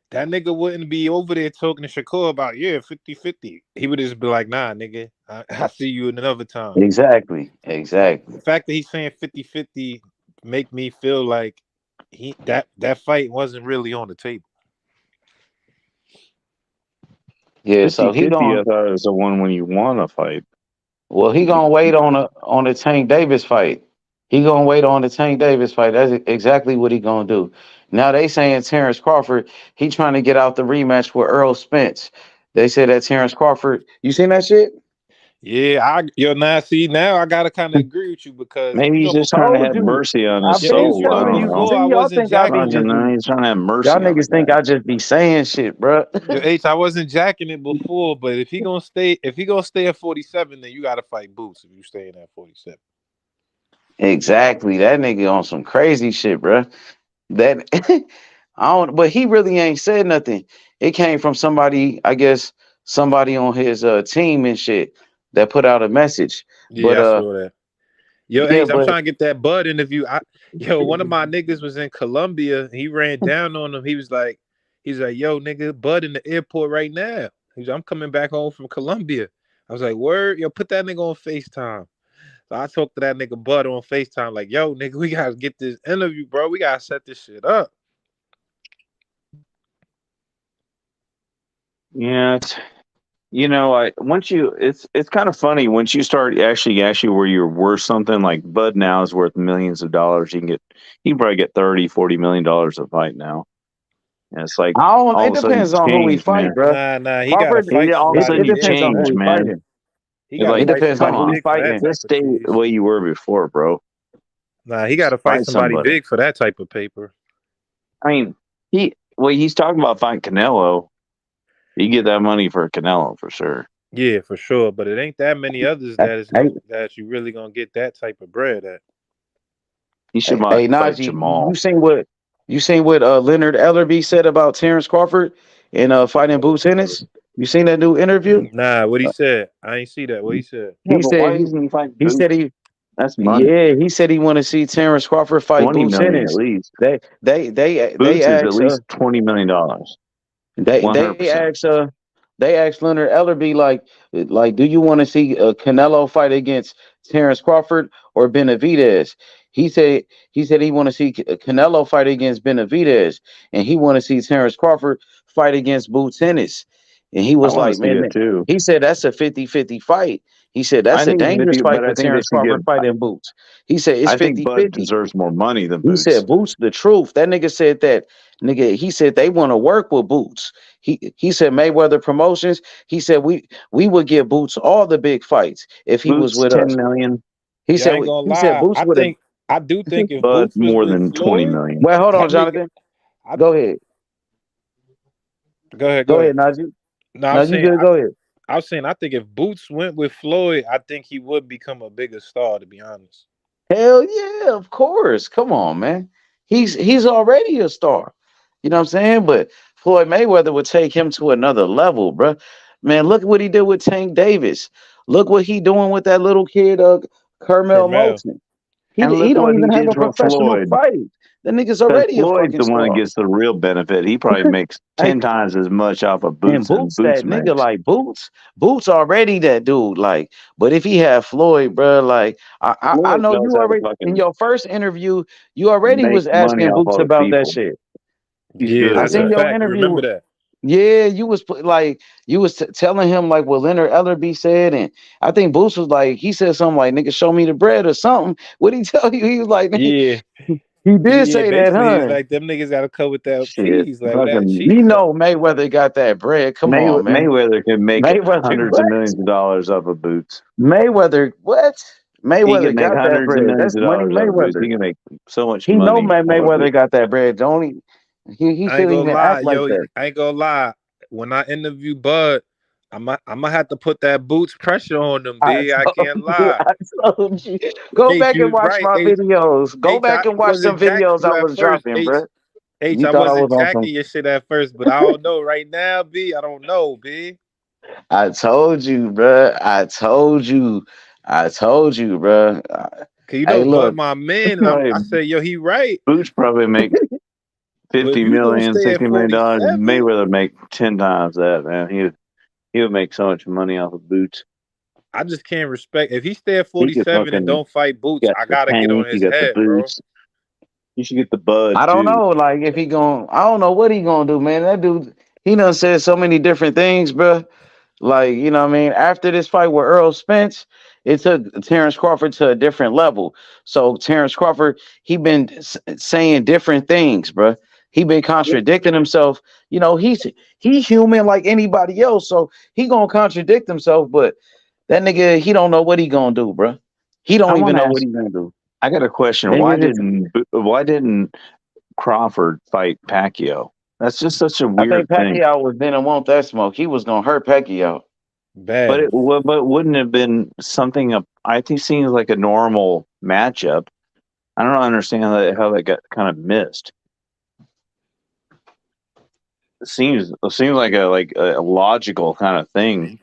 F: that nigga wouldn't be over there talking to Shakur about, 50-50. He would just be like, nah, nigga, I see you another time.
D: Exactly.
F: The fact that he's saying 50-50 make me feel like that fight wasn't really on the table.
D: Yeah,
H: 50
D: so he
H: 50,
D: going
H: I thought it was the one when you want to fight.
D: well, he gonna wait on the Tank Davis fight. He gonna wait on the Tank Davis fight. That's exactly what he gonna do. Now they saying Terrence Crawford, he trying to get out the rematch with Earl Spence. They said that Terrence Crawford, you seen that shit?
F: Yeah, now I gotta kind of agree with you because
H: Maybe he's just trying to
D: Told
H: have
D: you.
H: mercy on
D: I've
H: his
D: been
H: soul. I
D: telling
H: don't
D: you.
H: know.
F: before I
D: See, y'all
F: wasn't
D: think I be
H: I
F: jacking
H: don't
F: it.
H: know. He's trying to have
D: y'all
H: mercy on the
D: niggas think
H: guy.
D: I just be saying shit, bro.
F: Yo, H, I wasn't jacking it before, but if he gonna stay at 47, then you gotta fight Boots if you staying at 47.
D: Exactly. That nigga on some crazy shit, bro. That I don't, but he really ain't said nothing. It came from somebody, I guess, somebody on his team and shit that put out a message. But
F: Yeah, I saw that. Yo,
D: yeah,
F: H, I'm
D: but
F: trying to get that Bud interview. One of my niggas was in Colombia. He ran down on him. He's like, yo, nigga, Bud in the airport right now. I'm coming back home from Colombia. I was like, word, yo, put that nigga on FaceTime. So I talked to that nigga Bud on FaceTime, like, yo, nigga, we gotta get this interview, bro. We gotta set this shit up.
H: Yeah, it's kind of funny once you start actually where you're worth something. Like Bud now is worth millions of dollars. You can probably get 30-40 million dollars a fight now. And it's like
D: I don't.
H: all
D: It
H: of a sudden you
D: depends on who he
H: change,
D: fight,
H: man.
D: bro.
F: Nah, he gotta
D: Crawford.
F: fight
H: All of a
F: somebody
H: sudden
D: It
H: you
D: depends
F: big.
D: on who
H: change,
D: he
H: man.
D: fighting.
F: He
H: You're
F: gotta
H: like,
D: It
F: fight
D: depends on
F: somebody
D: who he
F: big for that
D: fighting.
F: type
H: just
F: of
H: stay
F: cheese.
H: the way you were before, bro.
F: Nah, he gotta fight
H: Fight
F: somebody
H: somebody.
F: big for that type of paper.
H: I mean, he's talking about fighting Canelo. You get that money for Canelo for sure.
F: Yeah, for sure. But it ain't that many others that you really gonna get that type of bread at.
H: He should
D: Hey,
H: fight
D: Najee,
H: Jamal.
D: you seen what Leonard Ellerby said about Terrence Crawford and fighting Boots Ennis? You seen that new interview?
F: Nah, what he said? I ain't see that. What he said?
H: Yeah,
D: He
H: but
D: said
H: why isn't he fighting
D: he
H: Boots?
D: said he
H: That's money.
D: Yeah, he said he want to see Terrence Crawford fight
H: 20
D: Boots
H: million at
D: Ennis.
H: least.
D: They
H: Boots is at
D: asked
H: least $20 million.
D: they
H: 100%.
D: they asked Leonard Ellerby like do you want to see Canelo fight against Terrence Crawford or Benavidez? He said he want to see Canelo fight against Benavidez, and he want to see Terrence Crawford fight against Boots Ennis. And he
H: I
D: was
H: want to
D: like,
H: see
D: man,
H: it too.
D: he said that's a 50-50 fight. He said
H: I
D: that's a
H: think it's
D: dangerous
H: 50,
D: fight
H: but
D: for
H: I think they
D: Terrence
H: should
D: Crawford
H: give.
D: fighting Boots. He said it's
H: I think Bud
D: 50-50.
H: deserves more money than
D: He
H: Boots.
D: said Boots the truth. That nigga said that. Nigga, he said they want to work with Boots. He said Mayweather Promotions. He said we would give Boots all the big fights if he was
H: Boots
D: with
H: 10
D: us.
H: million.
D: He
I: Yeah, I
D: said
I: ain't gonna
D: he said
I: lie.
D: Boots would have.
I: I do think if
H: Bud
I: Boots was
H: more
I: with
H: than 20
I: Floyd,
H: million.
D: Well, hold on,
I: that nigga.
D: Jonathan.
I: I,
D: Go ahead.
I: go ahead, go
D: Go
I: ahead.
D: ahead, Najee.
I: No, I'm
D: No, you
I: saying
D: good. Go ahead.
I: I was saying I think if Boots went with Floyd, I think he would become a bigger star. To be honest,
D: Hell yeah, of course. Come on, man. He's already a star. You know what I'm saying? But Floyd Mayweather would take him to another level, bruh. Man, look what he did with Tank Davis. Look what he doing with that little kid, Carmel
I: Carmel.
D: Moulton.
H: And
D: He
H: look
D: don't
H: what he
D: even have
H: did
D: a
H: for
D: professional
H: Floyd.
D: fight. The nigga's
H: Because
D: already a
H: Floyd's
D: fucking
H: the one that
D: star.
H: gets the real benefit. He probably makes 10 times as much off of
D: And
H: Boots than
D: Boots, that
H: Boots
D: nigga,
H: makes.
D: like Boots already that dude. Like, but if he had Floyd, bro, like I
H: Floyd
D: know
H: knows
D: you
H: how to
D: already in
H: fucking
D: your first interview, you already
H: make
D: was
H: money
D: asking
H: off
D: Boots
H: other
D: about that
H: people.
D: shit.
H: He's
I: Yeah,
H: good
D: I
H: at
I: that's a
D: seen
H: that.
D: your
I: fact. You remember
D: interview.
I: that?
D: Yeah, you was like you was telling him like what Leonard Ellerby said, and I think Boots was like he said something like nigga show me the bread or something. What he tell you? He was like
I: Yeah,
D: he did
I: yeah.
D: say that,
I: Basically, it's
D: huh?
I: like them niggas got to come with that
H: Shit.
I: cheese, like that
H: Fucking
D: You
I: cheese on.
D: know Mayweather got that bread. Come on, man.
H: Mayweather can make
D: Mayweather
H: hundreds of
D: what?
H: millions of dollars off of Boots.
D: Mayweather what?
H: He can
D: Mayweather
H: make
D: got that
H: hundreds of
D: bread.
H: millions
D: That's
H: of
D: money
H: dollars off of Boots.
D: Mayweather.
H: He can make so much
D: He know
H: money off of
D: Mayweather
H: Boots.
D: got that bread. Don't he
I: I ain't
D: shouldn't
I: gonna
D: even
I: lie,
D: act like
I: yo.
D: that.
I: I ain't gonna lie. When I interview Bud, I'm gonna have to put that Boots pressure on them,
D: I
I: B. I
D: told
I: can't
D: you,
I: lie.
D: I told you. Go
I: H,
D: back
I: you
D: and
I: was
D: watch
I: right.
D: my
I: H,
D: videos. Go
I: H, I
D: back and watch them
I: wasn't jacking
D: videos I
I: you at
D: was
I: first.
D: dropping, bruh.
I: H,
D: You
I: I
D: thought I
I: wasn't
D: was on some.
I: jacking your shit at first, but I don't know right now, B. I don't know, B.
D: I told you, bruh. I told you, bruh.
I: Cause you know
D: Hey,
I: Bud
D: look.
I: my man, and
H: Probably,
I: I said, yo, he right.
H: Boots probably make
I: But if
H: 50
I: you gonna
H: million,
I: stay at
H: 60 million dollars.
I: 47,
H: Mayweather make 10 times that, man. He would make so much money off of Boots.
I: I just can't respect. If he stay at
H: He could
I: 47 and
H: fucking
I: don't fight Boots,
H: got
I: I
H: the
I: gotta get on
H: tank, he
I: his
H: got the
I: head, bro.
H: boots. You should get the Bud
D: I don't
H: too.
D: know, like if he gon' I don't know what he gonna do, man. That dude, he done said so many different things, bruh. Like, you know what I mean? After this fight with Earl Spence, it took Terrence Crawford to a different level. So Terrence Crawford, he been saying different things, bruh. He been contradicting himself. You know, he's human like anybody else, so he gonna contradict himself, but that nigga, he don't know what he gonna do, bruh. He
H: I
D: don't even
H: want to
D: know what
H: ask.
D: he gonna do.
H: I got a question.
D: Maybe
H: Why
D: this,
H: didn't Crawford fight Pacquiao? That's just such a
D: I think
H: weird thing.
D: Pacquiao was didn't want that smoke. He was gonna hurt Pacquiao.
I: Bad.
H: But wouldn't it have been something? I think seems like a normal matchup. I don't understand how that got kind of missed. It seems like a logical kind of thing.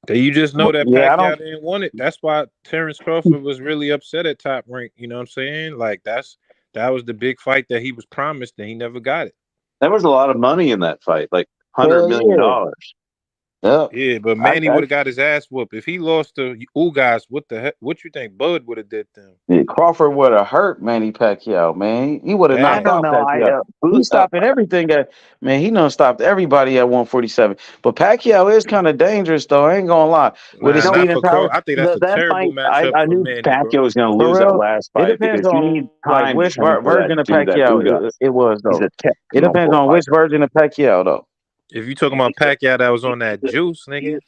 I: You just know that
D: Yeah, I
I: Pacquiao
D: don't.
I: didn't want it. That's why Terrence Crawford was really upset at Top Rank. You know what I'm saying? Like that was the big fight that he was promised, and he never got it.
H: There was a lot of money in that fight, like $100
D: Hell
H: million.
D: yeah. Yep.
I: Yeah, but
D: I,
I: Manny
D: I
I: would have got his ass whooped if he lost to Ugas. What the heck? What you think Bud would have did to him?
D: yeah, Crawford would have hurt Manny Pacquiao, man. He would have
H: I
D: knocked
I: Bad.
H: don't
D: out
H: know.
D: Pacquiao. He's stopping everything man. He done stopped everybody at 147. But Pacquiao is kind of dangerous though. I ain't gonna lie. With his
I: Nah, not
D: speed and
I: for
D: power.
I: Crawford. I think that's a
H: That
I: terrible
H: fight, I,
I: matchup
H: I
I: for
H: knew
I: Manny, bro.
H: Pacquiao was going to
D: For
H: lose that
D: real,
H: last
D: it
H: fight
D: depends
H: because you
D: on
H: need
D: like
H: time to
D: which
H: train for that
D: version of
H: dude, that
D: Pacquiao
H: Ugas.
D: it was
H: He's
D: though.
H: a
D: It depends
H: technical
D: on which
H: fighter.
D: version of Pacquiao though.
I: If you talking about Pacquiao that was on that juice, nigga.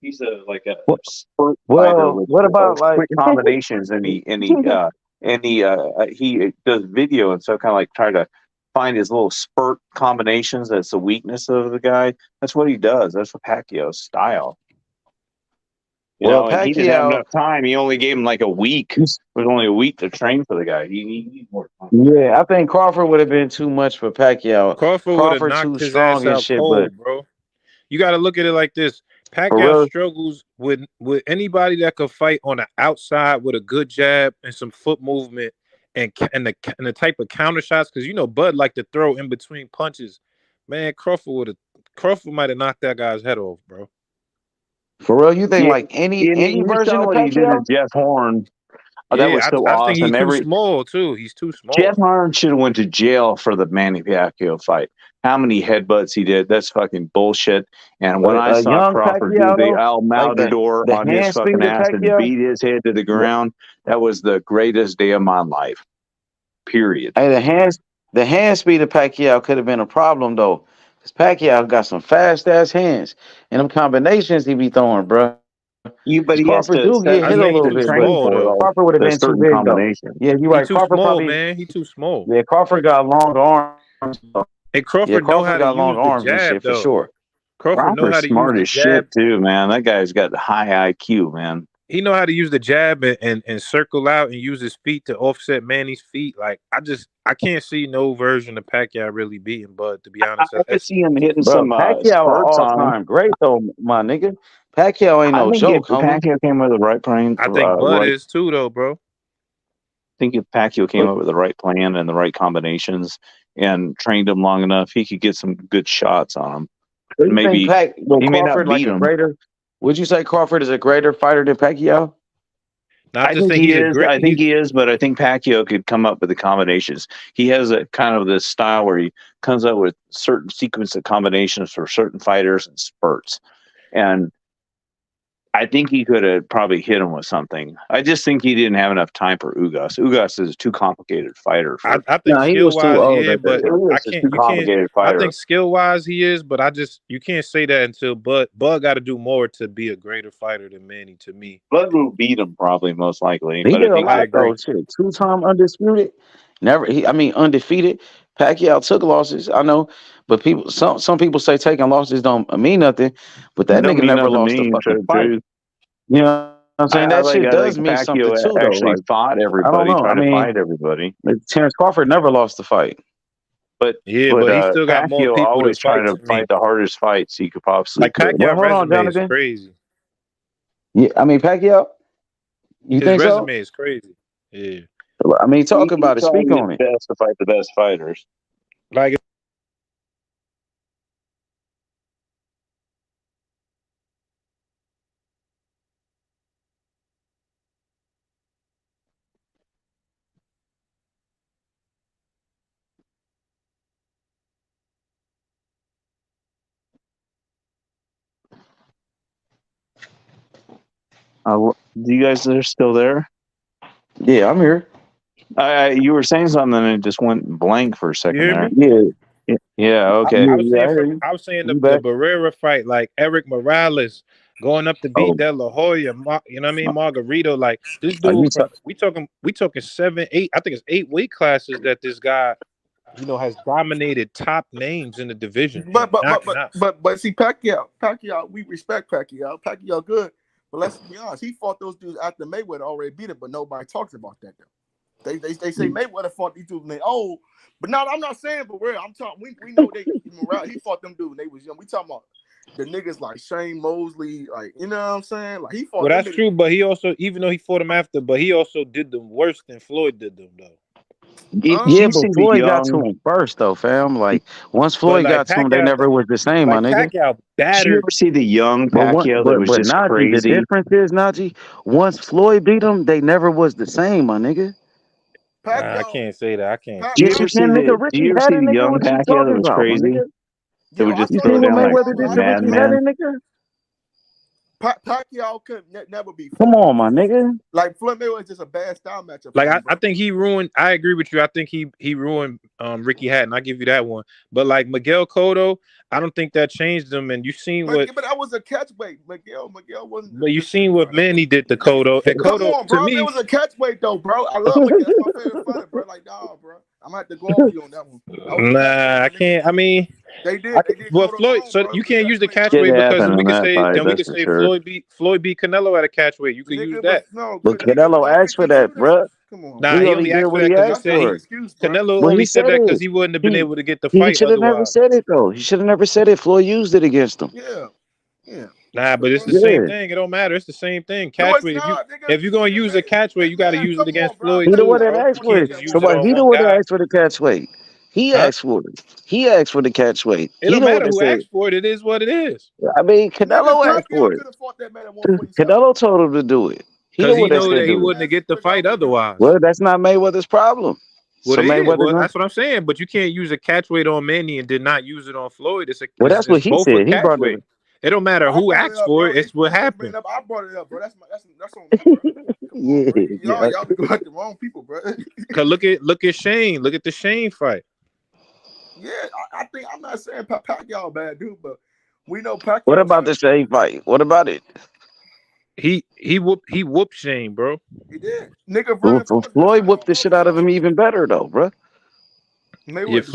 H: He's like a
D: Well,
H: spurt fighter
D: well,
H: with
D: what about like?
H: quick combinations, and he does video and so kind of like try to find his little spurt combinations. That's the weakness of the guy. That's what he does. That's Pacquiao's style.
D: Well,
H: And he didn't have
D: Pacquiao.
H: enough time. He only gave him like a week. It was only a week to train for the guy. He needs more time.
D: Yeah, I think Crawford would have been too much for Pacquiao.
I: Crawford would have
D: Crawford
I: knocked
D: too
I: his ass
D: strong and
I: out
D: shit, but
I: cold, bro. You got to look at it like this. Pacquiao struggles with anybody that could fight on the outside with a good jab and some foot movement and the type of counter shots. Because Bud like to throw in between punches. Man, Crawford might have knocked that guy's head off, bro.
D: For real, you think
H: Yeah,
D: like any
H: you
D: version
H: saw
D: of
H: what he did to
D: Pacquiao?
H: Jeff Horn. Oh, that was
I: Yeah,
H: so
I: I think he's
H: awesome.
I: too small too. He's too small.
H: Jeff Horn should have went to jail for the Manny Pacquiao fight. How many headbutts he did? That's fucking bullshit. And when I
D: A
H: saw
D: young
H: Crawford do
D: Pacquiao
H: the
D: though,
H: Al
D: like
H: Matador
D: the
H: on his
D: hand
H: fucking
D: speed of
H: ass and
D: Pacquiao.
H: beat his head to the ground, that was the greatest day of my life. Period.
D: Hey, the hand speed of Pacquiao could have been a problem though, because Pacquiao got some fast ass hands and them combinations he be throwing, bro.
H: But he has
D: Crawford
H: to
D: do get
I: I
D: hit
I: just
D: a
I: think he's
D: little
I: too
D: bit, but
I: small though.
D: Crawford would have
H: the
D: been too
H: certain
D: big though.
H: combination.
D: Yeah, you're
I: He
D: right.
I: too
D: Crawford
I: small,
D: probably.
I: man. He too small.
D: Yeah, Crawford got long arms. Though.
I: And
D: Yeah,
I: Crawford know how
D: Crawford
I: to
D: got long
I: use the
D: arms and
I: jab
D: shit for
I: though.
D: sure.
I: Crawford know how
H: Crawford's
I: to use
H: smart
I: the
H: as shit
I: jab.
H: too, man. That guy's got high IQ, man.
I: He know how to use the jab and circle out and use his feet to offset Manny's feet. Like I can't see no version of Pacquiao really beating Bud, to be honest.
H: I could see him hitting
D: Bro,
H: some
D: Pacquiao
H: spurts
D: all
H: on him.
D: time great though, my nigga. Pacquiao ain't
H: I
D: no
H: think if
D: joke, homie.
H: Pacquiao came with the right plan,
I: I think Bud
H: right.
I: is too though, bro.
H: I think if Pacquiao came up with the right plan and the right combinations and trained him long enough, he could get some good shots on him.
D: Do you
H: Maybe
D: think
H: he may not
D: Crawford like
H: beat
D: a
H: him.
D: greater? Would you say Crawford is a greater fighter than Pacquiao?
I: I
H: I
I: just
H: think
I: think
H: he
I: he's a
H: is.
I: great.
H: I think he is, but I think Pacquiao could come up with the combinations. He has a kind of this style where he comes up with certain sequence of combinations for certain fighters and spurts. And I think he could have probably hit him with something. I just think he didn't have enough time for Ugas. Ugas is a too complicated fighter for.
I: I think
D: No, he
I: skill
D: was too
I: wise,
D: old
I: yeah,
D: at that
I: but
D: time.
H: Ugas is too
I: you can't.
H: complicated
I: I
H: fighter.
I: think skill wise he is, but you can't say that until Bud got to do more to be a greater fighter than Manny. To me,
H: Bud will beat him probably, most likely.
D: He
H: But
D: did
H: I
D: a
H: think
I: I
D: lot
I: agree.
D: though. Shit, 2-time undisputed. Undefeated. Pacquiao took losses. I know, but some people say taking losses don't mean nothing. But
H: that
D: that
H: don't
D: nigga
H: mean
D: never
H: nothing to
D: lost a
H: me.
D: fucking
H: True,
D: fight.
H: true.
D: You know what I'm saying? That shit
H: I
D: does
H: think
D: mean something
H: Pacquiao
D: too, though.
H: actually
D: Like
H: fought
D: I don't
H: everybody,
D: know. I
H: tried to
D: mean,
H: fight everybody.
D: like, Terrence Crawford never lost a fight.
H: But
I: Yeah, but he still got more
H: Pacquiao
I: people to
H: always
I: fight.
H: tried to
I: To
H: fight
I: me,
H: the hardest fights he could possibly
I: like
H: could.
D: Well,
I: Pacquiao
D: hold on,
I: resume is
D: Jonathan.
I: crazy.
D: Yeah, I mean Pacquiao. You
I: His
D: think so?
I: resume is crazy. Yeah,
D: I mean, talk about it.
H: He's
D: Speak
H: always
D: on it.
H: best to fight the best fighters.
I: like
H: You guys are still there?
D: Yeah, I'm here.
H: You were saying something and it just went blank for a
I: you
H: second
I: hear
H: there.
I: me?
D: Yeah,
H: Okay.
I: I was
D: yeah. I
I: saying
D: hear you.
I: I was saying
D: You
I: the
D: back?
I: Barrera fight, like Eric Morales going up to beat
D: Oh,
I: De La Hoya, you know what I mean? Margarito, like this
D: are you
I: dude from we talking 7, 8, I think it's 8 weight classes that this guy, has dominated top names in the division
R: But
I: and
R: but but
I: knocking
R: but
I: out.
R: but see Pacquiao, we respect Pacquiao. Pacquiao good, but let's be honest, he fought those dudes after Mayweather already beat him, but nobody talks about that though. They say Mayweather fought these dudes and they old, but no, I'm not saying but I'm talking. We know he fought them dudes when they was young. We talking about the niggas like Shane Mosley, like you know what I'm saying? Like he fought
I: Well,
R: them
I: that's
R: niggas.
I: true, but he also, even though he fought him after, but he also did them worse than Floyd did them though.
D: Yeah, but Floyd got to him first, though, fam. Like once
I: But
D: Floyd
I: like
D: got to him, they
I: Pacquiao,
D: never was the same, my nigga.
I: Pacquiao
H: Did you
I: battered.
H: ever see the young Pacquiao that was
D: But
H: just
D: Najee, the
H: crazy?
D: difference is Najee. Once Floyd beat him, they never was the same, my nigga.
I: Nah, I can't say that. I can't say
D: Yes,
I: that.
D: you can, nigga.
H: Did you
D: Ricky
H: ever
D: had
H: see
D: it,
H: the
D: nigga.
H: young
D: What you
H: Pacquiao that
D: talking
H: was
D: about, my
H: crazy?
D: nigga?
H: That would just
D: You
H: throw
D: seen what
H: down like
D: Mayweather did to Ricky
H: madman.
D: Hatton, nigga?
R: Pacquiao could never be
D: Come
R: Floyd.
D: on, my nigga.
R: Like Floyd Mayweather is just a bad style matchup.
I: Like
R: For him,
I: I think he ruined. I agree with you. I think he ruined Ricky Hatton. I give you that one. But like Miguel Cotto, I don't think that changed him. And you seen what?
R: but that was a catchweight. Miguel wasn't.
I: But you seen what Manny did to Cotto. And
R: Come
I: Cotto,
R: on,
I: to
R: bro.
I: me,
R: It was a catchweight though, bro. I love Miguel. That's my favorite fighter, bro. Like, nah, bro. I'm gonna have to go off you on that one. That was a
I: nah, I can't. I mean,
R: They did
I: well,
R: Cotto
I: Floyd.
R: wrong,
I: So
R: bro. It
I: you
R: was a
I: can't use the
R: catchweight,
H: Shit
I: catchweight because
H: happened
I: we
H: in
I: could
H: that
I: say
H: fight, that's for sure.
I: Floyd beat Canelo at a catchweight. You could use
R: nigga.
I: that.
R: But no,
D: But
R: nigga,
D: Canelo asked for that, bruh.
R: come on.
I: Nah,
D: He
I: he
D: only
I: only
D: did
I: asked for
D: what
I: that
D: he
I: because he
D: asked
I: said
D: for.
I: Canelo
D: Well,
I: only
D: he
I: said
D: said
I: that because
D: it.
I: he wouldn't have been able to get the
D: He
I: fight
D: should have never
I: otherwise.
D: said it though. He should have never said it. Floyd used it against him.
R: Yeah.
I: Nah, but it's the same
D: Yeah.
I: thing. It don't matter. It's the same thing.
R: No, it's
I: Catchweight.
R: not, nigga.
I: If you're gonna use a catchweight, you got to
R: Man,
I: use it
R: come
I: against
R: on, bro. I'm
I: Floyd
D: He the
R: telling you,
I: too,
D: one
R: bro.
D: that
I: bro.
R: If you
D: asked
I: You
R: want to
D: for
R: use
I: can't
D: it.
I: just
R: that
I: use
D: So
R: one,
I: it
D: what?
I: on
D: He the
I: one
D: one that
I: guy,
D: asked for the catch weight. He
I: huh?
D: asked for it. He asked for the catch weight.
I: It
D: He
I: don't
D: the one
I: matter
D: that
I: who
D: said.
I: asked for it. It is what it is.
D: I mean,
R: nigga,
D: Canelo asked
R: Pacquiao
D: for it.
R: could have fought that man at 147.
D: Canelo told him to do it. He the
I: Cause he
D: one that
I: know
D: said
I: that he
D: do it.
I: wouldn't get the fight otherwise.
D: Well, that's not Mayweather's problem.
I: Well,
D: So
I: it is.
D: Mayweather
I: Well,
D: going.
I: that's what I'm saying. But you can't use a catchweight on Manny and did not use it on Floyd.
D: Well, that's
I: It's
D: what he
I: both a
D: said. He brought
I: catchweight.
D: it.
I: It don't matter
R: I
I: who
R: brought it
I: asked
R: up,
I: for
R: bro.
I: it.
R: They
I: It's what
R: supposed to bring
I: happened.
R: it up. I brought it up, bro. That's on me, bro. Come on, bro.
D: Yeah.
R: Y'all be going at the wrong people, bro.
I: Cause look at Shane. Look at the Shane fight.
R: Yeah, I think I'm not saying Pacquiao a bad dude, but we know
D: What
R: Pacquiao
D: about
R: got
D: the Shane fight? What about it?
I: He whooped Shane, bro.
R: he did. Nigga
D: Well,
R: running towards him,
D: Floyd
R: trying to
D: whooped
R: walk
D: the shit
R: over
D: out of
R: something.
D: him even better though, bro.
I: Yeah,
R: Mayweather.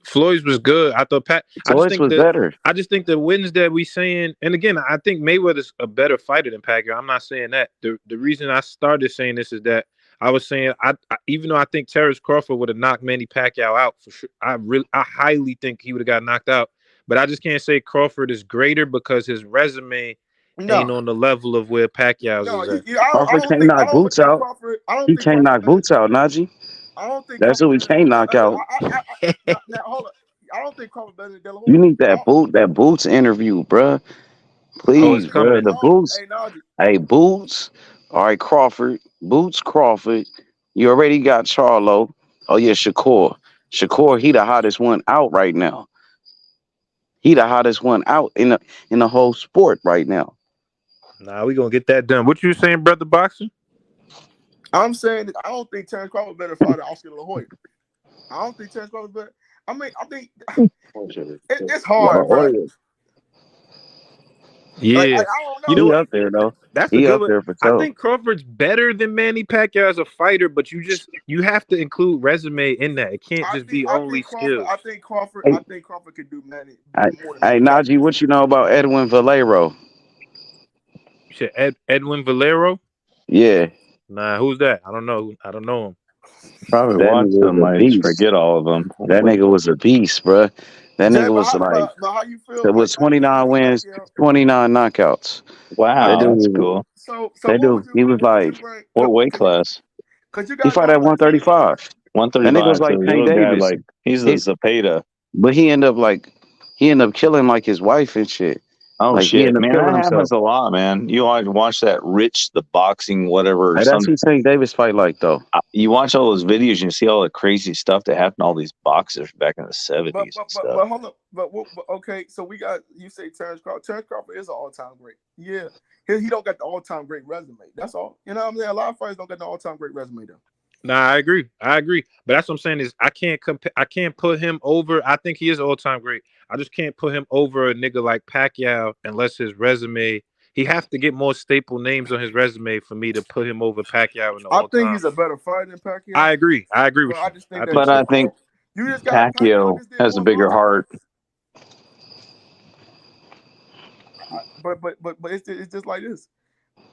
I: Floyd's was good. I thought
D: Floyd's was better.
I: I just think the wins that we saying, and again, I think Mayweather's a better fighter than Pacquiao. I'm not saying that. The reason I started saying this is that I was saying I even though I think Terrence Crawford would have knocked Manny Pacquiao out for sure, I highly think he would have got knocked out. But I just can't say Crawford is greater because his resume ain't
R: No,
I: on the level of where Pacquiao's
R: no,
I: is at.
R: I
D: Crawford
R: don't
D: can't
R: think I
D: knock
R: don't
D: boots
R: think
D: out.
R: Crawford. I don't
D: He
R: think
D: can't
R: Crawford
D: knock
R: better.
D: boots out, Najee.
R: I don't think
D: That's
R: Crawford
D: who he
R: better than
D: can't knock out.
R: now hold up. I don't think Crawford better than De La
D: You
R: Hoya.
D: need that boots interview, bruh.
I: Oh, it's
D: Please,
I: coming.
D: bruh. The boots.
R: Hey, Najee.
D: Hey, boots. All right, Crawford. Boots Crawford. You already got Charlo. Oh yeah, Shakur. Shakur, he the hottest one out right now. He the hottest one out in the whole sport right now.
I: Nah, we gonna get that done. What you saying, brother boxer?
R: I'm saying that I don't think Terrence Crawford better fight than Oscar De La Hoya. I don't think Terrence Crawford better. I mean, I think it's hard, bro.
I: Yeah,
R: I don't
I: you
R: know.
I: know
D: He
I: what?
D: up there though.
I: That's a
D: He
I: good
D: up
I: one.
D: there for
I: I
D: sure.
I: think Crawford's better than Manny Pacquiao as a fighter, but you have to include resume in that. It can't just be
R: I
I: only
R: think Crawford.
I: skills.
D: Hey,
R: I think Crawford could do
D: hey,
R: more than
D: hey,
R: Manny
D: Najee,
R: Pacquiao.
D: what you know about Edwin Valero?
I: You said Edwin Valero?
D: Yeah,
I: Nah, who's that? I don't know. I don't know him.
H: Probably
D: that
H: watched
D: nigga was
H: them.
D: a
H: I just
D: beast.
H: forget all of them.
D: That nigga was a beast, bruh. That
R: Jay,
D: nigga was like,
R: but how you feel?
D: it was
R: Like
D: 29
R: Manny
D: wins,
R: Pacquiao.
D: 29 knockouts.
R: How
D: That
R: you?
H: Wow, that's
D: dude,
H: cool.
R: So
D: that
R: what
D: dude,
R: would
D: he
R: you
D: was
R: what would you
D: like,
R: bring?
H: What weight class?
R: Cause you
D: he
R: got
D: fought
R: guys
D: at
R: like Terrence Crawford.
D: 135. That nigga was
H: 135. So
D: like
H: the
D: Tank
H: little guy,
D: Davis.
H: like he's a
D: He,
H: Zepeda.
D: but he ended up killing like his wife and shit.
H: Oh
D: Like he
H: shit,
D: ended up
H: man,
D: killing
H: that
D: himself.
H: happens a lot, man. You always watch that Rich the boxing whatever or
D: Hey, that's
H: some.
D: who Tank Davis fight like though.
H: You watch all those videos, and you see all the crazy stuff that happened to all these boxers back in the '70s and stuff.
R: But hold up. But okay. So we got you say Terrence Crawford. Terrence Crawford is an all time great. Yeah, he don't got the all time great resume. That's all. You know what I'm saying? A lot of fighters don't got the all time great resume though.
I: Nah, I agree. But that's what I'm saying is I can't put him over. I think he is all time great. I just can't put him over a nigga like Pacquiao unless his resume. He have to get more staple names on his resume for me to put him over Pacquiao in the
R: I
I: all
R: think
I: time.
R: he's a better fighter than Pacquiao.
I: I agree. I agree
R: But
I: with
R: I
I: you.
R: just think
I: I
R: that
I: think
H: But I
I: so.
H: think
R: you just got Pacquiao
H: Pacquiao
R: just did
H: has a
R: more
H: bigger
R: boxing
H: heart.
R: fights. But it's just like this.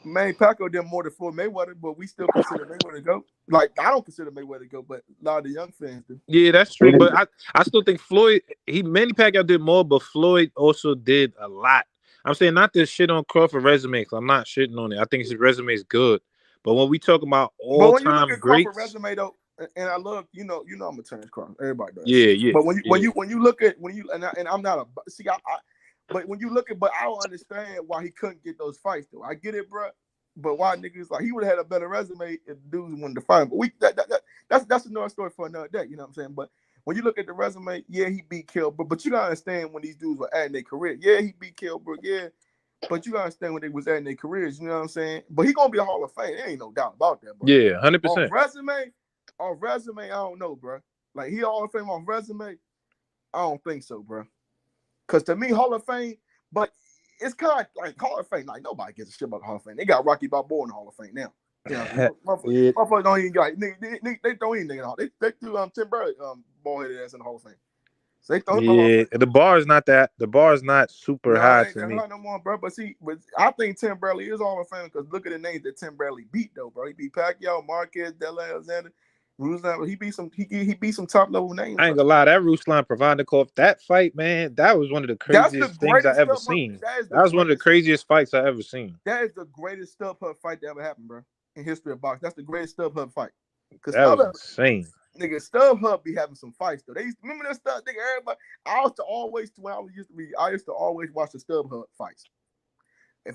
R: Man, Pacquiao did more than Floyd Mayweather, but we still consider Mayweather to go. Like I don't consider Mayweather to go, but a lot of the young fans do.
I: Yeah, that's true. But I still think Floyd, Manny Pacquiao did more, but Floyd also did a lot. I'm saying not to shit on Crawford resume, because I'm not shitting on it. I think his resume is good. But when we talk about
R: But when you look
I: all-time
R: at Crawford
I: greats,
R: resume though, and I love I'm a Terrence Crawford. Everybody does.
I: yeah.
R: But when you look at and I'm not a see but when you look at I don't understand why he couldn't get those fights though. I get it, bro. But why niggas like he would have had a better resume if dudes wanted to fight him. But that's another story for another day. You know what I'm saying? But when you look at the resume, yeah, he beat Kilbert. But you gotta understand when these dudes were adding their career. Yeah, he beat Kilbert. Yeah, but you gotta understand when they was adding their careers. You know what I'm saying? But he gonna be a Hall of Fame. There ain't no doubt about that. Bro.
I: Yeah, 100%.
R: On resume, I don't know, bro. Like he Hall of Fame on resume, I don't think so, bro. Cause to me, Hall of Fame, but it's kind of like Hall of Fame. Like nobody gives a shit about the Hall of Fame. They got Rocky Balboa in the Hall of Fame now. You know, motherfuckers don't even got they throw anything in. They threw Tim Burley ball headed ass in the Hall of Fame. So they throw him in the Hall of Fame.
I: The bar is not super high
R: it ain't
I: to
R: that
I: me.
R: high no more, bro. But see, I think Tim Burley is Hall of Fame because look at the names that Tim Burley beat, though, bro. He beat Pacquiao, Marquez, Della Alexander. Ruslan, he beat some top level names.
I: I ain't gonna lie, that Ruslan Provodnikov, that fight, man, that was one of the
R: That's the
I: craziest things I
R: greatest
I: ever
R: stuff.
I: seen.
R: That is
I: That was one of the craziest fights I ever seen.
R: That is the greatest StubHub fight that ever happened, bro, in history of boxing. That's the greatest StubHub fight. Cause
I: That was insane.
R: Nigga, StubHub be having some fights though. They used to, remember that stuff, nigga. Everybody, I used to always watch the StubHub fights.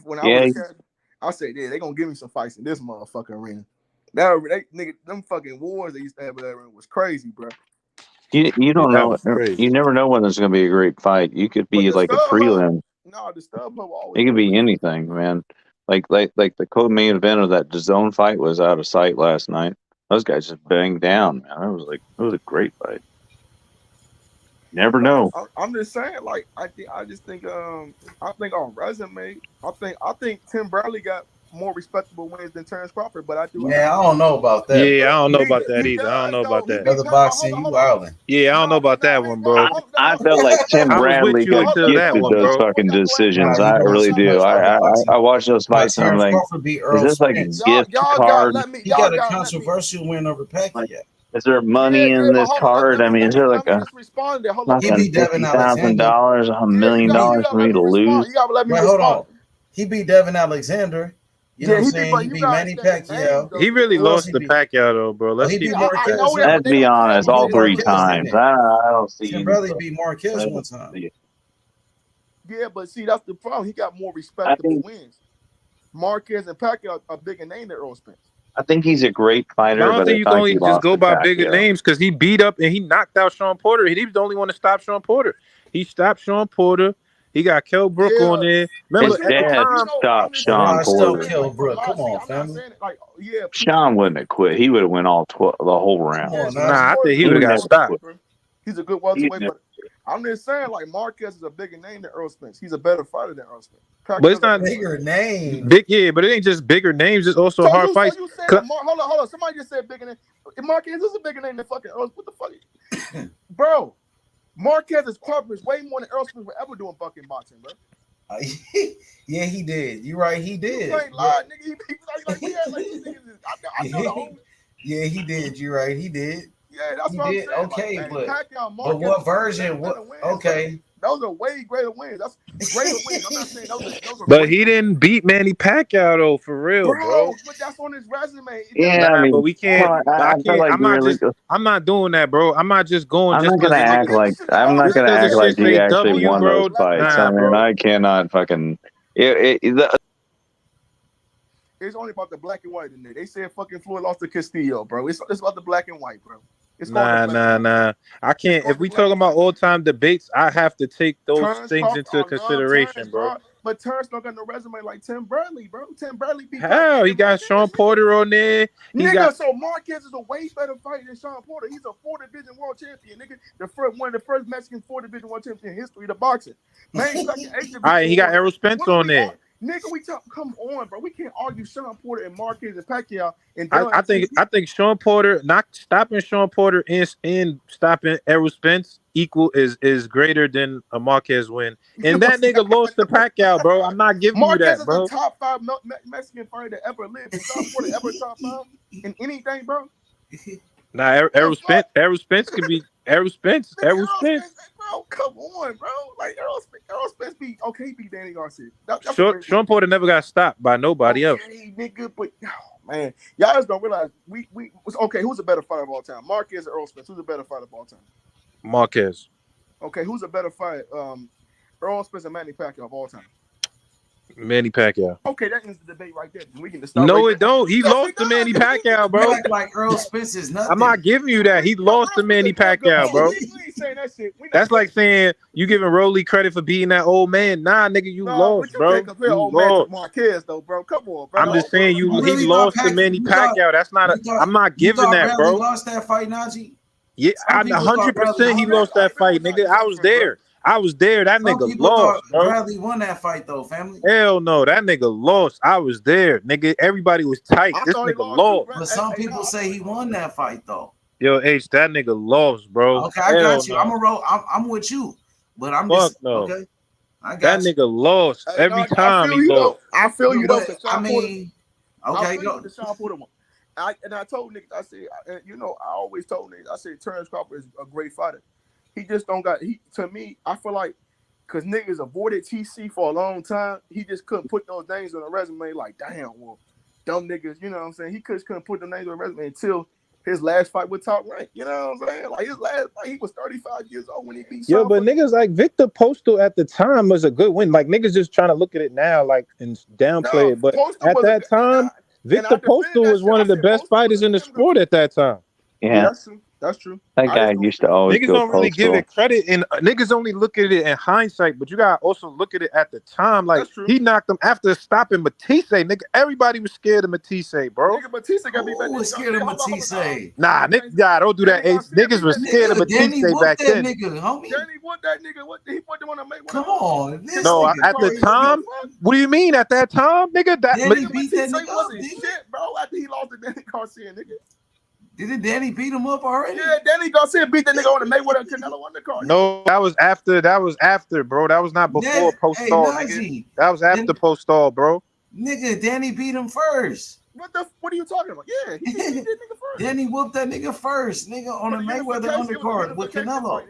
R: When I was a kid, I said, yeah, they gonna give me some fights in this motherfucking arena. Them fucking wars they used to have in that arena was crazy, bro.
H: You don't know. You never know when there's going to be a great fight. You could be like a prelim.
R: No, the StubHub always.
H: It could be anything, man. Like the co-main event of that DAZN fight was out of sight last night. Those guys just banged down, man. It was a great fight. Never know.
R: I'm just saying, like I think on resume, I think Tim Bradley got more respectable wins than Terrence Crawford, but I
G: don't know about that.
I: Yeah, I don't know about that either. I don't know about that.
G: Brother Boxing, you wildin'.
I: Yeah, I don't know about that one, bro.
H: I felt like Tim Bradley got gifted those fucking decisions. I really do. I watched those fights and I'm like, is this like a gift card?
G: He got a controversial win over Pacquiao.
H: Is there money in this card? I mean, is there like a
G: He beat Devin
H: $50,000, $1 million for me to lose?
G: Hold on. He beat Devin Alexander. You know what I'm saying? He beat Manny Pacquiao.
I: He really lost to Pacquiao though, bro. Let's
H: be honest, all 3 times. I don't see.
G: Tim Bradley beat Marquez one time.
R: Yeah, but see, that's the problem. He got more respectable wins. Marquez and Pacquiao are bigger name than Earl Spence.
H: I think he's a great fighter.
I: I don't think you can only just go by bigger
H: Pacquiao.
I: names because he beat up and he knocked out Sean Porter. He was the only one to stop Sean Porter. He stopped Sean Porter. He got Kell Brook on there. Remember,
H: his dad stopped Sean Porter.
G: Kell Brook. Come on, family.
H: Sean wouldn't have quit. He would have went all the whole round.
I: Nah, I think he would have got stopped.
R: He's a good welterweight, but I'm just saying, like, Marquez is a bigger name than Earl Spence. He's a better fighter than Earl Spence.
I: But it's not
G: bigger name.
I: But it ain't just bigger names. It's also hard fights.
R: Hold on. Somebody just said bigger name. Marquez is a bigger name than fucking Earl. What the fuck, bro? Marquez's corporate is way more than Earl Spence would ever do in fucking boxing, bro.
G: Yeah, he did. You're right. He did.
R: You ain't lying, nigga. I know the whole.
G: Yeah, he did. You're right. He did.
R: Yeah, that's
G: he
R: what
G: did.
R: I'm saying.
G: Okay,
R: like,
G: but what version? What? Okay.
R: Those are way greater wins. That's greater wins. I'm not saying those are
I: But he didn't beat Manny Pacquiao though, for real, bro.
R: But that's on his resume.
H: Yeah, I mean,
I: but we can't. I'm not doing that, bro. I'm not just going.
H: I'm not gonna act like he actually won those fights. I mean, I cannot fucking.
R: It's only about the black and white in there. They said fucking Floyd lost to Castillo, bro. It's about the black and white, bro.
I: Nah. I can't. If we talking about all time debates, I have to take those things into consideration, bro.
R: But Terrence don't got no resume like Tim Bradley, bro. Tim Bradley beat.
I: Hell, he got Sean Porter on there.
R: So Marquez is a way better fighter than Sean Porter. He's a 4-division world champion, nigga. One of the first Mexican 4-division world champions in history of the boxing. Man,
I: all right, he got Errol Spence on there.
R: Nigga, come on, bro. We can't argue Sean Porter and Marquez and Pacquiao. And
I: I think Sean Porter, not stopping Sean Porter and stopping Errol Spence is greater than a Marquez win. And that nigga lost to Pacquiao, bro. I'm not giving you that, bro.
R: Marquez is a top 5 Mexican fighter that ever lived. Is Sean Porter ever top 5 in anything, bro?
I: Nah, Errol Spence could be Errol Spence.
R: Bro, come on, bro. Like Errol Spence beat Danny Garcia.
I: Sean Porter never got stopped by nobody else.
R: Nigga, but man, y'all just don't realize who's a better fighter of all time? Marquez or Errol Spence? Who's a better fighter of all time?
I: Marquez.
R: Okay, who's a better fighter? Errol Spence and Manny Pacquiao of all time.
I: Manny Pacquiao.
R: Okay, that ends the debate right there. We can
I: stop. No, it don't. He lost to Manny Pacquiao, bro.
G: Like Earl Spence is nothing.
I: I'm not giving you that. He lost to Manny Pacquiao, bro. That's like saying you giving Rolly credit for beating that old man. Nah, nigga, you lost, bro.
R: You lost. Marquez, though, bro. Come on, bro.
I: I'm just saying he lost to Manny Pacquiao. That's not I'm not giving that, bro.
G: Lost that fight, Najee?
I: Yeah, 100% he lost that fight, nigga. I was there. That nigga lost, bro.
G: Bradley won that fight, though, family.
I: Hell no, that nigga lost. I was there, nigga. Everybody was tight. This nigga lost.
G: But some people say he won that fight, though.
I: Yo, H, that nigga lost, bro.
G: Okay, I got you. I'm with you, but I'm just okay. I got
I: that nigga lost every time he lost.
R: I feel you though.
G: I mean, okay, go.
R: I told niggas, I said, I always told niggas, I said Terrence Crawford is a great fighter. He just don't got to me, I feel like because niggas avoided TC for a long time, he just couldn't put those names on a resume like, damn, well, dumb niggas, you know what I'm saying? He just couldn't put the names on a resume until his last fight with Top Rank. You know what I'm saying? Like his last fight, he was 35 years old when he beat
I: Yo,
R: Sean
I: but
R: fucking-
I: niggas like Victor Postal at the time was a good win. Like niggas just trying to look at it now, like and downplay it. But
R: Postal
I: at
R: was
I: that time, Victor Postal was one of the best fighters in the sport at that time.
H: Yeah.
R: That's true. That's true.
H: That guy used to always
I: Niggas
H: go
I: don't really give
H: postal.
I: it credit, and niggas only look at it in hindsight. But you gotta also look at it at the time. Like he knocked him after stopping Matisse. Nigga, everybody was scared of Matisse, bro.
R: Nigga, Batista got beat back.
G: Who was scared of Matisse?
I: Nah, don't do that. Niggas was scared of
G: Danny
I: Matisse
G: whooped
I: back
G: that
I: then.
G: nigga, homie.
R: Danny whooped that nigga. What he put them on the make?
G: Come on, this
I: No,
G: nigga
I: at the
G: crazy.
I: time. What do you mean at that time, nigga? That
G: Danny beat that
R: Matisse
G: nigga
R: wasn't
G: up, didn't
R: shit, bro. After he lost to Danny Garcia, nigga.
G: Didn't Danny beat him up already?
R: Yeah, Danny Garcia beat that nigga on the Mayweather and Canelo undercard.
I: No, that was after, bro. That was not before post-stall, nigga.
G: Najee,
I: That was after post-stall, bro.
G: Nigga, Danny beat him first.
R: What are you talking about? Yeah, he beat that nigga first.
G: Danny whooped that nigga first, nigga, on the Mayweather undercard with Canelo.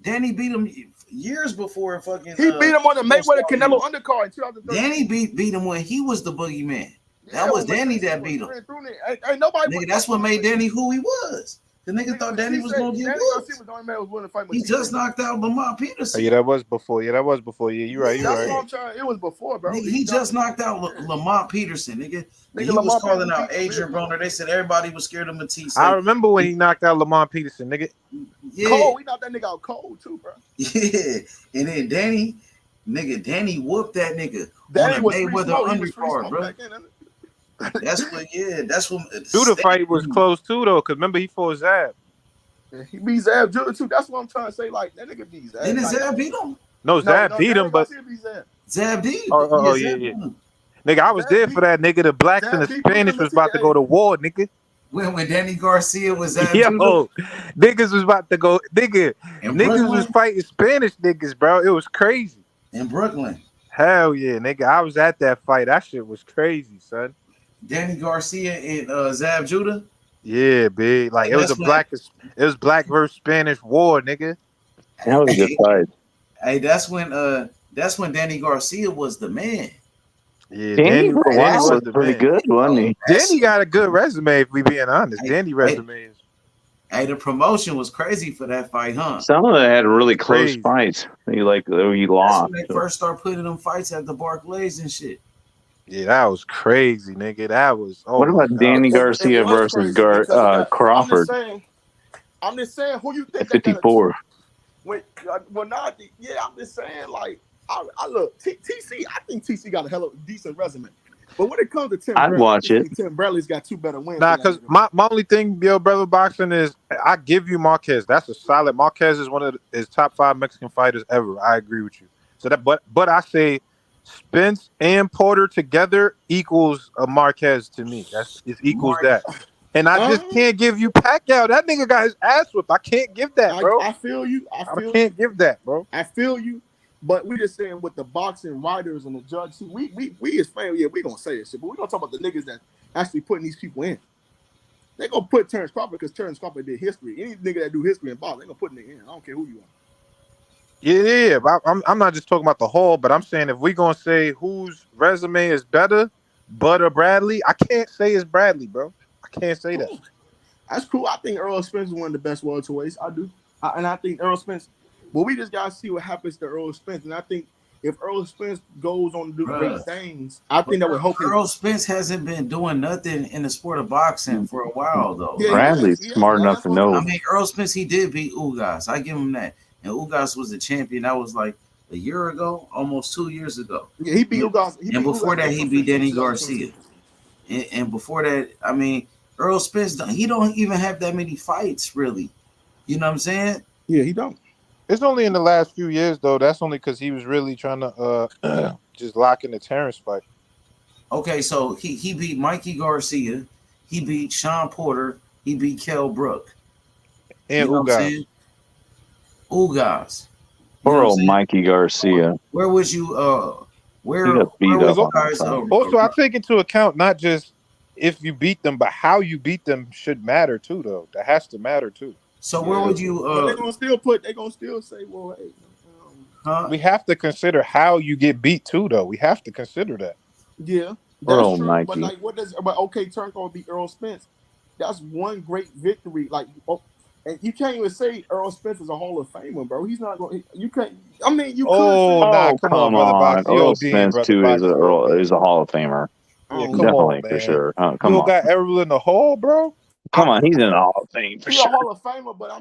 G: Danny beat him years before fucking.
R: He beat him on the Mayweather Canelo undercard in 2013.
G: Danny beat him when he was the boogeyman. That was Danny that beat him.
R: Ain't nobody.
G: Nigga, that's what made Danny who he was. The nigga thought Danny was gonna get whooped. He just knocked out Lamont Peterson.
I: Yeah, that was before. Yeah, you right.
R: That's what I'm trying. It was before, bro.
G: Nigga, he just knocked out Lamont Peterson, nigga. He was
R: Lamont
G: calling out
R: Peterson
G: Adrian Broner. They said everybody was scared of Matisse.
I: I remember when he knocked out Lamont Peterson, nigga.
G: Yeah.
R: Cold. We knocked that nigga out cold too, bro.
G: Yeah, and then Danny whooped that nigga
R: Danny
G: on
R: was
G: the
R: free
G: Mayweather
R: smoke. He was free
G: undercard,
R: smoke
G: bro.
R: back then, isn't it?
G: That's what.
I: Judah fight was close too, though, because remember he fought Zab.
R: Yeah, he beat Zab Judah too. That's what I'm trying to say. Like that nigga beat Zab.
G: Didn't Zab beat him?
I: No, Zab beat him, but
G: Zab did.
I: yeah. Nigga, I was there for that, nigga. The blacks and the Spanish was about to go to war, nigga.
G: When Danny Garcia was at
I: Yo, niggas was about to go, niggas was fighting Spanish niggas, bro. It was crazy.
G: In Brooklyn.
I: Hell yeah, nigga. I was at that fight. That shit was crazy, son.
G: Danny Garcia and Zab Judah.
I: Yeah, big. Like it was black versus Spanish war, nigga.
H: That was a good fight.
G: Hey, that's when Danny Garcia was the man.
H: Danny
I: Yeah, Danny
H: was pretty
I: man.
H: good, wasn't he?
I: Danny got a good resume, if we being honest. Danny resume is.
G: Hey, the promotion was crazy for that fight, huh?
H: Some of them had really close
I: Crazy.
H: fights. You lost.
G: That's when they first started putting them fights at the Barclays and shit.
I: Yeah, that was crazy, nigga. That was. Oh
H: What about Danny Garcia versus Crawford?
R: I'm just saying who you think.
H: 54.
R: I'm just saying like I look TC. I think TC got a hell of a decent resume. But when it comes to Tim,
H: I'd watch it.
R: Tim Bradley's got two better wins.
I: Nah, because my only thing, yo, brother, boxing is I give you Marquez. That's a solid. Marquez is one of his top 5 Mexican fighters ever. I agree with you. So that, but I say Spence and Porter together equals a Marquez to me. It equals that. And I just can't give you Pacquiao. That nigga got his ass whipped. I can't give that, bro.
R: I feel you. I
I: can't give that, bro.
R: I feel you. But we just saying with the boxing writers and the judges, we as fans, we gonna say this shit, but we gonna talk about the niggas that actually putting these people in. They gonna put Terrence Crawford because Terrence Crawford did history. Any nigga that do history in boxing, they gonna put nigga in. I don't care who you are.
I: Yeah. But I'm not just talking about the whole, but I'm saying if we gonna say whose resume is better, Bud or Bradley, I can't say it's Bradley, bro. I can't say that.
R: That's cool. I think Earl Spence is one of the best welterweights. I do. And I think Earl Spence. Well, we just gotta see what happens to Earl Spence, and I think if Earl Spence goes on to do great things, I think that would help.
G: Earl Spence hasn't been doing nothing in the sport of boxing for a while, though.
H: Yeah, Bradley's smart enough to know.
G: I mean, Earl Spence, he did beat Ugas. I give him that. And Ugas was the champion. That was like a year ago, almost 2 years ago.
R: Yeah, he beat Ugas.
G: And before that, he beat Danny Garcia. And before that, I mean, Earl Spence, he don't even have that many fights, really. You know what I'm saying?
R: Yeah, he don't.
I: It's only in the last few years, though. That's only because he was really trying to just lock in the Terrence fight.
G: Okay, so he beat Mikey Garcia. He beat Sean Porter. He beat Kell Brook.
I: And Ugas.
G: Ugas.
H: Poor old Mikey Garcia.
G: Where would you
H: He got beat up on
I: Also, I take into account not just if you beat them, but how you beat them should matter too, though. That has to matter too.
G: So where would you?
R: But they're gonna still say, well, hey,
I: We have to consider how you get beat too, though. We have to consider that.
R: yeah, that's
H: Bro,
R: true. But
H: Mikey.
R: like, what does? But okay, Turncoat beat Earl Spence. That's one great victory. Like, and you can't even say Earl Spence is a Hall of Famer, bro. He's not going. You can't. I mean, you could say.
I: Nah,
H: Oh,
I: come on,
H: come
I: brother
H: on.
I: Box. You
H: Earl
I: ODing,
H: Spence,
I: brother
H: too,
I: Box.
H: is a Hall of Famer.
I: Yeah, come
H: Definitely,
I: on,
H: for
I: man.
H: sure.
I: You
H: Come
I: don't
H: on.
I: got Errol in the hall, bro?
H: Come on. He's in the Hall of Fame, for
R: He's a
H: sure.
R: Hall of Famer, but I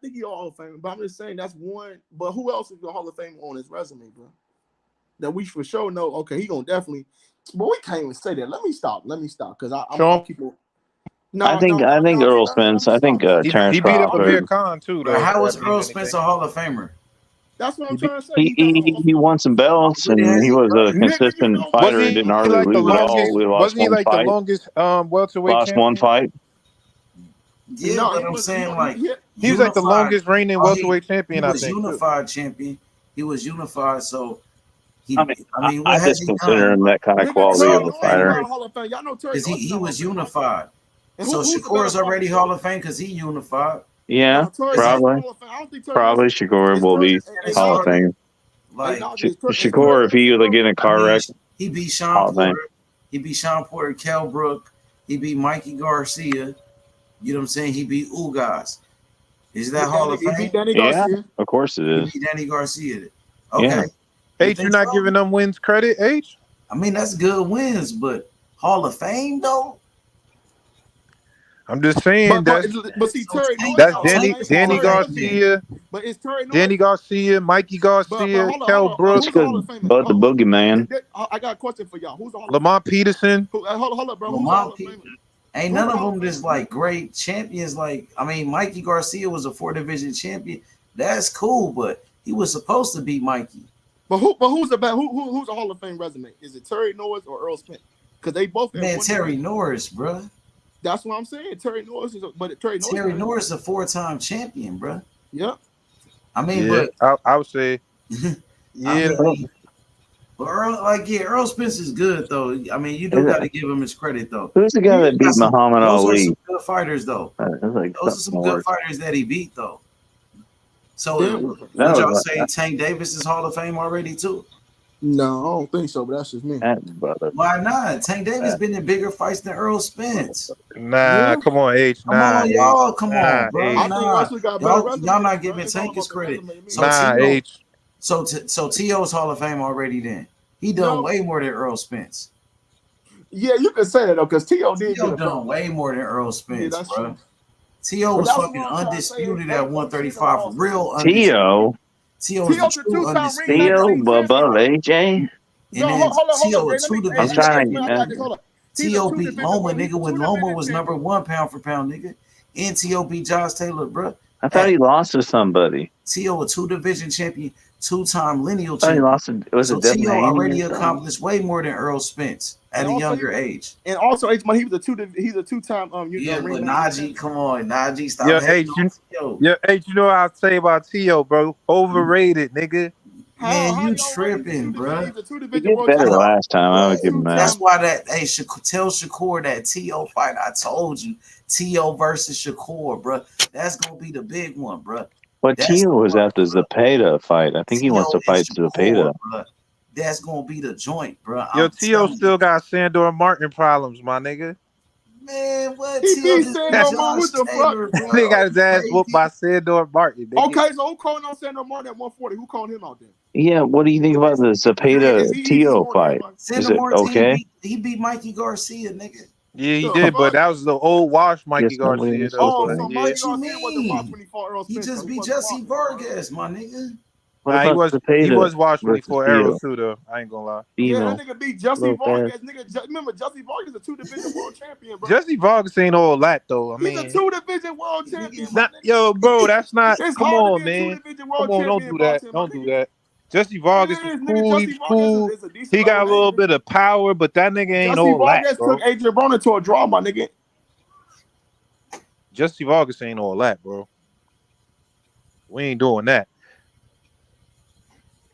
R: think he's a Hall of Famer. But I'm just saying that's one. But who else is the Hall of Famer on his resume, bro? That we for sure know. Okay, he gonna definitely. But we can't even say that. Let me stop. Because I'm keeping.
H: I think Earl Spence. I think Terrence
I: He beat up Amir
H: Crawford.
I: Khan, too,
G: Bro,
I: though.
G: how
I: if
G: was
I: that means
G: Earl Spence
I: anything.
G: a Hall of Famer?
R: That's what I'm trying to say.
H: He won some belts, and he was a consistent fighter and didn't hardly
I: like the
H: lose at all.
I: longest?
H: We lost
I: Wasn't he
H: one
I: like the
H: fight.
I: longest welterweight
H: Lost
I: champion?
H: one fight.
G: Yeah,
R: No,
G: but
R: he
G: I'm
R: was-
G: saying
R: he-
G: like
I: He was like the longest reigning welterweight champion,
G: He
I: I
G: was
I: think. too.
G: unified champion. He was unified, so he.
H: I mean,
G: what
H: I
G: has
H: just
G: he
H: consider
G: done?
H: him that kind of
R: Nigga,
H: quality
R: Terry
H: of a
R: Norris is
H: fighter.
R: not a Hall of Fame. Y'all know Terry
G: Because
R: Norris is
G: he
R: not a
G: was
R: Hall of Fame.
G: unified.
R: And
G: So
R: who's the
G: Shakur's
R: better
G: already
R: fighter?
G: Hall of Fame because he unified.
H: Yeah,
R: No, Terry
G: Is he-
R: Norris is
H: probably.
R: Hall of Fame. I don't think Terry
H: Probably
R: Norris
H: Shakur will be
G: It's
H: Hall of
G: hard to-
H: Fame.
G: Like
H: Shakur, if he was getting a car wreck,
G: he beat
H: Hall
G: Sean
H: of Fame.
G: Porter. He beat Sean Porter, Kell Brook. He beat Mikey Garcia. You know what I'm saying? He beat Ugas. Is that Hall of
R: He
G: Fame?
R: beat Danny
H: Yeah,
R: Garcia.
H: of course it
G: He
H: is.
G: beat Danny Garcia. Okay.
H: Yeah.
G: You
I: H,
G: think
I: you're not
G: so?
I: giving them wins credit, H?
G: I mean, that's good wins, but Hall of Fame though.
I: I'm just saying
R: But see, Terry Norris.
I: that's
R: Is
I: Danny
R: Terry
I: Garcia,
R: But it's Terry Norris.
I: Danny Garcia, Mikey Garcia,
R: hold
I: Kell
R: on.
I: Brook,
R: Who's the Hall of Famer?
H: But the boogeyman.
R: I got a question for y'all. Who's the Hall of
I: Lamont Peterson.
R: Hold up, bro. Who's the Hall of Famer?
G: Ain't none of them just like great champions. Like, I mean, Mikey Garcia was a 4-division champion. That's cool, but he was supposed to be Mikey.
R: But who's the who's a Hall of Fame resume? Is it Terry Norris or Earl Spence? Because they both have
G: Man,
R: one
G: Terry
R: division.
G: Norris, bro.
R: That's what I'm saying. Terry Norris is,
G: Terry Norris is a 4-time champion, bro.
R: Yeah.
G: I mean,
I: Yeah,
G: but
I: I would say, yeah.
G: But Earl Spence is good though. I mean, you do got to give him his credit though.
H: Who's the guy that beat Muhammad
G: Those are
H: Ali?
G: some good fighters though. Those are some good fighters that he beat though. So would y'all say Tank Davis is Hall of Fame already too?
R: No, I don't think so, but that's just me.
G: Why not? Tank Davis been in bigger fights than Earl Spence.
I: Nah, come on, H.
G: Come on, y'all. Come on, bro.
I: H.
G: Y'all not giving Tank his credit. So
I: Nah,
G: T.O.
I: H.
G: So T.O.'s Hall of Fame already then. He done way more than Earl Spence.
R: Yeah, you can say that though, because T.O. did
G: T.O.
R: get
G: done way more than Earl Spence,
R: that's
G: bro.
R: true.
G: T.O.
R: But
G: was
R: that's
G: fucking
R: what I'm trying to say.
G: undisputed at 135 for real. Undisputed.
H: T.O.
G: T.O. is
R: T.O.'s
G: the
R: a
G: true
R: two-time
G: undisputed.
H: T.O. above AJ.
G: And then T.O. a two
H: I'm trying
G: division.
H: to.
G: T.O. beat Loma, nigga, when Loma was number 1 pound for pound, nigga. And T.O. beat Josh Taylor, bro.
H: I thought he lost to somebody.
G: T.O. a 2-division champion, 2-time lineal
H: I thought he
G: champion.
H: lost. Was
G: So
H: it Devin
G: T.O.
H: Haney
G: already
H: or something?
G: accomplished way more than Earl Spence at
R: And
G: a
R: also
G: younger age.
R: And also, he was he's a two-time
G: Yeah, but Najee, come on, Najee, stop
I: Yeah,
G: hating
I: H.
G: on T.O.
I: Yeah, H. You know what I'll say about T.O., bro? Overrated, nigga.
G: Man, you tripping, bro.
R: He's a
H: He
R: two-division
H: did
R: world
H: better
R: champion.
H: last time. I would give him that.
G: That's why that tell Shakur that T.O. fight. I told you, T.O. versus Shakur, bro. That's gonna be the big one, bro.
H: But T.O. was at the Zapata fight. I think he wants to fight Zapata.
G: That's gonna be the joint, bro.
I: Yo, T.O. still got Sandor Martin problems, my nigga.
G: Man, what?
R: He
G: T.O.
R: beat
G: just
R: Sandor
G: beat
R: Martin. What
G: Josh
R: the
G: Taylor,
R: fuck?
G: bro.
I: They got his ass whooped by Sandor Martin. Nigga.
R: Okay, so who calling on Sandor Martin at 140? Who calling him out there?
H: Yeah, what do you think about the Zapata T.O. fight? Is
G: Sandor
H: it
G: Martin,
H: okay?
G: he beat Mikey Garcia, nigga.
I: Yeah, he did, but that was the old wash Mikey
H: Yes, no,
I: Garcia.
H: it's
I: Though.
R: Oh,
H: okay.
R: so
I: Yeah.
R: Mikey Garcia wasn't watched when he fought Earl
G: He
R: Spence.
G: just
R: so
G: beat
R: wasn't
G: Jesse
R: watching.
G: Vargas, my nigga.
H: What
I: Nah, he
H: about
I: was
H: Zapata
I: watching when he
H: versus
I: fought Arrow
H: T.O.?
I: too, though. I ain't gonna lie.
R: Yeah,
H: Female.
R: that nigga beat Jesse
H: Little
R: Vargas.
H: fast.
R: Nigga, remember Jesse Vargas is a two-division world champion, bro.
I: Jesse Vargas ain't all that though. I
R: He's
I: mean,
R: a two-division world champion, my
I: not,
R: nigga.
I: yo, bro, that's not.
R: It's
I: Come
R: hard
I: on,
R: to be a
I: man.
R: two-division
I: Come
R: world
I: on, don't
R: champion
I: do that.
R: boxing, my
I: Don't do
R: nigga.
I: that. Jesse Vargas
R: It
I: was
R: is, nigga.
I: cool. He
R: Jesse
I: was
R: Vargas
I: cool.
R: is a decent
I: He got a
R: level
I: little
R: heavyweight.
I: bit of power, but that nigga ain't
R: Jesse
I: all that,
R: Vargas
I: bro.
R: took Adrian Broner to a draw, my nigga.
I: Jesse Vargas ain't all that, bro. We ain't doing that.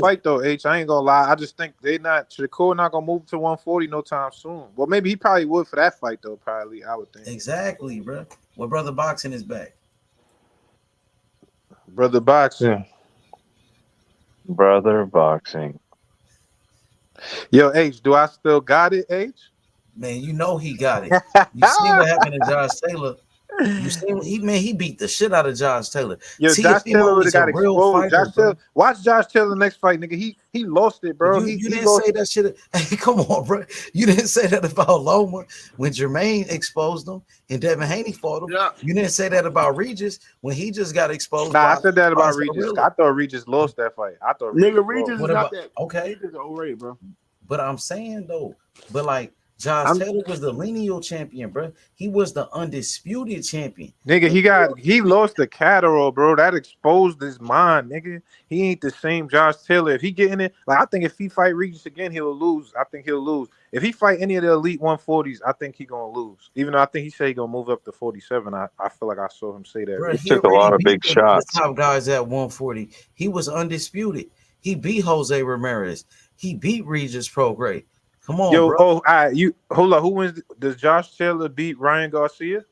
I: fight though, H. I ain't gonna lie. I just think Shakur not gonna move to 140 no time soon. Well, maybe he probably would for that fight though. Probably, I would think.
G: Exactly, bro. Well, brother boxing is back.
I: Brother boxing.
H: Brother boxing.
I: Yo, H, do I still got it, H?
G: Man, you know he got it. You see what happened to Josh Taylor? You see he beat the shit out of Josh Taylor.
I: Yo, Josh Taylor
G: Tiafimo
I: would have
G: is a
I: got
G: real
I: exposed.
G: fighter,
I: Josh
G: bro.
I: Taylor, watch Josh Taylor next fight, nigga. He lost it, bro.
G: You
I: He
G: didn't
I: lost.
G: say that shit. Hey, come on, bro. You didn't say that about Loma when Jermaine exposed him and Devin Haney fought him.
R: Yeah.
G: You didn't say that about Regis when he just got exposed
I: Nah,
G: by
I: I said that about Regis.
G: Zorilla.
I: I thought Regis lost that fight. I thought
R: Nigga,
I: Regis
R: Regis
I: lost.
R: is
G: What
R: not
G: about
R: that.
G: okay?
R: Regis is overrated, bro.
G: But I'm saying though, but like Josh Taylor was the lineal champion, bro. He was the undisputed champion.
I: Nigga, he lost the Catterall, bro. That exposed his mind, nigga. He ain't the same Josh Taylor. If he get in it, like I think if he fight Regis again, he'll lose. I think he'll lose. If he fight any of the elite 140s, I think he gonna lose. Even though I think he said he gonna move up to 47. I feel like I saw him say that.
G: Bro,
H: He took a lot of big
G: the
H: shots.
G: top guys at 140. He was undisputed. He beat Jose Ramirez. He beat Regis Prograis. Come on,
I: Yo,
G: bro.
I: you hold on. Who wins? Does Josh Taylor beat Ryan Garcia?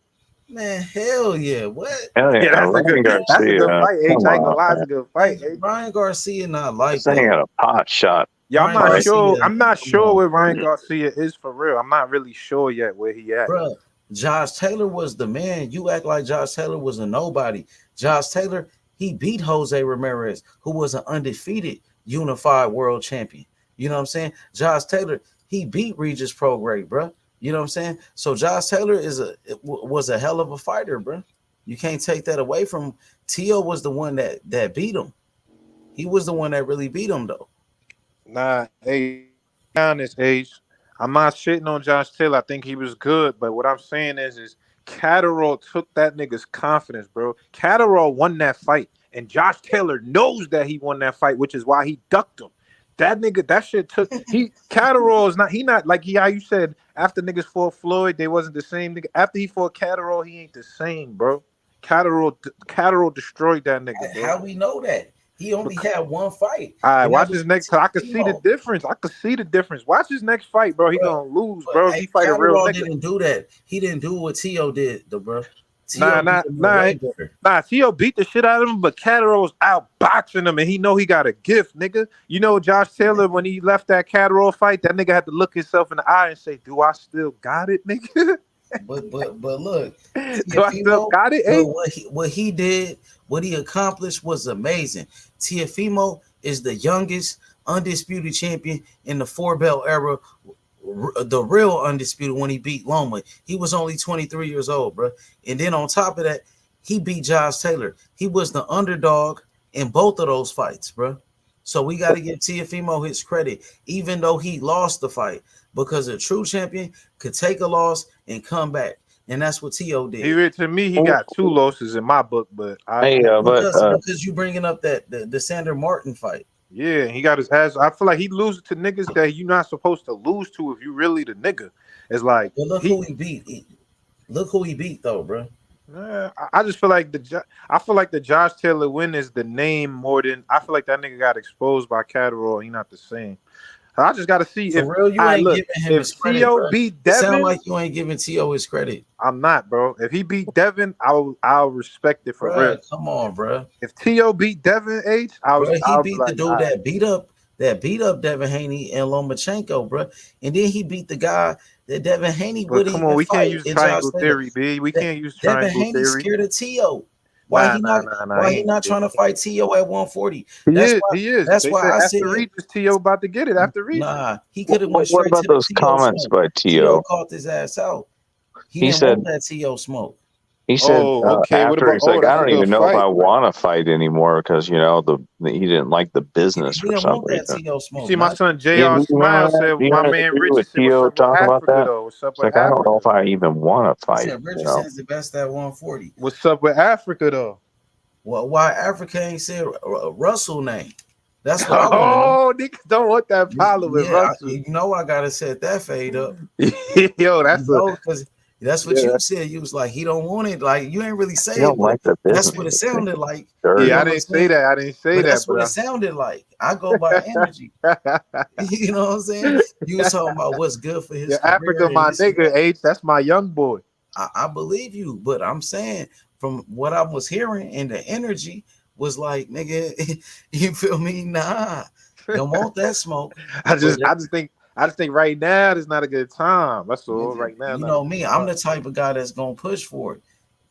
G: Man, hell yeah. What?
H: Hell yeah,
I: That's a
H: Ryan
I: good
H: Garcia.
I: fight, H.
H: Come
I: I ain't gonna
H: on,
I: lie,
H: man.
I: it's a good fight, H.
G: Ryan Garcia not like
H: This thing
G: that.
H: had a pot shot.
I: Yeah, I'm
G: Ryan
I: not
G: Garcia,
I: sure. I'm not
G: come
I: sure
G: on.
I: where Ryan Garcia is for real. I'm not really sure yet where he at.
G: Bro, Josh Taylor was the man. You act like Josh Taylor was a nobody. Josh Taylor, he beat Jose Ramirez, who was an undefeated unified world champion. You know what I'm saying? Josh Taylor, he beat Regis Prograis, bro. You know what I'm saying? So Josh Taylor was a hell of a fighter, bro. You can't take that away from him. Tio was the one that beat him. He was the one that really beat him, though.
I: Nah, hey, be honest, Age. I'm not shitting on Josh Taylor. I think he was good, but what I'm saying is Catterall took that nigga's confidence, bro. Catterall won that fight, and Josh Taylor knows that he won that fight, which is why he ducked him. That nigga, that shit took Catterall is not like how you said after niggas fought Floyd, they wasn't the same nigga. After he fought Catterall, he ain't the same, bro. Catterall destroyed that nigga, bro.
G: How we know that? He only had one fight.
I: All right, watch his next. I can see the difference. Watch his next fight, bro. He gonna lose, bro. He fight a real nigga.
G: Didn't do that. He didn't do what Tio did, though, bro.
I: Nah. Tio beat the shit out of him, but Catterall's out boxing him, and he know he got a gift, nigga. You know, Josh Taylor, when he left that Catterall fight, that nigga had to look himself in the eye and say, "Do I still got it, nigga?"
G: But look,
I: Do I still got it?
G: But what he did, what he accomplished was amazing. Tiafimo is the youngest undisputed champion in the 4-belt era, the real undisputed when he beat Loma. He was only 23 years old, bro. And then on top of that, he beat Josh Taylor. He was the underdog in both of those fights, bro. So we got to give Tiafimo his credit, even though he lost the fight, because a true champion could take a loss and come back. And that's what Tio did.
I: To me, he got 2 losses in my book, but
G: because you bringing up that the Sander Martin fight.
I: Yeah, he got his ass. I feel like he loses to niggas that you're not supposed to lose to if you really the nigga. It's like,
G: but who he beat. Look who he beat, though, bro.
I: I just feel like the Josh Taylor win is the name more than I feel like that nigga got exposed by Catterall. He not the same. I just got to see
G: For real, you ain't giving him his credit,
I: Tio
G: bro.
I: beat
G: It
I: Devin.
G: sound like you ain't giving Tio his credit.
I: I'm not, bro. If he beat Devin, I'll respect it for real.
G: Come on, bro.
I: If Tio beat Devin, he beat
G: the dude that beat up Devin Haney and Lomachenko, bro. And then he beat the guy that Devin Haney
I: But
G: wouldn't
I: come on,
G: even
I: we
G: fight
I: can't use
G: in
I: triangle
G: Josh
I: theory,
G: Taylor.
I: B. We can't use
G: Devin
I: triangle
G: Haney
I: theory.
G: scared of Tio. Why he not trying to fight Tio at 140?
I: He is.
G: That's
I: They
G: why
I: said
G: I
I: after
G: said
I: Regis, Tio about to get it after Regis.
G: nah. He could have went
H: What
G: straight
H: about
G: to the
H: those
G: Tio
H: comments
G: smoke.
H: by
G: Tio
H: Tio?
G: caught his ass out. He
H: He
G: didn't
H: said
G: want that Tio smoke.
H: He said
I: okay. What
H: after
I: about?
H: he's like, I
I: That's a
H: don't
I: good
H: even know if
I: fight.
H: I want to fight anymore because he didn't like the business
G: He
H: for
G: didn't
H: some
G: want that
H: reason.
G: Tio smoke.
I: You see, my son
H: Do you
I: JR Smile said,
H: do you
I: "My
H: have
I: man
H: agree
I: Richard
H: with
I: said, what's
H: Tio
I: up with
H: talking about
I: Africa
H: that?
I: though? What's up
H: It's
I: with
H: like I don't know
I: Africa?
H: if I even want to
G: He
H: fight.
G: said Richardson's the best at 140.
I: What's up with Africa though?
G: Well, why Africa ain't said Russell name? That's what I want to know.
I: Oh, niggas don't want that problem with Russell.
G: You know I gotta set that fade up.
I: Yo, that's
G: because that's what you said. You was like, he don't want it. Like you ain't really say
H: He
G: it,
H: don't
G: but
H: like the
G: that's
H: business.
G: what it sounded like.
H: Dirty.
I: Yeah,
G: know
I: I
G: what
I: didn't
G: I'm
I: say
G: saying?
I: that. I didn't say that,
G: That's
I: but
G: what it sounded like. I go by energy. You know what I'm saying? You was talking about what's good for his career.
I: Africa, my nigga, H. That's my young boy.
G: I believe you, but I'm saying from what I was hearing and the energy was like, nigga, you feel me? Nah, don't want that smoke.
I: I
G: But
I: just think right now is not a good time. That's all.
G: nigga,
I: Right now,
G: you
I: not a
G: know
I: good
G: me, I'm
I: time.
G: the type of guy that's gonna push for it.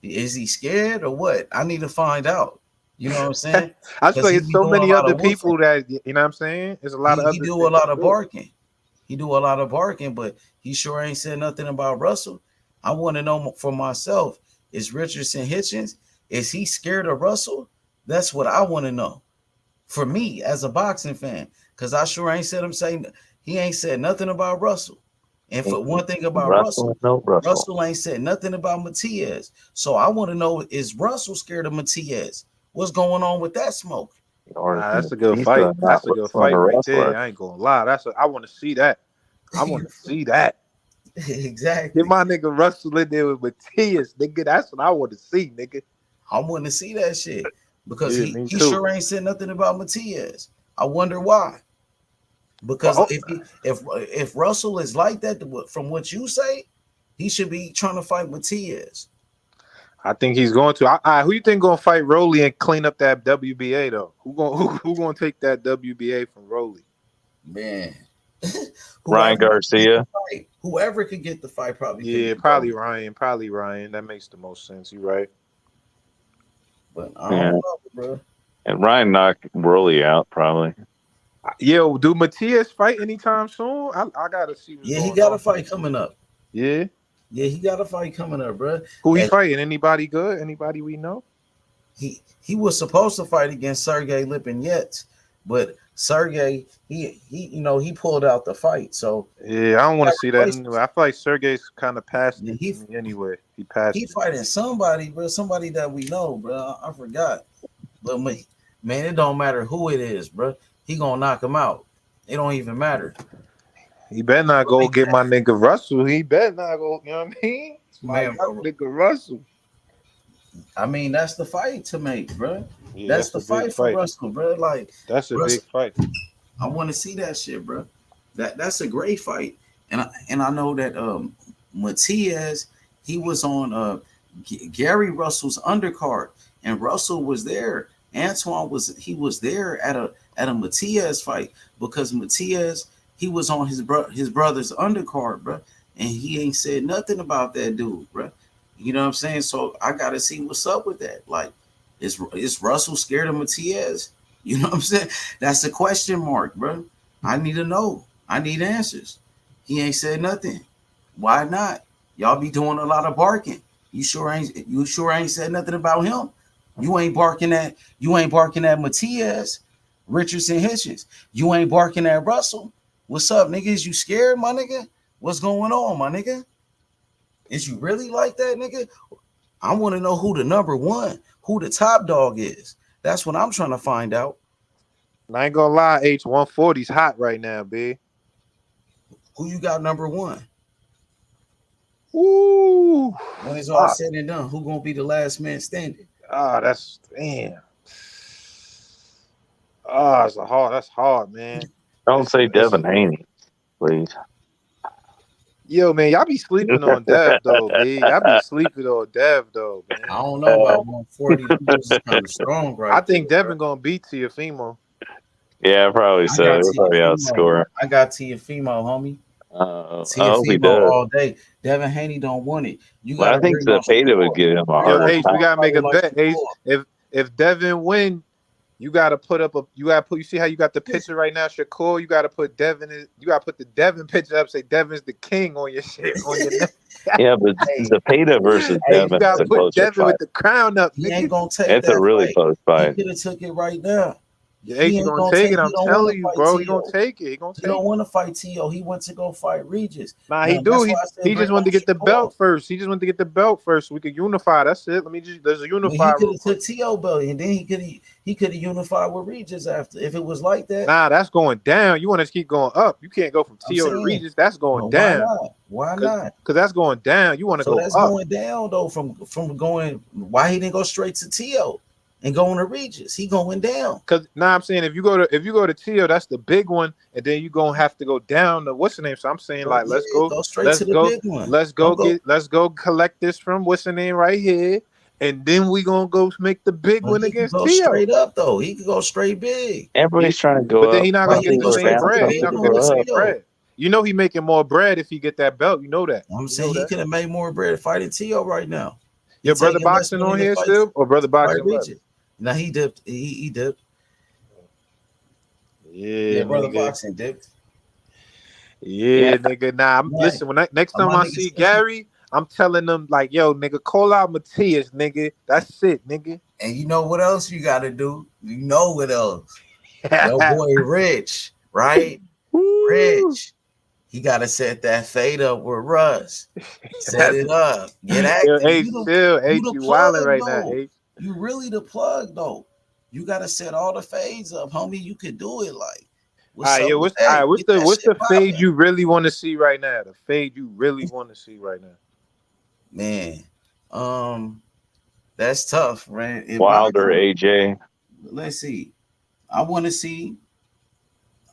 G: Is he scared or what? I need to find out. You know what I'm saying?
I: I just
G: Because
I: like
G: he
I: it's
G: be
I: so
G: doing a
I: many
G: lot
I: other
G: of woofing.
I: people that you know what I'm saying. There's a lot of
G: He
I: other
G: do a
I: things
G: lot
I: to
G: of
I: do.
G: barking. He do a lot of barking, but he sure ain't said nothing about Russell. I want to know for myself: is Richardson Hitchens? Is he scared of Russell? That's what I want to know. For me, as a boxing fan, because I sure ain't said him saying he ain't said nothing about Russell. And for one thing about
H: Russell, no Russell.
G: Russell ain't said nothing about Matias. So I want to know: is Russell scared of Matias? What's going on with that smoke?
I: Nah, that's a good fight. That's a good fight right there. I ain't gonna lie. I want to see that. I want to see that.
G: Exactly.
I: Get my nigga Russell in there with Matias, nigga. That's what I want to see, nigga.
G: I want to see that shit because
I: Yeah,
G: he
I: me
G: he
I: too.
G: sure ain't said nothing about Matias. I wonder why. Because
I: Well,
G: if Russell is like that, from what you say, he should be trying to fight Matias.
I: I think he's going to. Who you think gonna fight Rolly and clean up that WBA though? Who gonna take that WBA from Rolly?
G: Man,
H: Ryan Garcia.
G: Whoever could get the fight probably could
I: Yeah,
G: get
I: probably
G: Rolly.
I: Ryan. Probably Ryan. That makes the most sense. You're right.
G: But I
H: Yeah.
G: don't know, bro.
H: And Ryan knocked Worley out probably.
I: Yo, do Matias fight anytime soon? I gotta see what's
G: Yeah, he
I: going
G: got a
I: on.
G: fight coming up.
I: Yeah.
G: Yeah, he got a fight coming up, bro.
I: Who he
G: And
I: fighting? Anybody good? Anybody we know?
G: he was supposed to fight against Sergey Lipinets, but Sergey he pulled out the fight. So
I: Yeah, I don't want
G: got
I: to see that
G: replaced.
I: anyway. I feel like Sergey's kind of past
G: Yeah,
I: it to me anyway. He passed
G: he
I: it.
G: fighting somebody, bro. Somebody that we know, bro. I forgot. But man, it don't matter who it is, bro. He gonna knock him out. It don't even matter.
I: He better not go get my nigga Russell. He better not go. You know what I mean? It's my
G: Man,
I: young nigga Russell.
G: I mean, that's the fight to make, bro.
I: Yeah,
G: That's
I: that's
G: the
I: a big
G: fight for
I: fight.
G: Russell, bro. Like
I: That's a
G: Russell,
I: big fight.
G: I want to see that shit, bro. That's a great fight, and I know that Matias, he was on Gary Russell's undercard, and Russell was there. Antoine was there at a Matias fight because Matias, he was on his brother's undercard, bro, and he ain't said nothing about that dude, bro. You know what I'm saying? So I gotta see what's up with that. Like, is Russell scared of Matias? You know what I'm saying? That's the question mark, bro. I need to know. I need answers. He ain't said nothing. Why not? Y'all be doing a lot of barking. You sure ain't said nothing about him. You ain't barking at Matias, Richardson Hitchens. You ain't barking at Russell. What's up, niggas? You scared, my nigga? What's going on, my nigga? Is you really like that, nigga? I want to know who the number one, who the top dog is. That's what I'm trying to find out.
I: I ain't gonna lie, H140's hot right now, B.
G: Who you got number one?
I: Ooh.
G: When it's all said and done, who gonna be the last man standing?
I: That's damn. That's hard, man.
H: Don't say Devin Haney, please.
I: Yo, man, y'all be sleeping on Dev though, B. Y'all be sleeping on Dev though, man.
G: I don't know about 140. It's kind of strong, right?
I: I think Devin gonna beat Teofimo.
H: Yeah, probably
G: I
H: so.
G: got
H: He'll probably outscore him.
G: I got Teofimo, homie.
H: I hope he
G: Teofimo
H: does.
G: all day. Devin Haney don't want it. You
H: Well,
G: got
H: I think Zepeda would give him a
I: Yo,
H: harder
I: H, we
H: time.
I: gotta make a bet. H, if Devin win, you gotta put. You see how you got the picture right now, Shakur. You gotta put Devin. You gotta put the Devin picture up. Say Devin's the king on your shit on your neck.
H: Yeah, but Zepeda versus Devin
I: you gotta
H: is a
I: put
H: closer
I: Devin
H: fight.
I: with the crown up.
G: He ain't gonna take
H: It's
G: that
H: a really
G: fight.
H: close
G: He
H: fight.
G: could have took it right now.
I: Yeah, H, he gonna take it. I'm telling you, bro. He gonna take it. He gonna take it.
G: He don't want to fight T.O. He went to go fight Regis.
I: Nah, he do. He just wanted to get the belt first. He just wanted to get the belt first so we could unify. That's it. Let's unify.
G: He could have took T.O. belt and then he could have unified with Regis after. If it was like that.
I: Nah, that's going down. You want to keep going up. You can't go from T.O. to Regis. That's going down.
G: Why not?
I: Because that's going down. You want to go
G: that's
I: up.
G: going down though from going. Why he didn't go straight to T.O. and going to Regis? He going down.
I: Because I'm saying if you go to T.O., that's the big one, and then you gonna have to go down to what's the name. So I'm saying like let's go
G: straight to the big one.
I: Let's go collect this from what's the name right here, and then we gonna go make the big
G: Well,
I: one
G: he can
I: against
G: go
I: Tio.
G: straight up though. He could go straight big.
H: Everybody's trying to go
I: But then
H: up.
I: he not
G: Why
I: gonna
H: Some
G: he
I: get
G: didn't
I: the
G: go
H: people are
I: same
G: straight
H: down.
G: to the
I: bread.
H: Some
I: He
G: big
I: not
H: people
I: gonna
G: on
I: get the
H: are
I: same
H: up.
G: Tio?
I: bread. You know he making more bread if he get that belt. You know that.
G: I'm
I: You know
G: saying he
I: that.
G: could have made more bread fighting Tio right now. He
I: Your brother
G: taking less
I: boxing
G: money
I: on
G: to
I: here
G: fight
I: still, or brother boxing left?
G: Regis. Now he dipped. He dipped.
I: Yeah,
G: Yeah, brother
I: nigga.
G: boxing dipped.
H: Yeah.
I: Yeah, nigga. Nah,
G: Right.
I: listen. Next time
G: My
I: I
G: nigga
I: see
G: Stephen.
I: Gary, I'm telling them like, yo, nigga, call out Matias, nigga. That's it, nigga.
G: And you know what else you got to do? You know what else? Your boy Rich, right?
I: Woo.
G: Rich. He got to set that fade up with Russ. Set it up. Get
I: Yo,
G: active.
I: H, chill.
G: You
I: H,
G: the
I: you wilding
G: plug
I: right now,
G: though.
I: H.
G: You really the plug though. You got to set all the fades up, homie. You could do it. Like,
I: All
G: what's
I: right,
G: up
I: yo,
G: with
I: all right,
G: that? Get that
I: what's
G: shit
I: the fade
G: popping,
I: you really want to see right now? The fade you really want to see right now.
G: man. That's tough, man. In
H: Wilder,
G: boxing,
H: AJ.
G: let's see. I want to see.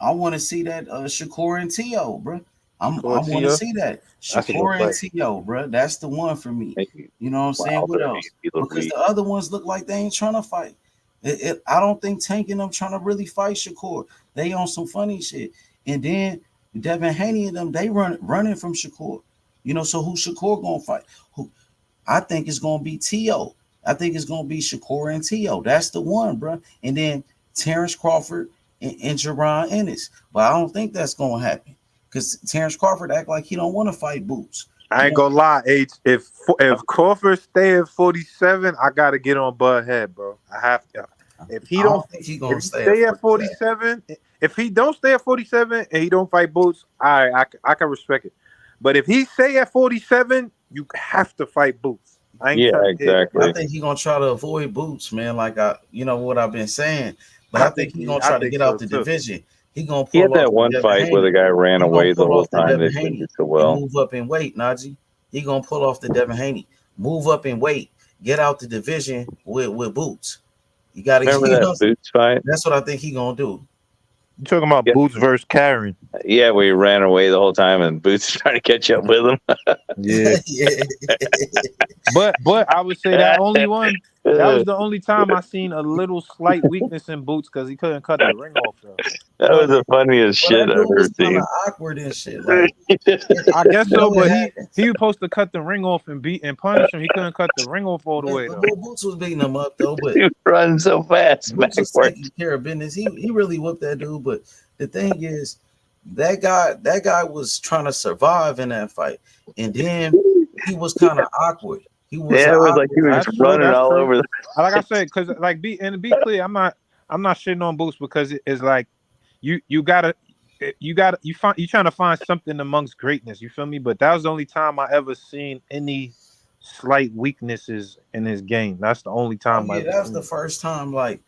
G: I want to see that Shakur and Tio, bro. I want to
I: Tortilla,
G: see that
I: that's a good
G: Shakur and
I: fight.
G: Tio, bro. That's the one for me.
H: Maybe
G: You know what I'm saying? What
H: Wilder,
G: else?
H: maybe the
G: Because
H: reach.
G: the other ones look like they ain't trying to fight. I don't think Tank and them trying to really fight Shakur. They on some funny shit. And then Devin Haney and them, they running from Shakur. You know, so who Shakur gonna fight? Who I think it's gonna be Tio. I think it's gonna be Shakur and Tio. That's the one, bro. And then Terrence Crawford and Jerron Ennis. But I don't think that's gonna happen because Terrence Crawford act like he don't want to fight Boots.
I: I ain't gonna lie, H. If Crawford stay at 47, I gotta get on Bud Head, bro. I have to. If he
G: I
I: don't,
G: don't think he
I: if
G: gonna
I: he
G: stay
I: stay
G: at
I: at
G: 47.
I: 47, if he don't stay at 47 and he don't fight Boots, I can respect it. But if he stay at 47, you have to fight Boots. I ain't
H: Yeah,
I: trying to hear that.
G: I
H: exactly.
G: think he gonna try to avoid Boots, man. Like you know what I've been saying. But I think he gonna
I: I
G: try to
I: think
G: get out
I: so
G: the
I: too.
G: division. He gonna
H: He had
G: pull off
H: that
G: the
H: one
G: Devin
H: fight where the
G: Haney.
H: guy ran
G: He gonna
H: away the
G: pull
H: whole
G: off the
H: time.
G: Devin
H: They didn't do
G: Haney
H: so
G: and
H: well.
G: move up in weight, Najee. He gonna pull off the Devin Haney, move up in weight, get out the division with Boots. You gotta,
H: Remember
G: you
H: that
G: know,
H: Boots fight?
G: that's what I think he gonna do.
I: You talking about
H: Yeah,
I: Boots versus Karen?
H: yeah, where he ran away the whole time and Boots trying to catch up with him.
I: Yeah.
G: Yeah.
I: But I would say that only one. That was the only time I seen a little slight weakness in Boots because he couldn't cut the ring off though.
H: That
G: Well,
H: was the funniest
G: well,
H: shit
G: that
H: I've
G: dude
H: ever
G: was kind of
H: seen.
G: awkward and shit. Like,
I: I guess
G: you
I: so,
G: know, it
I: but he
G: happens.
I: was supposed to cut the ring off and beat and punish him. He couldn't cut the ring off all the way
G: But
I: though.
G: Boots was beating him up though. But
H: He was running so fast
G: Boots was
H: backwards.
G: taking care of business. He really whooped that dude. But the thing is, that guy was trying to survive in that fight, and then he was kind of awkward. He was
H: Yeah,
G: an
H: it was like he
G: awkward
H: was
G: fight.
H: just
I: That's true.
H: running
I: That's
H: all
I: true.
H: over.
I: Like I said, because like be clear, I'm not shitting on Boots because it's like you gotta you trying to find something amongst greatness. You feel me? But that was the only time I ever seen any slight weaknesses in his game. That's the only
G: Oh
I: time I
G: yeah,
I: ever
G: that was
I: seen
G: the
I: it.
G: first time. Like,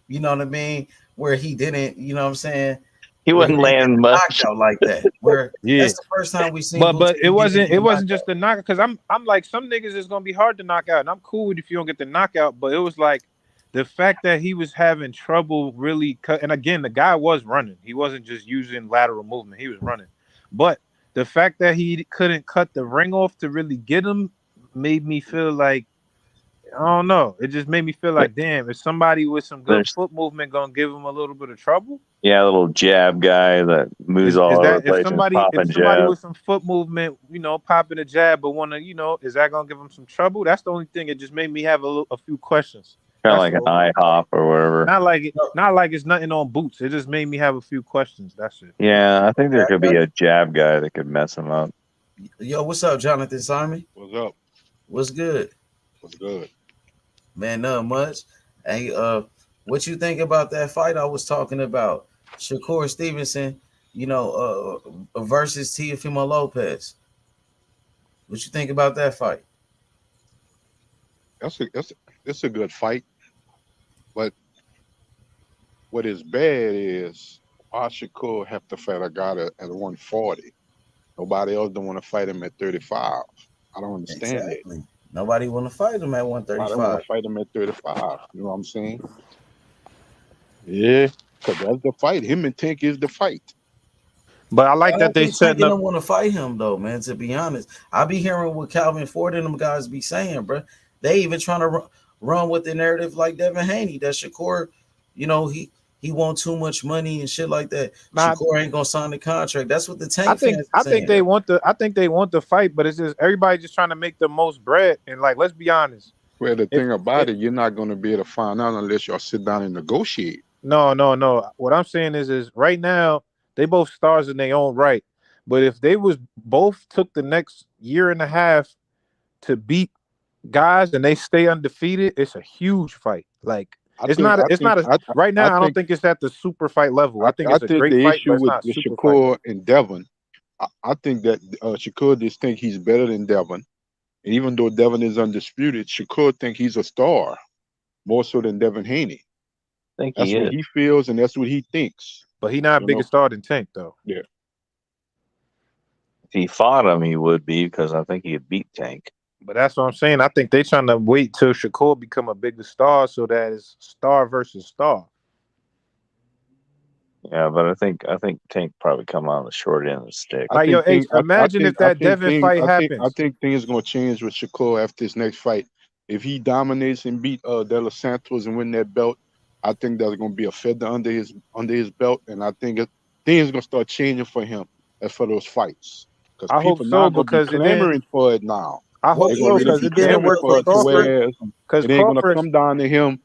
G: you know what I mean, where he didn't. You know what I'm saying?
H: He
G: Where he
H: wasn't
G: didn't get
H: landing
G: the
H: much.
G: knockout like that. Where
I: Yeah.
G: that's the first time we seen
I: But
G: Boots
I: it
G: didn't get
I: wasn't
G: a
I: just
G: knockout.
I: the knockout because I'm like some niggas is gonna be hard to knock out, and I'm cool with if you don't get the knockout. But it was like the fact that he was having trouble really cut. And again, the guy was running; he wasn't just using lateral movement; he was running. But the fact that he couldn't cut the ring off to really get him made me feel like I don't know. It just made me feel like damn, is somebody with some good
H: There's
I: foot movement gonna give him a little bit of trouble?
H: a little jab guy that moves
I: Is
H: all
I: is
H: over the
I: that
H: place and popping
I: if somebody
H: jab.
I: with some foot movement, popping a jab, but wanna, is that gonna give him some trouble? That's the only thing. It just made me have a few questions.
H: Kind of
I: That's
H: like an
I: all.
H: eye hop or whatever.
I: Not like it's nothing on Boots. It just made me have a few questions. That's it.
H: Yeah, I think there could be a jab guy that could mess him up.
G: Yo, what's up, Jonathan Simon?
R: What's up?
G: What's good?
R: What's good?
G: Man, not much. Hey, what you think about that fight I was talking about? Shakur Stevenson, versus Teofimo Lopez. What you think about that fight?
R: It's a good fight, but what is bad is why Shakur have to fight a guy at 140. Nobody else don't want to fight him at 35. I don't understand
G: Exactly. Nobody want to fight him at
R: that. I don't want
G: 135.
R: to fight him at 35. You know what I'm saying?
I: Yeah.
R: Because that's the fight. Him and Tank is the fight.
I: But I
G: I
I: like that
G: don't
I: they
G: think Tank
I: setting up.
G: don't want to fight him though, man. To be honest, I be hearing what Calvin Ford and them guys be saying, bro. They even trying to run with the narrative like Devin Haney that Shakur, he want too much money and shit like that.
I: Nah,
G: Shakur ain't gonna sign the contract. That's what the
I: I
G: Tank
I: think
G: fans are
I: I think
G: saying.
I: they want the fight, but it's just everybody just trying to make the most bread. And like, let's be honest.
E: Well, the
I: If
E: thing about it, you're not going to be able to find out unless y'all sit down and negotiate.
I: no. What I'm saying is right now they both stars in their own right. But if they was both took the next year and a half to beat guys and they stay undefeated, it's a huge fight. Like
E: I
I: it's
E: think,
I: not
E: I
I: it's
E: think,
I: not a
E: I,
I: right
E: I
I: now. I don't
E: think,
I: think it's at the super fight level. I think
E: I
I: it's a
E: think
I: great
E: the
I: fight, but
E: issue
I: it's
E: with
I: not a super fight.
E: Shakur and Devin, I think that Shakur just think he's better than Devin, and even though Devin is undisputed, Shakur think he's a star more so than Devin Haney.
H: I think
E: That's
H: he
E: what
H: is.
E: he feels, and that's what he thinks.
I: But he not a
E: You
I: bigger
E: know,
I: star than Tank though.
E: yeah.
H: If he fought him, he would be because I think he'd beat Tank.
I: But that's what I'm saying. I think they trying to wait till Shakur become a bigger star so that it's star versus star.
H: Yeah, but I think Tank probably come on the short end of the stick.
E: I
I: Like yo,
E: think
I: H,
E: thing.
I: imagine if that Devin fight
E: I
I: happens.
E: think things gonna change with Shakur after this next fight. If he dominates and beat De Los Santos and win that belt, I think that's gonna be a feather under his belt, and I think things gonna start changing for him as for those fights because
I: I hope
E: people
I: so
E: now gonna be
I: because it didn't.
E: clamoring for it now.
I: I
G: What
I: hope
E: They're
G: year
E: gonna
I: so
G: did
E: really
I: because
G: he
E: be
I: it didn't
E: clamoring
I: work
G: cancel
I: for
E: for it to
G: against
I: Crawford.
E: whereas
I: Because
E: it ain't gonna
I: Crawford,
E: come down to him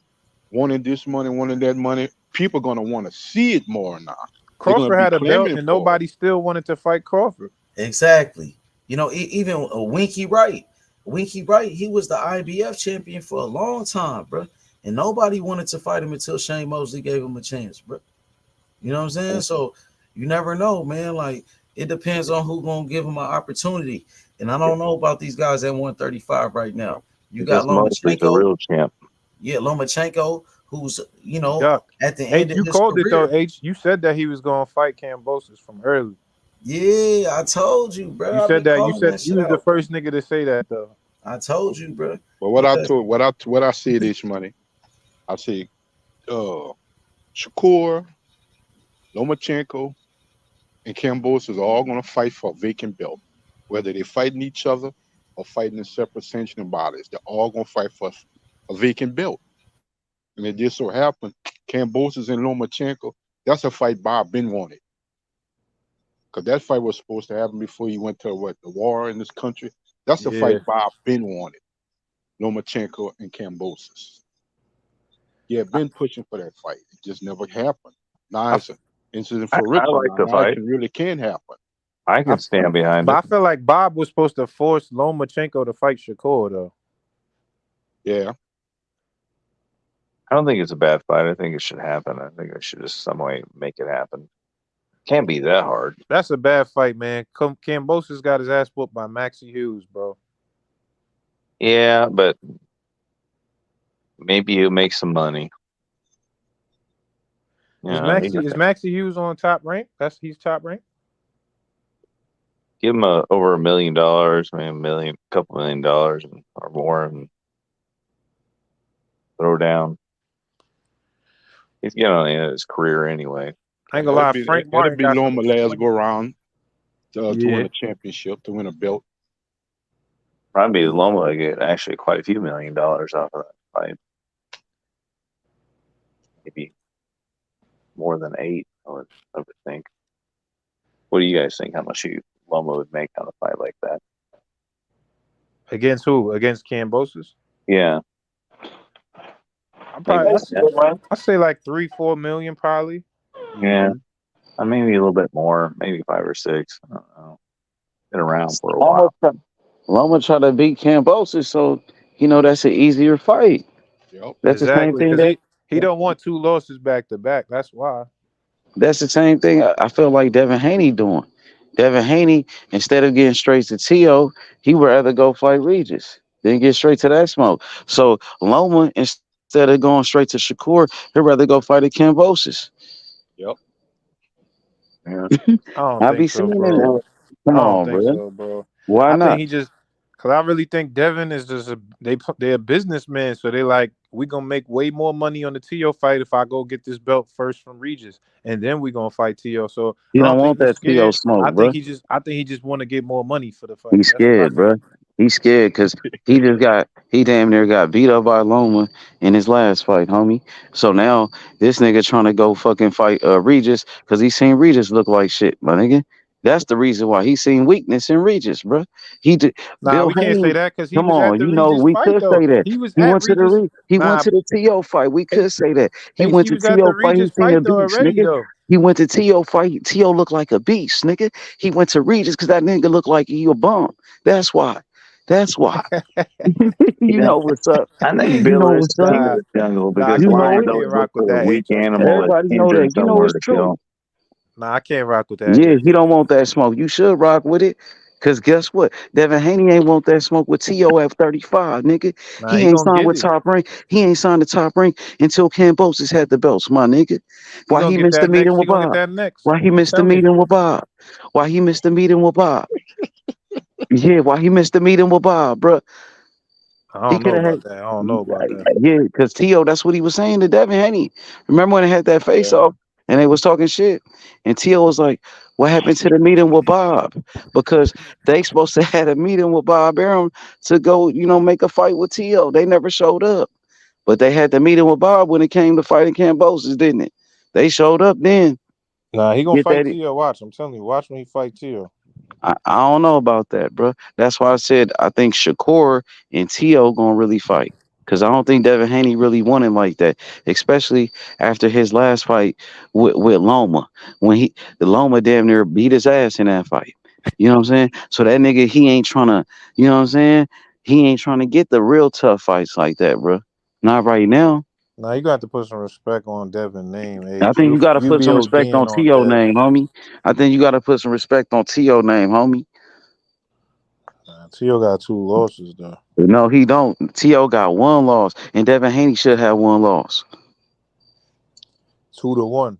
E: wanting this money, wanting that money. People gonna want to see it more now. They're gonna
I: Crawford
E: be
I: had a belt
E: clamoring
I: and
E: for it.
I: nobody still wanted to fight Crawford.
G: Exactly. Even Winky Wright. Winky Wright, he was the IBF champion for a long time, bro. And nobody wanted to fight him until Shane Mosley gave him a chance, bro. You know what I'm saying? So you never know, man. Like it depends on who gonna give him an opportunity. And I don't know about these guys at 135 right now. You got
H: Because Mosley's the
G: Lomachenko.
H: real champ.
G: Yeah, Lomachenko, who's
I: He ducked.
G: at the end
I: H,
G: of
I: you
G: his
I: called it though.
G: career.
I: H, you said that he was going to fight Kambosos from early.
G: Yeah, I told you, bro.
I: You
G: I've
I: said
G: been
I: that.
G: calling that
I: You
G: shit
I: was the
G: out, bro.
I: first nigga to say that though.
G: I told you, bro.
E: But
G: Because
E: what I said this money, I said Shakur, Lomachenko, and Kambosos are all gonna fight for a vacant belt. Whether they're fighting each other or fighting in separate sanctioning bodies, they're all gonna fight for a vacant belt. And it just so happened, Kambosos and Lomachenko, that's a fight Bob been wanted. Because that fight was supposed to happen before he went to the war in this country. That's a
I: Yeah.
E: fight Bob been wanted. Lomachenko and Kambosos. Yeah, been pushing for that fight. It just never happened. Now it's an incident for
H: I
E: Rico.
H: like the
E: Now it
H: fight.
E: can really can happen.
H: I can stand behind
I: But
H: it.
I: I feel like Bob was supposed to force Lomachenko to fight Shakur though.
E: Yeah.
H: I don't think it's a bad fight. I think it should happen. I think I should just some way make it happen. Can't be that hard.
I: That's a bad fight, man. Kambosos got his ass whooped by Maxie Hughes, bro.
H: Yeah, but maybe he'll make some money.
I: Is Maxie Hughes on top rank? He's top rank.
H: Give him over $1 million, maybe couple $1 million or more, and throw down. He's getting on the end of his career anyway.
I: I ain't gonna lie, Frank
E: That'll
I: Martin
E: be
I: got some
E: Loma last
I: extreme-
E: go around to win
I: Yeah.
E: a championship, to win a belt.
H: Probably Loma get actually quite a few $1 million off of that fight. Maybe more than 8, I would think. What do you guys think? How much Loma would make on a fight like that?
I: Against who? Against Kambosos?
H: Yeah.
I: I say like 3-4 million probably.
H: Yeah. Maybe a little bit more, maybe 5 or 6. I don't know. Been around for a while.
D: Loma try to beat Kambosos, so that's an easier fight.
E: Yep.
D: That's the same
I: Exactly,
D: thing
I: because
D: that
I: he don't want 2 losses back to back. That's why.
D: that's the same thing I feel like Devin Haney doing. Devin Haney, instead of getting straight to T.O., he would rather go fight Regis, then get straight to that smoke. So Loma, instead of going straight to Shakur, he'd rather go fight at Kambosos.
E: Yep.
H: Yeah.
I: I don't
D: I
I: think
D: be
I: so,
D: seeing
I: bro.
D: it. Come
I: I don't
D: on,
I: think
D: bro.
I: so, bro.
D: Why
I: I
D: not?
I: think he just because I really think Devin is just they're a businessman, so they like we gonna make way more money on the T.O. fight if I go get this belt first from Regis, and then we gonna fight T.O. So
D: You
I: I
D: don't
I: don't think
D: want
I: he's
D: that T.O.
I: scared.
D: smoke,
I: I
D: bro.
I: think he just want to get more money for the fight.
D: He's
I: That's what I
D: scared, bro.
I: think.
D: He's scared because he damn near got beat up by Loma in his last fight, homie. So now this nigga trying to go fucking fight Regis because he seen Regis look like shit, my nigga. That's the reason why he seen weakness in Regis, bro. He did.
I: Nah,
D: Bill
I: we can't say
D: Haney,
I: that because he
D: come
I: was at
D: on,
I: the
D: you know
I: Regis
D: we
I: fight
D: could
I: though.
D: say that.
I: He was
D: He
I: at
D: went to the
I: Regis.
D: he went
I: Nah,
D: to the To fight. We could say that. He
I: H,
D: went
I: he
D: to
I: was at the
D: To fight. He
I: Regis
D: seen a
I: fight though
D: beast,
I: already
D: nigga.
I: though.
D: He went to To fight. To look like a beast, nigga. He went to Regis because that nigga look like he a bum. That's why. That's why. You
H: Yeah,
D: know what's up.
H: I think
D: You
H: Bill
D: know
H: is
D: what's up.
H: king of
I: Nah,
H: the jungle
I: nah, I
H: because
D: You
I: can't. I
D: know
H: lions
D: it.
H: always
I: can't
H: look
I: rock with
H: for a
I: that
H: weak
I: H. I can't
H: animal
I: rock
H: that's
I: with
D: Everybody
I: that.
D: know
H: injured
D: that. You know
H: somewhere
D: it's
H: to
D: true.
H: kill.
I: Nah, I can't rock with that
D: Yeah,
I: H.
D: he don't want that smoke. You should rock with it. Cause guess what? Devin Haney ain't want that smoke with T.O. at 35, nigga.
I: Nah,
D: He
I: he
D: ain't
I: gonna
D: signed
I: get
D: with
I: it.
D: Top Rank. He ain't signed the Top Rank until Cambosis had the belts, my nigga.
I: He
D: Why
I: gonna
D: he
I: get
D: missed the
I: that
D: meeting
I: next. He
D: with
I: gonna get
D: Bob?
I: that next.
D: Why he
I: I'm
D: missed the
I: telling you.
D: meeting with Bob? Why he missed the meeting with Bob? Yeah, why he missed the meeting with Bob, bruh?
I: I
D: He
I: don't
D: could
I: know
D: have
I: about
D: had,
I: that. I don't know about that.
D: yeah, because T.O., that's what he was saying to Devin Haney. Remember when they had that face
I: Yeah.
D: off and they was talking shit? And T.O. was like, what happened to the meeting with Bob? Because they supposed to had a meeting with Bob Arum to go, make a fight with T.O. They never showed up. But they had the meeting with Bob when it came to fighting Cambosis, didn't it? They showed up then.
I: Nah, he gonna
D: Get
I: fight
D: that?
I: Tio. Watch. I'm telling you. Watch when he fight Tio.
D: I don't know about that, bro. That's why I said I think Shakur and T.O. gonna really fight. Cause I don't think Devin Haney really won him like that, especially after his last fight with Loma, when the Loma damn near beat his ass in that fight. You know what I'm saying? So that nigga, he ain't trying to, you know what I'm saying? He ain't trying to get the real tough fights like that, bro. Not right now.
I: Nah, you got to put some respect on Devin name,
D: I
I: H.
D: think you gotta
I: You
D: put
I: be
D: some respect
I: ODing
D: on
I: on
D: T.O.
I: Dev.
D: name, homie. I think you gotta put some respect on T.O. name, homie.
I: Nah, Tio got 2 losses though.
D: No, he don't. T.O. got one loss, and Devin Haney should have one loss.
I: 2-1.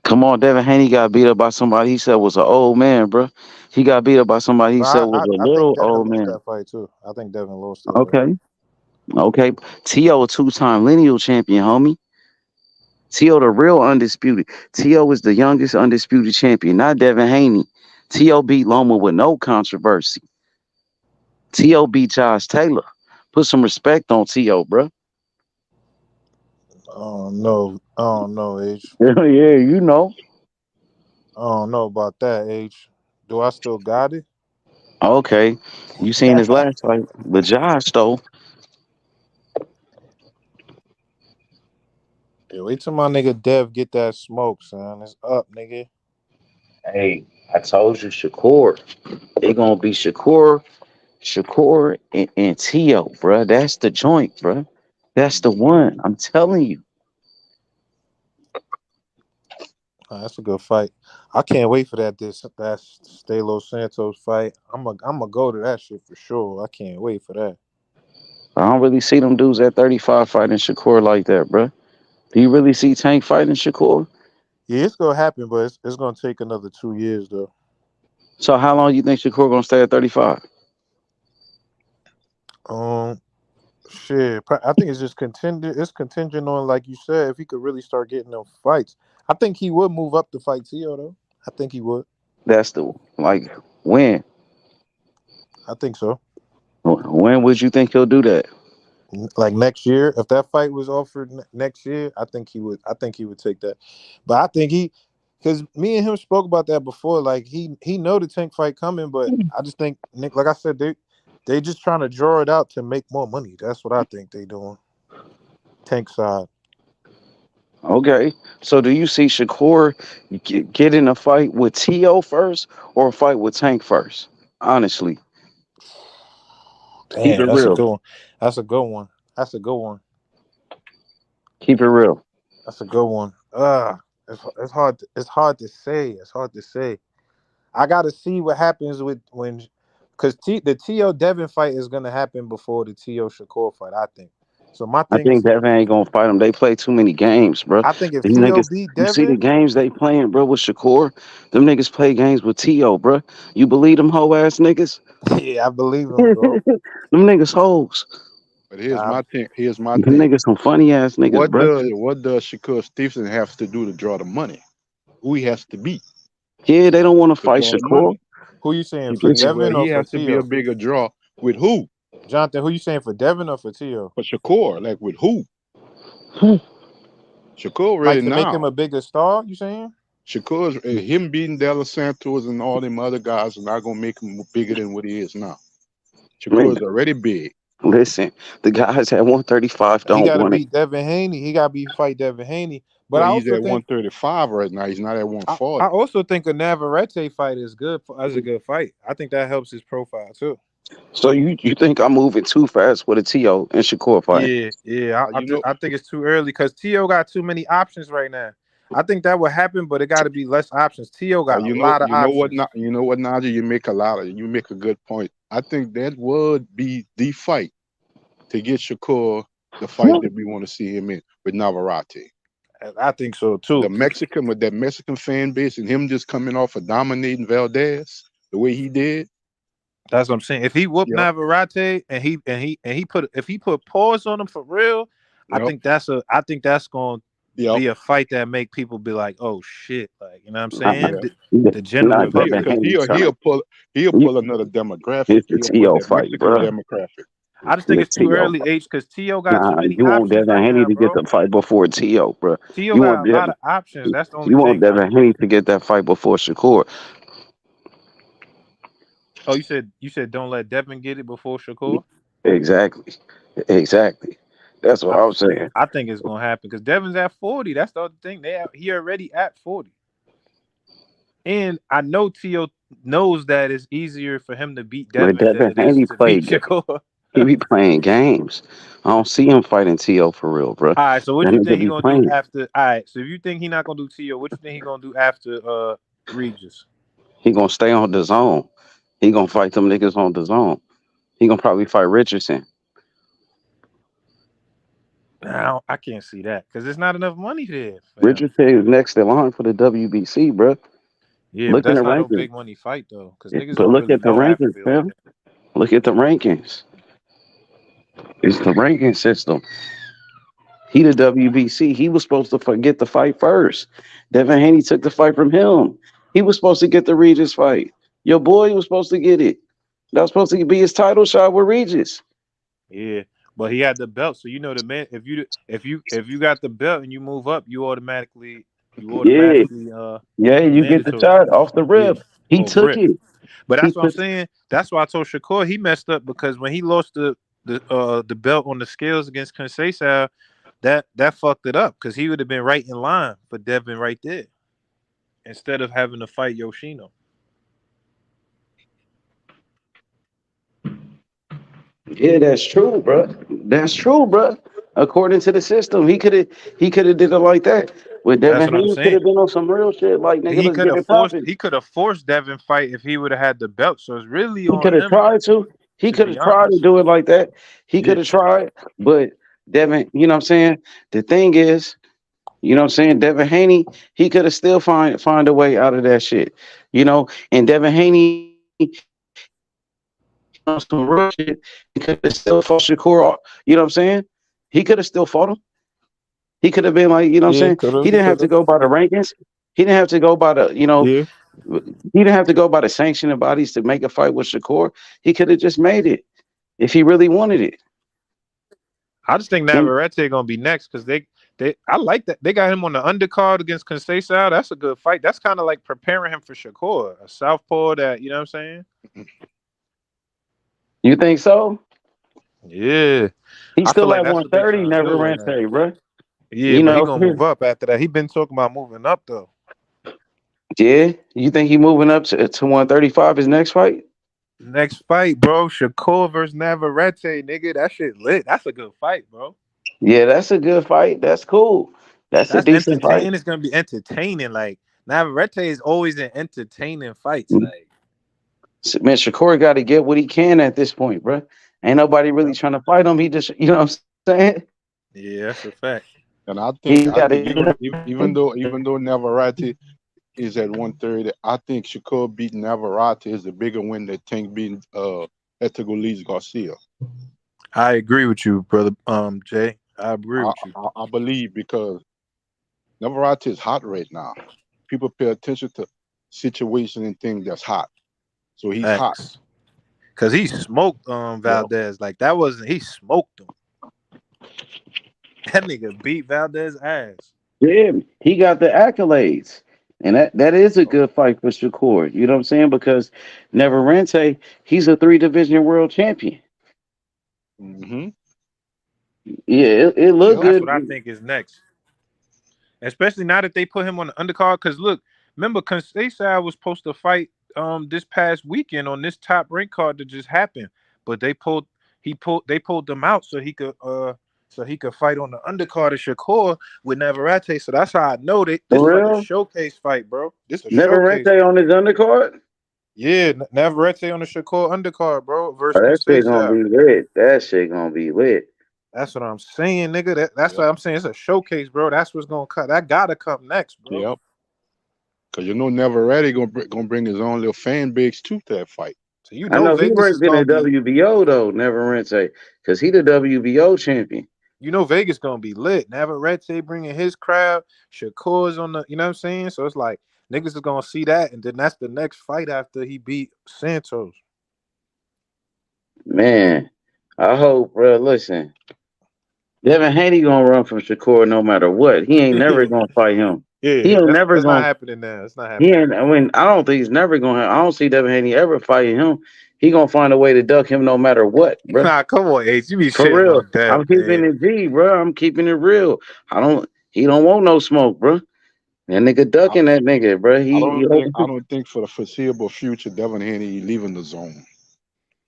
D: Come on, Devin Haney got beat up by somebody he said was an old man, bro. He got beat up by somebody he said
I: But
D: was a
I: I think
D: little
I: Devin
D: old
I: lost
D: man.
I: that fight too. I think Devin lost it, bro.
D: Okay, okay. T.O. a two-time lineal champion, homie. T.O. the real undisputed. T.O. is the youngest undisputed champion, not Devin Haney. T.O. beat Loma with no controversy. T.O. beat Josh Taylor. Put some respect on T.O., bro.
I: Oh no. Oh no, H.
D: Yeah, you know.
I: I don't know about that, H. Do I still got it?
D: Okay. You seen his last fight with Josh, though.
I: Yeah, wait till my nigga Dev get that smoke, son. It's up, nigga.
D: Hey, I told you, Shakur. They gonna be Shakur, and Tio, bruh. That's the joint, bruh. That's the one. I'm telling you.
I: That's a good fight. I can't wait for that Stalo Santos fight. I'm go to that shit for sure. I can't wait for that.
D: I don't really see them dudes at 35 fighting Shakur like that, bruh. Do you really see Tank fighting Shakur?
I: Yeah, it's gonna happen, but it's gonna take another 2 years though.
D: So how long you think Shakur gonna stay at 35?
I: Um, shit. I think it's just contingent. It's contingent on, like you said, if he could really start getting them fights. I think he would move up to fight Tio though. I think he would.
D: That's the like when?
I: I think so.
D: When would you think he'll do that?
I: Like next year, if that fight was offered next year, I think he would. I think he would take that. But I think because me and him spoke about that before. Like he know the Tank fight coming, but I just think Nick, like I said, they just trying to draw it out to make more money. That's what I think they doing. Tank side.
D: Okay. So do you see Shakur get in a fight with T.O. first or a fight with Tank first? Honestly, keep
I: Damn,
D: it
I: that's a
D: real.
I: good one. That's a good one. That's a good one.
D: Keep it real.
I: That's a good one. It's hard. It's hard to say. It's hard to say. I got to see what happens because the T.O. Devin fight is gonna happen before the T.O. Shakur fight. I think. So my
D: I
I: thing
D: think
I: is,
D: Devin ain't gonna fight him. They play too many games, bro.
I: I think if
D: These
I: T.O.
D: niggas,
I: beat
D: you see the
I: Devin,
D: games they playing, bro, with Shakur? Them niggas play games with T.O., bro. You believe them hoe ass niggas?
I: yeah, I believe him, bro.
D: Them niggas hoes.
E: But here's my thing. Here's my
D: Them
E: thing.
D: niggas some funny ass niggas, bro.
E: What does Shakur Stevenson have to do to draw the money? Who he has to beat
D: Yeah, they don't want to
E: to
D: fight
E: draw the money?
D: Shakur.
I: Who you saying
E: He,
I: for
E: well,
I: Devin
E: he
I: or for
E: has to be a
I: T.O.?
E: bigger draw With who?
I: Jonathan, who you saying for Devin or for Tio?
E: For Shakur, like with who? Shakur
I: Like
E: ready
I: to make him
E: now.
I: a bigger star, you saying?
E: Shakur's him beating De Los Santos and all them other guys is not gonna make him bigger than what he is now.
D: Man,
E: Shakur is already big.
D: listen, the guys at 135
I: He
D: don't
I: got to
D: want it.
I: beat Devin Haney. He got to be fight Devin Haney. But
E: Well,
I: I
E: he's
I: also
E: at
I: think
E: 135 right now. He's not at
I: I
E: 140.
I: also think a Navarrete fight is good as a good fight. I think that helps his profile too.
D: So you think I'm moving too fast with a T.O. and Shakur fight?
I: Yeah.
E: You know,
I: I think it's too early because Tio got too many options right now. I think that would happen, but it got to be less options. Tio got a lot of
E: you know what?
I: options.
E: Not you know what, Naja? You make a good point. I think that would be the fight to get Shakur the fight that we want to see him in with Navarrete.
I: I think so too.
E: The Mexican with that Mexican fan base and him just coming off of dominating Valdez the way he did.
I: That's what I'm saying. If he whooped
E: Yep.
I: Navarrete and he put pause on him for real, I
E: Yep.
I: think that's going to be
E: Yep.
I: a fight that make people be like, oh shit, like you know what I'm
D: Nah,
I: saying? The
D: nah,
I: general
D: Devin
I: public.
E: Because
D: Haney trying to.
E: he'll pull another demographic.
D: It's the
E: He'll pull
D: T.O.
E: that
D: fight,
E: Mexican
D: bro.
E: demographic.
I: I just think
D: The
I: it's too
D: T.O.
I: early, H, because Tio got too
D: Nah,
I: many
D: you want
I: options
D: Devin
I: right
D: Haney
I: now,
D: to get
I: bro.
D: the fight before T.O., bro.
I: Tio
D: You
I: got
D: want
I: a lot
D: Devin,
I: of options. That's the only
D: you want
I: thing.
D: Devin Haney to get that fight before Shakur.
I: Oh, you said don't let Devin get it before Shakur.
D: Exactly. Exactly. That's what
I: I
D: I'm saying.
I: I think it's gonna happen because Devin's at 40. That's the other thing. He already at 40. And I know Tio knows that it's easier for him to beat
D: But
I: Devin than
D: Devin
I: it is
D: Haney
I: to beat
D: played.
I: Shakur.
D: He be playing games. I don't see him fighting T.O. for real, bro.
I: All right, so what
D: That
I: you
D: nigga
I: think he
D: be
I: gonna do
D: playing.
I: after? All right, so if you think he not gonna do Tio, what you think he gonna do after Regis?
D: He gonna stay on the zone. He gonna fight them niggas on the zone. He gonna probably fight Richardson.
I: Now I can't see that because there's not enough money there for him.
D: Richardson is next in line for the WBC, bro.
I: Yeah, but
D: Look in the
I: that's not no
D: rankings.
I: big money fight though, because niggas
D: But
I: don't
D: look
I: really
D: at the
I: know
D: rankings,
I: Africa like
D: fam.
I: that.
D: Look at the rankings. It's the ranking system. He the WBC. He was supposed to get the fight first. Devin Haney took the fight from him. He was supposed to get the Regis fight. Your boy was supposed to get it. That was supposed to be his title shot with Regis.
I: Yeah, but he had the belt, so you know the man. If you got the belt and you move up, you
D: Yeah.
I: automatically
D: Yeah, you get the
I: mandatory.
D: shot off the
I: Yeah,
D: rip. He
I: off
D: took
I: rip.
D: it.
I: But
D: He
I: that's what I'm
D: took
I: saying. That's why I told Shakur he messed up because when he lost the belt on the scales against Conceição, that fucked it up because he would have been right in line for Devin right there instead of having to fight Yoshino.
D: Yeah, that's true, bro. That's true, bro. According to the system, he could have did it like that. With
I: That's
D: Devin
I: what I'm
D: Haney could
I: saying.
D: have been on some real shit. Like nigga,
I: He
D: let's
I: could
D: get
I: have
D: it
I: forced
D: popping.
I: he could have forced Devin fight if he would have had the belt. So it's really
D: He
I: on
D: could have
I: him,
D: tried to. He
I: to
D: could
I: be
D: have tried to
I: honest.
D: do it like that. He
I: Yeah.
D: could have tried, but Devin, you know what I'm saying? The thing is, you know what I'm saying? Devin Haney, he could have still find a way out of that shit. You know, and Devin Haney on some real shit, he could have still fought Shakur. You know what I'm saying? He could have still fought him. He could have been like, you know what
I: Yeah,
D: I'm saying?
I: could have.
D: He
I: He
D: didn't
I: could
D: have to
I: have.
D: go by the rankings. He didn't have to go by the,
I: Yeah.
D: he didn't have to go by the sanctioning bodies to make a fight with Shakur. He could have just made it if he really wanted it.
I: I just think
D: And
I: Navarrete gonna be next because I like that they got him on the undercard against Conceição. That's a good fight. That's kind of like preparing him for Shakur, a southpaw that you know what I'm saying.
D: you think so?
I: Yeah,
D: He's
I: I feel
D: still
I: like
D: at
I: that's what they
D: 130,
I: trying to
D: never
I: do right
D: ran
I: now.
D: say, bro.
I: Yeah,
D: You
I: but he
D: know,
I: gonna move up after that. He been talking about moving up though.
D: yeah. You think he moving up to 135 his next fight?
I: Next fight, bro, Shakur versus Navarrete, nigga. That shit lit. That's a good fight, bro.
D: Yeah, that's a good fight. That's cool. That's a
I: That's
D: decent fight.
I: entertaining. It's gonna be entertaining. Like Navarrete is always in entertaining fights. Like
D: Man, Shakur got to get what he can at this point, bro. Ain't nobody really
I: yep.
D: trying to fight him. He just, you know what I'm saying?
I: Yeah, that's a fact.
E: And I
D: He
E: think
D: got to
E: even though Navarrete is at 130, I think Shakur beating Navarrete is a bigger win than Tank beating Etegolese Garcia.
I: I agree with you, brother. Jay, I agree
E: I,
I: with you.
E: I believe because Navarrete is hot right now. People pay attention to situation and things that's hot. So he's hot.
I: Facts. Cause he smoked
E: Yeah.
I: Valdez. Like that wasn't he smoked him. That nigga beat Valdez ass.
D: Yeah, he got the accolades. And that is a good fight for Shakur. You know what I'm saying? Because Neverente, he's a 3 division world champion.
E: Mm-hmm.
D: Yeah, it looked
E: Yep.
I: That's
D: good.
I: what I think is next. Especially now that they put him on the undercard. Cause look, remember Conceição was supposed to fight this past weekend on this top rank card that just happened. But they pulled them out so he could fight on the undercard of Shakur with Navarrete. So that's how I know this
D: For
I: is like a
D: real?
I: showcase fight, bro. This is a showcase
D: Neverente
I: fight.
D: on his undercard?
I: Yeah, Navarrete on the Shakur undercard, bro,
D: Oh,
I: versus
D: that shit gonna
I: Conceição.
D: be lit. That shit gonna be lit.
I: That's what I'm saying, nigga. That's
E: Yep.
I: what I'm saying. It's a showcase, bro. That's what's gonna cut. That gotta come next, bro.
E: Yep. Because Neverready gonna bring his own little fan base to that fight.
I: So you
D: I
I: know
D: know he
I: Vegas is
D: worked in the
I: gonna be,
D: WBO though, Neverente, because he the WBO champion.
I: you know Vegas gonna be lit. Navarrete bringing his crowd, Shakur's on the, you know what I'm saying? So it's like niggas is gonna see that, and then that's the next fight after he beat Santos.
D: Man, I hope, bro. Listen, Devin Haney gonna run from Shakur no matter what. He ain't never gonna fight him. He
I: Yeah,
D: ain't
I: that's
D: never
I: that's not
D: gonna.
I: happening now. It's not
D: He
I: happening
D: ain't.
I: now.
D: I mean, I don't think he's never gonna. I don't see Devin Haney ever fighting him. He gonna find a way to duck him no matter what, bro.
I: Nah, come on, Ace. You be
D: For
I: shitting
D: real.
I: on Dev,
D: I'm keeping
I: man.
D: it G, bro. I'm keeping it real. I don't. He don't want no smoke, bro. That nigga
E: I,
D: ducking that nigga, bro.
E: I
D: He.
E: don't think I don't think for the foreseeable future Devin Haney leaving the zone.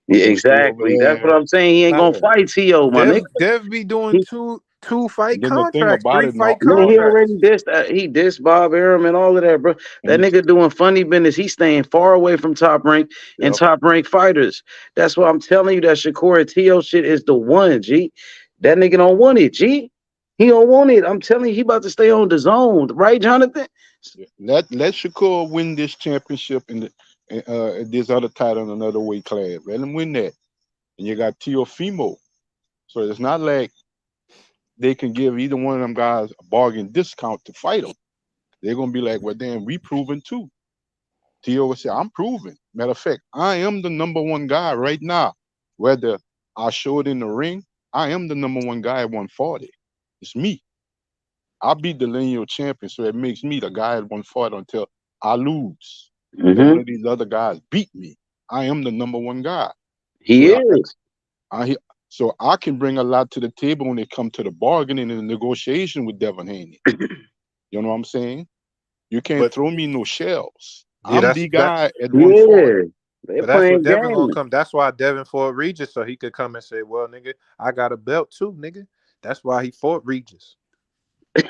E: He
D: Yeah,
E: gonna stay over
D: exactly. That's what
E: there.
D: I'm saying. He ain't
I: Nah,
D: gonna
E: Yeah.
D: fight To, my nigga.
I: Dev be doing
D: He,
I: two
E: And
I: fight
E: then the thing
I: contracts,
E: about
I: three
E: it,
I: fight
D: man, he
E: no,
I: contracts.
D: already dissed. He dissed Bob Arum and all of that, bro. That
E: and
D: nigga doing funny business. He's staying far away from top rank and
E: yep.
D: top rank fighters. That's why I'm telling you that Shakur and To shit is the one. G. That nigga don't want it. G. He don't want it. I'm telling you, he about to stay on the zone, right, Jonathan?
E: Let Shakur win this championship and this other title in another weight class. Let him win that. And you got Teofimo. So it's not like they can give either one of them guys a bargain discount to fight them. They're gonna be like, well, damn, we proven too. Tio will say, I'm proven. Matter of fact, I am the number one guy right now. Whether I show it in the ring, I am the number one guy at 140. It's me. I beat the lineal champion, so it makes me the guy at 140 until I lose. Until one
D: Mm-hmm.
E: of these other guys beat me. I am the number one guy.
D: He
E: So
D: is.
E: so I can bring a lot to the table when it comes to the bargaining and the negotiation with Devin Haney. You know what I'm saying? You can't
I: But
E: throw me no shells.
I: yeah,
E: I'm
I: that's
E: the
I: that.
E: guy at 140.
D: Yeah. They're
I: But that's what
D: playing
I: Devin gonna
D: games.
I: come. That's why Devin fought Regis, so he could come and say, "Well, nigga, I got a belt too, nigga." That's why he fought Regis.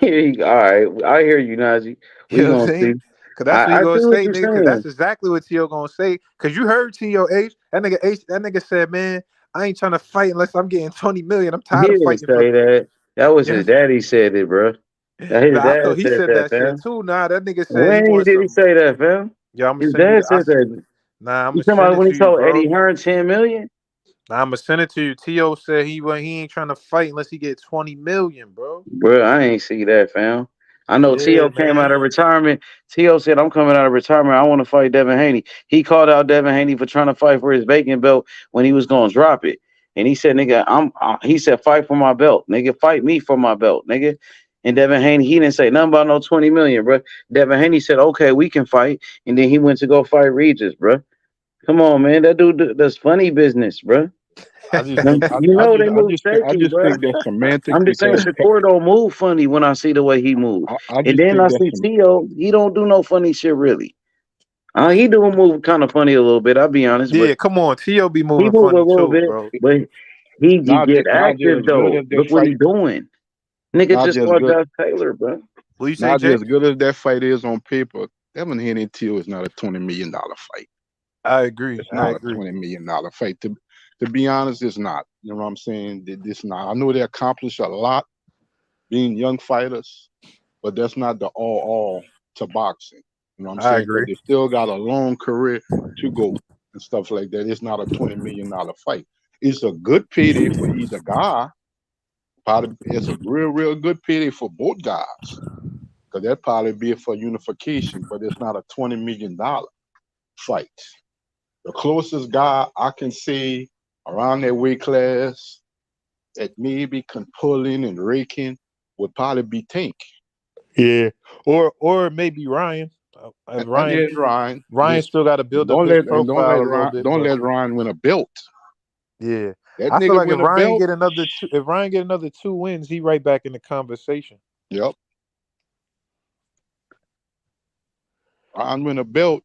D: All right. I hear you, Najee.
I: You
D: We
I: know what I'm
D: gonna see.
I: saying? Cause that's what he
D: I
I: gonna
D: see what
I: say,
D: you're
I: nigga. Cause that's
D: saying.
I: exactly what Tio gonna say. Cause you heard Tio H. That nigga said, "Man, I ain't trying to fight unless I'm getting 20 million. I'm
D: He
I: tired of
D: didn't
I: fighting for."
D: say that. That was
I: Yeah.
D: his daddy said it, bro. His
I: Nah, I
D: dad
I: thought he
D: said
I: said
D: that,
I: that shit
D: fam.
I: too. Nah, that nigga said he
D: When
I: wants
D: did he
I: some.
D: say that, fam?
I: Yeah, I'm gonna
D: His
I: send you
D: dad
I: the.
D: said that.
I: I'm
D: You
I: gonna
D: talking
I: send
D: about
I: it
D: when he
I: to you,
D: told
I: bro.
D: Eddie Hearn 10 million?
I: Nah, I'm gonna send it to you. Tio said he ain't trying to fight unless he get 20 million, bro.
D: Bro, I ain't see that, fam. I know
I: Yeah,
D: T.O. came out
I: man.
D: of retirement. T.O. said, I'm coming out of retirement. I want to fight Devin Haney. He called out Devin Haney for trying to fight for his vacant belt when he was going to drop it. And he said, nigga, he said, fight for my belt. Nigga, fight me for my belt, nigga. And Devin Haney, he didn't say nothing about no 20 million, bro. Devin Haney said, okay, we can fight. And then he went to go fight Regis, bro. Come on, man. That dude does funny business, bro.
E: I just think
D: You know they move
E: I
D: shaky,
E: just
D: bro.
E: think that's semantics
D: I'm just saying
E: because
D: Shakur don't move funny when I see the way he move.
E: I
D: And
E: just
D: then
E: think
D: I
E: that's
D: see Tio, he don't do no funny shit really. He do move kind of funny a little bit, I'll be honest, but
I: Yeah, come on. Tio be
D: he
I: moving
D: move a
I: funny
D: little
I: too,
D: bit,
I: bro.
D: but he get
E: Nadia
D: active
E: as good
D: though.
E: as that
D: Look what
E: fight.
D: he doing. Nigga just
E: Nadia as
D: fought
E: good.
D: Josh Taylor, bro.
I: What you say,
E: Nadia as
I: James?
E: good as that fight is on paper. Devin Haney Till is not a $20 million fight.
I: I agree.
E: It's
I: I
E: not a
I: agree.
E: $20 million fight. To be honest, it's not. You know what I'm saying? This not. I know they accomplished a lot being young fighters, but that's not the all to boxing. You know what I'm
I: I
E: saying? Because
I: agree.
E: they still got a long career to go and stuff like that. It's not a $20 million fight. It's a good payday for either guy. Probably it's a real good payday for both guys. Because that probably be for unification, but it's not a $20 million fight. The closest guy I can see around that weight class that maybe can pull in and rake in would probably be Tank.
I: Yeah, or maybe Ryan.
E: And yeah, Ryan.
I: Ryan
E: Just
I: still got to build up
E: don't
I: his
E: let and
I: profile a little bit,
E: don't
I: but
E: let Ryan win a belt.
I: yeah,
E: That
I: I feel
E: nigga
I: like
E: win a belt.
I: if Ryan get another 2 wins, he right back in the conversation.
E: Yep. Ryan win a belt.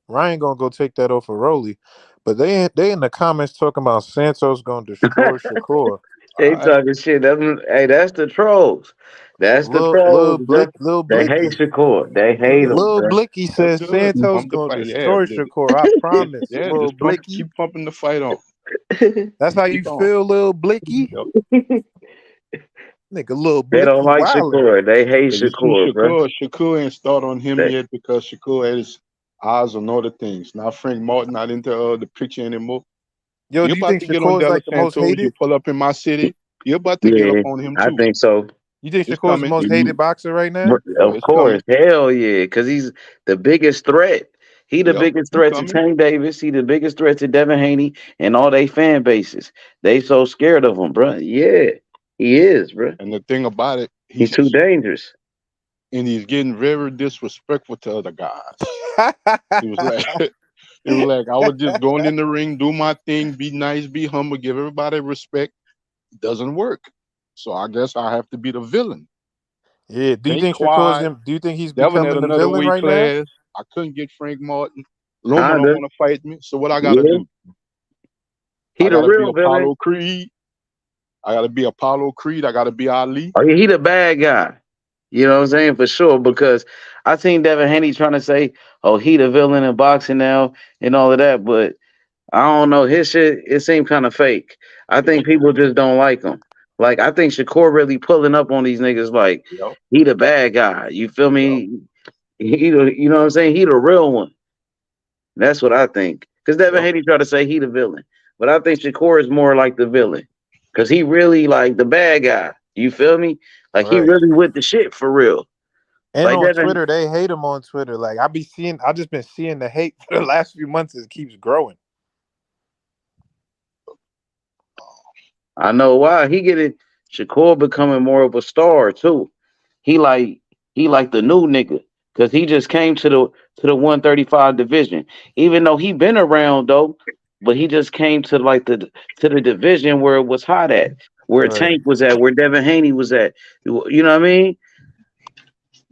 I: Ryan gonna go take that off of Rolly, but they in the comments talking about Santos gonna destroy Shakur.
D: They talking shit. Hey, that's the trolls. That's the trolls, bro.
I: Lil
D: They hate
I: Blicky.
D: Shakur. They hate him,
I: Lil
D: bro.
I: Blicky
E: That's
I: says
E: good.
I: Santos
E: Pump the
I: gonna
E: fight. Yeah,
I: destroy Shakur. I promise,
E: yeah.
I: Lil
E: Just
I: Blicky.
E: keep pumping the fight on.
I: That's how you
E: Keep on.
I: feel, Lil Blicky.
E: Yep.
I: Nigga, Lil
D: They don't
I: Blicky
D: like
I: wildin'.
D: Shakur. They hate
E: You see,
D: Shakur, bro.
E: Shakur ain't start on him
D: They,
E: yet because Shakur had his eyes on other things. Now Frank Martin not into the picture anymore.
I: Yo,
E: You're
I: do you
E: about
I: think
E: to get on
I: Shakur is
E: Della
I: like the most
E: Santos. You
I: hated?
E: pull up in my city. You're about to get up
D: yeah,
E: on him
D: I
E: too.
D: think so.
I: You think
E: It's
I: Shakur is the
E: coming.
I: most hated boxer right now?
D: Of
E: It's
D: course,
E: coming.
D: hell yeah, because he's the biggest threat. He the
E: Yep,
D: biggest
E: he
D: threat to
E: coming.
D: Tank Davis. He the biggest threat to Devin Haney and all they fan bases. They so scared of him, bro. Yeah, he is, bro.
E: And the thing about it,
D: He's too dangerous.
E: he's getting very disrespectful to other guys. He was like, it was like I was just going in the ring, do my thing, be nice, be humble, give everybody respect. It doesn't work. So I guess I have to be the villain.
I: Yeah. Do you
E: Stay
I: think Shakur's
E: quiet.
I: him? Do you think he's
E: Devin had
I: becoming the
E: another
I: villain
E: weight
I: right now?
E: class. I couldn't get Frank Martin. Loma don't
D: Kinda.
E: want to fight me. So what I gotta
D: Yeah.
E: do?
D: He
E: I
D: the
E: gotta be
D: real villain.
E: Apollo Creed. I gotta be Apollo Creed. I gotta be Ali.
D: Oh, yeah, he the bad guy. You know what I'm saying? For sure. Because I seen Devin Haney trying to say, oh, he the villain in boxing now and all of that. But I don't know. His shit, it seemed kind of fake. I think people just don't like him. Like, I think Shakur really pulling up on these niggas like,
E: Yep.
D: he the bad guy. You feel
E: Yep.
D: me? You know what I'm saying? He the real one. That's what I think. Because Devin
E: Yep.
D: Haney tried to say he the villain. But I think Shakur is more like the villain. Because he really like the bad guy. You feel me? Like, he
I: Right.
D: really with the shit for real.
I: And
D: Like
I: on
D: Devin,
I: Twitter, they hate him on Twitter. Like I just been seeing the hate for the last few months. It keeps growing.
D: I know why. He getting Shakur becoming more of a star too. He like he like the new nigga. Cause he just came to the 135 division. Even though he been around though, but he just came to like the division where it was hot at, where
I: Right.
D: Tank was at, where Devin Haney was at. You know what I mean?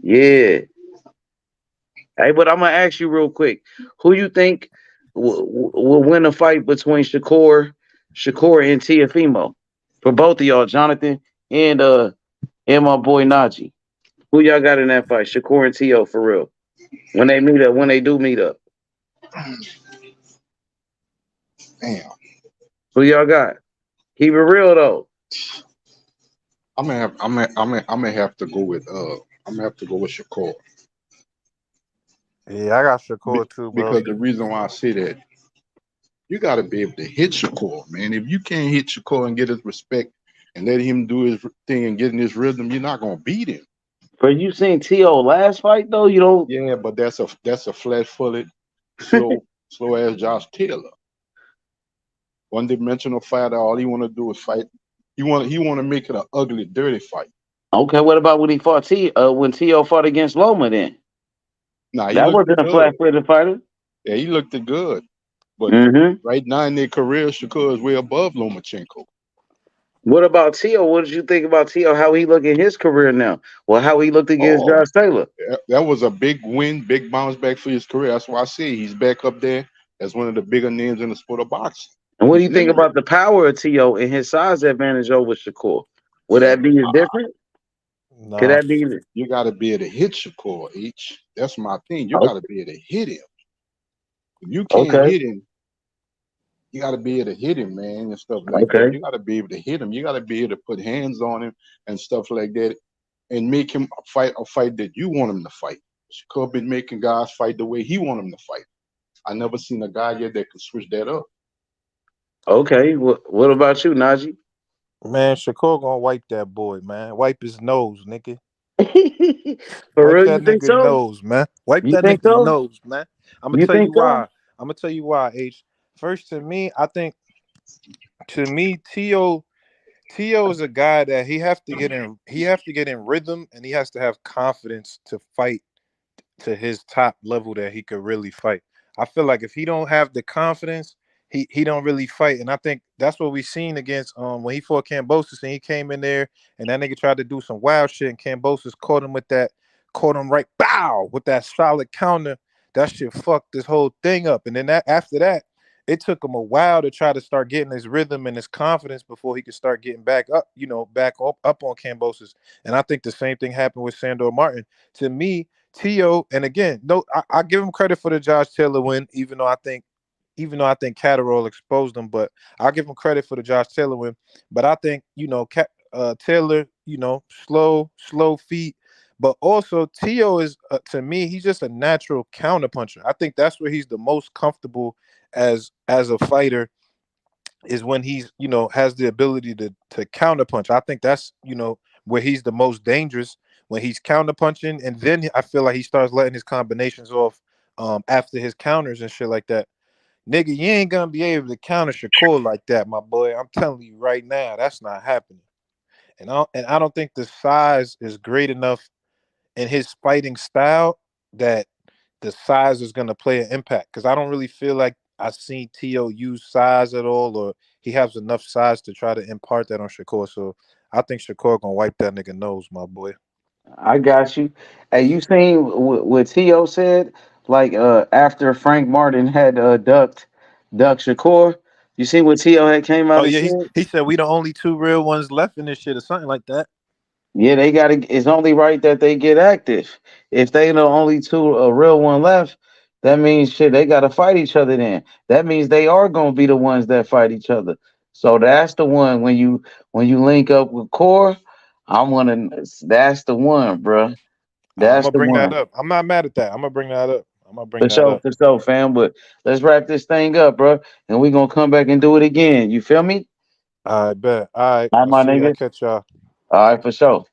D: Yeah. Hey, but I'm gonna ask you real quick. Who you think will win a fight between Shakur and Tiafimo? For both of y'all, Jonathan and my boy Najee. Who y'all got in that fight? Shakur and Tio for real. When they meet up, when they do meet up.
E: Damn.
D: Who y'all got? Keep it real though.
E: I'm gonna have to go with Shakur.
I: Yeah, I got Shakur too, bro.
E: Because the reason why I say that, you gotta be able to hit Shakur, man. If you can't hit Shakur and get his respect and let him do his thing and get in his rhythm, you're not gonna beat him.
D: But you seen Tio last fight though? You don't.
E: Yeah, but that's a flat-footed, slow ass Josh Taylor. One-dimensional fighter. All he want to do is fight. He want to make it an ugly, dirty fight.
D: Okay, what about when he fought when Tio fought against Loma then?
E: Nah, he
D: That
E: looked
D: wasn't a
E: good.
D: flat-footed fighter.
E: Yeah, he looked good. But right now in their career, Shakur is way above Lomachenko.
D: What about Tio? What did you think about Tio? How he look in his career now? Well, how he looked against
E: Oh,
D: Josh Taylor?
E: that was a big win, big bounce back for his career. That's why I say he's back up there as one of the bigger names in the sport of boxing.
D: And what do
E: He's
D: you think
E: legal.
D: about the power of Tio and his size advantage over Shakur? Would that be different? Could
I: Nah.
D: that be?
E: You got to be able to hit Shakur, H. That's my thing. You
D: Okay.
E: got to be able to hit him. If you can't hit him, you got to be able to hit him, man, and stuff like that. You got to be able to hit him. You got to be able to put hands on him and stuff like that, and make him fight a fight that you want him to fight. Shakur been making guys fight the way he want them to fight. I never seen a guy yet that could switch that up.
D: Okay. What about you, Najee?
I: Man, Shakur gonna wipe that boy, man. Wipe his nose, nigga.
D: For
I: Wipe
D: real,
I: that
D: you think
I: nigga
D: so?
I: nose, man. Wipe
D: You
I: that
D: think
I: nigga
D: so?
I: nose, man. I'm gonna
D: You
I: tell
D: think
I: you
D: so?
I: why. I'm gonna tell you why. H. First, to me, I think T.O. is a guy that he have to get in rhythm, and he has to have confidence to fight to his top level that he could really fight. I feel like if he don't have the confidence, he don't really fight. And I think that's what we seen against when he fought Cambosis and he came in there and that nigga tried to do some wild shit and Cambosis caught him right bow with that solid counter. That shit fucked this whole thing up. And then after that, it took him a while to try to start getting his rhythm and his confidence before he could start getting back up, back up on Cambosis. And I think the same thing happened with Sandor Martin. To me, T.O. and again, no, I give him credit for the Josh Taylor win, even though I think Catterall exposed him, but I'll give him credit for the Josh Taylor win. But I think Taylor, slow feet, but also T.O. is to me, he's just a natural counterpuncher. I think that's where he's the most comfortable as a fighter is when he's has the ability to counterpunch. I think that's where he's the most dangerous when he's counterpunching, and then I feel like he starts letting his combinations off after his counters and shit like that. Nigga, you ain't gonna be able to counter Shakur like that, my boy. I'm telling you right now, that's not happening. And I don't think the size is great enough in his fighting style that the size is gonna play an impact. Because I don't really feel like I've seen T.O. use size at all, or he has enough size to try to impart that on Shakur. So I think Shakur gonna wipe that nigga nose, my boy.
D: I got you. Hey, you seen what T.O. said? Like after Frank Martin had ducked Shakur, you seen what T.O. had came
I: Oh
D: out and
I: yeah,
D: said?
I: he said we the only two real ones left in this shit or something like that.
D: Yeah, they gotta. It's only right that they get active. If they the only two a real one left, that means shit. They gotta fight each other. Then that means they are gonna be the ones that fight each other. So that's the one when you link up with Core. I'm gonna. That's the one, bruh.
I: I'm
D: That's
I: gonna
D: the
I: bring that
D: one.
I: up. I'm not mad at that. I'm gonna bring that up. I'm gonna bring that up.
D: For sure, fam. But let's wrap this thing up, bro. And we gonna come back and do it again. You feel me?
I: I bet. All right.
D: All right,
I: I'll
D: my
I: see you. I
D: nigga.
I: catch y'all.
D: All right, for sure.